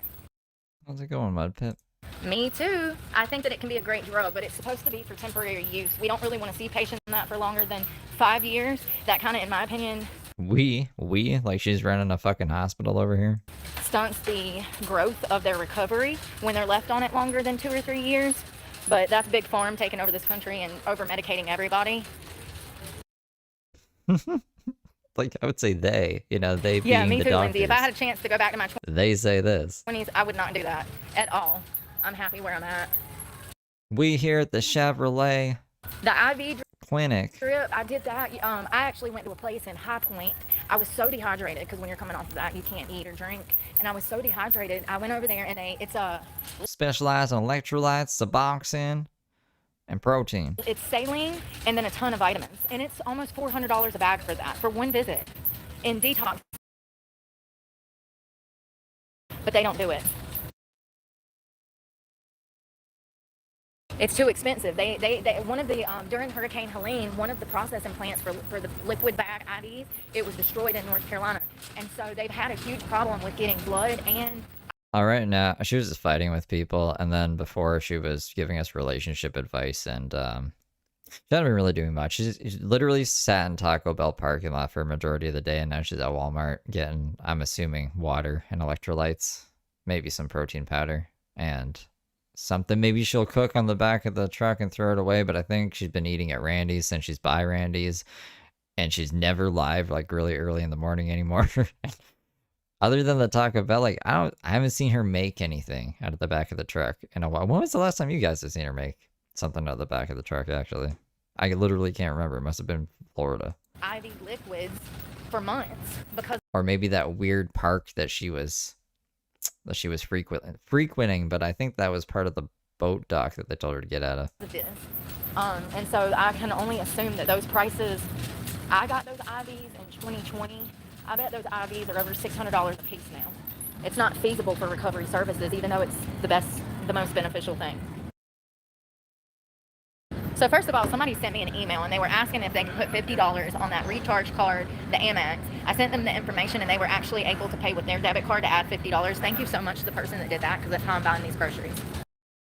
Speaker 2: How's it going, Mud Pit?
Speaker 1: Me too. I think that it can be a great drug, but it's supposed to be for temporary use. We don't really want to see patients on that for longer than 5 years. That kind of, in my opinion,
Speaker 2: We, like she's running a fucking hospital over here.
Speaker 1: stunts the growth of their recovery when they're left on it longer than 2 or 3 years. But that's Big Pharma taking over this country and over-medicating everybody.
Speaker 2: Like, I would say they, they
Speaker 1: Yeah,
Speaker 2: being
Speaker 1: me
Speaker 2: the
Speaker 1: too,
Speaker 2: doctors.
Speaker 1: Lindsay. If I had a chance to go back to my
Speaker 2: They say this.
Speaker 1: 20s, I would not do that at all. I'm happy where I'm at.
Speaker 2: We here at the Chevrolet
Speaker 1: The IV
Speaker 2: Clinic.
Speaker 1: drip, I did that. I actually went to a place in High Point. I was so dehydrated because when you're coming off of that, you can't eat or drink. And I was so dehydrated. I went over there and it's
Speaker 2: Specialized in electrolytes, Suboxone, and protein.
Speaker 1: it's saline and then a ton of vitamins. And it's almost $400 a bag for that, for one visit in detox. But they don't do it. It's too expensive. They one of the during Hurricane Helene, one of the processing plants for the liquid bag IVs, it was destroyed in North Carolina, and so they've had a huge problem with getting blood and.
Speaker 2: All right, now she was just fighting with people, and then before she was giving us relationship advice, and she hasn't been really doing much. She's literally sat in Taco Bell parking lot for a majority of the day, and now she's at Walmart getting, I'm assuming, water and electrolytes, maybe some protein powder, and something maybe she'll cook on the back of the truck and throw it away. But I think she's been eating at Randy's since she's by Randy's, and she's never live like really early in the morning anymore. Other than the Taco Bell, like I haven't seen her make anything out of the back of the truck in a while. When was the last time you guys have seen her make something out of the back of the truck? Actually, I literally can't remember. It must have been Florida.
Speaker 1: IV liquids for months because.
Speaker 2: Or maybe that weird park that she was frequenting, but I think that was part of the boat dock that they told her to get out of.
Speaker 1: Of this. And so I can only assume that those prices, I got those IVs in 2020. I bet those IVs are over $600 a piece now. It's not feasible for recovery services, even though it's the most beneficial thing. So first of all, somebody sent me an email and they were asking if they could put $50 on that recharge card, the Amex. I sent them the information and they were actually able to pay with their debit card to add $50. Thank you so much to the person that did that, because that's how I'm buying these groceries.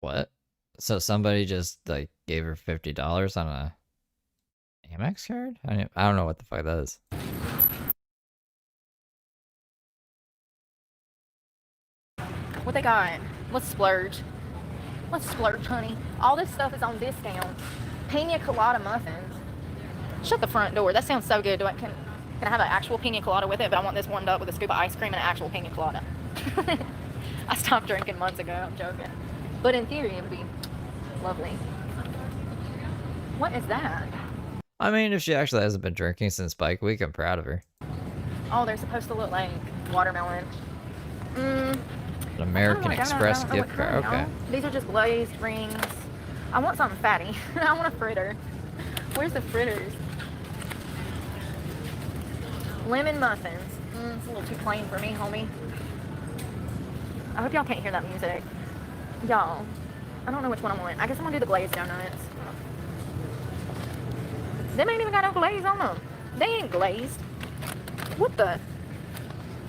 Speaker 2: What? So somebody just like gave her $50 on a Amex card? I don't know what the fuck that is.
Speaker 1: What they got? Let's splurge. Let's splurge, honey. All this stuff is on discount. Pina colada muffins. Shut the front door. That sounds so good. Can I have an actual pina colada with it? But I want this warmed up with a scoop of ice cream and an actual pina colada. I stopped drinking months ago. I'm joking. But in theory, it would be lovely. What is that?
Speaker 2: I mean, if she actually hasn't been drinking since Bike Week, I'm proud of her.
Speaker 1: Oh, they're supposed to look like watermelon.
Speaker 2: An American Express gift card. Okay.
Speaker 1: These are just glazed rings. I want something fatty. I want a fritter. Where's the fritters? Lemon muffins. It's a little too plain for me, homie. I hope y'all can't hear that music. Y'all, I don't know which one I want. I guess I'm gonna do the glazed donuts. Them ain't even got no glaze on them. They ain't glazed. What the?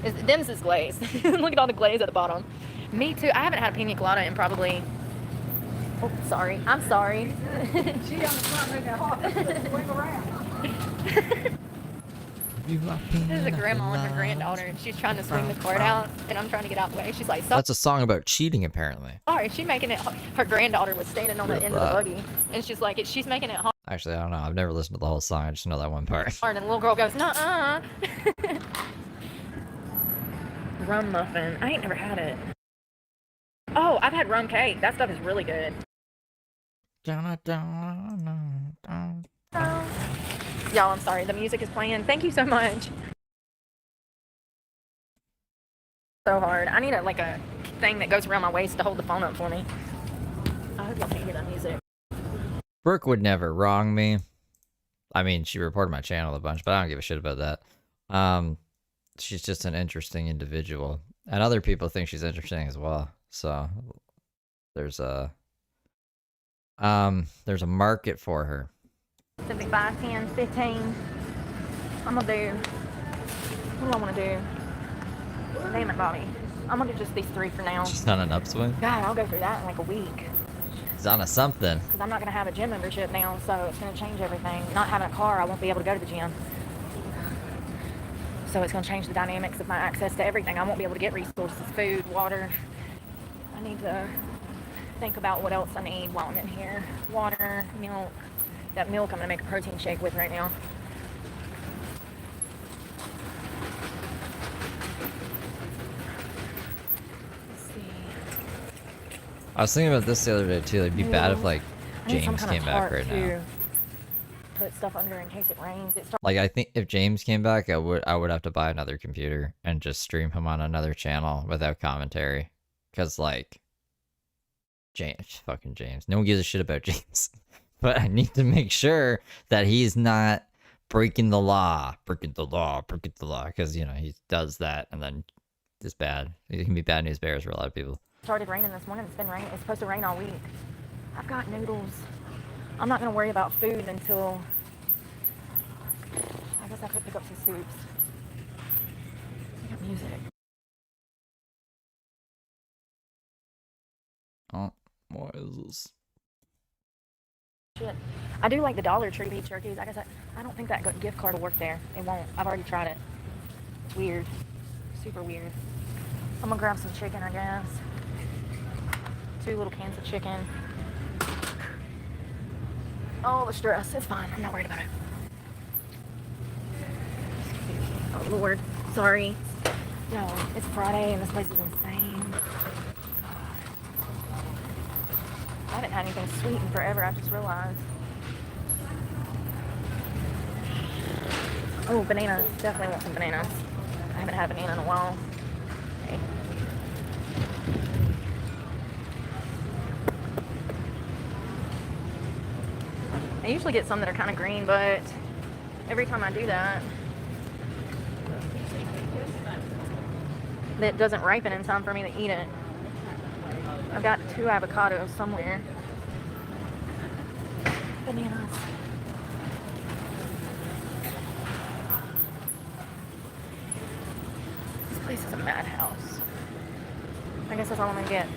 Speaker 1: Them's is glazed. Look at all the glaze at the bottom. Me too. I haven't had a pina colada in probably. Oh, sorry. I'm sorry.
Speaker 6: She on the front making it hot. Swing around.
Speaker 1: This is a grandma and her granddaughter, and she's trying to swing the cord out, and I'm trying to get out of the way. She's like, "Stop."
Speaker 2: That's a song about cheating, apparently.
Speaker 1: Sorry, she's making it. Her granddaughter was standing on the end of the buggy, and she's like, she's making it hard.
Speaker 2: Actually, I don't know. I've never listened to the whole song. I just know that one part.
Speaker 1: And the little girl goes, "Nuh-uh." Rum muffin. I ain't never had it. Oh, I've had rum cake. That stuff is really good. Y'all, I'm sorry. The music is playing. Thank you so much. So hard. I need a thing that goes around my waist to hold the phone up for me. I hope y'all can't hear that music.
Speaker 2: Brooke would never wrong me. I mean, she reported my channel a bunch, but I don't give a shit about that. She's just an interesting individual, and other people think she's interesting as well. So there's a market for her.
Speaker 1: 75, 10, 15. I'm gonna do. What do I want to do? Damn it, Bobby. I'm gonna do just these 3 for now.
Speaker 2: She's on an upswing.
Speaker 1: God, I'll go through that in like a week.
Speaker 2: She's on a something.
Speaker 1: Because I'm not gonna have a gym membership now, so it's gonna change everything. Not having a car, I won't be able to go to the gym. So it's gonna change the dynamics of my access to everything. I won't be able to get resources, food, water. I need to think about what else I need while I'm in here. Water, milk. That milk I'm gonna make a protein shake with right now. Let's see.
Speaker 2: I was thinking about this the other day too. It'd be bad if like
Speaker 1: I need some
Speaker 2: James
Speaker 1: kind of
Speaker 2: came back
Speaker 1: tarp
Speaker 2: right
Speaker 1: to
Speaker 2: now.
Speaker 1: put stuff under in case it rains.
Speaker 2: Like I think if James came back, I would have to buy another computer and just stream him on another channel without commentary, because like fucking James, no one gives a shit about James. But I need to make sure that he's not breaking the law, because you know he does that and then it's bad. It can be bad news bears for a lot of people.
Speaker 1: Started raining this morning. It's been raining. It's supposed to rain all week. I've got noodles. I'm not gonna worry about food until I guess I could pick up some soups. I got music.
Speaker 2: Oh, what is this?
Speaker 1: Shit. I do like the Dollar Tree beef jerkies. I guess I don't think that gift card will work there. It won't. I've already tried it. It's weird. Super weird. I'm gonna grab some chicken, I guess. 2 little cans of chicken. Oh, the stress. It's fine. I'm not worried about it. Oh, Lord. Sorry. No, it's Friday and this place is insane. I haven't had anything sweet in forever, I just realized. Oh, bananas. Definitely want some bananas. I haven't had a banana in a while. Okay. I usually get some that are kind of green, but every time I do that, it doesn't ripen in time for me to eat it. I've got 2 avocados somewhere. Bananas. This place is a madhouse. I guess that's all I'm gonna get.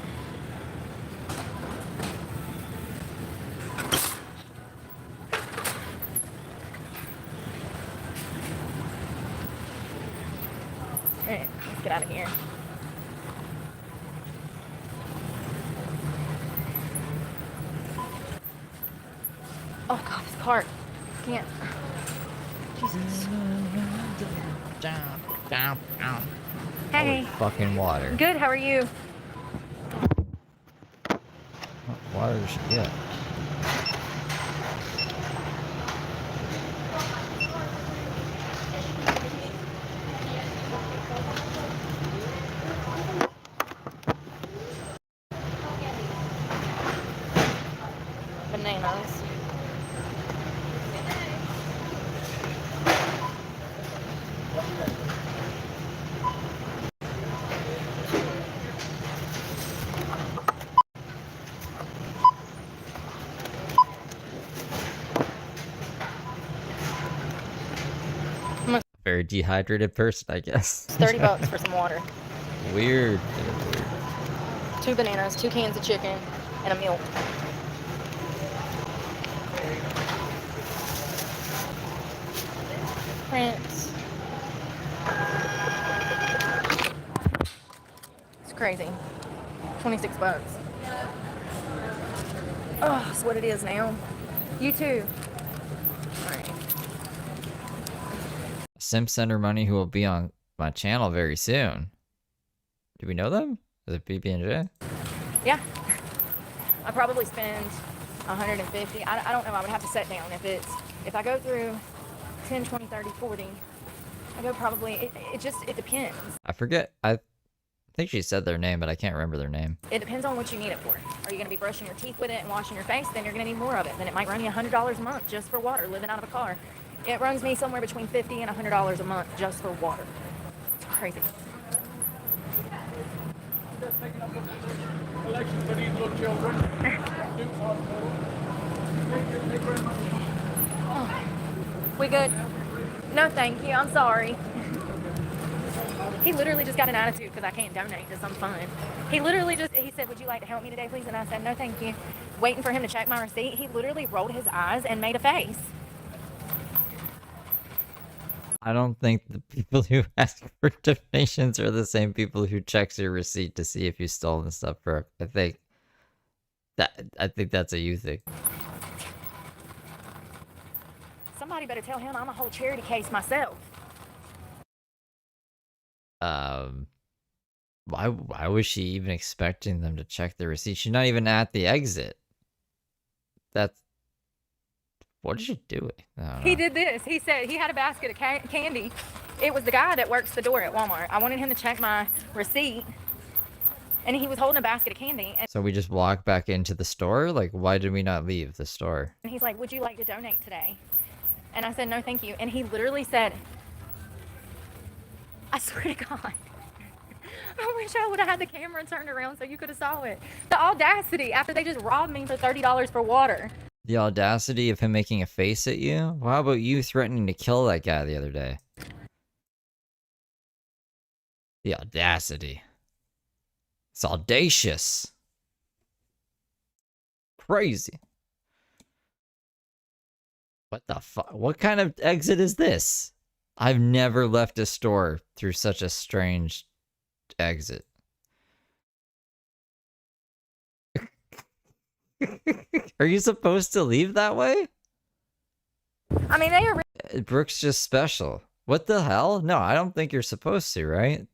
Speaker 1: Alright, let's get out of here. Oh god, this cart. Can't. Jesus. Hey.
Speaker 2: Holy fucking water.
Speaker 1: Good, how are you?
Speaker 2: What water does she get?
Speaker 1: Bananas.
Speaker 2: Very dehydrated person, I guess.
Speaker 1: It's $30 for some water.
Speaker 2: Weird.
Speaker 1: 2 bananas, 2 cans of chicken, and a milk. Rants. It's crazy. $26. Oh, that's what it is now. You too. Alright.
Speaker 2: Simp Center money who will be on my channel very soon. Do we know them? Is it BB&J?
Speaker 1: Yeah. I probably spend 150. I don't know. I would have to sit down. If I go through 10, 20, 30, 40, I go probably, it depends.
Speaker 2: I forget. I think she said their name, but I can't remember their name.
Speaker 1: It depends on what you need it for. Are you going to be brushing your teeth with it and washing your face? Then you're going to need more of it. Then it might run you $100 a month just for water, living out of a car. It runs me somewhere between $50 and $100 a month just for water. It's crazy.
Speaker 6: Collection for these little children.
Speaker 1: We good? No, thank you. I'm sorry. He literally just got an attitude because I can't donate to some fund. He literally he said, would you like to help me today, please? And I said, no, thank you. Waiting for him to check my receipt. He literally rolled his eyes and made a face.
Speaker 2: I don't think the people who ask for donations are the same people who checks your receipt to see if you stole the stuff for. I think that's a you thing.
Speaker 1: Somebody better tell him I'm a whole charity case myself.
Speaker 2: Why was she even expecting them to check the receipt? She's not even at the exit. What is she doing?
Speaker 1: He did this. He said he had a basket of candy. It was the guy that works the door at Walmart. I wanted him to check my receipt, and he was holding a basket of candy. And
Speaker 2: so we just walked back into the store? Like, why did we not leave the store?
Speaker 1: he's like, would you like to donate today? And I said, no, thank you. And he literally said, I swear to God, I wish I would have had the camera turned around so you could have saw it. The audacity after they just robbed me for $30 for water.
Speaker 2: The audacity of him making a face at you? Well, how about you threatening to kill that guy the other day? The audacity. It's audacious. Crazy. What the fuck? What kind of exit is this? I've never left a store through such a strange exit. Are you supposed to leave that way?
Speaker 1: I mean, they are
Speaker 2: Brooke's just special. What the hell? No, I don't think you're supposed to, right?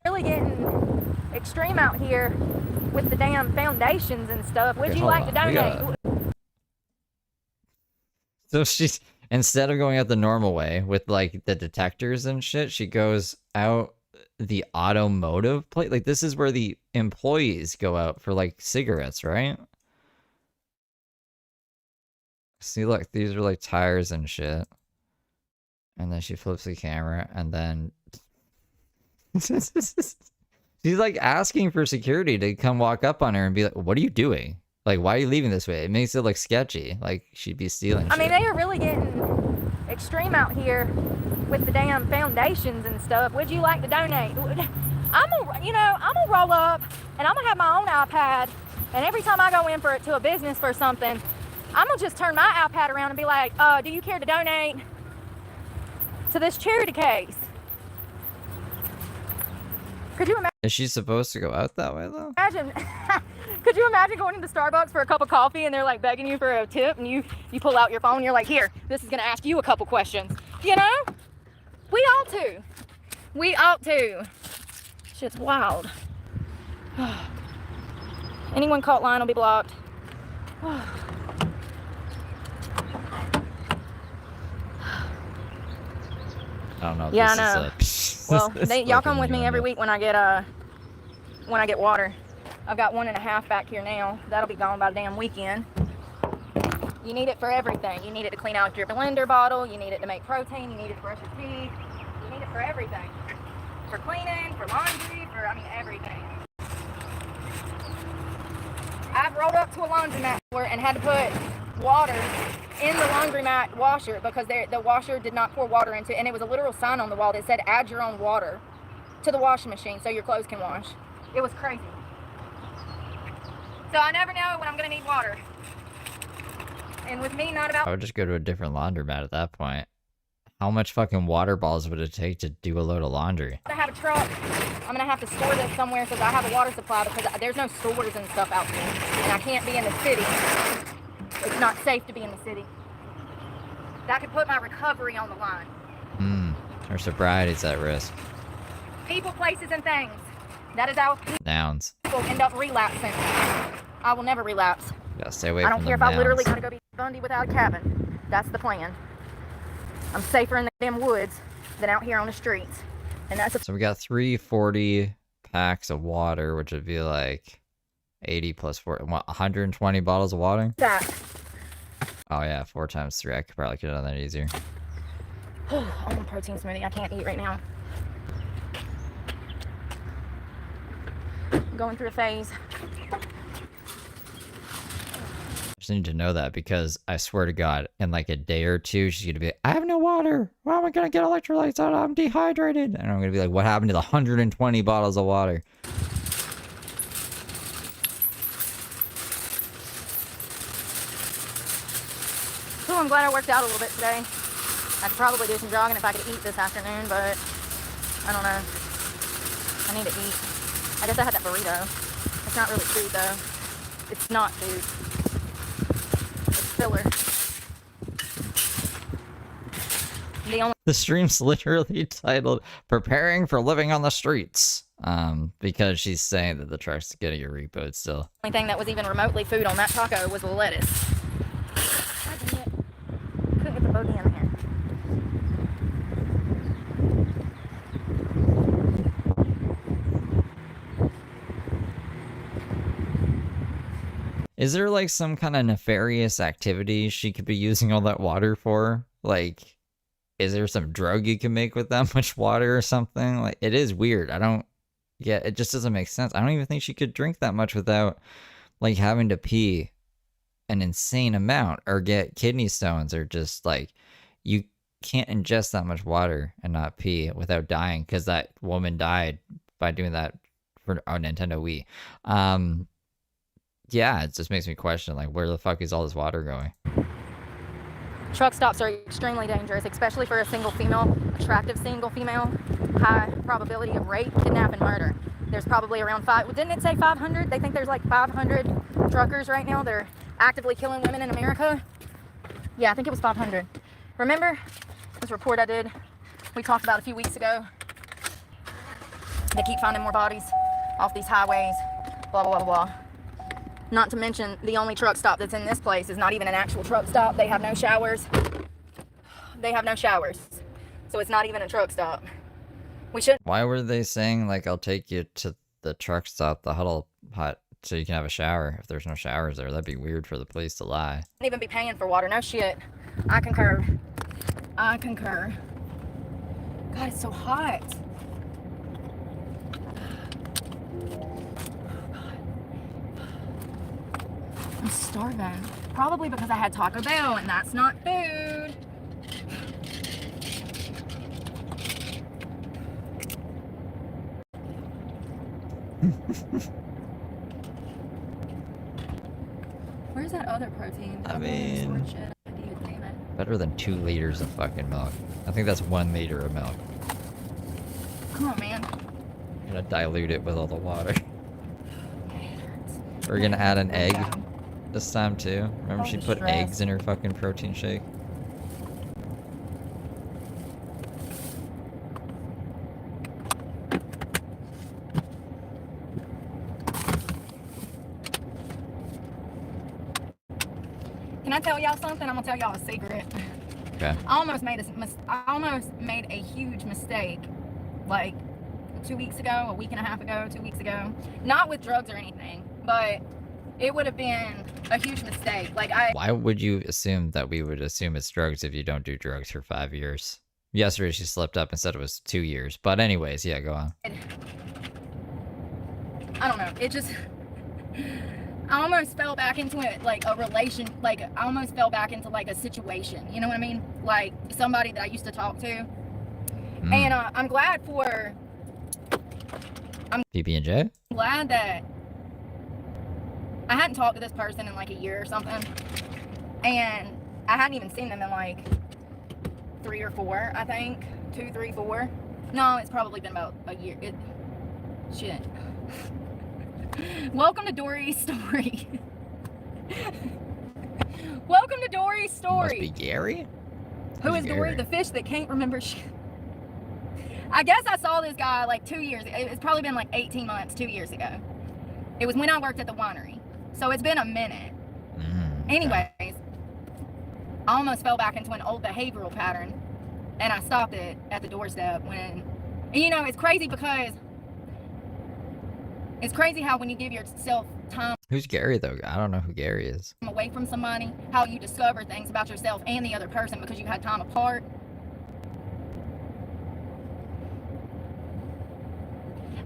Speaker 1: really getting extreme out here with the damn foundations and stuff. Would
Speaker 2: Okay,
Speaker 1: you
Speaker 2: hold
Speaker 1: like to
Speaker 2: on. We
Speaker 1: donate?
Speaker 2: So she's, instead of going out the normal way with like the detectors and shit, she goes out the automotive plate. Like, this is where the employees go out for like cigarettes, right? See, look, these are like tires and shit. And then she flips the camera and then she's like asking for security to come walk up on her and be like, what are you doing? Like, why are you leaving this way? It makes it look sketchy. Like, she'd be stealing
Speaker 1: I mean,
Speaker 2: shit.
Speaker 1: they are really getting extreme out here with the damn foundations and stuff. Would you like to donate? I'm gonna roll up and I'm gonna have my own iPad. And every time I go in to a business for something, I'm gonna just turn my iPad around and be like, do you care to donate to this charity case? Could you
Speaker 2: Is she supposed to go out that way, though?
Speaker 1: imagine? Could you imagine going into Starbucks for a cup of coffee and they're like begging you for a tip and you pull out your phone and you're like, here, this is gonna ask you a couple questions. You know? We ought to. We ought to. Shit's wild. Anyone caught line will be blocked.
Speaker 2: I don't know.
Speaker 1: Yeah,
Speaker 2: This
Speaker 1: I know.
Speaker 2: is
Speaker 1: Well,
Speaker 2: this
Speaker 1: y'all come
Speaker 2: fucking
Speaker 1: with me every
Speaker 2: normal.
Speaker 1: week when I get water. I've got 1.5 back here now. That'll be gone by the damn weekend. You need it for everything. You need it to clean out your blender bottle. You need it to make protein. You need it to brush your teeth. You need it for everything. For cleaning, for laundry, everything. I've rolled up to a laundromat and had to put water in the laundromat washer because the washer did not pour water into it. And it was a literal sign on the wall that said, add your own water to the washing machine so your clothes can wash. It was crazy. So I never know when I'm going to need water. And with me, not about...
Speaker 2: I would just go to a different laundromat at that point. How much fucking water balls would it take to do a load of laundry?
Speaker 1: I have a truck. I'm going to have to store this somewhere because I have a water supply because there's no stores and stuff out there. And I can't be in the city. It's not safe to be in the city. That could put my recovery on the line.
Speaker 2: Her sobriety's at risk.
Speaker 1: People, places, and things. That is how
Speaker 2: Nouns.
Speaker 1: people end up relapsing. I will never relapse.
Speaker 2: Gotta stay away
Speaker 1: I
Speaker 2: from
Speaker 1: don't care
Speaker 2: them
Speaker 1: if I literally
Speaker 2: mounds.
Speaker 1: gotta go be Bundy without a cabin. That's the plan. I'm safer in the damn woods than out here on the streets. And that's a
Speaker 2: So we got 340 packs of water, which would be like 80 plus 4, what, 120 bottles of water?
Speaker 1: fact.
Speaker 2: Oh yeah, 4 times 3. I could probably could have done that easier.
Speaker 1: Oh, I'm a protein smoothie. I can't eat right now. I'm going through a phase.
Speaker 2: Just need to know that because I swear to God, in like a day or two, she's gonna be like, I have no water. How am I gonna get electrolytes out? I'm dehydrated. And I'm gonna be like, what happened to the 120 bottles of water?
Speaker 1: Oh, I'm glad I worked out a little bit today. I could probably do some jogging if I could eat this afternoon, but I don't know. I need to eat. I guess I had that burrito. It's not really food though. It's not food. It's filler.
Speaker 2: The stream's literally titled "Preparing for Living on the Streets," because she's saying that the truck's getting a repo still.
Speaker 1: The only thing that was even remotely food on that taco was the lettuce. God dang it. Couldn't get the bogey in here.
Speaker 2: Is there like some kind of nefarious activity she could be using all that water for? Like, is there some drug you can make with that much water or something? Like, it is weird. I don't get it. Just doesn't make sense. I don't even think she could drink that much without like having to pee an insane amount or get kidney stones, or just like you can't ingest that much water and not pee without dying, because that woman died by doing that for a Nintendo Wii. Yeah, it just makes me question, like, where the fuck is all this water going?
Speaker 1: Truck stops are extremely dangerous, especially for a single female, attractive single female. High probability of rape, kidnap, and murder. There's probably around didn't it say 500? They think there's like 500 truckers right now that are actively killing women in America. Yeah, I think it was 500. Remember this report I did, we talked about a few weeks ago? They keep finding more bodies off these highways, blah, blah, blah, blah. Not to mention, the only truck stop that's in this place is not even an actual truck stop. They have no showers. They have no showers. So it's not even a truck stop. We should
Speaker 2: Why were they saying, like, I'll take you to the truck stop, the huddle hut, so you can have a shower if there's no showers there? That'd be weird for the police to lie.
Speaker 1: even be paying for water. No shit. I concur. I concur. God, it's so hot. I'm starving. Probably because I had Taco Bell, and that's not food. Where's that other protein?
Speaker 2: I mean,
Speaker 1: Shit. Damn it.
Speaker 2: better than 2 liters of fucking milk. I think that's 1 liter of milk.
Speaker 1: Come on, man.
Speaker 2: I'm gonna dilute it with all the water. We're gonna add an egg this time too. Remember she put eggs in her fucking protein shake?
Speaker 1: Can I tell y'all something? I'm gonna tell y'all a secret.
Speaker 2: Okay.
Speaker 1: I almost made a huge mistake, like 2 weeks ago, a week and a half ago, 2 weeks ago. Not with drugs or anything, but it would have been a huge mistake.
Speaker 2: Why would you assume that we would assume it's drugs if you don't do drugs for 5 years? Yesterday she slipped up and said it was 2 years. But anyways, yeah, go on.
Speaker 1: I don't know. It just, I almost fell back into it, like a relation, like I almost fell back into like a situation. You know what I mean? Like somebody that I used to talk to. And I'm glad for.
Speaker 2: PB&J?
Speaker 1: Glad that I hadn't talked to this person in like a year or something, and I hadn't even seen them in like 3 or 4, I think. 2, 3, 4. No, it's probably been about a year. Shit. Welcome to Dory's story. Welcome to Dory's story.
Speaker 2: Must be Gary?
Speaker 1: Who
Speaker 2: Who's
Speaker 1: is Dory?
Speaker 2: Gary?
Speaker 1: The fish that can't remember shit. I guess I saw this guy like 2 years. It's probably been like 18 months, 2 years ago. It was when I worked at the winery. So it's been a minute. Anyways, I almost fell back into an old behavioral pattern, and I stopped it at the doorstep when, and you know, it's crazy because it's crazy how when you give yourself time
Speaker 2: Who's Gary though? I don't know who Gary is.
Speaker 1: away from somebody, how you discover things about yourself and the other person because you had time apart.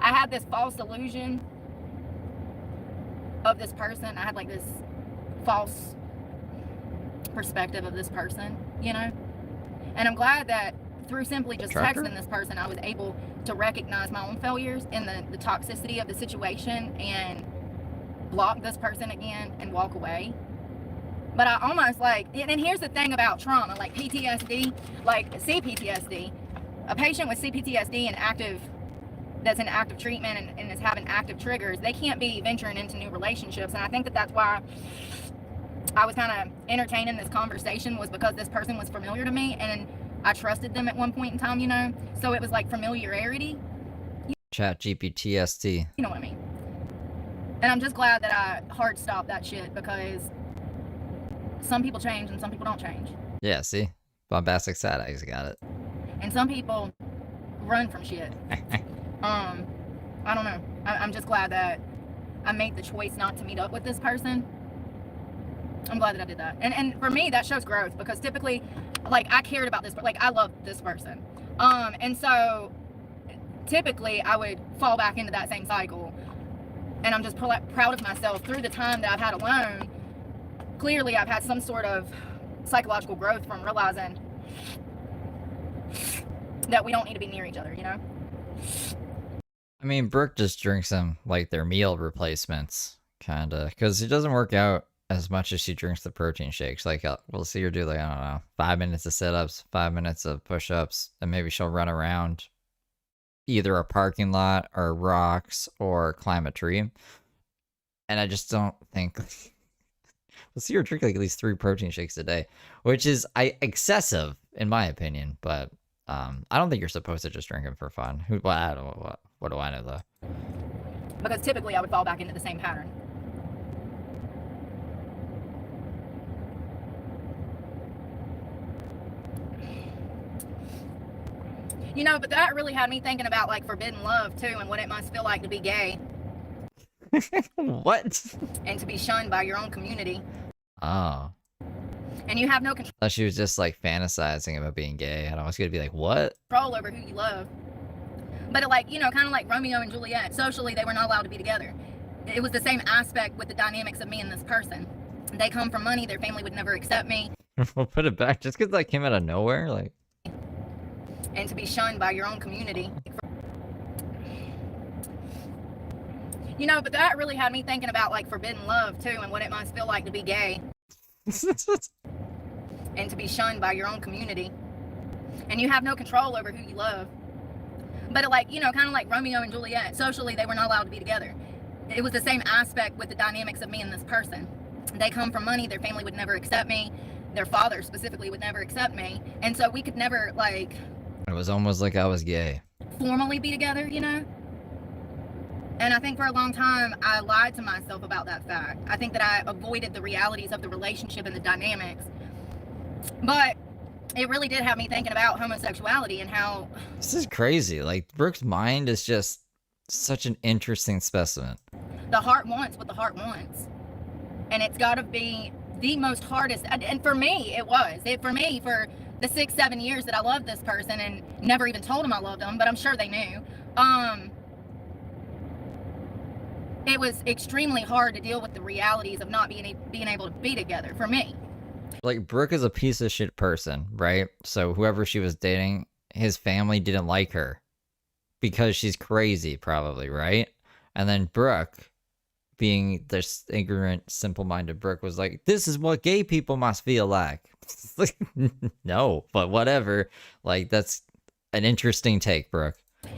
Speaker 1: I had this false illusion of this person. I had like this false perspective of this person, you know? And I'm glad that through simply just
Speaker 2: Trucker?
Speaker 1: texting this person, I was able to recognize my own failures and the toxicity of the situation and block this person again and walk away. But I almost like, and here's the thing about trauma, like PTSD, like CPTSD, a patient with CPTSD and that's in active treatment and is having active triggers, they can't be venturing into new relationships. And I think that that's why I was kind of entertaining this conversation, was because this person was familiar to me and I trusted them at one point in time, you know? So it was like familiarity.
Speaker 2: Chat GPTSD.
Speaker 1: You know what I mean? And I'm just glad that I hard stopped that shit, because some people change and some people don't change.
Speaker 2: Yeah, see? Bombastic sad eyes got it.
Speaker 1: And some people run from shit. I don't know. I'm just glad that I made the choice not to meet up with this person. I'm glad that I did that. And for me, that shows growth, because typically, like, I cared about this, but like, I loved this person. And so typically I would fall back into that same cycle. And I'm just proud of myself through the time that I've had alone. Clearly, I've had some sort of psychological growth from realizing that we don't need to be near each other, you know?
Speaker 2: I mean, Brooke just drinks them like they're meal replacements, kinda, because it doesn't work out as much as she drinks the protein shakes. Like, we'll see her do, like, I don't know, 5 minutes of sit-ups, 5 minutes of push-ups, and maybe she'll run around either a parking lot or rocks or climb a tree. And I just don't think we'll see her drink like at least 3 protein shakes a day, which is excessive in my opinion. But I don't think you're supposed to just drink them for fun. Well, I don't know, what do I know though?
Speaker 1: Because typically I would fall back into the same pattern. You know, but that really had me thinking about, like, forbidden love, too, and what it must feel like to be gay.
Speaker 2: What?
Speaker 1: And to be shunned by your own community.
Speaker 2: Oh.
Speaker 1: And you have no control
Speaker 2: I thought she was just, like, fantasizing about being gay. And I was gonna be like, what?
Speaker 1: over who you love. But, like, you know, kind of like Romeo and Juliet. Socially, they were not allowed to be together. It was the same aspect with the dynamics of me and this person. They come from money. Their family would never accept me.
Speaker 2: We'll put it back just because that came out of nowhere, like.
Speaker 1: And to be shunned by your own community. You know, but that really had me thinking about, like, forbidden love, too, and what it must feel like to be gay. And to be shunned by your own community. And you have no control over who you love. But, like, you know, kind of like Romeo and Juliet. Socially, they were not allowed to be together. It was the same aspect with the dynamics of me and this person. They come from money. Their family would never accept me. Their father specifically would never accept me. And so we could never, like...
Speaker 2: It was almost like I was gay.
Speaker 1: Formally be together, you know? And I think for a long time, I lied to myself about that fact. I think that I avoided the realities of the relationship and the dynamics. But it really did have me thinking about homosexuality and how...
Speaker 2: This is crazy. Like, Brooke's mind is just such an interesting specimen.
Speaker 1: The heart wants what the heart wants. And it's got to be the most hardest... And for me, it was. For me, for the 6-7 years that I loved this person and never even told them I loved them, but I'm sure they knew. It was extremely hard to deal with the realities of not being able to be together for me.
Speaker 2: Like, Brooke is a piece of shit person, right? So whoever she was dating, his family didn't like her because she's crazy, probably, right? And then Brooke, being this ignorant, simple-minded Brooke, was like, this is what gay people must feel like. Like, no, but whatever. Like, that's an interesting take, Brooke.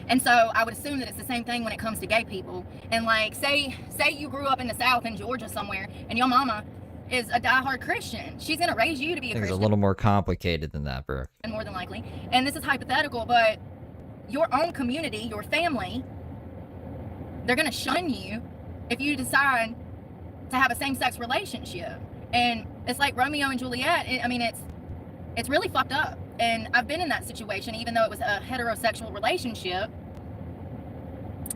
Speaker 1: And so I would assume that it's the same thing when it comes to gay people. And, like, say you grew up in the South in Georgia somewhere, and your mama is a diehard Christian. She's going to raise you to be a Christian.
Speaker 2: It's a little more complicated than that, Brooke.
Speaker 1: And more than likely. And this is hypothetical, but your own community, your family, they're going to shun you if you decide to have a same-sex relationship. And it's like Romeo and Juliet. I mean, it's really fucked up. And I've been in that situation, even though it was a heterosexual relationship.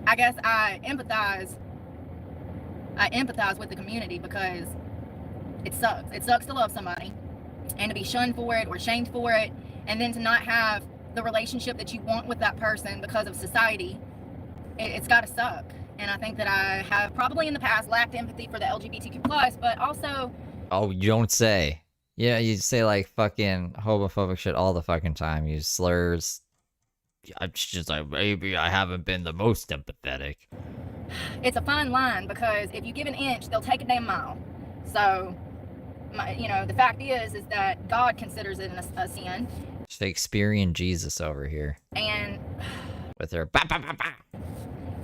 Speaker 1: I guess I empathize with the community because it sucks. It sucks to love somebody and to be shunned for it or shamed for it, and then to not have the relationship that you want with that person because of society. It's got to suck. And I think that I have probably in the past lacked empathy for the LGBTQ+, but also...
Speaker 2: Oh, you don't say. Yeah, you say like fucking homophobic shit all the fucking time. You use slurs. I'm just like, maybe I haven't been the most empathetic.
Speaker 1: It's a fine line, because if you give an inch, they'll take a damn mile. So, the fact is that God considers it a sin.
Speaker 2: Shakespearean Jesus over here.
Speaker 1: And...
Speaker 2: with her bah, bah, bah, bah.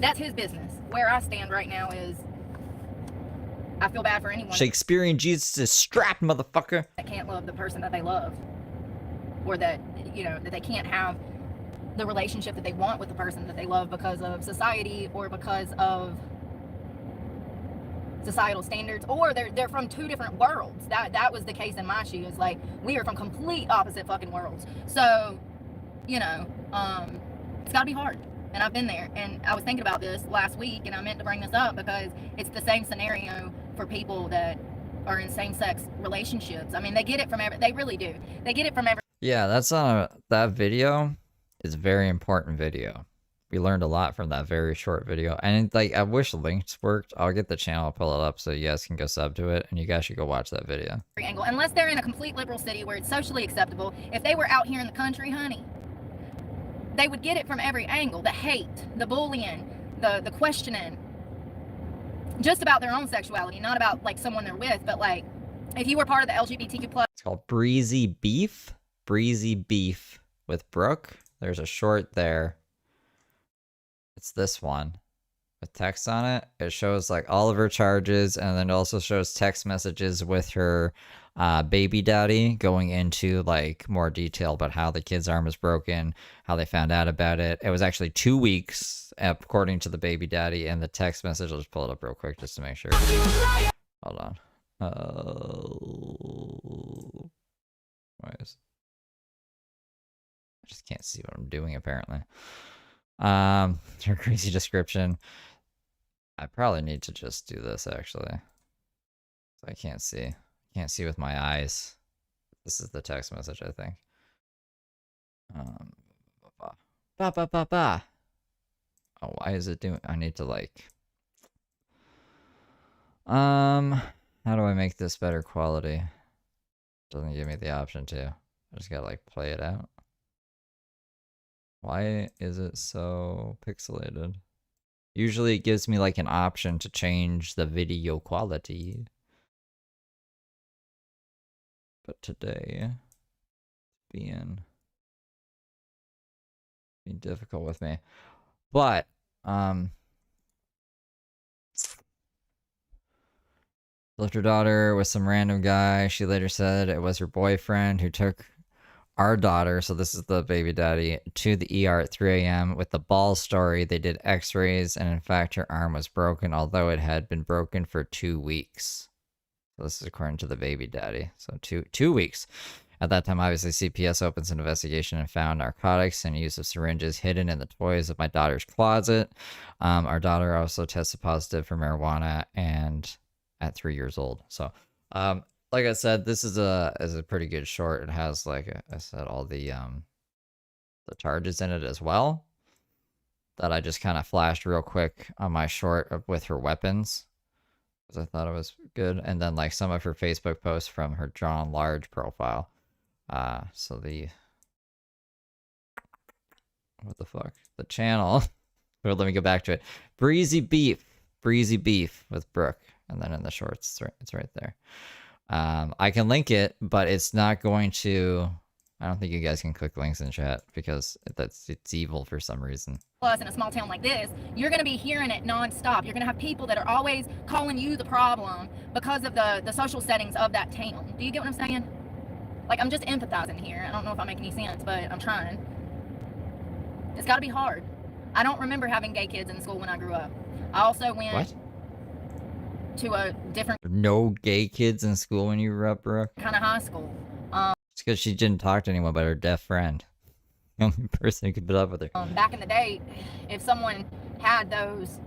Speaker 1: That's his business. Where I stand right now is... I feel bad for anyone.
Speaker 2: Shakespearean Jesus is strapped, motherfucker.
Speaker 1: That can't love the person that they love. Or that, that they can't have the relationship that they want with the person that they love because of society or because of societal standards, or they're from two different worlds. That was the case in my shoes. Like, we are from complete opposite fucking worlds. So, it's gotta be hard. And I've been there. And I was thinking about this last week, and I meant to bring this up because it's the same scenario for people that are in same-sex relationships. I mean, they get it from they really do. They get it from every...
Speaker 2: Yeah, that video is a very important video. We learned a lot from that very short video. And like, I wish links worked. I'll get the channel, I'll pull it up so you guys can go sub to it, and you guys should go watch that video.
Speaker 1: Angle. Unless they're in a complete liberal city where it's socially acceptable. If they were out here in the country, honey, they would get it from every angle. The hate, the bullying, the questioning. Just about their own sexuality, not about like someone they're with, but like if you were part of the LGBTQ+.
Speaker 2: It's called Breezy Beef. Breezy Beef with Brooke. There's a short there. It's this one with text on it. It shows like all of her charges, and then it also shows text messages with her baby daddy going into like more detail about how the kid's arm was broken, how they found out about it. It was actually 2 weeks according to the baby daddy, and the text message, I'll just pull it up real quick just to make sure. Hold on. I just can't see what I'm doing apparently. Her crazy description. I probably need to just do this actually. I can't see. Can't see with my eyes. This is the text message, I think. Oh, why is it doing? I need to like. How do I make this better quality? Doesn't give me the option to. I just gotta like play it out. Why is it so pixelated? Usually it gives me like an option to change the video quality. But today, being difficult with me. But, left her daughter with some random guy. She later said it was her boyfriend who took our daughter, so this is the baby daddy, to the ER at 3 a.m. with the ball story. They did x-rays, and in fact her arm was broken, although it had been broken for 2 weeks. So this is according to the baby daddy. So two weeks. At that time, obviously, CPS opens an investigation and found narcotics and use of syringes hidden in the toys of my daughter's closet. Our daughter also tested positive for marijuana and at 3 years old. So, like I said, this is a pretty good short. It has, like I said, all the charges in it as well. That I just kind of flashed real quick on my short with her weapons, because I thought it was good. And then like some of her Facebook posts from her drawn large profile. So what the fuck? The channel. Well, let me go back to it. Breezy Beef with Brooke. And then in the shorts, it's right there. I can link it, but it's not going to... I don't think you guys can click links in chat because it's evil for some reason.
Speaker 1: Plus, in a small town like this, you're going to be hearing it nonstop. You're going to have people that are always calling you the problem because of the social settings of that town. Do you get what I'm saying? Like, I'm just empathizing here. I don't know if I make any sense, but I'm trying. It's got to be hard. I don't remember having gay kids in school when I grew up. I also went...
Speaker 2: What?
Speaker 1: to a different
Speaker 2: No gay kids in school when you were up, Brooke?
Speaker 1: kind of high school.
Speaker 2: It's because she didn't talk to anyone but her deaf friend. The only person who could put up with her.
Speaker 1: Back in the day, if someone had those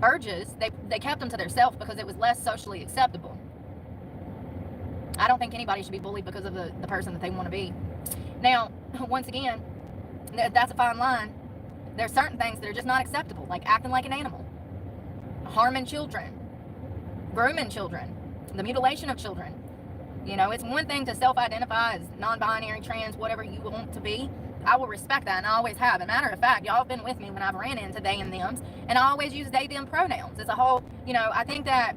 Speaker 1: urges, they kept them to themselves because it was less socially acceptable. I don't think anybody should be bullied because of the person that they want to be. Now, once again, that's a fine line. There's certain things that are just not acceptable, like acting like an animal, harming children, grooming children, the mutilation of children. You know, it's one thing to self-identify as non-binary, trans, whatever you want to be. I will respect that, and I always have. As a matter of fact, y'all have been with me when I've ran into they and thems, and I always use they, them pronouns. It's a whole, you know, I think that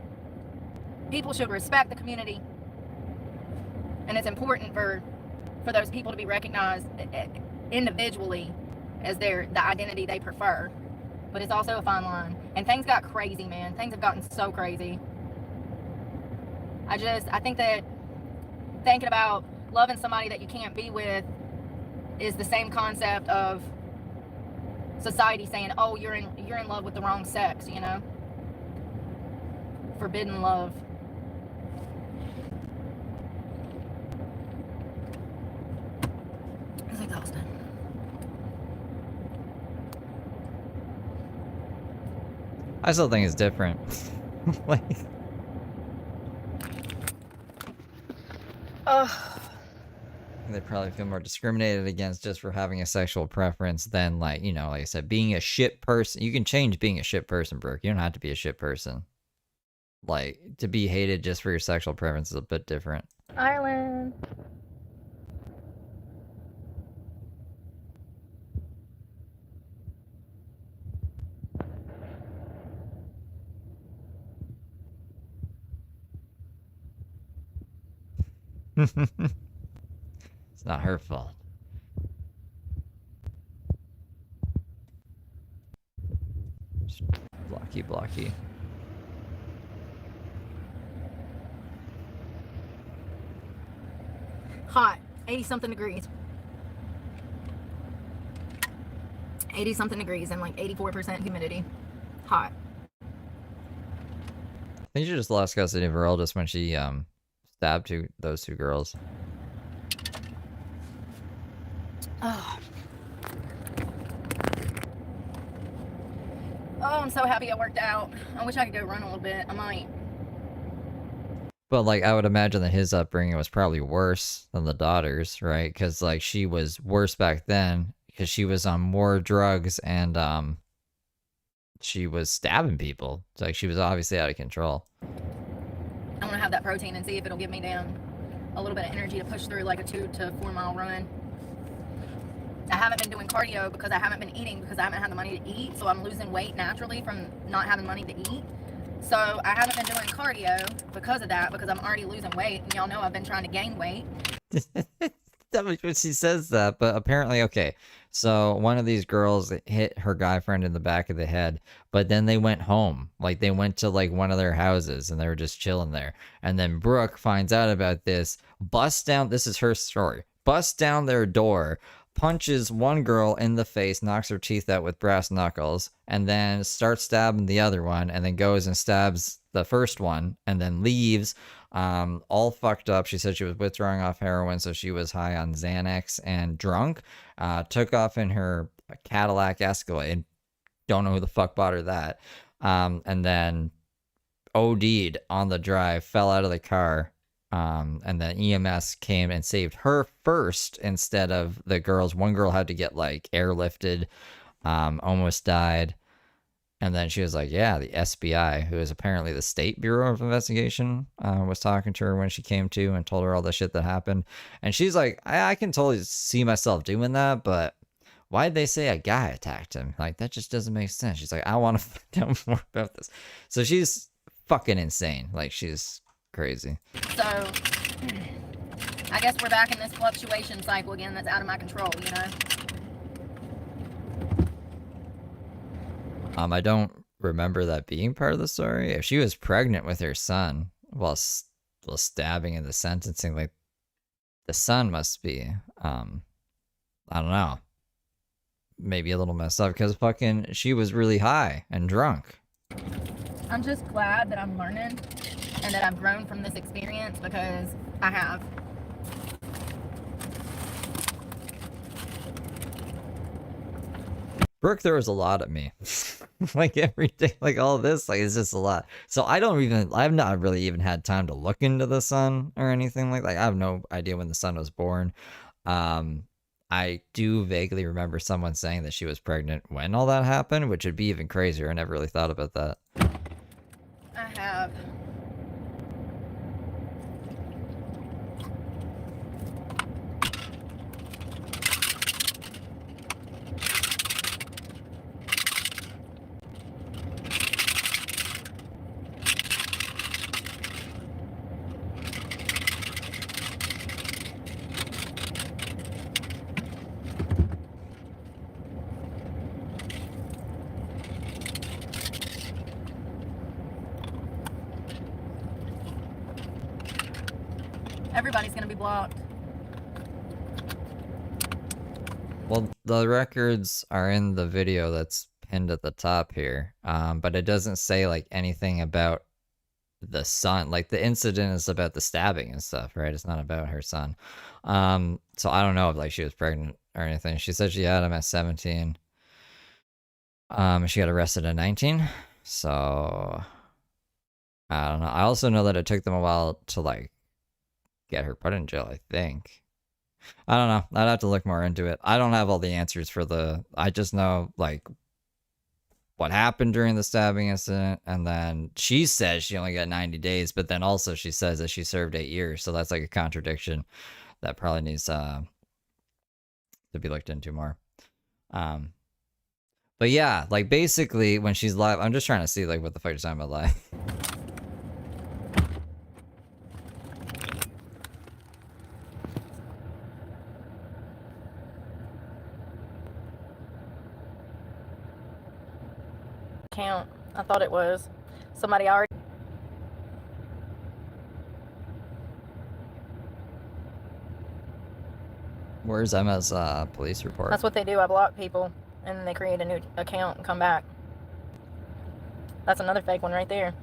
Speaker 1: people should respect the community, and it's important for those people to be recognized individually as the identity they prefer. But it's also a fine line. And things got crazy, man. Things have gotten so crazy. I think that thinking about loving somebody that you can't be with is the same concept of society saying, oh, you're in love with the wrong sex, you know? Forbidden love. It's exhausting.
Speaker 2: I still think it's different. Like, they probably feel more discriminated against just for having a sexual preference than, like, you know, like I said, being a shit person. You can change being a shit person, Brooke. You don't have to be a shit person. Like, to be hated just for your sexual preference is a bit different.
Speaker 1: Ireland.
Speaker 2: It's not her fault. Just blocky.
Speaker 1: Hot. 80-something degrees. 80-something degrees and like 84% humidity. Hot.
Speaker 2: I think she just lost custody of her eldest when she stabbed those two girls.
Speaker 1: Oh. Oh, I'm so happy it worked out. I wish I could go run a little bit. I might.
Speaker 2: But, like, I would imagine that his upbringing was probably worse than the daughter's, right? Because, like, she was worse back then because she was on more drugs and she was stabbing people. It's like she was obviously out of control.
Speaker 1: I want to have that protein and see if it'll give me down a little bit of energy to push through like a 2 to 4 mile run. I haven't been doing cardio because I haven't been eating because I haven't had the money to eat. So I'm losing weight naturally from not having money to eat. So I haven't been doing cardio because of that, because I'm already losing weight. And y'all know I've been trying to gain weight.
Speaker 2: That was when she says that, but apparently, okay. So one of these girls hit her guy friend in the back of the head, but then they went home. Like, they went to like one of their houses and they were just chilling there. And then Brooke finds out about this, busts down, this is her story, busts down their door, punches one girl in the face, knocks her teeth out with brass knuckles, and then starts stabbing the other one, and then goes and stabs the first one, and then leaves, all fucked up. She said she was withdrawing off heroin, so she was high on Xanax and drunk. Took off in her Cadillac Escalade. Don't know who the fuck bought her that. And then OD'd on the drive, fell out of the car. And then EMS came and saved her first instead of the girls. One girl had to get like airlifted, almost died. And then she was like, yeah, the SBI, who is apparently the State Bureau of Investigation, was talking to her when she came to and told her all the shit that happened. And she's like, I can totally see myself doing that, but why'd they say a guy attacked him? Like, that just doesn't make sense. She's like, I want to find out more about this. So she's fucking insane. Like, she's crazy.
Speaker 1: So I guess we're back in this fluctuation cycle again that's out of my control, you know?
Speaker 2: I don't remember that being part of the story. If she was pregnant with her son while stabbing in the sentencing, like, the son must be, I don't know, maybe a little messed up because fucking she was really high and drunk.
Speaker 1: I'm just glad that I'm learning and that I've grown from this experience, because I have.
Speaker 2: Brooke throws a lot at me. Like every day, like all this, like it's just a lot. So I've not really even had time to look into the sun or anything like that. I have no idea when the sun was born. I do vaguely remember someone saying that she was pregnant when all that happened, which would be even crazier. I never really thought about that.
Speaker 1: I have. Everybody's gonna be blocked.
Speaker 2: Well, the records are in the video that's pinned at the top here, but it doesn't say like anything about the son. Like the incident is about the stabbing and stuff, right? It's not about her son. So I don't know if like she was pregnant or anything. She said she had him at 17. She got arrested at 19. So I don't know. I also know that it took them a while to like get her put in jail, I think. I don't know. I'd have to look more into it. I don't have all the answers for I just know like what happened during the stabbing incident, and then she says she only got 90 days, but then also she says that she served 8 years, so that's like a contradiction that probably needs to be looked into more. But yeah, like basically when she's live, I'm just trying to see like what the fuck you're talking about live.
Speaker 1: Count. I thought it was. Somebody already.
Speaker 2: Where's Emma's police report?
Speaker 1: That's what they do. I block people and then they create a new account and come back. That's another fake one right there.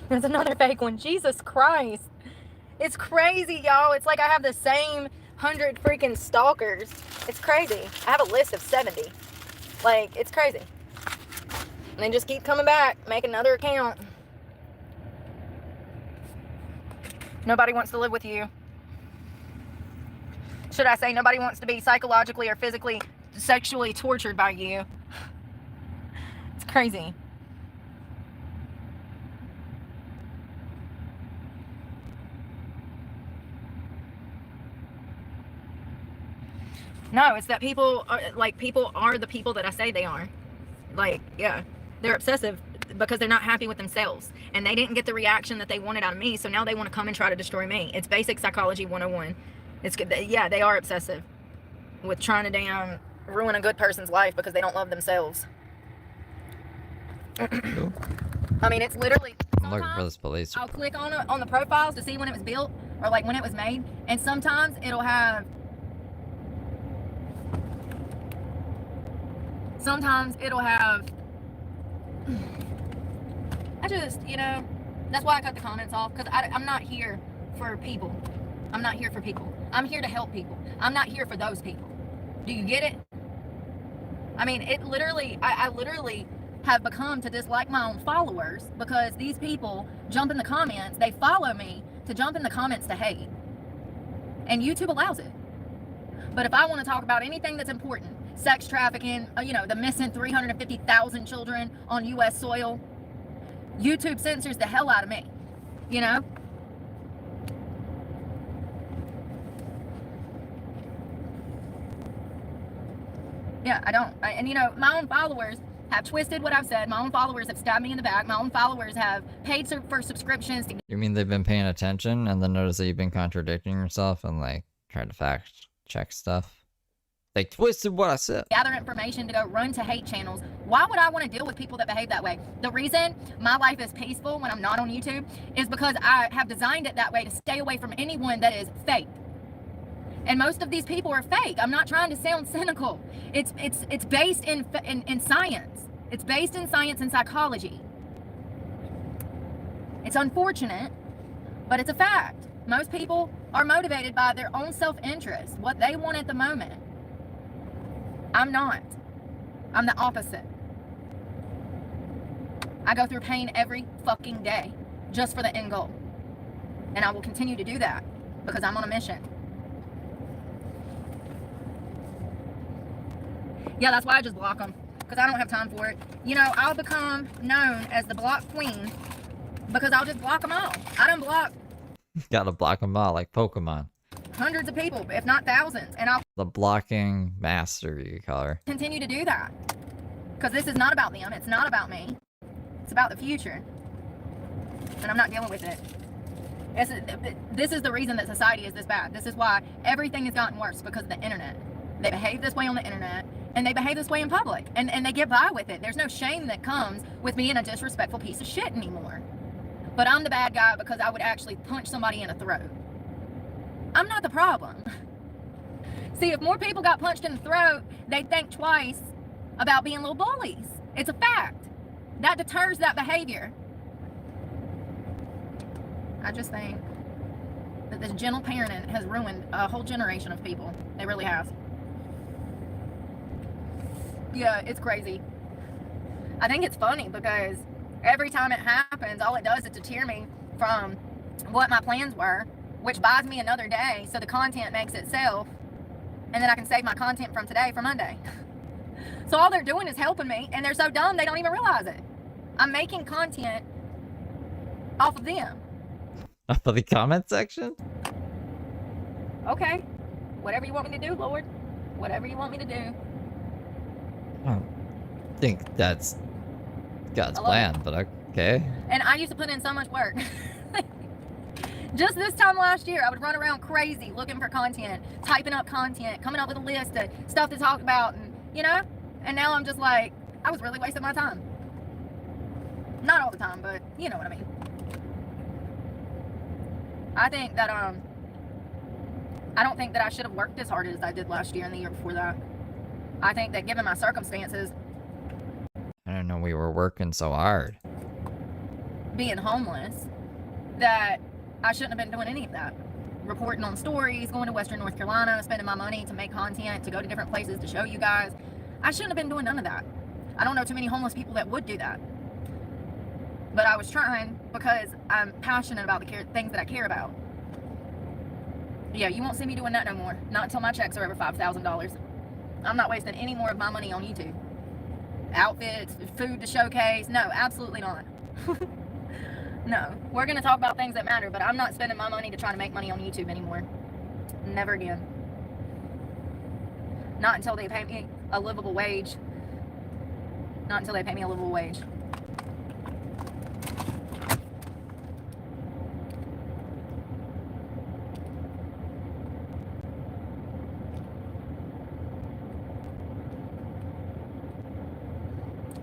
Speaker 1: There's another fake one. Jesus Christ. It's crazy, y'all. It's like I have the same 100 freaking stalkers. It's crazy. I have a list of 70. Like, it's crazy. And they just keep coming back. Make another account. Nobody wants to live with you. Should I say nobody wants to be psychologically or physically, sexually tortured by you? It's crazy. No, it's that people are the people that I say they are. Like, yeah, they're obsessive because they're not happy with themselves and they didn't get the reaction that they wanted out of me, so now they want to come and try to destroy me. It's basic psychology 101. It's good. Yeah, they are obsessive with trying to damn ruin a good person's life because they don't love themselves. I mean, it's literally.
Speaker 2: I'm looking for this police.
Speaker 1: I'll click on the profiles to see when it was built or like when it was made, and sometimes it'll have. I just, that's why I cut the comments off, because I'm not here for people. I'm not here for people. I'm here to help people. I'm not here for those people. Do you get it? I mean, it literally, I literally have become to dislike my own followers because these people jump in the comments. They follow me to jump in the comments to hate. And YouTube allows it. But if I want to talk about anything that's important, sex trafficking, the missing 350,000 children on U.S. soil, YouTube censors the hell out of me, Yeah, I don't. And my own followers have twisted what I've said. My own followers have stabbed me in the back. My own followers have paid for subscriptions.
Speaker 2: You mean they've been paying attention and then noticed that you've been contradicting yourself and like trying to fact check stuff? They twisted what I said.
Speaker 1: Gather information to go run to hate channels. Why would I want to deal with people that behave that way? The reason my life is peaceful when I'm not on YouTube is because I have designed it that way to stay away from anyone that is fake. And most of these people are fake. I'm not trying to sound cynical. It's based in science. It's based in science and psychology. It's unfortunate, but it's a fact. Most people are motivated by their own self-interest, what they want at the moment. I'm not. I'm the opposite. I go through pain every fucking day just for the end goal. And I will continue to do that because I'm on a mission. Yeah, that's why I just block them, because I don't have time for it. You know, I'll become known as the block queen because I'll just block them all. I don't block.
Speaker 2: Gotta block them all like Pokemon.
Speaker 1: Hundreds of people, if not thousands, and I'll
Speaker 2: The blocking master, you could call her.
Speaker 1: continue to do that because this is not about them. It's not about me. It's about the future, and I'm not dealing with it. This is the reason that society is this bad. This is why everything has gotten worse, because of the internet. They behave this way on the internet, and they behave this way in public, and they get by with it. There's no shame that comes with being a disrespectful piece of shit anymore. But I'm the bad guy because I would actually punch somebody in the throat. I'm not the problem. See, if more people got punched in the throat, they'd think twice about being little bullies. It's a fact. That deters that behavior. I just think that this gentle parenting has ruined a whole generation of people. It really has. Yeah, it's crazy. I think it's funny because every time it happens, all it does is deter me from what my plans were, which buys me another day, so the content makes itself, and then I can save my content from today for Monday. So all they're doing is helping me, and they're so dumb they don't even realize it. I'm making content off of them.
Speaker 2: Off of the comment section?
Speaker 1: Okay, whatever you want me to do, Lord. Whatever you want me to do.
Speaker 2: I don't think that's God's
Speaker 1: Hello?
Speaker 2: plan, but okay.
Speaker 1: And I used to put in so much work. Just this time last year, I would run around crazy looking for content, typing up content, coming up with a list of stuff to talk about, and you know? And now I'm just like, I was really wasting my time. Not all the time, but you know what I mean. I think that, I don't think that I should have worked as hard as I did last year and the year before that. I think that given my circumstances,
Speaker 2: I didn't know we were working so hard.
Speaker 1: being homeless, that I shouldn't have been doing any of that. Reporting on stories, going to Western North Carolina, spending my money to make content, to go to different places to show you guys. I shouldn't have been doing none of that. I don't know too many homeless people that would do that. But I was trying because I'm passionate about the things that I care about. Yeah, you won't see me doing that no more. Not until my checks are over $5,000. I'm not wasting any more of my money on YouTube. Outfits, food to showcase. No, absolutely not. No, we're going to talk about things that matter, but I'm not spending my money to try to make money on YouTube anymore. Never again. Not until they pay me a livable wage. Not until they pay me a livable wage.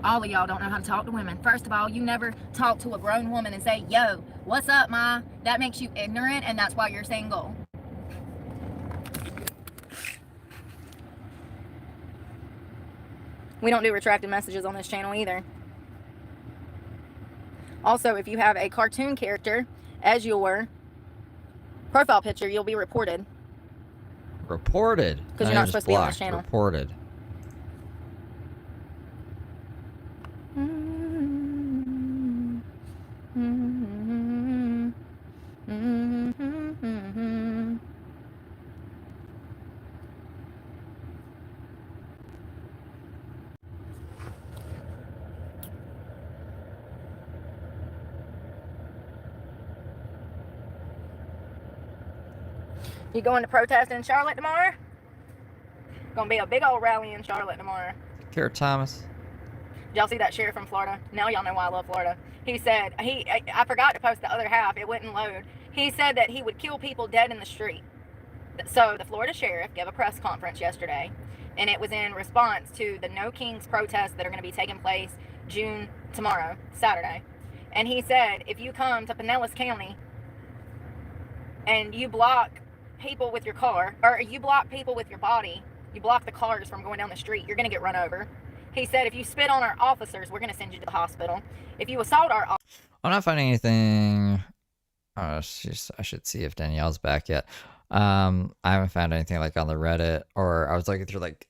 Speaker 1: All of y'all don't know how to talk to women. First of all, you never talk to a grown woman and say, yo, what's up, ma? That makes you ignorant, and that's why you're single. We don't do retracted messages on this channel either. Also, if you have a cartoon character as your profile picture, you'll be reported.
Speaker 2: Reported?
Speaker 1: Because you're not supposed to be on this channel.
Speaker 2: Reported.
Speaker 1: You going to protest in Charlotte tomorrow? Gonna be a big old rally in Charlotte tomorrow.
Speaker 2: Take care, Thomas.
Speaker 1: Did y'all see that sheriff from Florida? Now y'all know why I love Florida. He said, I forgot to post the other half, it wouldn't load. He said that he would kill people dead in the street. So the Florida sheriff gave a press conference yesterday, and it was in response to the No Kings protests that are going to be taking place tomorrow, Saturday. And he said, if you come to Pinellas County and you block people with your car, or you block people with your body, you block the cars from going down the street, you're going to get run over. He said, if you spit on our officers, we're going to send you to the hospital. If you assault our
Speaker 2: I'm not finding anything. I should see if Danielle's back yet. I haven't found anything like on the Reddit, or I was looking through like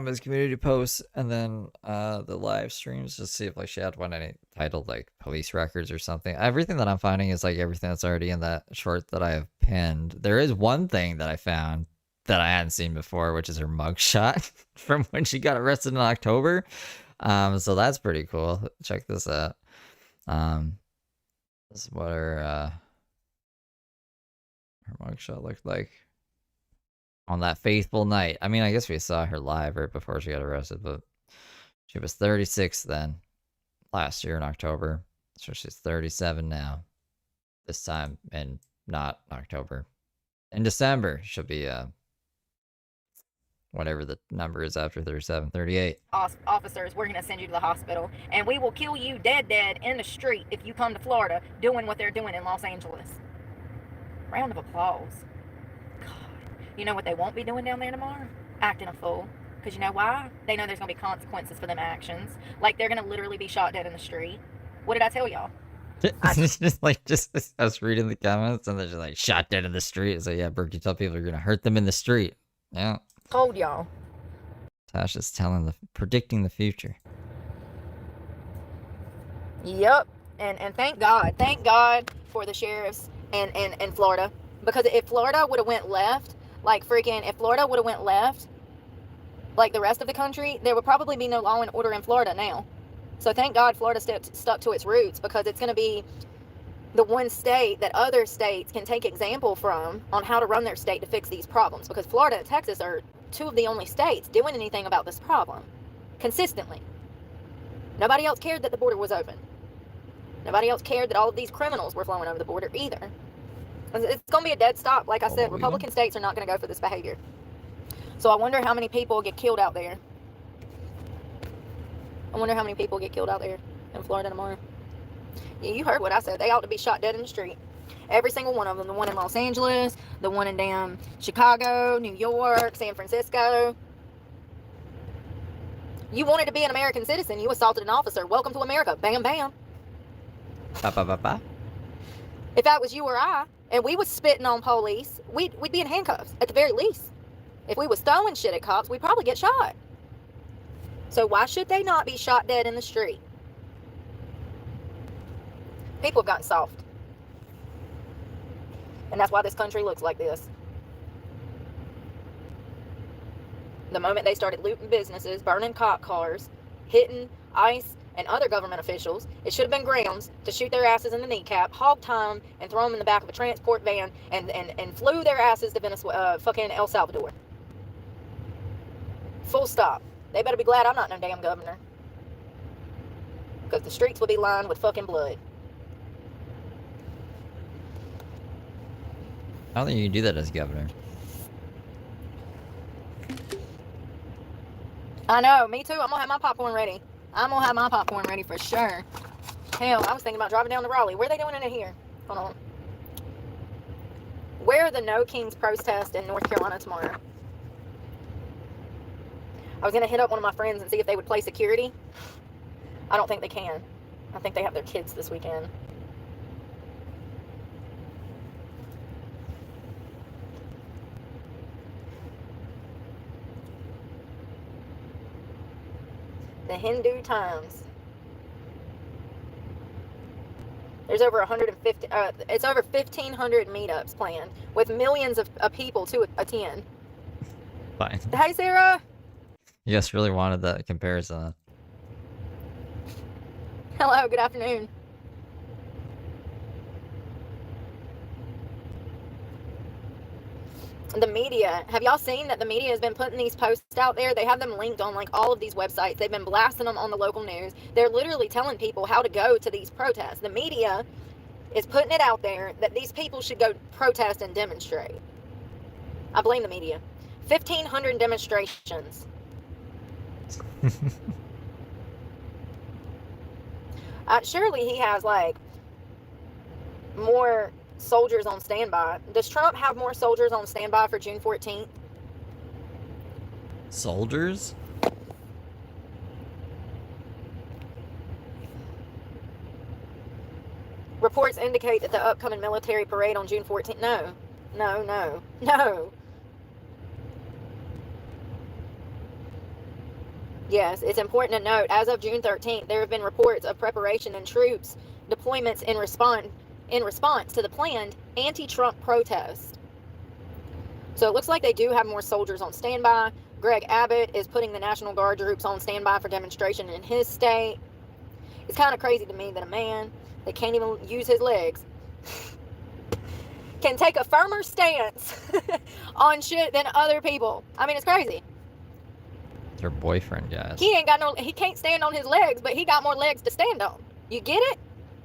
Speaker 2: his community posts and then the live streams just to see if like she had one any titled like police records or something. Everything that I'm finding is like everything that's already in that short that I have pinned. There is one thing that I found that I hadn't seen before, which is her mugshot from when she got arrested in October. So that's pretty cool. Check this out. This is what her mugshot looked like on that faithful night. I mean, I guess we saw her live right before she got arrested, but she was 36 then, last year in October. So she's 37 now. This time in not October. In December, she'll be whatever the number is after 37, 38.
Speaker 1: officers, we're going to send you to the hospital. And we will kill you dead in the street if you come to Florida doing what they're doing in Los Angeles. Round of applause. God. You know what they won't be doing down there tomorrow? Acting a fool. Because you know why? They know there's going to be consequences for them actions. Like they're going to literally be shot dead in the street. What did I tell y'all?
Speaker 2: just us reading the comments and they're just like shot dead in the street. So yeah, Brooke, you tell people you're going to hurt them in the street. Yeah.
Speaker 1: Told y'all.
Speaker 2: Tasha's predicting the future.
Speaker 1: Yep. And thank God for the sheriffs in Florida. Because if Florida would have went left, like if Florida would have went left, like the rest of the country, there would probably be no law and order in Florida now. So thank God Florida stuck to its roots, because it's going to be the one state that other states can take example from on how to run their state to fix these problems. Because Florida and Texas are two of the only states doing anything about this problem consistently. Nobody else cared that the border was open. Nobody else cared that all of these criminals were flowing over the border either. It's going to be a dead stop. Like I said, Republican states are not going to go for this behavior. So I wonder how many people get killed out there. I wonder how many people get killed out there in Florida tomorrow. Yeah, you heard what I said. They ought to be shot dead in the street. Every single one of them. The one in Los Angeles, the one in damn Chicago, New York, San Francisco. You wanted to be an American citizen. You assaulted an officer. Welcome to America. Bam, bam.
Speaker 2: Ba, ba, ba, ba.
Speaker 1: If that was you or I, and we was spitting on police, we'd be in handcuffs at the very least. If we was throwing shit at cops, we'd probably get shot. So why should they not be shot dead in the street? People have gotten soft. And that's why this country looks like this. The moment they started looting businesses, burning cop cars, hitting ICE and other government officials, it should have been grounds to shoot their asses in the kneecap, hog time, and throw them in the back of a transport van and flew their asses to Venezuela, fucking El Salvador. Full stop. They better be glad I'm not no damn governor. Because the streets will be lined with fucking blood.
Speaker 2: I don't think you can do that as governor.
Speaker 1: I know, me too. I'm gonna have my popcorn ready. I'm gonna have my popcorn ready for sure. Hell, I was thinking about driving down to Raleigh. Where are they doing it in here? Hold on. Where are the No Kings protest in North Carolina tomorrow? I was gonna hit up one of my friends and see if they would play security. I don't think they can. I think they have their kids this weekend. The Hindu Times. There's over 150, it's over 1,500 meetups planned with millions of people to attend.
Speaker 2: Fine.
Speaker 1: Hey, Sarah.
Speaker 2: You guys really wanted that comparison.
Speaker 1: Hello, good afternoon. The media, have y'all seen that the media has been putting these posts out there? They have them linked on like all of these websites. They've been blasting them on the local news. They're literally telling people how to go to these protests. The media is putting it out there that these people should go protest and demonstrate. I blame the media. 1,500 demonstrations. Surely he has like more soldiers on standby. Does Trump have more soldiers on standby for June 14th?
Speaker 2: Soldiers?
Speaker 1: Reports indicate that the upcoming military parade on June 14th. No. No, no, no. Yes, it's important to note, as of June 13th, there have been reports of preparation and troops deployments in response to the planned anti-Trump protest. So it looks like they do have more soldiers on standby. Greg Abbott is putting the National Guard troops on standby for demonstration in his state. It's kind of crazy to me that a man that can't even use his legs can take a firmer stance on shit than other people. I mean, it's crazy.
Speaker 2: Your boyfriend, guys.
Speaker 1: He can't stand on his legs, but he got more legs to stand on. You get it?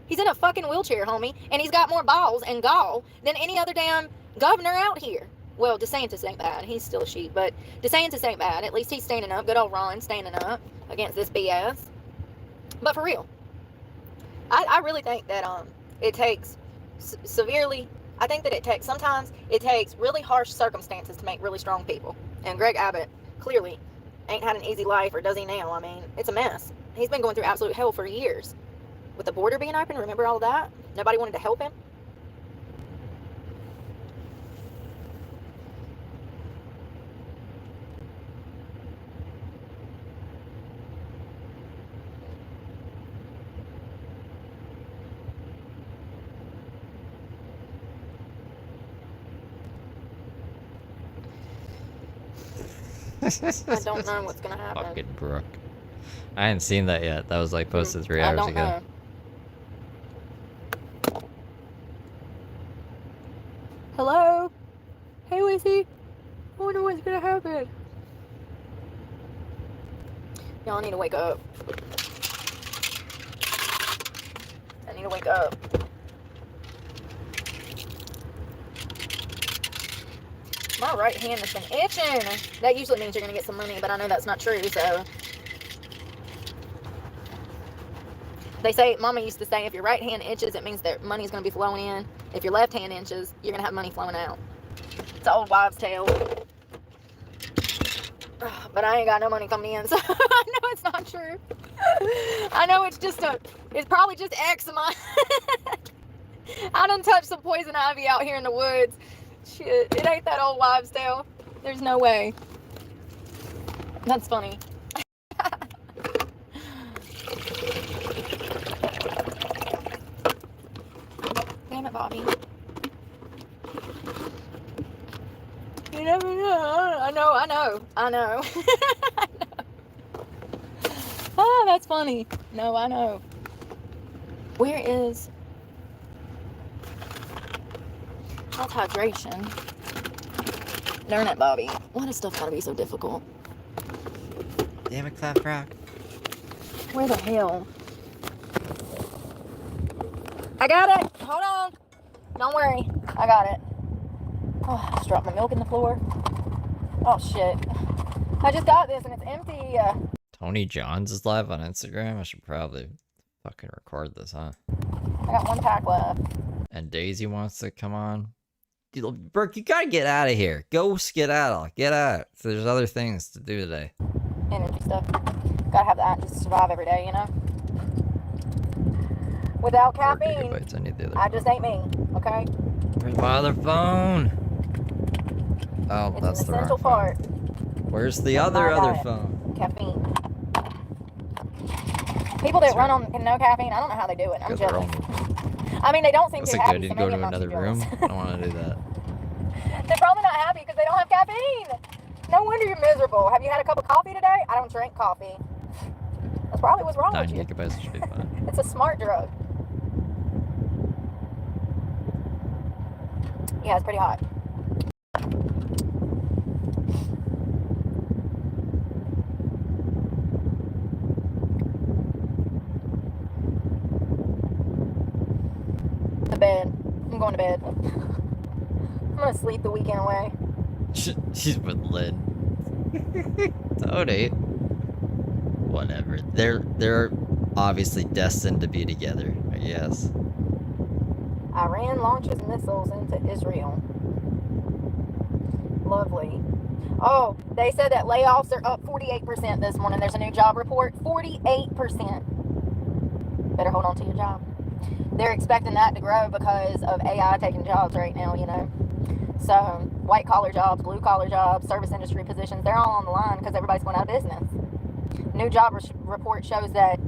Speaker 1: He's in a fucking wheelchair, homie, and he's got more balls and gall than any other damn governor out here. Well, DeSantis ain't bad. He's still a sheep, but DeSantis ain't bad. At least he's standing up. Good old Ron standing up against this BS. But for real, I really think that it takes sometimes it takes really harsh circumstances to make really strong people. And Greg Abbott clearly ain't had an easy life, or does he now? I mean, it's a mess. He's been going through absolute hell for years. With the border being open, remember all that? Nobody wanted to help him. I don't know what's gonna happen.
Speaker 2: Fucking Brooke. I hadn't seen that yet. That was like posted 3 hours ago.
Speaker 1: Know. Hello? Hey, Lizzie. I wonder what's gonna happen. Y'all need to wake up. I need to wake up. My right hand has been itching. That usually means you're gonna get some money, but I know that's not true, so. They say, Mama used to say, if your right hand itches, it means that money's going to be flowing in. If your left hand itches, you're going to have money flowing out. It's an old wives' tale. But I ain't got no money coming in, so I know it's not true. I know it's probably just eczema. I done touched some poison ivy out here in the woods. Shit, it ain't that old wives' tale. There's no way. That's funny. Damn it, Bobby. You never know. I know. I know. Oh, that's funny. No, I know. Where is... That's hydration. Darn it, Bobby. Why does stuff gotta be so difficult?
Speaker 2: Damn it, Clap Rock.
Speaker 1: Where the hell? I got it. Hold on. Don't worry. I got it. Oh, I just dropped my milk in the floor. Oh, shit. I just got this and it's empty.
Speaker 2: Tony Johns is live on Instagram. I should probably fucking record this, huh?
Speaker 1: I got 1 pack left.
Speaker 2: And Daisy wants to come on. Brooke, you gotta get out of here. Go skedaddle. Get out. So there's other things to do today.
Speaker 1: Energy stuff. Gotta have that just to survive every day, you know? Without caffeine,
Speaker 2: I need the other
Speaker 1: I just ain't me, okay?
Speaker 2: Where's my other phone? Oh,
Speaker 1: It's
Speaker 2: that's
Speaker 1: an
Speaker 2: the
Speaker 1: essential
Speaker 2: wrong phone.
Speaker 1: part.
Speaker 2: Where's the
Speaker 1: of my
Speaker 2: other
Speaker 1: diet.
Speaker 2: phone?
Speaker 1: Caffeine. People that run on no caffeine, I don't know how they do it. I'm
Speaker 2: Because they're
Speaker 1: jealous.
Speaker 2: all-
Speaker 1: I mean, they don't seem
Speaker 2: That's
Speaker 1: too
Speaker 2: a
Speaker 1: happy,
Speaker 2: good. You
Speaker 1: so
Speaker 2: go
Speaker 1: maybe
Speaker 2: to
Speaker 1: I'm not
Speaker 2: another
Speaker 1: too
Speaker 2: room.
Speaker 1: jealous.
Speaker 2: I don't want to do that.
Speaker 1: They're probably not happy because they don't have caffeine. No wonder you're miserable. Have you had a cup of coffee today? I don't drink coffee. That's probably what's wrong
Speaker 2: 9
Speaker 1: with you.
Speaker 2: gigabytes should be fine.
Speaker 1: It's a smart drug. Yeah, it's pretty hot. To bed. I'm going to bed. I'm gonna sleep the weekend away.
Speaker 2: She's with Lynn. Tony. Whatever. They're obviously destined to be together, I guess.
Speaker 1: Iran launches missiles into Israel. Lovely. Oh, they said that layoffs are up 48% this morning. There's a new job report. 48%. Better hold on to your job. they're expecting that to grow because of AI taking jobs right now, you know. So white collar jobs, blue collar jobs, service industry positions, they're all on the line because everybody's going out of business. New job report shows that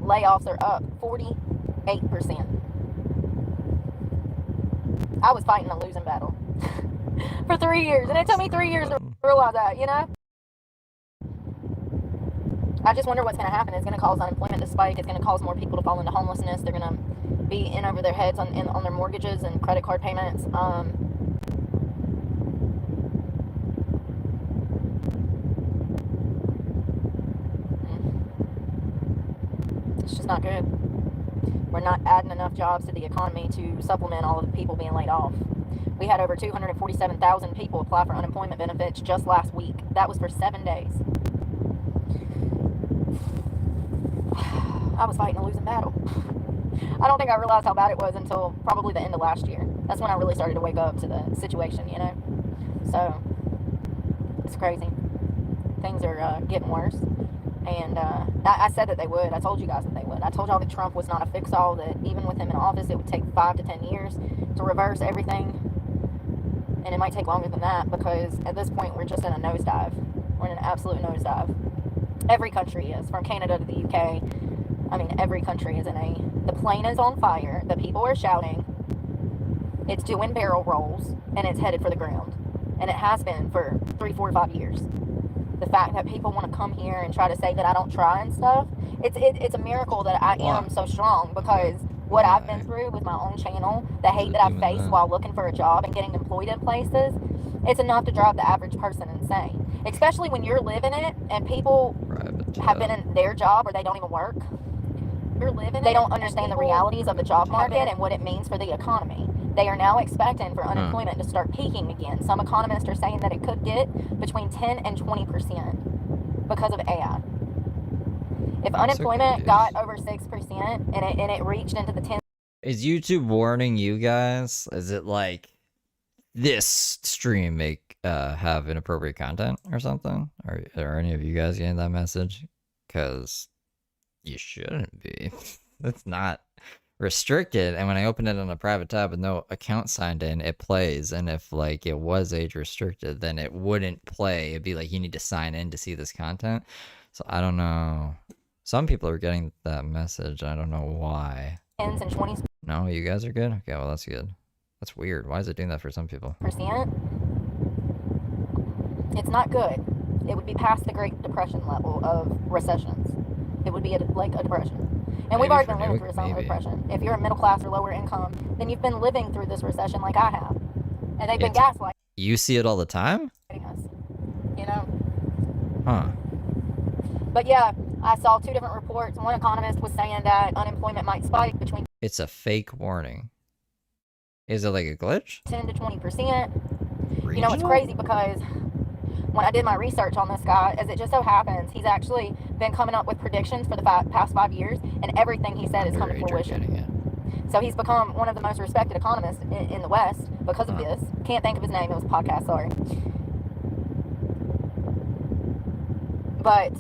Speaker 1: layoffs are up 48%. I was fighting a losing battle for 3 years, and it took me 3 years to realize that, you know. I just wonder what's going to happen. It's going to cause unemployment to spike. It's going to cause more people to fall into homelessness. They're going to be in over their heads on their mortgages and credit card payments. It's just not good. We're not adding enough jobs to the economy to supplement all of the people being laid off. We had over 247,000 people apply for unemployment benefits just last week. That was for 7 days. I was fighting a losing battle. I don't think I realized how bad it was until probably the end of last year. That's when I really started to wake up to the situation, you know? So, it's crazy. Things are getting worse. And I said that they would. I told you guys that they would. I told y'all that Trump was not a fix-all, that even with him in office, it would take 5 to 10 years to reverse everything. And it might take longer than that because at this point, we're just in a nosedive. We're in an absolute nosedive. Every country is, from Canada to the UK. I mean, every country is in the plane is on fire, the people are shouting, it's doing barrel rolls, and it's headed for the ground. And it has been for 3, 4, 5 years. The fact that people want to come here and try to say that I don't try and stuff, it's a miracle that I am so strong, because what I've been through with my own channel, the hate that I've faced while looking for a job and getting employed in places, it's enough to drive the average person insane. Especially when you're living it and people have been in their job or they don't even work. They don't understand the realities of the job market and what it means for the economy. They are now expecting for unemployment to start peaking again. Some economists are saying that it could get between 10 and 20% because of AI. If unemployment got over 6% and it reached into the 10.
Speaker 2: Is YouTube warning you guys? Is it like this stream may have inappropriate content or something? Are any of you guys getting that message? Because you shouldn't be. It's not restricted, and when I open it on a private tab with no account signed in, it plays. And if like it was age restricted, then it wouldn't play. It'd be like you need to sign in to see this content. So I don't know. Some people are getting that message. I don't know why.
Speaker 1: 10s and 20s.
Speaker 2: No, you guys are good? Okay, well that's good. That's weird. Why is it doing that for some people?
Speaker 1: It's not good. It would be past the Great Depression level of recessions. It would be like a depression. And we've already been living through a depression. If you're a middle class or lower income, then you've been living through this recession like I have. And they've been gaslighting.
Speaker 2: You see it all the time?
Speaker 1: Us, you know?
Speaker 2: Huh.
Speaker 1: But yeah, I saw 2 different reports. One economist was saying that unemployment might spike between...
Speaker 2: It's a fake warning. Is it like a glitch?
Speaker 1: 10 to 20%. You know, it's crazy because when I did my research on this guy, as it just so happens, he's actually been coming up with predictions for the past 5 years, and everything he said is coming to fruition. So he's become one of the most respected economists in the West because of this. Can't think of his name. It was a podcast, sorry. But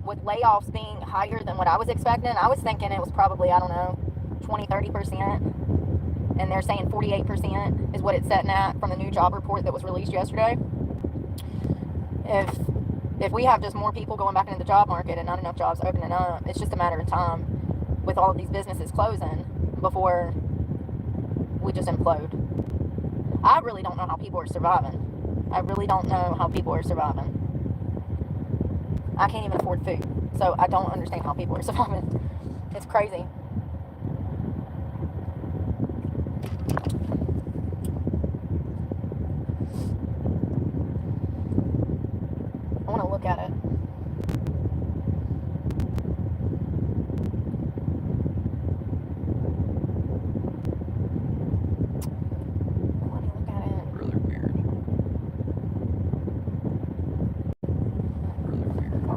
Speaker 1: with layoffs being higher than what I was expecting, I was thinking it was probably, I don't know, 20, 30%. And they're saying 48% is what it's setting at from the new job report that was released yesterday. If we have just more people going back into the job market and not enough jobs opening up, it's just a matter of time with all of these businesses closing before we just implode. I really don't know how people are surviving. I really don't know how people are surviving. I can't even afford food, so I don't understand how people are surviving. It's crazy. I want to look at it. Let me look at it.
Speaker 2: Really weird. Really weird.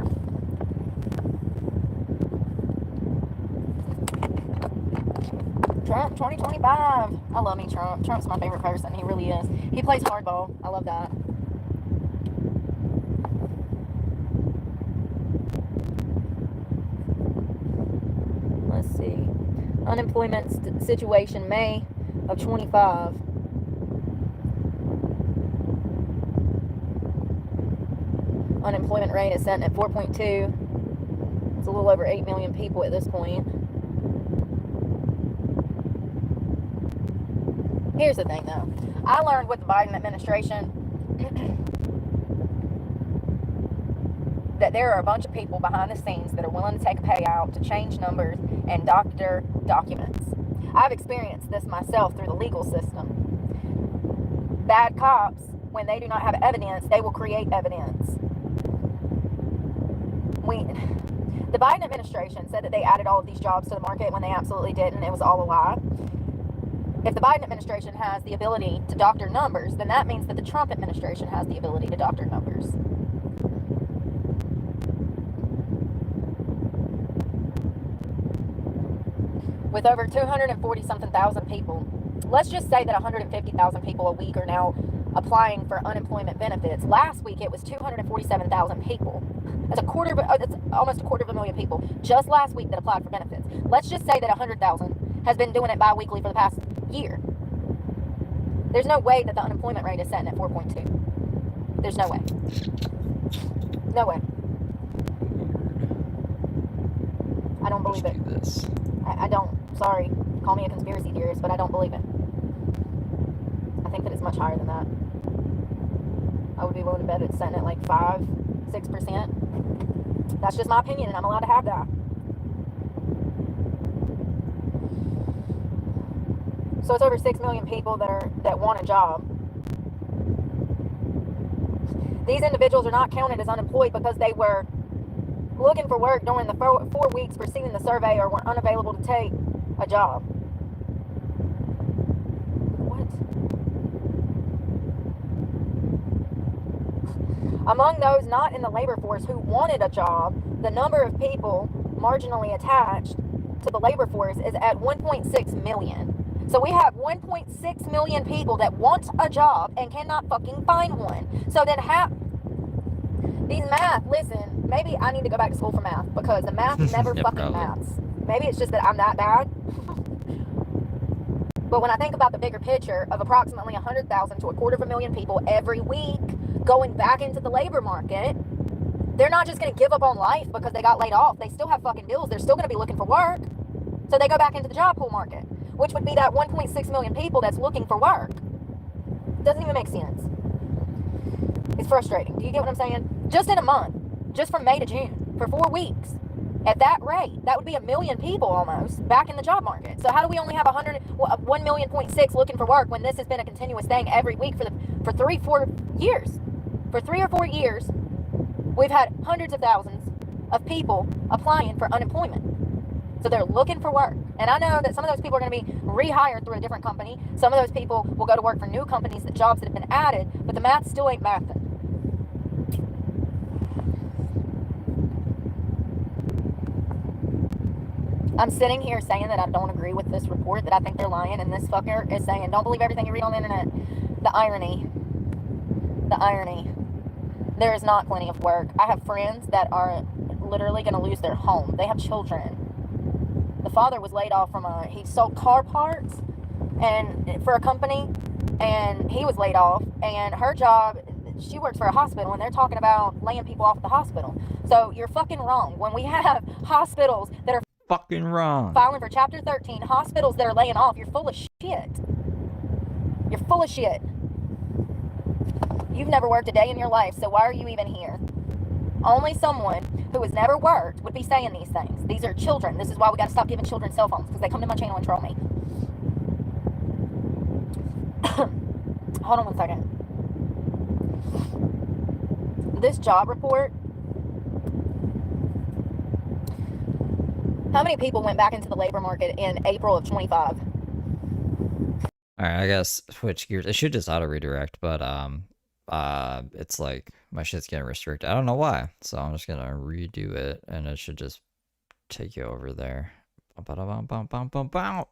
Speaker 1: Trump 2025. I love me, Trump. Trump's my favorite person. He really is. He plays hardball. I love that. Let's see. Unemployment situation May of 25. Unemployment rate is set at 4.2. It's a little over 8 million people at this point. Here's the thing though. I learned with the Biden administration that there are a bunch of people behind the scenes that are willing to take a payout to change numbers and doctor documents. I've experienced this myself through the legal system. Bad cops, when they do not have evidence, they will create evidence. The Biden administration said that they added all of these jobs to the market when they absolutely didn't. It was all a lie. If the Biden administration has the ability to doctor numbers, then that means that the Trump administration has the ability to doctor numbers. With over 240-something thousand people, let's just say that 150,000 people a week are now applying for unemployment benefits. Last week it was 247,000 people. That's almost a quarter of a million people just last week that applied for benefits. Let's just say that 100,000 has been doing it bi-weekly for the past year. There's no way that the unemployment rate is set at 4.2. There's no way. No way. I don't believe it.
Speaker 2: This.
Speaker 1: I don't. Sorry. Call me a conspiracy theorist, but I don't believe it. I think that it's much higher than that. I would be willing to bet it's setting at like 5-6%. That's just my opinion, and I'm allowed to have that. So it's over 6 million people that want a job. These individuals are not counted as unemployed because they were looking for work during the 4 weeks preceding the survey or were unavailable to take a job. What? Among those not in the labor force who wanted a job, the number of people marginally attached to the labor force is at 1.6 million. So we have 1.6 million people that want a job and cannot fucking find one. So then these math, listen, maybe I need to go back to school for math because the math never
Speaker 2: Yeah,
Speaker 1: fucking
Speaker 2: probably.
Speaker 1: maths. Maybe it's just that I'm that bad. But when I think about the bigger picture of approximately 100,000 to a quarter of a million people every week going back into the labor market, they're not just going to give up on life because they got laid off. They still have fucking bills. They're still going to be looking for work. So they go back into the job pool market, which would be that 1.6 million people that's looking for work. Doesn't even make sense. It's frustrating. Do you get what I'm saying? Just in a month, just from May to June, for 4 weeks, at that rate, that would be 1 million people almost back in the job market. So how do we only have 1 million point 6 looking for work when this has been a continuous thing every week for 3 or 4 years? For 3 or 4 years, we've had hundreds of thousands of people applying for unemployment. So they're looking for work. And I know that some of those people are going to be rehired through a different company. Some of those people will go to work for new companies, the jobs that have been added, but the math still ain't mathing. I'm sitting here saying that I don't agree with this report, that I think they're lying, and this fucker is saying, don't believe everything you read on the internet. The irony. The irony. There is not plenty of work. I have friends that are literally going to lose their home. They have children. The father was laid off from he sold car parts and for a company, and he was laid off, and her job, she works for a hospital, and they're talking about laying people off at the hospital. So you're fucking wrong. When we have hospitals that are
Speaker 2: Fucking wrong.
Speaker 1: filing for Chapter 13, hospitals that are laying off, you're full of shit. You're full of shit. You've never worked a day in your life, so why are you even here? Only someone who has never worked would be saying these things. These are children. This is why we got to stop giving children cell phones, because they come to my channel and troll me. Hold on one second. This job report. How many people went back into the labor market in April of 25?
Speaker 2: Alright, I guess switch gears. It should just auto redirect, but it's like my shit's getting restricted. I don't know why. So I'm just gonna redo it and it should just take you over there. Bum, ba-da-bum, bum, bum, bum, bum.